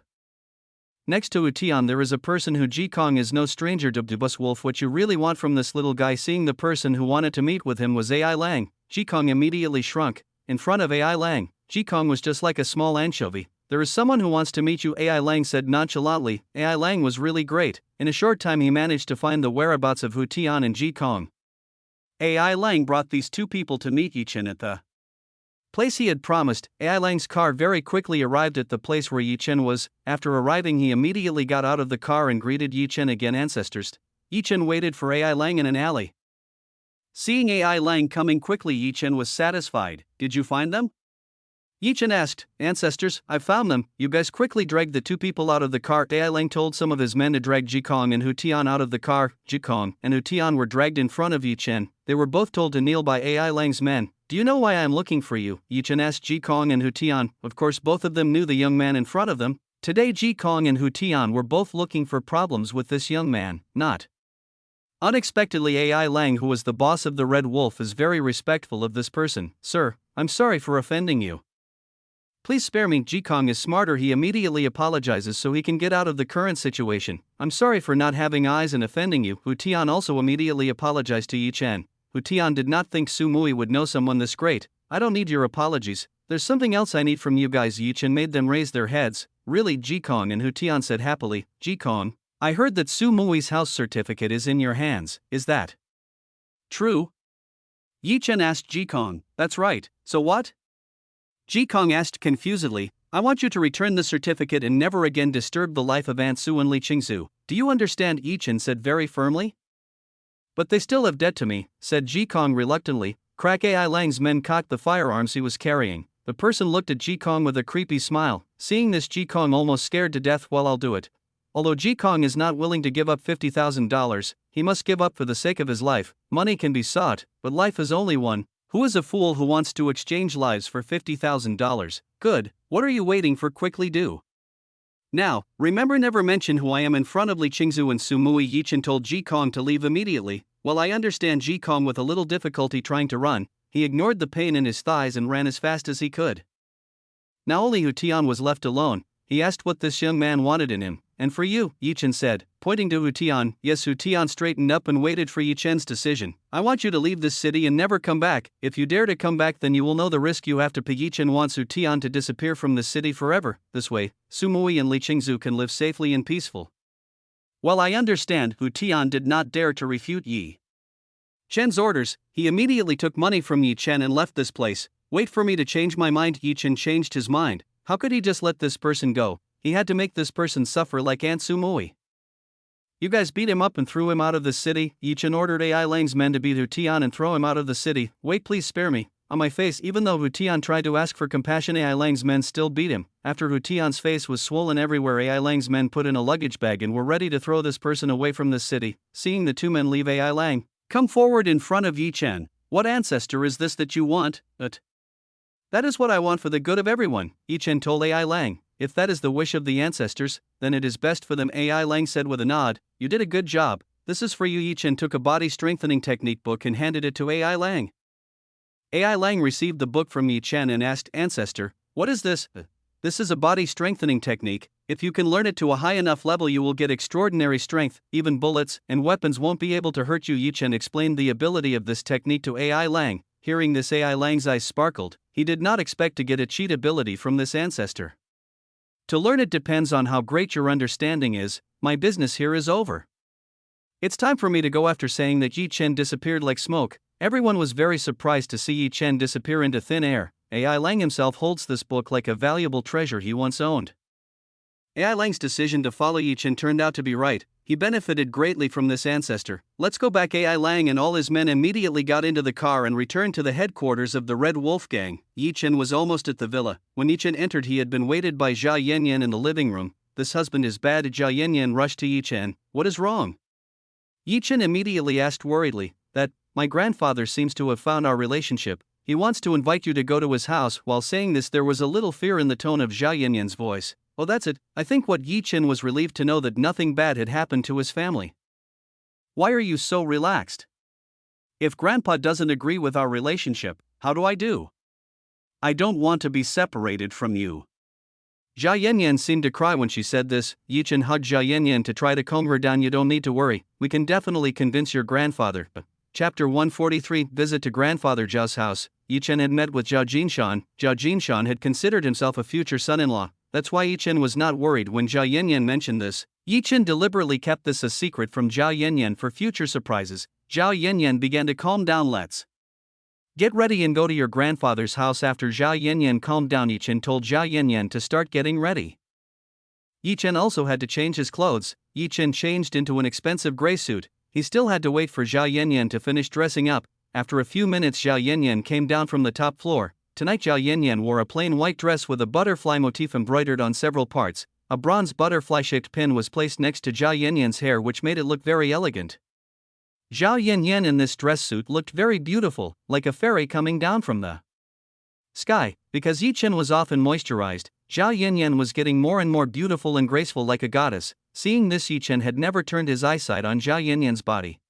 Next to Utian there is a person who Jikong is no stranger to. Bus Wolf, what you really want from this little guy? Seeing the person who wanted to meet with him was AI Lang, Jikong immediately shrunk. In front of AI Lang, Jikong was just like a small anchovy. There is someone who wants to meet you, AI Lang said nonchalantly. AI Lang was really great. In a short time he managed to find the whereabouts of Hutian and Jikong. AI Lang brought these two people to meet Yichen at the place he had promised. AI Lang's car very quickly arrived at the place where Yichen was. After arriving he immediately got out of the car and greeted Yichen again. Ancestors. Yichen waited for AI Lang in an alley. Seeing AI Lang coming quickly, Yichen was satisfied. Did you find them? Yichen asked. Ancestors, I found them. You guys quickly dragged the two people out of the car. AI Lang told some of his men to drag Jikong and Hutian out of the car. Jikong and Hutian were dragged in front of Yichen. They were both told to kneel by AI Lang's men. Do you know why I am looking for you? Yichen asked Jikong and Hutian. Of course both of them knew the young man in front of them. Today Jikong and Hutian were both looking for problems with this young man, not. Unexpectedly AI Lang, who was the boss of the Red Wolf, is very respectful of this person. Sir, I'm sorry for offending you. Please spare me. Jikong is smarter. He immediately apologizes so he can get out of the current situation. I'm sorry for not having eyes and offending you. Hutian also immediately apologized to Yichen. Hutian did not think Su Mui would know someone this great. I don't need your apologies. There's something else I need from you guys. Yichen made them raise their heads. Really? Jikong and Hutian said happily. Jikong, I heard that Su Mui's house certificate is in your hands. Is that true? Yichen asked Jikong. That's right. So what? Jikong asked confusedly. I want you to return the certificate and never again disturb the life of Aunt Su and Li Qingzu. Do you understand? Yichen said very firmly. But they still have debt to me, said Jikong reluctantly. Crack. AI Lang's men cocked the firearms he was carrying. The person looked at Jikong with a creepy smile. Seeing this, Jikong almost scared to death. Well, I'll do it. Although Jikong is not willing to give up $50,000, he must give up for the sake of his life. Money can be sought, but life is only one. Who is a fool who wants to exchange lives for $50,000? Good, what are you waiting for? Quickly do. Now, remember, never mention who I am in front of Li Qingzu and Su Mui. Yichen told Jikong to leave immediately. Well, I understand. Jikong, with a little difficulty trying to run, he ignored the pain in his thighs and ran as fast as he could. Now only Hutian was left alone. He asked what this young man wanted in him. And for you, Yichen said, pointing to Hutian. Yes. Hutian straightened up and waited for Yichen's decision. I want you to leave this city and never come back. If you dare to come back, then you will know the risk you have to pay. Yichen wants Hutian to disappear from the city forever. This way, Su Mui and Li Qingzu can live safely and peaceful. Well, I understand. Hutian did not dare to refute Yi Chen's orders. He immediately took money from Yi Chen and left this place. Wait for me to change my mind. Yi Chen changed his mind. How could he just let this person go? He had to make this person suffer like Aunt Su Mui. You guys beat him up and threw him out of the city. Yichen ordered AI Lang's men to beat Hutian and throw him out of the city. Wait, please spare me. On my face, even though Hutian tried to ask for compassion, AI Lang's men still beat him. After Hutian's face was swollen everywhere, AI Lang's men put in a luggage bag and were ready to throw this person away from the city. Seeing the two men leave, AI Lang, come forward in front of Yichen. What ancestor is this that you want? That is what I want for the good of everyone, Yichen told AI Lang. If that is the wish of the ancestors, then it is best for them, AI Lang said with a nod. You did a good job. This is for you. Yichen took a body strengthening technique book and handed it to AI Lang. AI Lang received the book from Yichen and asked, Ancestor, what is this? This is a body strengthening technique. If you can learn it to a high enough level, you will get extraordinary strength. Even bullets and weapons won't be able to hurt you. Yichen explained the ability of this technique to AI Lang. Hearing this, AI Lang's eyes sparkled. He did not expect to get a cheat ability from this ancestor. To learn it depends on how great your understanding is. My business here is over. It's time for me to go. After saying that, Yi Chen disappeared like smoke. Everyone was very surprised to see Yi Chen disappear into thin air. AI Lang himself holds this book like a valuable treasure he once owned. AI Lang's decision to follow Yi Chen turned out to be right. He benefited greatly from this ancestor. Let's go back. AI Lang and all his men immediately got into the car and returned to the headquarters of the Red Wolf gang. Yi Chen was almost at the villa. When Yi Chen entered, he had been waited by Jia Yanyan in the living room. This husband is bad. Jia Yanyan rushed to Yi Chen. What is wrong? Yi Chen immediately asked worriedly. That, my grandfather seems to have found our relationship. He wants to invite you to go to his house. While saying this, there was a little fear in the tone of Jia Yanyan's voice. Oh, that's it. I think what Yi Chen was relieved to know that nothing bad had happened to his family. Why are you so relaxed? If Grandpa doesn't agree with our relationship, how do I do? I don't want to be separated from you. Zhao Yanyan seemed to cry when she said this. Yi Chen hugged Zhao Yanyan to try to calm her down. You don't need to worry, we can definitely convince your grandfather. Chapter 143 Visit to Grandfather Zhao's house. Yi Chen had met with Zhao Jinshan. Zhao Jinshan had considered himself a future son-in-law. That's why Yi Chen was not worried when Zhao Yanyan mentioned this. Yi Chen deliberately kept this a secret from Zhao Yanyan for future surprises. Zhao Yanyan began to calm down. Let's get ready and go to your grandfather's house. After Zhao Yanyan calmed down, Yi Chen told Zhao Yanyan to start getting ready. Yi Chen also had to change his clothes. Yi Chen changed into an expensive gray suit. He still had to wait for Zhao Yanyan to finish dressing up. After a few minutes, Zhao Yanyan came down from the top floor. Tonight Zhao Yanyan wore a plain white dress with a butterfly motif embroidered on several parts. A bronze butterfly-shaped pin was placed next to Zhao Yanyan's hair, which made it look very elegant. Zhao Yanyan in this dress suit looked very beautiful, like a fairy coming down from the sky. Because Yi Chen was often moisturized, Zhao Yanyan was getting more and more beautiful and graceful like a goddess. Seeing this, Yi Chen had never turned his eyesight on Zhao Yanyan's body.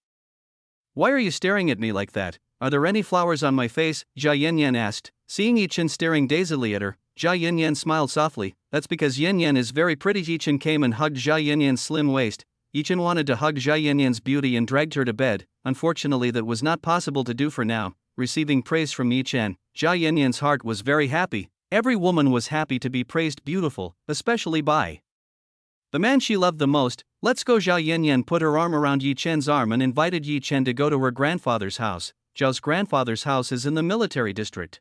Why are you staring at me like that? Are there any flowers on my face? Zhao Yanyan asked. Seeing Yi Chen staring dazedly at her, Zhao Yanyan smiled softly. That's because Yanyan is very pretty. Yi Chen came and hugged Zhao Yanyan's slim waist. Yi Chen wanted to hug Zhao Yanyan's beauty and dragged her to bed. Unfortunately, that was not possible to do for now. Receiving praise from Yi Chen, Zhao Yanyan's heart was very happy. Every woman was happy to be praised beautiful, especially by the man she loved the most. Let's go. Zhao Yanyan put her arm around Yi Chen's arm and invited Yi Chen to go to her grandfather's house. Zhao's grandfather's house is in the military district.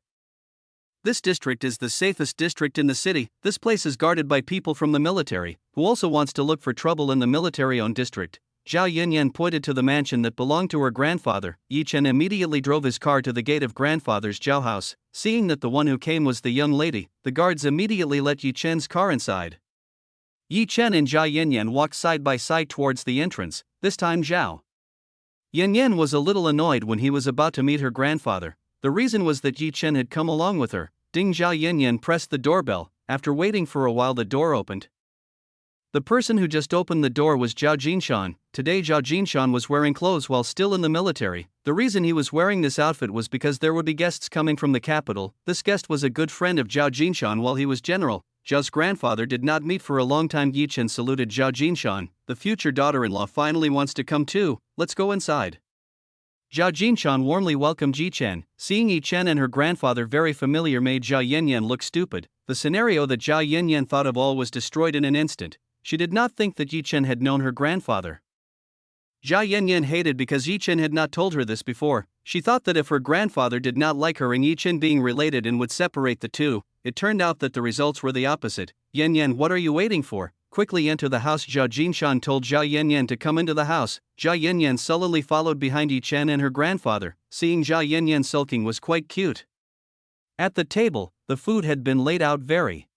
This district is the safest district in the city. This place is guarded by people from the military, who also wants to look for trouble in the military-owned district. Zhao Yanyan pointed to the mansion that belonged to her grandfather. Yi Chen immediately drove his car to the gate of grandfather's Zhao house. Seeing that the one who came was the young lady, the guards immediately let Yi Chen's car inside. Yi Chen and Zhao Yanyan walked side by side towards the entrance. This time Zhao Yanyan was a little annoyed when he was about to meet her grandfather. The reason was that Yi Chen had come along with her. Ding! Zhao Yanyan pressed the doorbell. After waiting for a while, the door opened. The person who just opened the door was Zhao Jinshan. Today Zhao Jinshan was wearing clothes while still in the military. The reason he was wearing this outfit was because there would be guests coming from the capital. This guest was a good friend of Zhao Jinshan while he was general. Zhao's grandfather did not meet for a long time. Yi Chen saluted Zhao Jinshan. The future daughter-in-law finally wants to come too. Let's go inside. Zhao Jinshan warmly welcomed Yi Chen. Seeing Yi Chen and her grandfather very familiar made Zhao Yanyan look stupid. The scenario that Zhao Yanyan thought of all was destroyed in an instant. She did not think that Yi Chen had known her grandfather. Zhao Yanyan hated because Yi Chen had not told her this before. She thought that if her grandfather did not like her and Yi Chen being related and would separate the two. It turned out that the results were the opposite. Yanyan, what are you waiting for? Quickly enter the house. Zhao Jinshan told Zhao Yanyan to come into the house. Zhao Yanyan sullenly followed behind Yi Chen and her grandfather. Seeing Zhao Yanyan sulking was quite cute. At the table, the food had been laid out very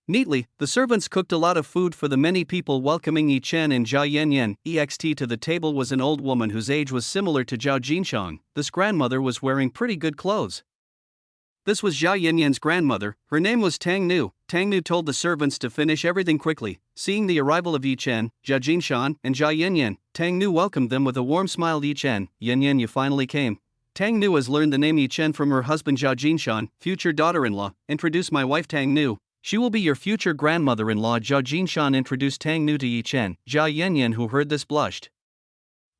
neatly. The servants cooked a lot of food for the many people. Welcoming Yi Chen and Zhao Yanyan ext to the table was an old woman whose age was similar to Zhao Jinshan. This grandmother was wearing pretty good clothes. This was Zhao Yanyan's grandmother. Her name was Tang Nu. Tang Nu told the servants to finish everything quickly. Seeing the arrival of Yi Chen, Zhao Jinshan, and Zhao Yanyan, Tang Nu welcomed them with a warm smile. Yi Chen, Yanyan, you finally came. Tang Nu has learned the name Yi Chen from her husband Zhao Jinshan, future daughter-in-law. Introduce my wife Tang Nu. She will be your future grandmother-in-law. Zhao Jinshan introduced Tang Nu to Yi Chen. Zhao Yanyan, who heard this, blushed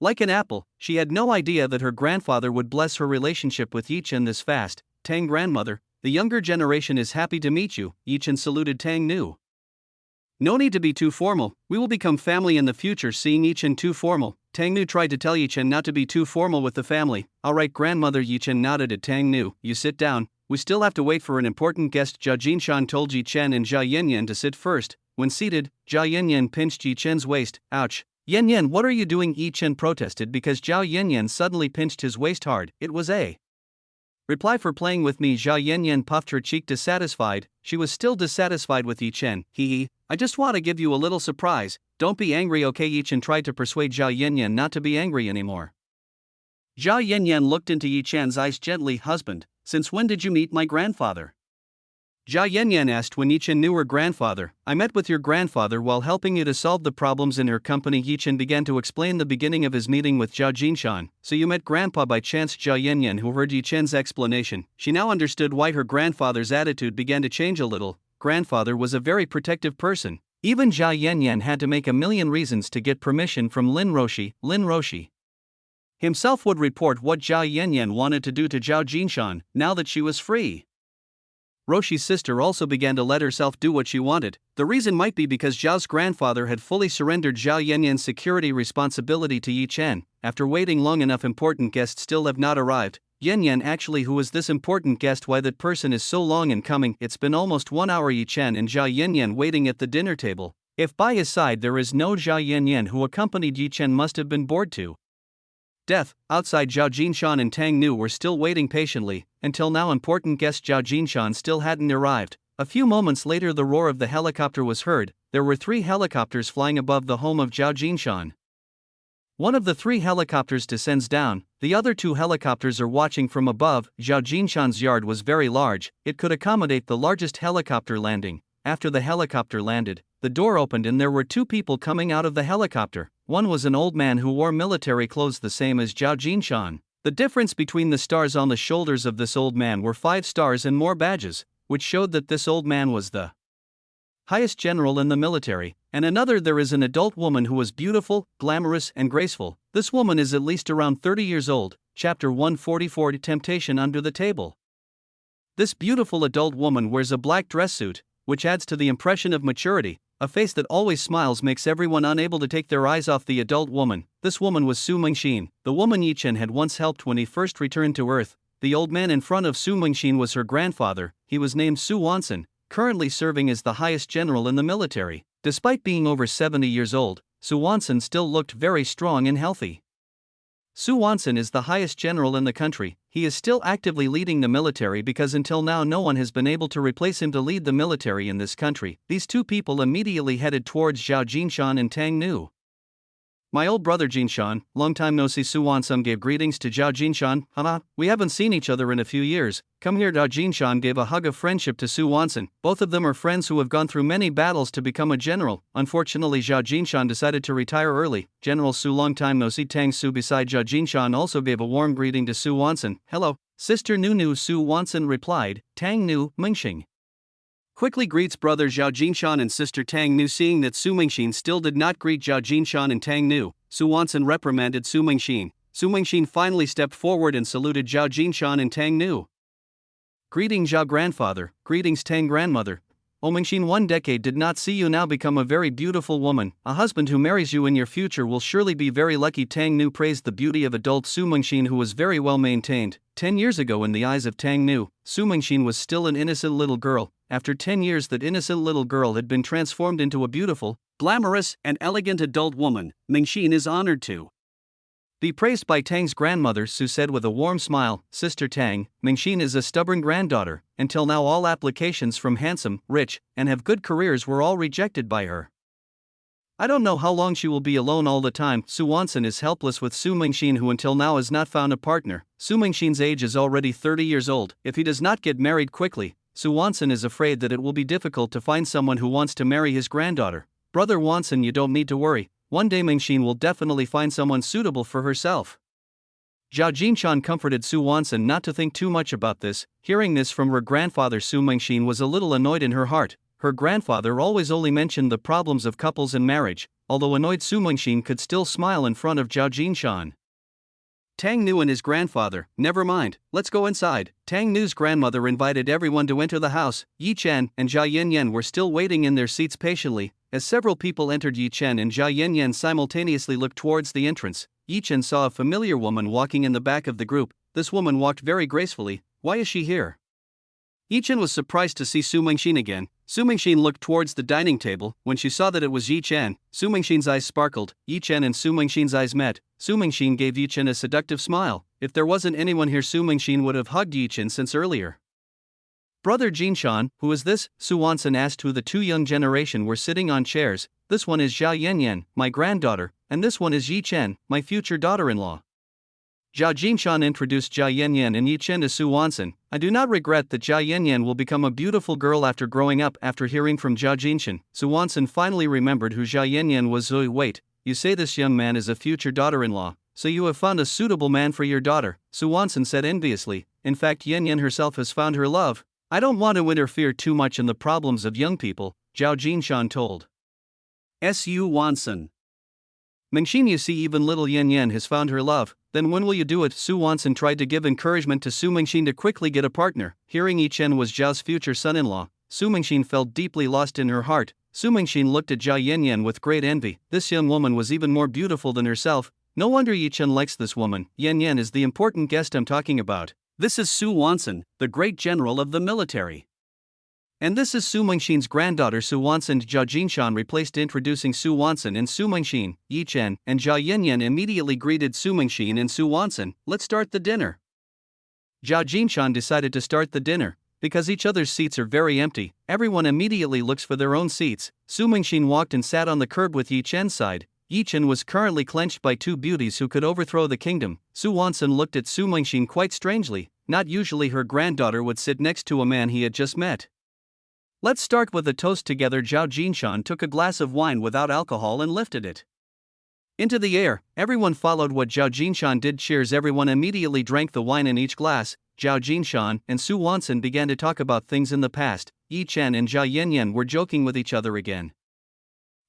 like an apple. She had no idea that her grandfather would bless her relationship with Yi Chen this fast. Tang grandmother, the younger generation is happy to meet you. Yi Chen saluted Tang Nu. No need to be too formal, we will become family in the future. Seeing Yi Chen too formal, Tang Nu tried to tell Yi Chen not to be too formal with the family. Alright grandmother. Yi Chen nodded at Tang Nu. You sit down, we still have to wait for an important guest. Zhao Jinshan told Yi Chen and Zhao Yanyan to sit first. When seated, Zhao Yanyan pinched Yi Chen's waist. Ouch. Yanyan, what are you doing? Yi Chen protested because Zhao Yanyan suddenly pinched his waist hard. It was a reply for playing with me. Zhao Yanyan puffed her cheek dissatisfied. She was still dissatisfied with Yi Chen. Hee, I just want to give you a little surprise. Don't be angry, okay? Yi Chen tried to persuade Zhao Yanyan not to be angry anymore. Zhao Yanyan looked into Yi Chen's eyes gently. Husband, since when did you meet my grandfather? Zhao Yanyan asked when Yi Chen knew her grandfather. I met with your grandfather while helping you to solve the problems in her company. Yi Chen began to explain the beginning of his meeting with Zhao Jinshan. So you met grandpa by chance? Zhao Yanyan, who heard Yi Chen's explanation, she now understood why her grandfather's attitude began to change a little. grandfather was a very protective person. Even Zhao Yanyan had to make a million reasons to get permission from Lin Roshi. Lin Roshi himself would report what Zhao Yanyan wanted to do to Zhao Jinshan now that she was free. Roshi's sister also began to let herself do what she wanted. The reason might be because Zhao's grandfather had fully surrendered Zhao Yanyan's security responsibility to Yi Chen. After waiting long enough, important guests still have not arrived. Yanyan, actually, who is this important guest? Why that person is so long in coming? It's been almost 1 hour. Yi Chen and Zhao Yanyan waiting at the dinner table. If by his side there is no Zhao Yanyan who accompanied Yi Chen, must have been bored to death. Outside, Zhao Jinshan and Tang Nu were still waiting patiently. Until now, important guest Zhao Jinshan still hadn't arrived. A few moments later, the roar of the helicopter was heard. There were 3 helicopters flying above the home of Zhao Jinshan. One of the 3 helicopters descends down, the other 2 helicopters are watching from above. Zhao Jinshan's yard was very large, it could accommodate the largest helicopter landing. After the helicopter landed, the door opened and there were 2 people coming out of the helicopter. One was an old man who wore military clothes the same as Zhao Jinshan. The difference between the stars on the shoulders of this old man were 5 stars and more badges, which showed that this old man was the highest general in the military. And another, there is an adult woman who was beautiful, glamorous, and graceful. This woman is at least around 30 years old. Chapter 144, Temptation Under the Table. This beautiful adult woman wears a black dress suit, which adds to the impression of maturity. A face that always smiles makes everyone unable to take their eyes off the adult woman. This woman was Su Mingxin, the woman Yi Chen had once helped when he first returned to Earth. The old man in front of Su Mingxin was her grandfather. He was named Su Wanson, currently serving as the highest general in the military. Despite being over 70 years old, Su Wanson still looked very strong and healthy. Su Wanson is the highest general in the country. He is still actively leading the military because until now no one has been able to replace him to lead the military in this country. These 2 people immediately headed towards Zhao Jinshan and Tang Nu. My old brother Jinshan, long time no see. Su Wanson gave greetings to Zhao Jinshan. We haven't seen each other in a few years. Come here. Zhao Jinshan gave a hug of friendship to Su Wanson. Both of them are friends who have gone through many battles to become a general. Unfortunately, Zhao Jinshan decided to retire early. General Su, long time no see. Tang Su beside Zhao Jinshan also gave a warm greeting to Su Wanson. Hello, Sister Nu. Su Wanson replied. Tang Nu, Mingxing quickly greets brother Zhao Jinshan and sister Tang Nu. Seeing that Su Mingxin still did not greet Zhao Jinshan and Tang Nu, Su Wanson reprimanded Su Mingxin. Su Mingxin finally stepped forward and saluted Zhao Jinshan and Tang Nu. Greeting Zhao grandfather, greetings Tang grandmother. Oh Mingxin, 1 decade did not see you, now become a very beautiful woman. A husband who marries you in your future will surely be very lucky. Tang Nu praised the beauty of adult Su Mingxin, who was very well maintained. 10 years ago, in the eyes of Tang Nu, Su Mingxin was still an innocent little girl. After 10 years, that innocent little girl had been transformed into a beautiful, glamorous, and elegant adult woman. Mingxin is honored to be praised by Tang's grandmother. Su said with a warm smile. Sister Tang, Mingxin is a stubborn granddaughter. Until now all applications from handsome, rich, and have good careers were all rejected by her. I don't know how long she will be alone all the time. Su Wanson is helpless with Su Mingxin, who until now has not found a partner. Su Mingxin's age is already 30 years old. If he does not get married quickly, Su Wanson is afraid that it will be difficult to find someone who wants to marry his granddaughter. Brother Wanson, you don't need to worry. One day Mingxin will definitely find someone suitable for herself. Zhao Jinshan comforted Su Wanson not to think too much about this. Hearing this from her grandfather, Su Mingxin was a little annoyed in her heart. Her grandfather always only mentioned the problems of couples and marriage. Although annoyed, Su Mingxin could still smile in front of Zhao Jinshan. Tang Nu and his grandfather, never mind, let's go inside. Tang Nu's grandmother invited everyone to enter the house. Yi Chen and Zhao Yanyan were still waiting in their seats patiently. As several people entered, Yi Chen and Zhao Yanyan simultaneously looked towards the entrance. Yi Chen saw a familiar woman walking in the back of the group. This woman walked very gracefully. Why is she here? Yi Chen was surprised to see Su Mingxin again. Su Mingxin looked towards the dining table. When she saw that it was Yi Chen, Su Mingxin's eyes sparkled. Yi Chen and Su Mingxin's eyes met. Su Mingxin gave Yi Chen a seductive smile. If there wasn't anyone here, Su Mingxin would have hugged Yi Chen since earlier. Brother Jinshan, who is this? Su Wanson asked who the 2 young generation were sitting on chairs. This one is Zhao Yanyan, my granddaughter, and this one is Yi Chen, my future daughter-in-law. Zhao Jinshan introduced Zhao Yanyan and Yi Chen to Su Wanson. I do not regret that Zhao Yanyan will become a beautiful girl after growing up. After hearing from Zhao Jinshan, Su Wanson finally remembered who Zhao Yanyan was. Wait, you say this young man is a future daughter-in-law, so you have found a suitable man for your daughter, Su Wanson said enviously. In fact, Yanyan herself has found her love. I don't want to interfere too much in the problems of young people, Zhao Jinshan told Su Wanson. Mengxin, you see, even little Yan Yan has found her love, then when will you do it? Su Wanson tried to give encouragement to Su Mengxin to quickly get a partner. Hearing Yi Chen was Zhao's future son-in-law, Su Mengxin felt deeply lost in her heart. Su Mengxin looked at Zhao Yanyan with great envy. This young woman was even more beautiful than herself. No wonder Yi Chen likes this woman. Yan Yan is the important guest I'm talking about. This is Su Wanson, the great general of the military. And this is Su Mengxin's granddaughter Su Wanson. Zhao Jinshan replaced introducing Su Wanson and Su Mengxin. Yi Chen and Zhao Yanyan immediately greeted Su Mengxin and Su Wanson. Let's start the dinner. Zhao Jinshan decided to start the dinner. Because each other's seats are very empty, everyone immediately looks for their own seats. Su Mengxin walked and sat on the curb with Yi Chen's side. Yi Chen was currently clenched by two beauties who could overthrow the kingdom. Su Wanson looked at Su Mengxin quite strangely. Not usually her granddaughter would sit next to a man he had just met. Let's start with a toast together. Zhao Jinshan took a glass of wine without alcohol and lifted it into the air. Everyone followed what Zhao Jinshan did. Cheers. Everyone immediately drank the wine in each glass. Zhao Jinshan and Su Wanson began to talk about things in the past. Yi Chen and Zhao Yanyan were joking with each other again.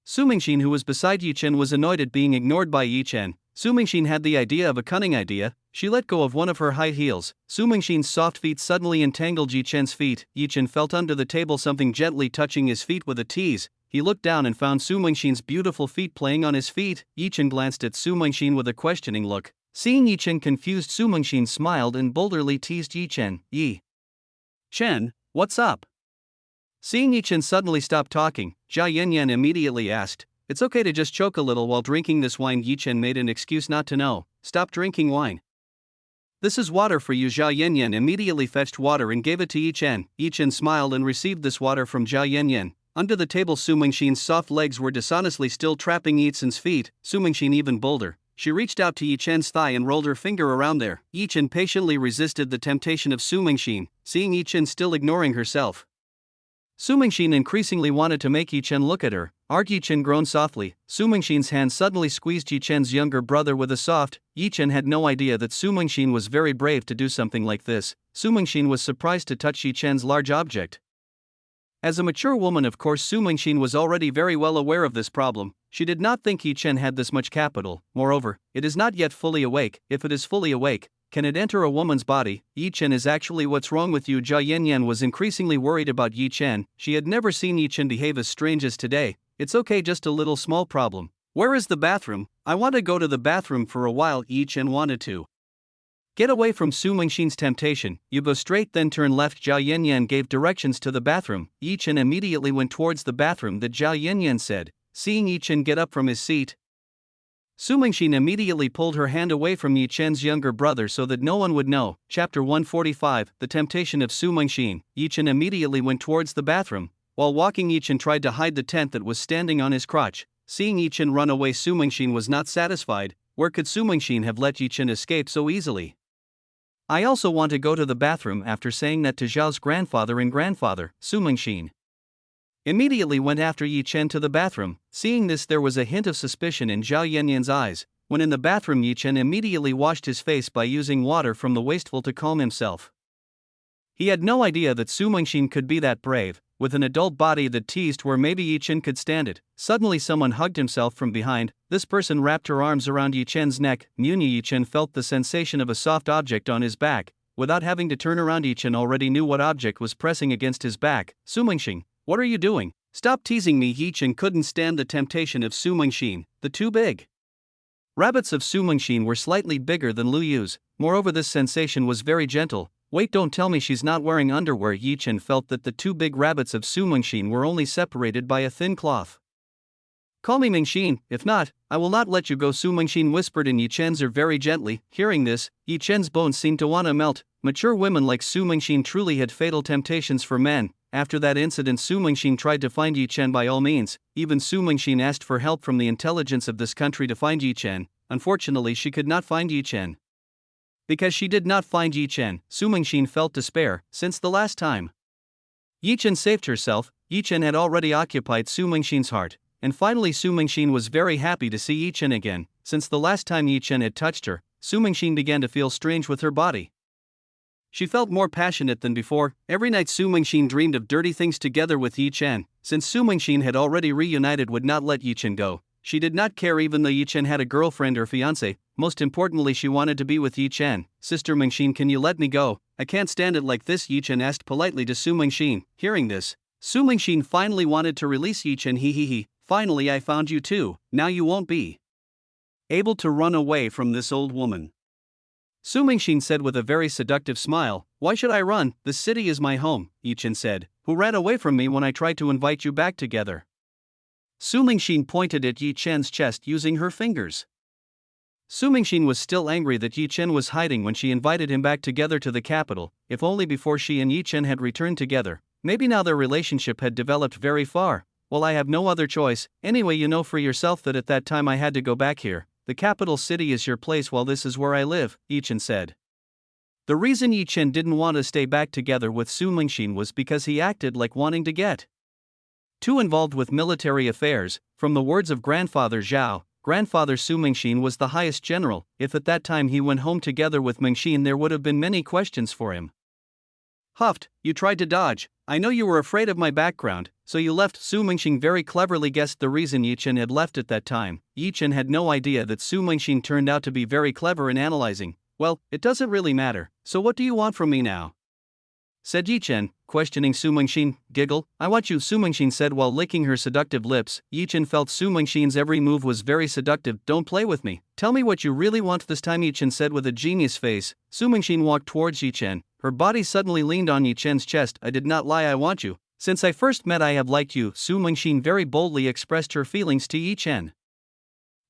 Su Mengxin, who was beside Yi Chen, was annoyed at being ignored by Yi Chen. Su Mengxin had the idea of a cunning idea. She let go of one of her high heels. Su Mengxin's soft feet suddenly entangled Yi Chen's feet. Yi Chen felt under the table something gently touching his feet with a tease. He looked down and found Su Mengxin's beautiful feet playing on his feet. Yi Chen glanced at Su Mengxin with a questioning look. Seeing Yi Chen confused, Su Mengxin smiled and boldly teased Yi Chen. Yi Chen, what's up? Seeing Yi Chen suddenly stop talking, Zhao Yanyan immediately asked, it's okay to just choke a little while drinking this wine. Yi Chen made an excuse not to know. Stop drinking wine. This is water for you. Zhao Yanyan immediately fetched water and gave it to Yi Chen. Yi Chen smiled and received this water from Zhao Yanyan. Under the table, Su Mengxin's soft legs were dishonestly still trapping Yi Chen's feet. Su Mengxin, even bolder, she reached out to Yi Chen's thigh and rolled her finger around there. Yi Chen patiently resisted the temptation of Su Mengxin, seeing Yi Chen still ignoring herself. Su Mengxin increasingly wanted to make Yi Chen look at her. Yi Chen groaned softly. Su Mengxin's hand suddenly squeezed Yi Chen's younger brother with a soft. Yi Chen had no idea that Su Mengxin was very brave to do something like this. Su Mengxin was surprised to touch Yi Chen's large object. As a mature woman, of course, Su Mengxin was already very well aware of this problem. She did not think Yi Chen had this much capital. Moreover, it is not yet fully awake. If it is fully awake, can it enter a woman's body? Yi Chen is actually what's wrong with you? Zhao Yanyan was increasingly worried about Yi Chen. She had never seen Yi Chen behave as strange as today. It's okay, just a little small problem. Where is the bathroom? I want to go to the bathroom for a while. Yi Chen wanted to get away from Su Mengxin's temptation. You go straight, then turn left. Zhao Yanyan gave directions to the bathroom. Yi Chen immediately went towards the bathroom that Zhao Yanyan said. Seeing Yi Chen get up from his seat, Su Mengxin immediately pulled her hand away from Yi Chen's younger brother so that no one would know. Chapter 145, The Temptation of Su Mengxin. Yi Chen immediately went towards the bathroom. While walking, Yi Chen tried to hide the tent that was standing on his crotch. Seeing Yi Chen run away, Su Mengxin was not satisfied. Where could Su Mengxin have let Yi Chen escape so easily? I also want to go to the bathroom. After saying that to Zhao's grandfather and grandfather, Su Mengxin immediately went after Yi Chen to the bathroom. Seeing this, there was a hint of suspicion in Zhao Yanyan's eyes. When in the bathroom, Yi Chen immediately washed his face by using water from the wasteful to calm himself. He had no idea that Su Mengxin could be that brave, with an adult body that teased where maybe Yi Chen could stand it. Suddenly someone hugged himself from behind. This person wrapped her arms around Yi Chen's neck. Yi Chen felt the sensation of a soft object on his back. Without having to turn around, Yi Chen already knew what object was pressing against his back. Su Mengxin, what are you doing? Stop teasing me. Yi Chen couldn't stand the temptation of Su Mengxin. The two big rabbits of Su Mengxin were slightly bigger than Lu Yu's. Moreover, this sensation was very gentle. Wait, don't tell me she's not wearing underwear. Yi Chen felt that the two big rabbits of Su Mengxin were only separated by a thin cloth. Call me Mengxin, if not, I will not let you go. Su Mengxin whispered in Yi Chen's ear very gently. Hearing this, Yi Chen's bones seemed to want to melt. Mature women like Su Mengxin truly had fatal temptations for men. After that incident, Su Mengxin tried to find Yi Chen by all means. Even Su Mengxin asked for help from the intelligence of this country to find Yi Chen. Unfortunately, she could not find Yi Chen. Because she did not find Yi Chen, Su Mengxin felt despair. Since the last time Yi Chen saved herself, Yi Chen had already occupied Su Mengxin's heart. And finally, Su Mengxin was very happy to see Yi Chen again. Since the last time Yi Chen had touched her, Su Mengxin began to feel strange with her body. She felt more passionate than before. Every night Su Mingxin dreamed of dirty things together with Yi Chen. Since Su Mingxin had already reunited would not let Yi Chen go. She did not care even though Yi Chen had a girlfriend or fiancé. Most importantly, she wanted to be with Yi Chen. Sister Mingxin, can you let me go? I can't stand it like this, Yi Chen asked politely to Su Mingxin. Hearing this, Su Mingxin finally wanted to release Yi Chen. He. Finally I found you too. Now you won't be able to run away from this old woman. Su Mingxin said with a very seductive smile. Why should I run? This city is my home, Yi Chen said. Who ran away from me when I tried to invite you back together? Su Mingxin pointed at Yi Chen's chest using her fingers. Su Mingxin was still angry that Yi Chen was hiding when she invited him back together to the capital, if only before she and Yi Chen had returned together. Maybe now their relationship had developed very far. Well, I have no other choice. Anyway, you know for yourself that at that time I had to go back here. The capital city is your place while this is where I live, Yi Chen said. The reason Yi Chen didn't want to stay back together with Su Mingxin was because he acted like wanting to get too involved with military affairs. From the words of grandfather Zhao, grandfather Su Mingxin was the highest general. If at that time he went home together with Mingxin, there would have been many questions for him. Huffed, you tried to dodge. I know you were afraid of my background, so you left. Su Mingxin very cleverly guessed the reason Yi Chen had left at that time. Yi Chen had no idea that Su Mingxin turned out to be very clever in analyzing. Well, it doesn't really matter, so what do you want from me now? Said Yi Chen, questioning Su Mingxin. Giggle. I want you, Su Mingxin said while licking her seductive lips. Yi Chen felt Su Mingxin's every move was very seductive. Don't play with me. Tell me what you really want this time, Yi Chen said with a genius face. Su Mingxin walked towards Yi Chen. Her body suddenly leaned on Yi Chen's chest. I did not lie, I want you. Since I first met I have liked you. Su Mingxin very boldly expressed her feelings to Yi Chen.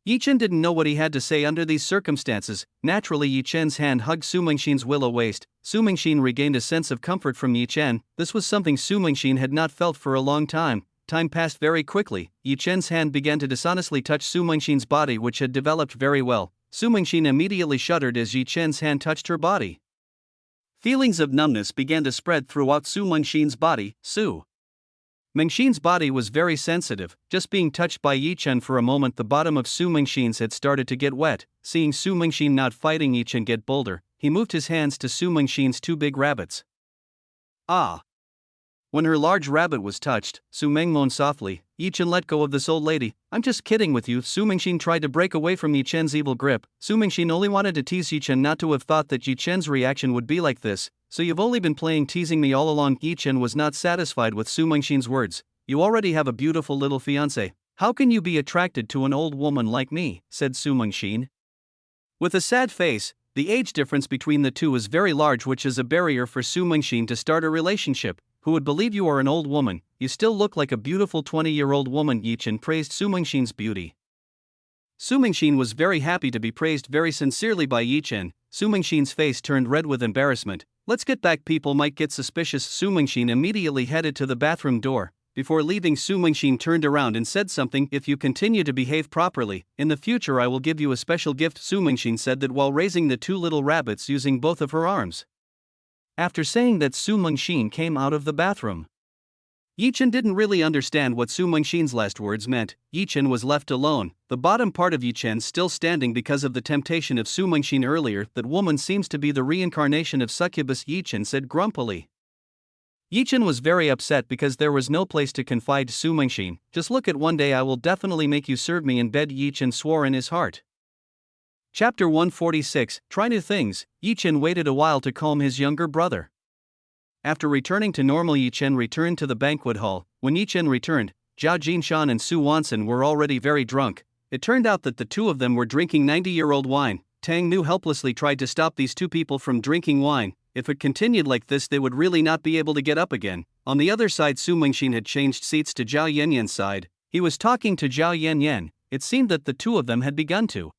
Yi Chen didn't know what he had to say under these circumstances. Naturally, Yi Chen's hand hugged Su Mingxin's willow waist. Su Mingxin regained a sense of comfort from Yi Chen. This was something Su Mingxin had not felt for a long time. Time passed very quickly. Yi Chen's hand began to dishonestly touch Su Mingxin's body, which had developed very well. Su Mingxin immediately shuddered as Yi Chen's hand touched her body. Feelings of numbness began to spread throughout Su Mingxin's body. Su Mingxin's body was very sensitive. Just being touched by Yi Chen for a moment, the bottom of Su Mingxin's had started to get wet. Seeing Su Mingxin not fighting Yi Chen get bolder, he moved his hands to Su Mingxin's two big rabbits. Ah! When her large rabbit was touched, Su Ming moaned softly. Yi Chen, let go of this old lady. I'm just kidding with you. Su Mingxin tried to break away from Yi Chen's evil grip. Su Mingxin only wanted to tease Yi Chen, not to have thought that Yi Chen's reaction would be like this. So you've only been teasing me all along. Yi Chen was not satisfied with Su Mingxin's words. You already have a beautiful little fiancé. How can you be attracted to an old woman like me? Said Su Mingxin. With a sad face, the age difference between the two is very large, which is a barrier for Su Mingxin to start a relationship. Who would believe you are an old woman? You still look like a beautiful 20-year-old woman. Yi Chen praised Su Mingxin's beauty. Su Mingxin was very happy to be praised very sincerely by Yi Chen. Su Mingxin's face turned red with embarrassment. Let's get back, people might get suspicious. Su Mingxin immediately headed to the bathroom door. Before leaving, Su Mingxin turned around and said something. If you continue to behave properly, in the future I will give you a special gift. Su Mingxin said that while raising the two little rabbits using both of her arms. After saying that, Su Mingxin came out of the bathroom. Yi Chen didn't really understand what Su Mingxin's last words meant. Yi Chen was left alone, the bottom part of Yi Chen still standing because of the temptation of Su Mingxin earlier. That woman seems to be the reincarnation of succubus, Yi Chen said grumpily. Yi Chen was very upset because there was no place to confide Su Mingxin. Just look at one day I will definitely make you serve me in bed, Yi Chen swore in his heart. Chapter 146, Try New Things. Yi Chen waited a while to calm his younger brother. After returning to normal, Yi Chen returned to the banquet hall. When Yi Chen returned, Zhao Jinshan and Su Wansen were already very drunk. It turned out that the two of them were drinking 90-year-old wine. Tang Nu helplessly tried to stop these two people from drinking wine. If it continued like this, they would really not be able to get up again. On the other side, Su Mingxin had changed seats to Zhao Yanyan's side. He was talking to Zhao Yanyan. It seemed that the two of them had begun to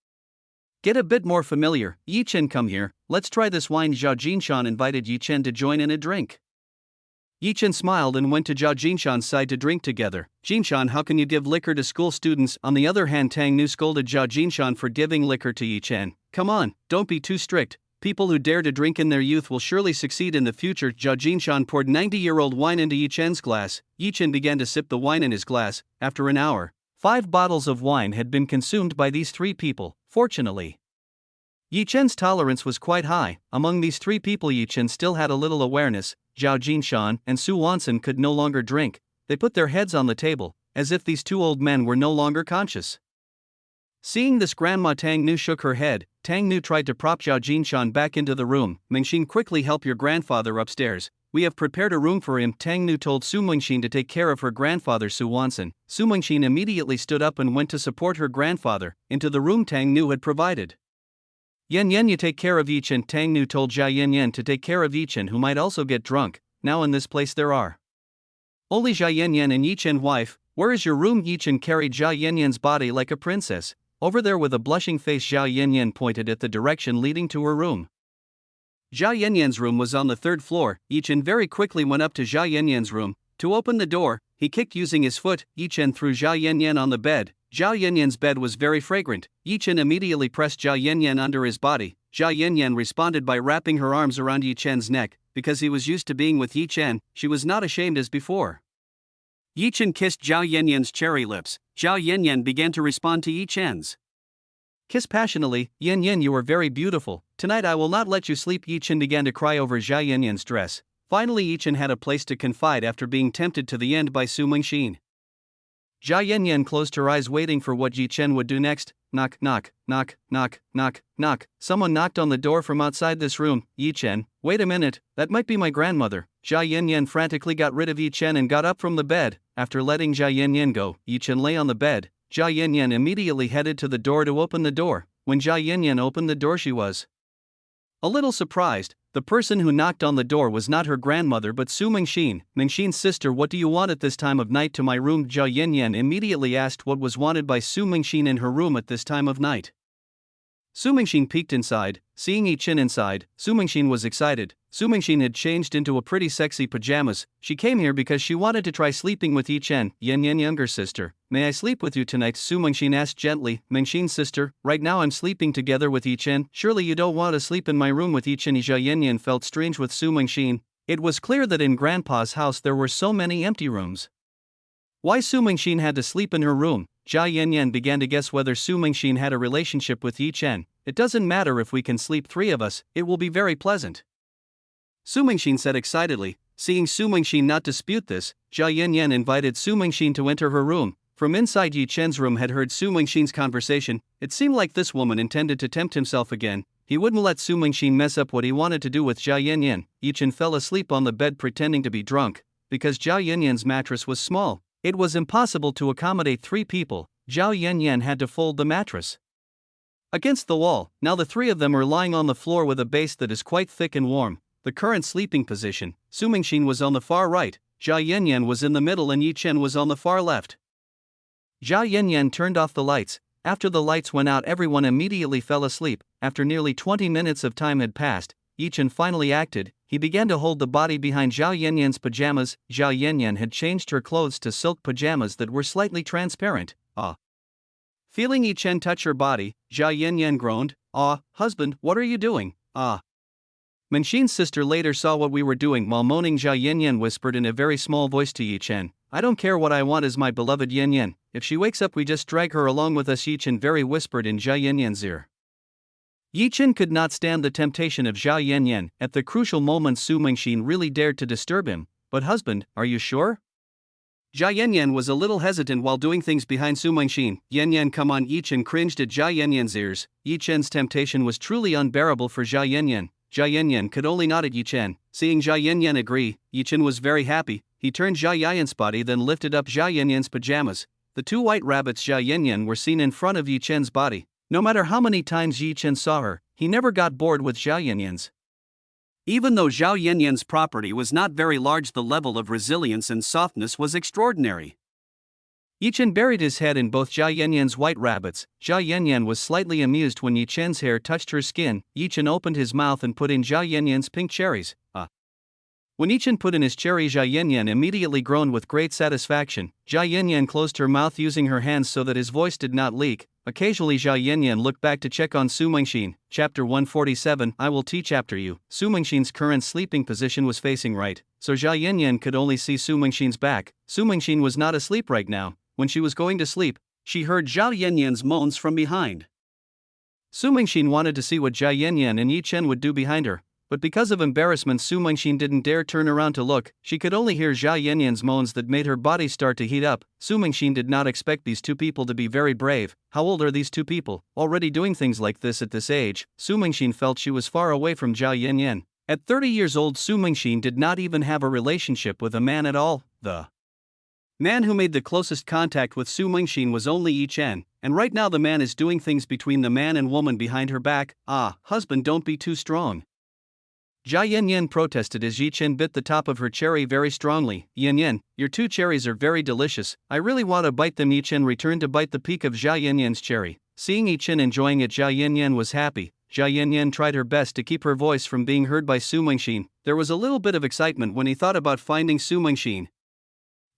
get a bit more familiar. Yi Chen, come here, let's try this wine. Zhao Jinshan invited Yi Chen to join in a drink. Yi Chen smiled and went to Zhao Jinshan's side to drink together. Jinshan, how can you give liquor to school students? On the other hand, Tang Nu scolded Zhao Jinshan for giving liquor to Yi Chen. Come on, don't be too strict. People who dare to drink in their youth will surely succeed in the future. Zhao Jinshan poured 90-year-old wine into Yi Chen's glass. Yi Chen began to sip the wine in his glass. After an hour, 5 bottles of wine had been consumed by these 3 people. Fortunately, Yi Chen's tolerance was quite high. Among these three people, Yi Chen still had a little awareness. Zhao Jinshan and Su Wanson could no longer drink. They put their heads on the table, as if these two old men were no longer conscious. Seeing this, Grandma Tang Nu shook her head. Tang Nu tried to prop Zhao Jinshan back into the room. Mengxin, quickly help your grandfather upstairs. We have prepared a room for him. Tang Nu told Su Mengxin to take care of her grandfather Su Wanson. Su Mengxin immediately stood up and went to support her grandfather into the room Tang Nu had provided. Yan Yan, you take care of Yi Chen. Tang Nu told Zhao Yan Yan to take care of Yi Chen, who might also get drunk. Now in this place there are only Zhao Yan Yan and Yi Chen wife. Where is your room? Yi Chen carried Zhao Yan Yan's body like a princess. Over there with a blushing face, Zhao Yan Yan pointed at the direction leading to her room. Zhao Yan Yan's room was on the third floor. Yi Chen very quickly went up to Zhao Yan Yan's room. To open the door, he kicked using his foot. Yi Chen threw Zhao Yan Yan on the bed. Zhao Yan Yan's bed was very fragrant. Yi Chen immediately pressed Zhao Yan Yan under his body. Zhao Yan Yan responded by wrapping her arms around Yi Chen's neck. Because he was used to being with Yi Chen, she was not ashamed as before. Yi Chen kissed Zhao Yan Yan's cherry lips. Zhao Yan Yan began to respond to Yi Chen's kiss passionately. Yan Yan, you are very beautiful. Tonight I will not let you sleep. Yi Chen began to cry over Zhao Yan Yan's dress. Finally, Yi Chen had a place to confide after being tempted to the end by Su Mengxin. Zhao Yan Yan closed her eyes waiting for what Yi Chen would do next. Knock, knock, knock, knock, knock, knock. Someone knocked on the door from outside this room. Yi Chen, wait a minute, that might be my grandmother. Zhao Yan Yan frantically got rid of Yi Chen and got up from the bed. After letting Zhao Yan Yan go, Yi Chen lay on the bed. Zhao Yan Yan immediately headed to the door to open the door. When Zhao Yan Yan opened the door, she was a little surprised. The person who knocked on the door was not her grandmother but Su Mengxin. Mengxin's sister, what do you want at this time of night? To my room. Zhao Yan Yan immediately asked what was wanted by Su Mengxin in her room at this time of night. Su Mengxin peeked inside. Seeing Yi Chen inside, Su Mengxin was excited. Su Mengxin had changed into a pretty sexy pajamas. She came here because she wanted to try sleeping with Yi Chen. Yan Yan, younger sister, may I sleep with you tonight? Su Mengxin asked gently. Mengxin's sister, right now I'm sleeping together with Yi Chen. Surely you don't want to sleep in my room with Yi Chen? Zhao Yan Yan felt strange with Su Mengxin. It was clear that in Grandpa's house there were so many empty rooms. Why Su Mengxin had to sleep in her room? Zhao Yan Yan began to guess whether Su Mengxin had a relationship with Yi Chen. It doesn't matter if we can sleep three of us, it will be very pleasant, Su Mengxin said excitedly. Seeing Su Mengxin not dispute this, Zhao Yan Yan invited Su Mengxin to enter her room. From inside Yi Chen's room had heard Su Mengxin's conversation. It seemed like this woman intended to tempt himself again. He wouldn't let Su Mengxin mess up what he wanted to do with Zhao Yan Yan. Yi Chen fell asleep on the bed pretending to be drunk. Because Zhao Yan Yan's mattress was small, it was impossible to accommodate three people. Zhao Yan Yan had to fold the mattress against the wall. Now the three of them are lying on the floor with a base that is quite thick and warm. The current sleeping position, Su Mengxin was on the far right, Zhao Yan Yan was in the middle and Yi Chen was on the far left. Zhao Yan Yan turned off the lights. After the lights went out, everyone immediately fell asleep. After nearly 20 minutes of time had passed, Yi Chen finally acted. He began to hold the body behind Zhao Yan Yan's pajamas. Zhao Yan Yan had changed her clothes to silk pajamas that were slightly transparent. Ah. Feeling Yi Chen touch her body, Zhao Yan Yan groaned. Ah, husband, what are you doing? Ah. Mengxin's sister later saw what we were doing. While moaning, Zhao Yan Yan whispered in a very small voice to Yi Chen, I don't care what I want is my beloved Yan Yan. If she wakes up we just drag her along with us. Yi Chen very whispered in Zhao Yan Yan's ear. Yi Chen could not stand the temptation of Zhao Yan Yan. At the crucial moment Su Mengxin really dared to disturb him. But husband, are you sure? Zhao Yan Yan was a little hesitant while doing things behind Su Mengxin. Yan Yan, come on. Yi Chen cringed at Zhao Yan Yan's ears. Yi Chen's temptation was truly unbearable for Zhao Yan Yan. Zhao Yan Yan could only nod at Yi Chen. Seeing Zhao Yan Yan agree, Yi Chen was very happy. He turned Zhao Yan Yan's body, then lifted up Zhao Yan Yan's pajamas. The two white rabbits Zhao Yan Yan were seen in front of Yi Chen's body. No matter how many times Yi Chen saw her, he never got bored with Zhao Yan Yan's. Even though Zhao Yan Yan's property was not very large, the level of resilience and softness was extraordinary. Yi Chen buried his head in both Zhao Yan Yan's white rabbits. Zhao Yan Yan was slightly amused when Yi Chen's hair touched her skin. Yi Chen opened his mouth and put in Zhao Yan Yan's pink cherries. When Yi Chen put in his cherry, Zhao Yan Yan immediately groaned with great satisfaction. Zhao Yan Yan closed her mouth using her hands so that his voice did not leak. Occasionally Zhao Yan Yan looked back to check on Su Mengxin. Chapter 147, I will teach after you. Su Mengxin's current sleeping position was facing right, so Zhao Yan Yan could only see Su Mengxin's back. Su Mengxin was not asleep right now. When she was going to sleep, she heard Zhao Yan Yan's moans from behind. Su Mingxin wanted to see what Jia Yanyan and Yi Chen would do behind her, but because of embarrassment Su Mingxin didn't dare turn around to look. She could only hear Jia Yanyan's moans that made her body start to heat up. Su Mingxin did not expect these two people to be very brave. How old are these two people, already doing things like this at this age? Su Mingxin felt she was far away from Jia Yanyan. At 30 years old, Su Mingxin did not even have a relationship with a man at all. The man who made the closest contact with Su Mingxin was only Yi Chen, and right now the man is doing things between the man and woman behind her back. Ah, husband, don't be too strong. Jia Yanyan protested as Yi Chen bit the top of her cherry very strongly. Yanyan, your two cherries are very delicious. I really want to bite them. Yi Chen returned to bite the peak of Jia Yanyan's cherry. Seeing Yi Chen enjoying it, Jia Yanyan was happy. Jia Yanyan tried her best to keep her voice from being heard by Su Mingxin. There was a little bit of excitement when he thought about finding Su Mingxin.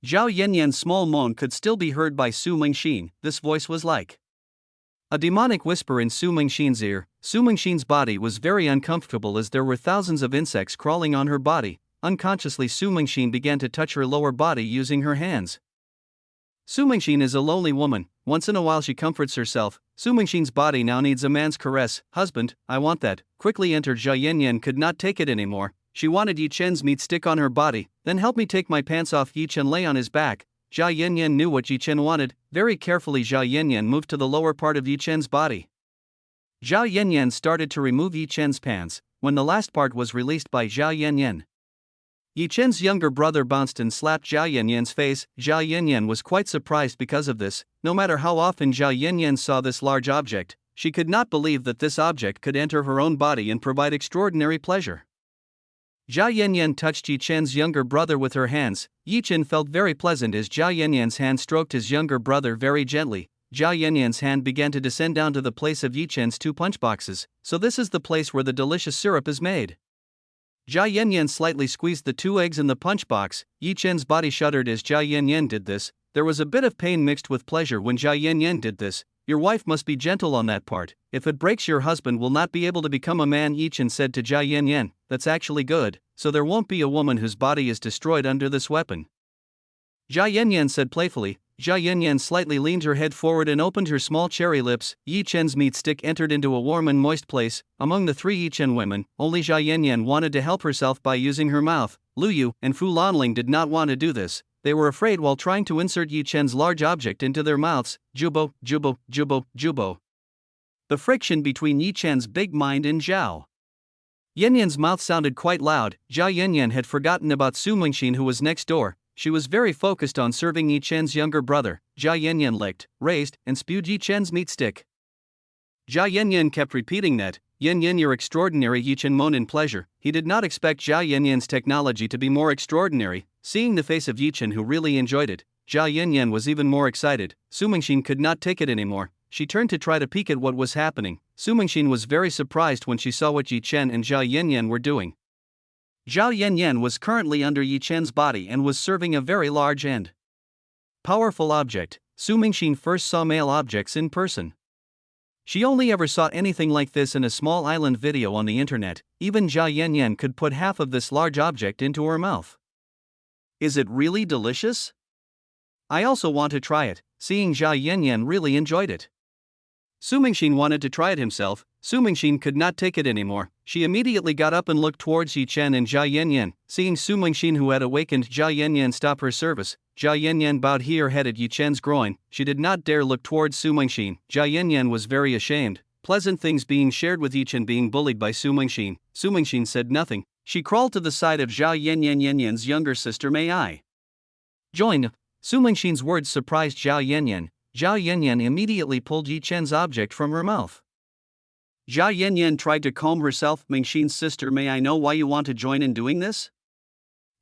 Zhao Yanyan's small moan could still be heard by Su Mingxin. This voice was like a demonic whisper in Su Mingxin's ear. Su Mingxin's body was very uncomfortable as there were thousands of insects crawling on her body. Unconsciously, Su Mingxin began to touch her lower body using her hands. Su Mingxin is a lonely woman. Once in a while she comforts herself. Su Mingxin's body now needs a man's caress. Husband, I want that. Quickly entered Jia Yanyan could not take it anymore. She wanted Yi Chen's meat stick on her body. Then help me take my pants off. Yi Chen lay on his back. Jia Yanyan knew what Yi Chen wanted. Very carefully Jia Yanyan moved to the lower part of Yi Chen's body. Jia Yanyan started to remove Yi Chen's pants. When the last part was released by Jia Yanyan, Yi Chen's younger brother bounced and slapped Jia Yanyan's face. Jia Yanyan was quite surprised because of this. No matter how often Jia Yanyan saw this large object, she could not believe that this object could enter her own body and provide extraordinary pleasure. Jia Yanyan touched Yi Chen's younger brother with her hands. Yi Chen felt very pleasant as Jia Yanyan's hand stroked his younger brother very gently. Jia Yanyan's hand began to descend down to the place of Yi Chen's two punch boxes. So this is the place where the delicious syrup is made. Jia Yanyan slightly squeezed the two eggs in the punch box. Yi Chen's body shuddered as Jia Yanyan did this. There was a bit of pain mixed with pleasure when Jia Yanyan did this. Your wife must be gentle on that part. If it breaks, your husband will not be able to become a man. Yi Chen said to Jia Yanyan. That's actually good, so there won't be a woman whose body is destroyed under this weapon. Jia Yanyan said playfully. Jia Yanyan slightly leaned her head forward and opened her small cherry lips. Yi Chen's meat stick entered into a warm and moist place. Among the three Yi Chen women, only Jia Yanyan wanted to help herself by using her mouth. Lu Yu and Fu Lanling did not want to do this. They were afraid while trying to insert Yi Chen's large object into their mouths. Jubo, jubo, jubo, jubo. The friction between Yi Chen's big mind and Zhao Yanyan's mouth sounded quite loud. Jia Yanyan had forgotten about Su Mingxin, who was next door. She was very focused on serving Yi Chen's younger brother. Jia Yanyan licked, raised, and spewed Yi Chen's meat stick. Jia Yanyan kept repeating that. Yanyan, you're extraordinary. Yi Chen moaned in pleasure. He did not expect Jia Yanyan's technology to be more extraordinary. Seeing the face of Yi Chen, who really enjoyed it, Jia Yanyan was even more excited. Su Mingxin could not take it anymore. She turned to try to peek at what was happening. Su Mingxin was very surprised when she saw what Yi Chen and Jia Yanyan were doing. Zhao Yanyan was currently under Yi Chen's body and was serving a very large and powerful object. Su Mingxin first saw male objects in person. She only ever saw anything like this in a small island video on the internet. Even Jia Yanyan could put half of this large object into her mouth. Is it really delicious? I also want to try it. Seeing Jia Yanyan really enjoyed it, Su Mingxin wanted to try it himself. Su Mingxin could not take it anymore. She immediately got up and looked towards Yi Chen and Jia Yanyan. Seeing Su Mingxin, who had awakened Jia Yanyan, stop her service, Jia Yanyan bowed her head at Yi Chen's groin. She did not dare look towards Su Mingxin. Jia Yanyan was very ashamed. Pleasant things being shared with Yi Chen being bullied by Su Mingxin. Su Mingxin said nothing. She crawled to the side of Zhao Yanyan's younger sister. May I join? Su Mingxin's words surprised Zhao Yanyan. Zhao Yanyan immediately pulled Yi Chen's object from her mouth. Zhao Yanyan tried to calm herself. Mingxin's sister, may I know why you want to join in doing this?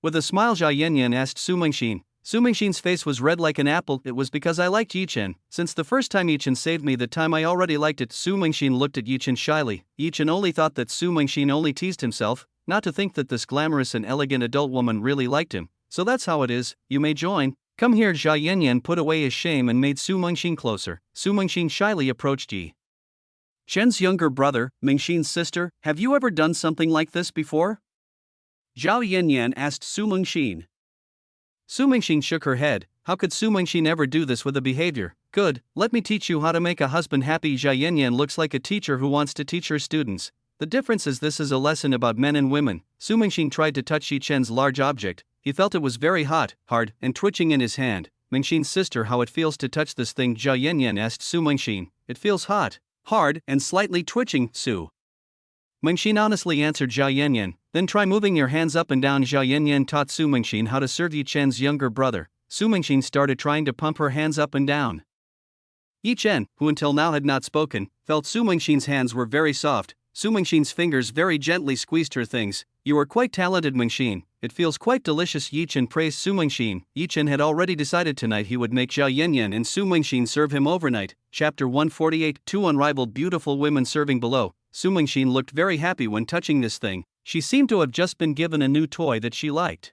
With a smile, Zhao Yanyan asked Su Mingxin. Su Mingxin's face was red like an apple. It was because I liked Yi Chen. Since the first time Yi Chen saved me, the time I already liked it. Su Mingxin looked at Yi Chen shyly. Yi Chen only thought that Su Mingxin only teased himself, not to think that this glamorous and elegant adult woman really liked him. So that's how it is. You may join. Come here. Zhao Yanyan put away his shame and made Su Mingxin closer. Su Mingxin shyly approached Yi Chen's younger brother, Mingxin's sister. Have you ever done something like this before? Zhao Yanyan asked Su Mingxin. Su Mingxin shook her head. How could Su Mingxin ever do this with a behavior? Good, let me teach you how to make a husband happy. Jia Yanyan looks like a teacher who wants to teach her students. The difference is this is a lesson about men and women. Su Mingxin tried to touch Yi Chen's large object. He felt it was very hot, hard, and twitching in his hand. Mingxin's sister, how it feels to touch this thing? Jia Yanyan asked Su Mingxin. It feels hot, hard, and slightly twitching, Su Mingxin honestly answered Jia Yanyan. Then try moving your hands up and down. Jia Yanyan taught Su Mingxin how to serve Yi Chen's younger brother. Su Mingxin started trying to pump her hands up and down. Yi Chen, who until now had not spoken, felt Su Mingxin's hands were very soft. Su Mingxin's fingers very gently squeezed her things. You are quite talented, Mingxin. It feels quite delicious. Yi Chen praised Su Mingxin. Yi Chen had already decided tonight he would make Jia Yanyan and Su Mingxin serve him overnight. Chapter 148. Two unrivaled beautiful women serving below. Su Mingxin looked very happy when touching this thing. She seemed to have just been given a new toy that she liked.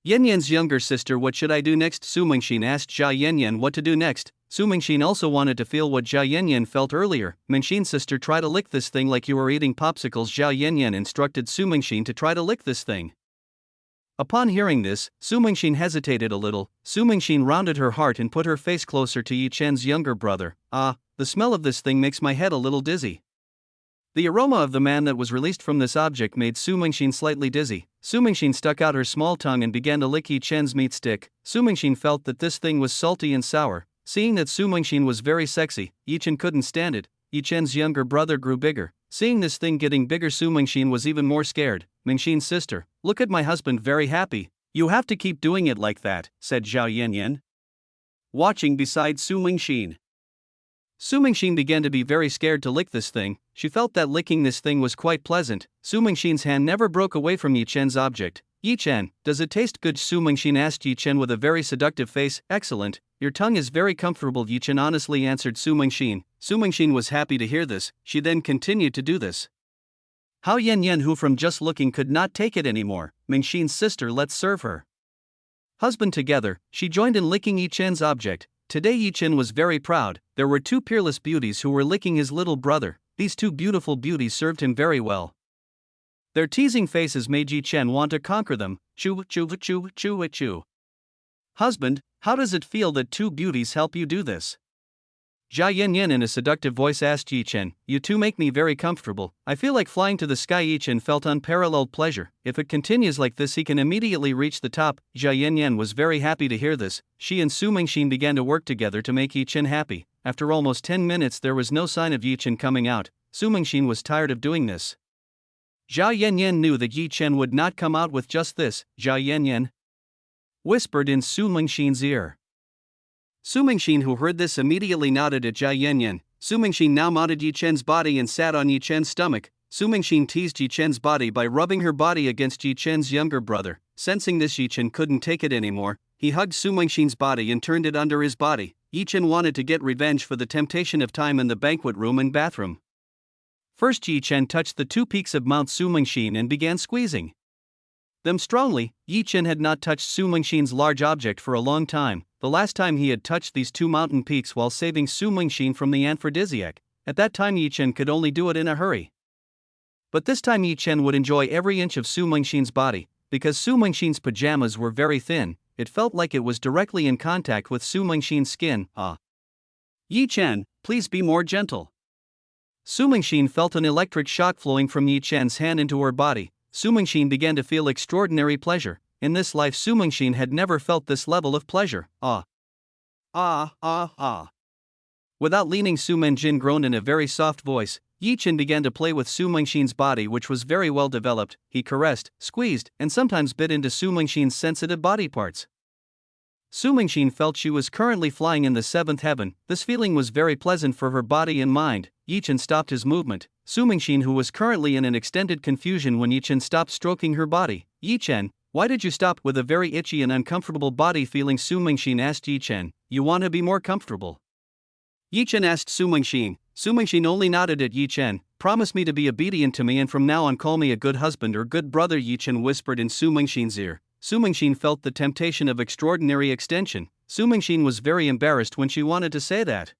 Yanyan's younger sister, what should I do next? Su Mingxin asked Jia Yanyan what to do next. Su Mingxin also wanted to feel what Jia Yanyan felt earlier. Mingxin's sister, try to lick this thing like you were eating popsicles. Jia Yanyan instructed Su Mingxin to try to lick this thing. Upon hearing this, Su Mingxin hesitated a little. Su Mingxin rounded her heart and put her face closer to Yi Chen's younger brother. Ah, the smell of this thing makes my head a little dizzy. The aroma of the man that was released from this object made Su Mingxin slightly dizzy. Su Mingxin stuck out her small tongue and began to lick Yi Chen's meat stick. Su Mingxin felt that this thing was salty and sour. Seeing that Su Mingxin was very sexy, Yi Chen couldn't stand it. Yi Chen's younger brother grew bigger. Seeing this thing getting bigger, Su Mingxin was even more scared. Mingxin's sister, look at my husband, very happy. You have to keep doing it like that, said Jia Yanyan, watching beside Su Mingxin. Su Mingxin began to be very scared to lick this thing. She felt that licking this thing was quite pleasant. Su Mingxin's hand never broke away from Yi Chen's object. Yi Chen, does it taste good? Su Mingxin asked Yi Chen with a very seductive face. Excellent, your tongue is very comfortable, Yi Chen honestly answered Su Mingxin. Su Mingxin was happy to hear this. She then continued to do this. How Yanyan, who from just looking could not take it anymore. Mingxin's sister, let's serve her husband together. She joined in licking Yi Chen's object. Today Yi Chen was very proud. There were two peerless beauties who were licking his little brother. These two beautiful beauties served him very well. Their teasing faces made Yi Chen want to conquer them. Chew, chew, chew, chew, chew. Husband, how does it feel that two beauties help you do this? Jia Yanyan in a seductive voice asked Yi Chen. You two make me very comfortable. I feel like flying to the sky. Yi Chen felt unparalleled pleasure. If it continues like this, he can immediately reach the top. Jia Yanyan was very happy to hear this. She and Su Mingxin began to work together to make Yi Chen happy. After almost 10 minutes, there was no sign of Yi Chen coming out. Su Mingxin was tired of doing this. Jia Yanyan knew that Yi Chen would not come out with just this. Jia Yanyan whispered in Su Mingxin's ear. Su Mingxin, who heard this, immediately nodded at Jia Yanyan. Su Mingxin now mounted Yi Chen's body and sat on Yi Chen's stomach. Su Mingxin teased Yi Chen's body by rubbing her body against Yi Chen's younger brother. Sensing this, Yi Chen couldn't take it anymore. He hugged Su Mingxin's body and turned it under his body. Yi Chen wanted to get revenge for the temptation of time in the banquet room and bathroom. First, Yi Chen touched the two peaks of Mount Su Mingxin and began squeezing them strongly. Yi Chen had not touched Su Mingxin's large object for a long time. The last time he had touched these two mountain peaks while saving Su Mingxin from the aphrodisiac. At that time Yi Chen could only do it in a hurry. But this time Yi Chen would enjoy every inch of Su Mingxin's body. Because Su Mingxin's pajamas were very thin, it felt like it was directly in contact with Su Mingxin's skin. Yi Chen, please be more gentle. Su Mingxin felt an electric shock flowing from Yi Chen's hand into her body. Su Mingxin began to feel extraordinary pleasure. In this life, Su Mingxin had never felt this level of pleasure. Without leaning, Su Mingxin groaned in a very soft voice. Yi Chen began to play with Su Mingxin's body, which was very well developed. He caressed, squeezed, and sometimes bit into Su Mingxin's sensitive body parts. Su Mingxin felt she was currently flying in the seventh heaven. This feeling was very pleasant for her body and mind. Yi Chen stopped his movement. Su Mingxin, who was currently in an extended confusion when Yi Chen stopped stroking her body. Yi Chen, why did you stop? With a very itchy and uncomfortable body feeling, Su Mingxin asked Yi Chen. You want to be more comfortable? Yi Chen asked Su Mingxin. Su Mingxin only nodded at Yi Chen. Promise me to be obedient to me and from now on call me a good husband or good brother, Yi Chen whispered in Su Mingxin's ear. Su Mingxin felt the temptation of extraordinary extension. Su Mingxin was very embarrassed when she wanted to say that.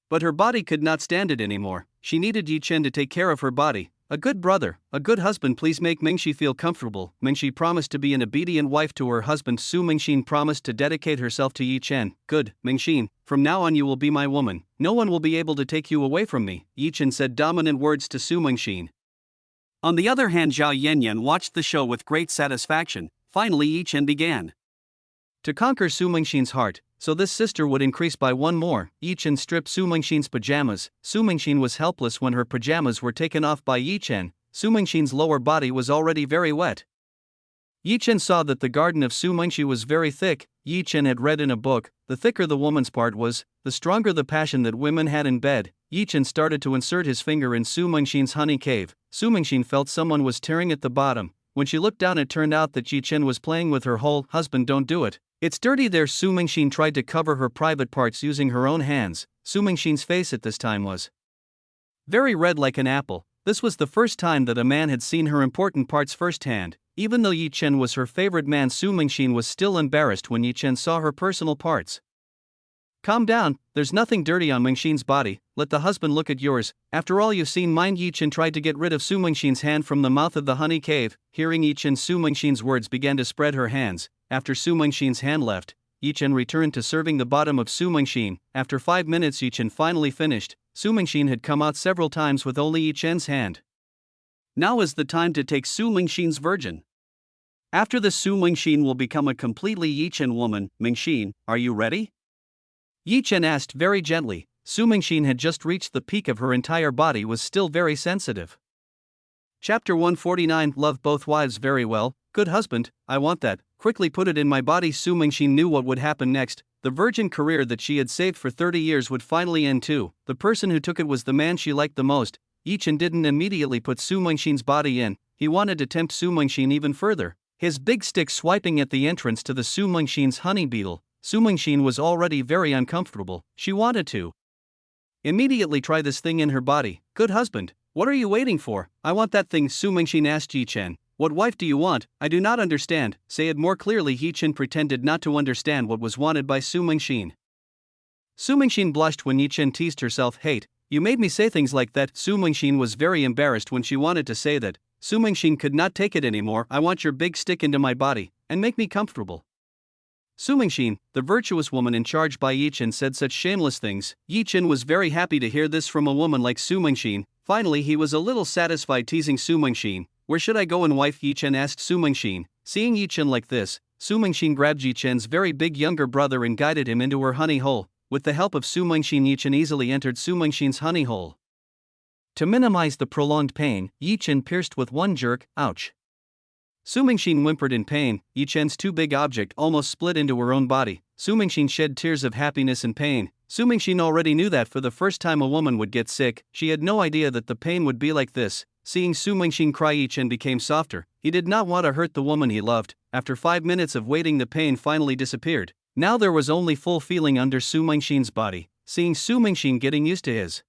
But her body could not stand it anymore. She needed Yi Chen to take care of her body. a good brother, a good husband. Please make Mingxi feel comfortable. Mingxi promised to be an obedient wife to her husband. Su Mingxin promised to dedicate herself to Yi Chen. Good, Mingxin, from now on you will be my woman. No one will be able to take you away from me, Yi Chen said dominant words to Su Mingxin. On the other hand, Zhao Yanyan watched the show with great satisfaction. Finally Yi Chen began to conquer Su Mingxin's heart, so this sister would increase by one more. Yi Chen stripped Su Mingxin's pajamas. Su Mingxin was helpless when her pajamas were taken off by Yi Chen. Su Mingxin's lower body was already very wet. Yi Chen saw that the garden of Su Mingxi was very thick. Yi Chen had read in a book, the thicker the woman's part was, the stronger the passion that women had in bed. Yi Chen started to insert his finger in Su Mingxin's honey cave. Su Mingxin felt someone was tearing at the bottom. When she looked down, it turned out that Yi Chen was playing with her hole. Husband, don't do it. It's dirty there. Su Mingxin tried to cover her private parts using her own hands. Su Mingxin's face at this time was very red like an apple. This was the first time that a man had seen her important parts firsthand. Even though Yi Chen was her favorite man, Su Mingxin was still embarrassed when Yi Chen saw her personal parts. Calm down, there's nothing dirty on Mingxin's body, let the husband look at yours. After all you've seen mine. Yi Chen tried to get rid of Su Mingxin's hand from the mouth of the honey cave. Hearing Yi Chen, Su Mingxin's words began to spread her hands. After Su Mingxin's hand left, Yi Chen returned to serving the bottom of Su Mingxin. After 5 minutes Yi Chen finally finished. Su Mingxin had come out several times with only Yi Chen's hand. Now is the time to take Su Mingxin's virgin. After this Su Mingxin will become a completely Yi Chen woman. Mingxin, are you ready? Yi Chen asked very gently. Su Mingxin had just reached the peak of her entire body, was still very sensitive. Chapter 149. Love both wives very well. Good husband, I want that. Quickly put it in my body. Su Mingxin knew what would happen next. The virgin career that she had saved for 30 years would finally end too. The person who took it was the man she liked the most. Yi Chen didn't immediately put Su Mingxin's body in. He wanted to tempt Su Mingxin even further. His big stick swiping at the entrance to the Su Mingxin's honey beetle. Su Mingxin was already very uncomfortable. She wanted to immediately try this thing in her body. Good husband, what are you waiting for? I want that thing. Su Mingxin asked Yi Chen. What wife do you want? I do not understand. Say it more clearly. Yi Chen pretended not to understand what was wanted by Su Mingxin. Su Mingxin blushed when Yi Chen teased herself. Hate, you made me say things like that. Su Mingxin was very embarrassed when she wanted to say that. Su Mingxin could not take it anymore. I want your big stick into my body, and make me comfortable. Su Mingxin, the virtuous woman in charge by Yi Chen, said such shameless things. Yi Chen was very happy to hear this from a woman like Su Mingxin. Finally he was a little satisfied teasing Su Mingxin. Where should I go and wife? Yi Chen asked Su Mingxin. Seeing Yi Chen like this, Su Mingxin grabbed Yi Chen's very big younger brother and guided him into her honey hole. With the help of Su Mingxin, Yi Chen easily entered Su Mingxin's honey hole. To minimize the prolonged pain, Yi Chen pierced with one jerk. Ouch. Su Mingxin whimpered in pain. Yi Chen's too big object almost split into her own body. Su Mingxin shed tears of happiness and pain. Su Mingxin already knew that for the first time a woman would get sick. She had no idea that the pain would be like this. Seeing Su Mingxin cry, Yi Chen became softer. He did not want to hurt the woman he loved. After 5 minutes of waiting, the pain finally disappeared. Now there was only full feeling under Su Mingxin's body. Seeing Su Mingxin getting used to his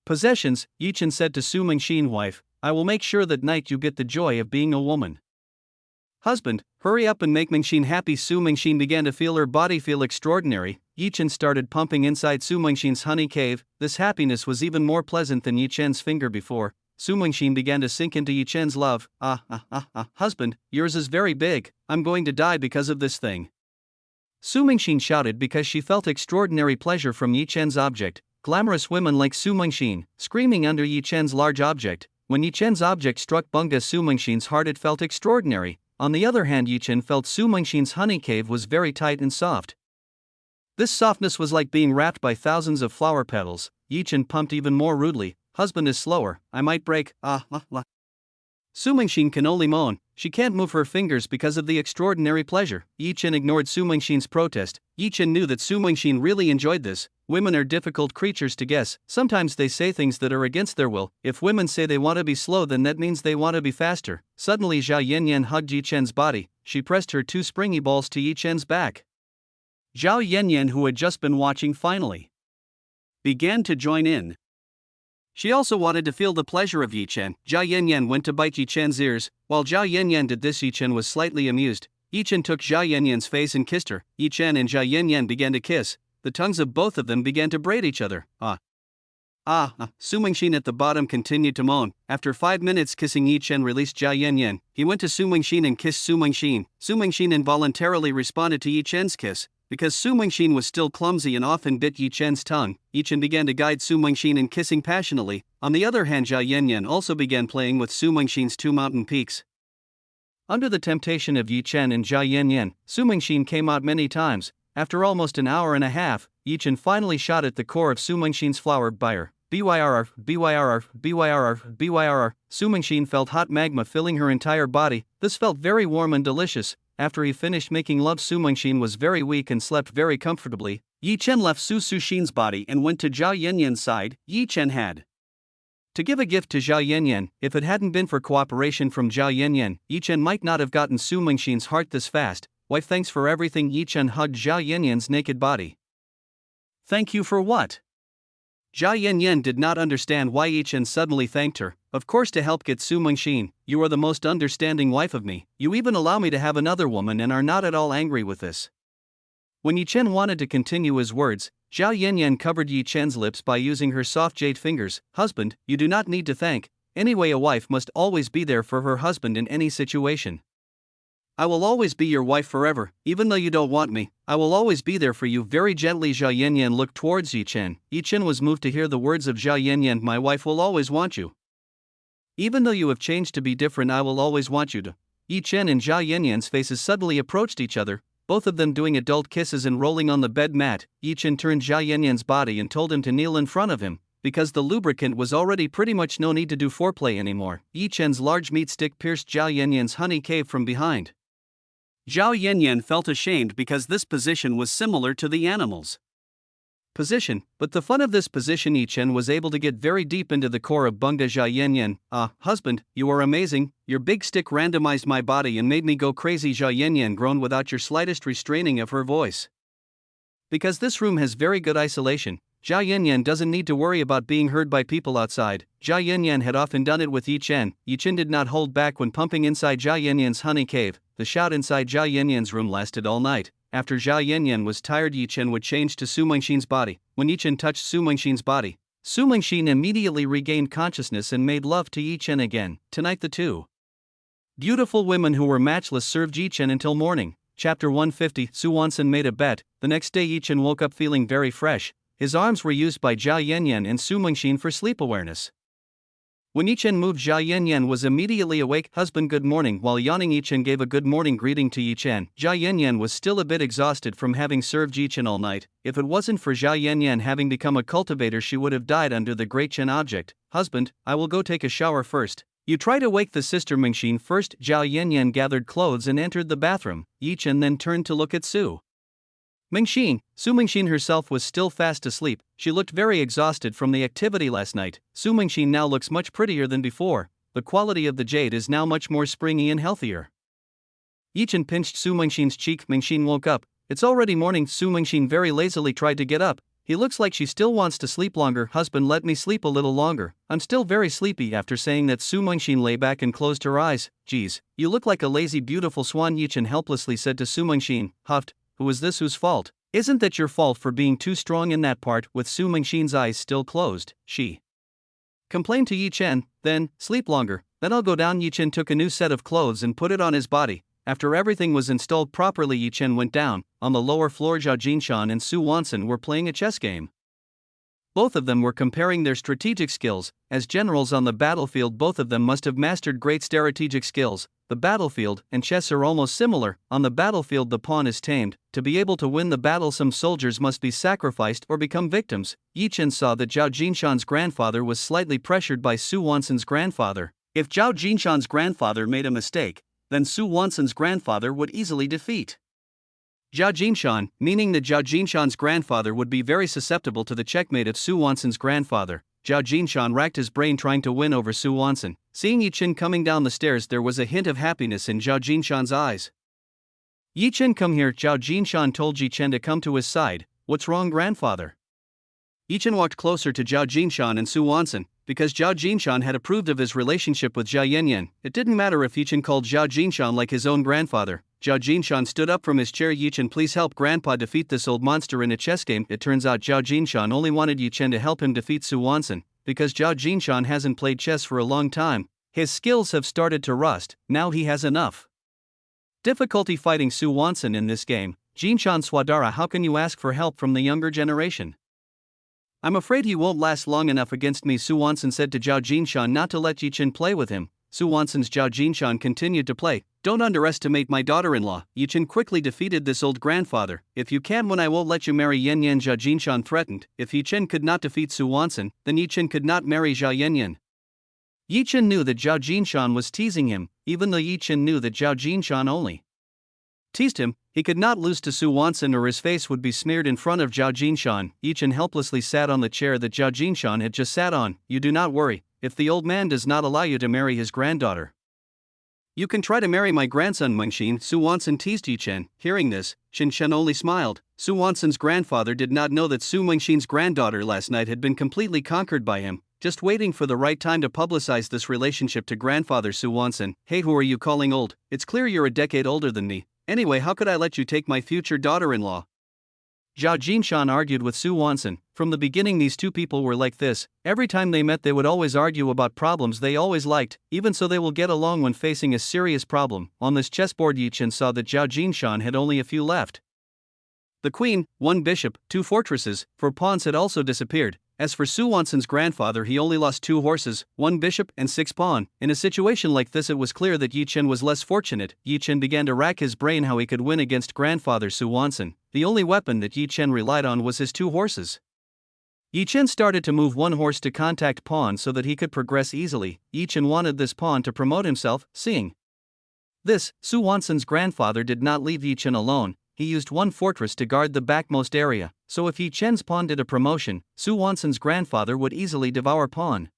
possessions, Yi Chen said to Su Mingxin, wife, I will make sure that night you get the joy of being a woman. Husband, hurry up and make Mingxin happy. Su Mingxin began to feel her body feel extraordinary. Yi Chen started pumping inside Su Mingxin's honey cave. This happiness was even more pleasant than Yi Chen's finger before. Su Mingxin began to sink into Yi Chen's love. Husband, yours is very big. I'm going to die because of this thing. Su Mingxin shouted because she felt extraordinary pleasure from Yi Chen's object. Glamorous women like Su Mingxin, screaming under Yi Chen's large object. When Yi Chen's object struck Bunga Su Mingxin's heart, it felt extraordinary. On the other hand, Yi Chen felt Su Mingxin's honey cave was very tight and soft. This softness was like being wrapped by thousands of flower petals. Yi Chen pumped even more rudely. Husband is slower, I might break. Su Mingxin can only moan. She can't move her fingers because of the extraordinary pleasure. Yi Chen ignored Su Mingxin's protest. Yi Chen knew that Su Mingxin really enjoyed this. Women are difficult creatures to guess. Sometimes they say things that are against their will. If women say they want to be slow, then that means they want to be faster. Suddenly Zhao Yanyan hugged Yi Chen's body. She pressed her 2 springy balls to Yi Chen's back. Zhao Yanyan, who had just been watching, finally began to join in. She also wanted to feel the pleasure of Yi Chen. Zhao Yanyan went to bite Yi Chen's ears. While Zhao Yanyan did this, Yi Chen was slightly amused. Yi Chen took Zhao Yanyan's face and kissed her. Yi Chen and Zhao Yanyan began to kiss. The tongues of both of them began to braid each other. Su Mingxin at the bottom continued to moan. After 5 minutes kissing Yi Chen released Jia Yanyan. He went to Su Mingxin and kissed Su Mingxin. Su Mingxin involuntarily responded to Yi Chen's kiss. Because Su Mingxin was still clumsy and often bit Yi Chen's tongue, Yi Chen began to guide Su Mingxin in kissing passionately. On the other hand, Jia Yanyan also began playing with Su Mingxin's 2 mountain peaks. Under the temptation of Yi Chen and Jia Yanyan, Su Mingxin came out many times. After almost an hour and a half, Yi Chen finally shot at the core of Su Mingxin's flower buyer. Byrr, byrr, byrr, byrr. Su Mingxin felt hot magma filling her entire body. This felt very warm and delicious. After he finished making love, Su Mingxin was very weak and slept very comfortably. Yi Chen left Su Suxin's body and went to Zhao Yanyan's side. Yi Chen had to give a gift to Zhao Yanyan. If it hadn't been for cooperation from Zhao Yanyan, Yi Chen might not have gotten Su Mingxin's heart this fast. Wife, thanks for everything. Yi Chen hugged Zhao Yanyan's naked body. Thank you for what? Zhao Yanyan did not understand why Yi Chen suddenly thanked her. Of course, to help get Su Mingxin. You are the most understanding wife of me. You even allow me to have another woman and are not at all angry with this. When Yi Chen wanted to continue his words, Zhao Yanyan covered Yi Chen's lips by using her soft jade fingers. Husband, you do not need to thank. Anyway, a wife must always be there for her husband in any situation. I will always be your wife forever, even though you don't want me. I will always be there for you. Very gently, Zhao Yanyan looked towards Yi Chen. Yi Chen was moved to hear the words of Zhao Yanyan. My wife will always want you. Even though you have changed to be different, I will always want you to. Yi Chen and Zhao Yanyan's faces suddenly approached each other, both of them doing adult kisses and rolling on the bed mat. Yi Chen turned Zhao Yanyan's body and told him to kneel in front of him. Because the lubricant was already pretty much, no need to do foreplay anymore. Yi Chen's large meat stick pierced Zhao Yanyan's honey cave from behind. Zhao Yanyan felt ashamed because this position was similar to the animal's position, but the fun of this position, Yi Chen was able to get very deep into the core of Bunga. Zhao Yanyan, husband, you are amazing. Your big stick randomized my body and made me go crazy. Zhao Yanyan groaned without your slightest restraining of her voice. Because this room has very good isolation, Zhao Yanyan doesn't need to worry about being heard by people outside. Zhao Yanyan had often done it with Yi Chen. Yi Chen did not hold back when pumping inside Zhao Yanyan's honey cave. The shout inside Zhao Yanyan's room lasted all night. After Zhao Yanyan was tired, Yi Chen would change to Su Mingxin's body. When Yi Chen touched Su Mingxin's body, Su Mingxin immediately regained consciousness and made love to Yi Chen again. Tonight the two beautiful women who were matchless served Yi Chen until morning. Chapter 150. Su Wansen made a bet. The next day Yi Chen woke up feeling very fresh. His arms were used by Zhao Yanyan and Su Mingxin for sleep awareness. When Yi Chen moved, Zhao Yanyan was immediately awake. Husband, good morning. While yawning, Yi Chen gave a good morning greeting to Yi Chen. Zhao Yanyan was still a bit exhausted from having served Yi Chen all night. If it wasn't for Zhao Yanyan having become a cultivator, she would have died under the great Chen object. Husband, I will go take a shower first. You try to wake the sister Mingxin first. Zhao Yanyan gathered clothes and entered the bathroom. Yi Chen then turned to look at Su Mingxin. Su Mingxin herself was still fast asleep. She looked very exhausted from the activity last night. Su Mingxin now looks much prettier than before. The quality of the jade is now much more springy and healthier. Yi Chen pinched Su Mingxin's cheek. Mingxin woke up. It's already morning. Su Mingxin very lazily tried to get up. He looks like she still wants to sleep longer. Husband, let me sleep a little longer. I'm still very sleepy. After saying that, Su Mingxin lay back and closed her eyes. Geez, you look like a lazy beautiful swan, Yi Chen helplessly said to Su Mingxin. Huffed. Who is this? Whose fault? Isn't that your fault for being too strong in that part? With Su Mingxin's eyes still closed, she complained to Yi Chen. Then, sleep longer. Then I'll go down. Yi Chen took a new set of clothes and put it on his body. After everything was installed properly, Yi Chen went down. On the lower floor, Zhao Jinshan and Su Wansen were playing a chess game. Both of them were comparing their strategic skills. As generals on the battlefield, both of them must have mastered great strategic skills. The battlefield and chess are almost similar. On the battlefield, the pawn is tamed. To be able to win the battle, some soldiers must be sacrificed or become victims. Yi Chen saw that Zhao Jinshan's grandfather was slightly pressured by Su Wansen's grandfather. If Zhao Jinshan's grandfather made a mistake, then Su Wansen's grandfather would easily defeat Zhao Jinshan, meaning that Zhao Jinshan's grandfather would be very susceptible to the checkmate of Su Wansen's grandfather. Zhao Jinshan racked his brain trying to win over Su Wansen. Seeing Yi Chen coming down the stairs, there was a hint of happiness in Zhao Jinshan's eyes. Yi Chen, come here. Zhao Jinshan told Yi Chen to come to his side. What's wrong, grandfather? Yi Chen walked closer to Zhao Jinshan and Su Wansen. because Zhao Jinshan had approved of his relationship with Zhao Yanyan. It didn't matter if Yi Chen called Zhao Jinshan like his own grandfather. Zhao Jinshan stood up from his chair. Yi Chen, please help Grandpa defeat this old monster in a chess game. It turns out Zhao Jinshan only wanted Yi Chen to help him defeat Su Wanson, because Zhao Jinshan hasn't played chess for a long time. His skills have started to rust. Now he has enough difficulty fighting Su Wanson in this game. Jinshan Swadara, how can you ask for help from the younger generation? I'm afraid he won't last long enough against me, Su Wanson said to Zhao Jinshan not to let Yi Chen play with him. Su Wanson's Zhao Jinshan continued to play. Don't underestimate my daughter-in-law. Yi Chen quickly defeated this old grandfather. If you can win, I won't let you marry Yan Yan, Zhao Jinshan threatened. If Yi Chen could not defeat Su Wanson, then Yi Chen could not marry Zhao Yanyan. Yi Chen knew that Zhao Jinshan was teasing him, even though Yi Chen knew that Zhao Jinshan only teased him. He could not lose to Su Wanson or his face would be smeared in front of Zhao Jinshan. Yi Chen helplessly sat on the chair that Zhao Jinshan had just sat on. You do not worry, if the old man does not allow you to marry his granddaughter, you can try to marry my grandson Mengxin, Su Wanson teased Yi Chen. Hearing this, Chen only smiled. Su Wanson's grandfather did not know that Su Mengxin's granddaughter last night had been completely conquered by him, just waiting for the right time to publicize this relationship to grandfather Su Wanson. Hey, who are you calling old? It's clear you're a decade older than me. Anyway, how could I let you take my future daughter-in-law? Zhao Jinshan argued with Su Wanson. From the beginning these two people were like this. Every time they met they would always argue about problems they always liked, even so they will get along when facing a serious problem. On this chessboard Yi Chen saw that Zhao Jinshan had only a few left. The queen, 1 bishop, 2 fortresses, 4 pawns had also disappeared. As for Su Wanson's grandfather, he only lost 2 horses, 1 bishop and 6 pawn. In a situation like this it was clear that Yi Chen was less fortunate. Yi Chen began to rack his brain how he could win against grandfather Su Wanson. The only weapon that Yi Chen relied on was his 2 horses. Yi Chen started to move 1 horse to contact pawn so that he could progress easily. Yi Chen wanted this pawn to promote himself. Seeing this, Su Wanson's grandfather did not leave Yi Chen alone. He used 1 fortress to guard the backmost area, so if Yi Chen's pawn did a promotion, Su Wanson's grandfather would easily devour pawn.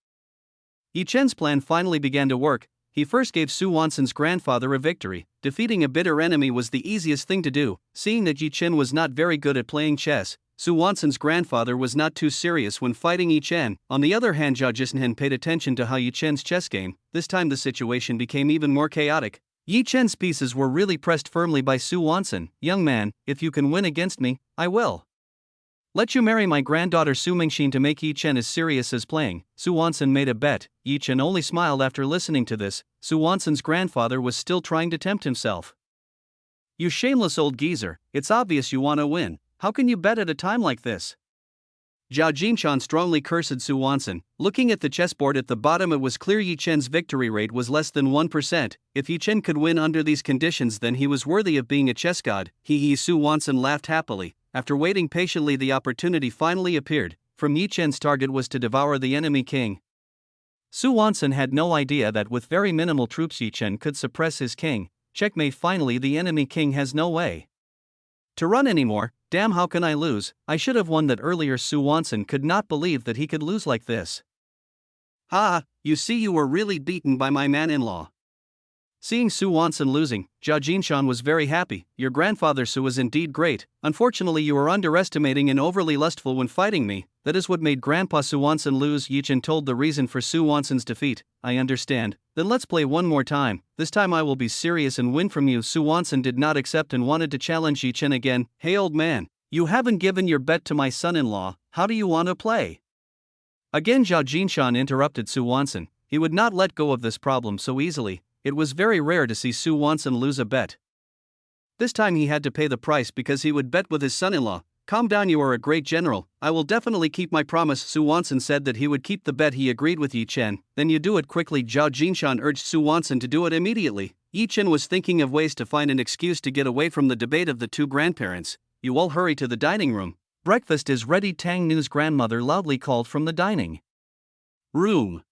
Yi Chen's plan finally began to work. He first gave Su Wanson's grandfather a victory. Defeating a bitter enemy was the easiest thing to do. Seeing that Yi Chen was not very good at playing chess, Su Wanson's grandfather was not too serious when fighting Yi Chen. On the other hand, Zhao Jinshan paid attention to how Yi Chen's chess game. This time the situation became even more chaotic. Yi Chen's pieces were really pressed firmly by Su Wanson. Young man, if you can win against me, I will let you marry my granddaughter Su Mengxin to make Yi Chen as serious as playing. Su Wanson made a bet. Yi Chen only smiled after listening to this. Su Wanson's grandfather was still trying to tempt himself. You shameless old geezer, it's obvious you want to win. How can you bet at a time like this? Zhao Jinshan strongly cursed Su Wanson. Looking at the chessboard at the bottom, it was clear Yi Chen's victory rate was less than 1%. If Yi Chen could win under these conditions, then he was worthy of being a chess god. Su Wanson laughed happily. After waiting patiently, the opportunity finally appeared. From Yi Chen's target was to devour the enemy king. Su Wanson had no idea that with very minimal troops Yi Chen could suppress his king. Checkmate. Finally, the enemy king has no way to run anymore. Damn, how can I lose? I should have won that earlier. Su Wanson could not believe that he could lose like this. Ha, you see, you were really beaten by my man-in-law. Seeing Su Wanson losing, Zhao Jinshan was very happy. Your grandfather Su was indeed great. Unfortunately, you were underestimating and overly lustful when fighting me. That is what made Grandpa Su Wanson lose. Yi Chen told the reason for Su Wanson's defeat. I understand. Then let's play one more time. This time I will be serious and win from you. Su Wanson did not accept and wanted to challenge Yi Chen again. Hey old man, you haven't given your bet to my son-in-law. How do you want to play? Again Zhao Jinshan interrupted Su Wanson. He would not let go of this problem so easily. It was very rare to see Su Wanson lose a bet. This time he had to pay the price because he would bet with his son-in-law. Calm down, you are a great general. I will definitely keep my promise. Su Wanson said that he would keep the bet. He agreed with Yi Chen. Then you do it quickly. Zhao Jinshan urged Su Wanson to do it immediately. Yi Chen was thinking of ways to find an excuse to get away from the debate of the two grandparents. You all hurry to the dining room. Breakfast is ready. Tang Nu's grandmother loudly called from the dining room.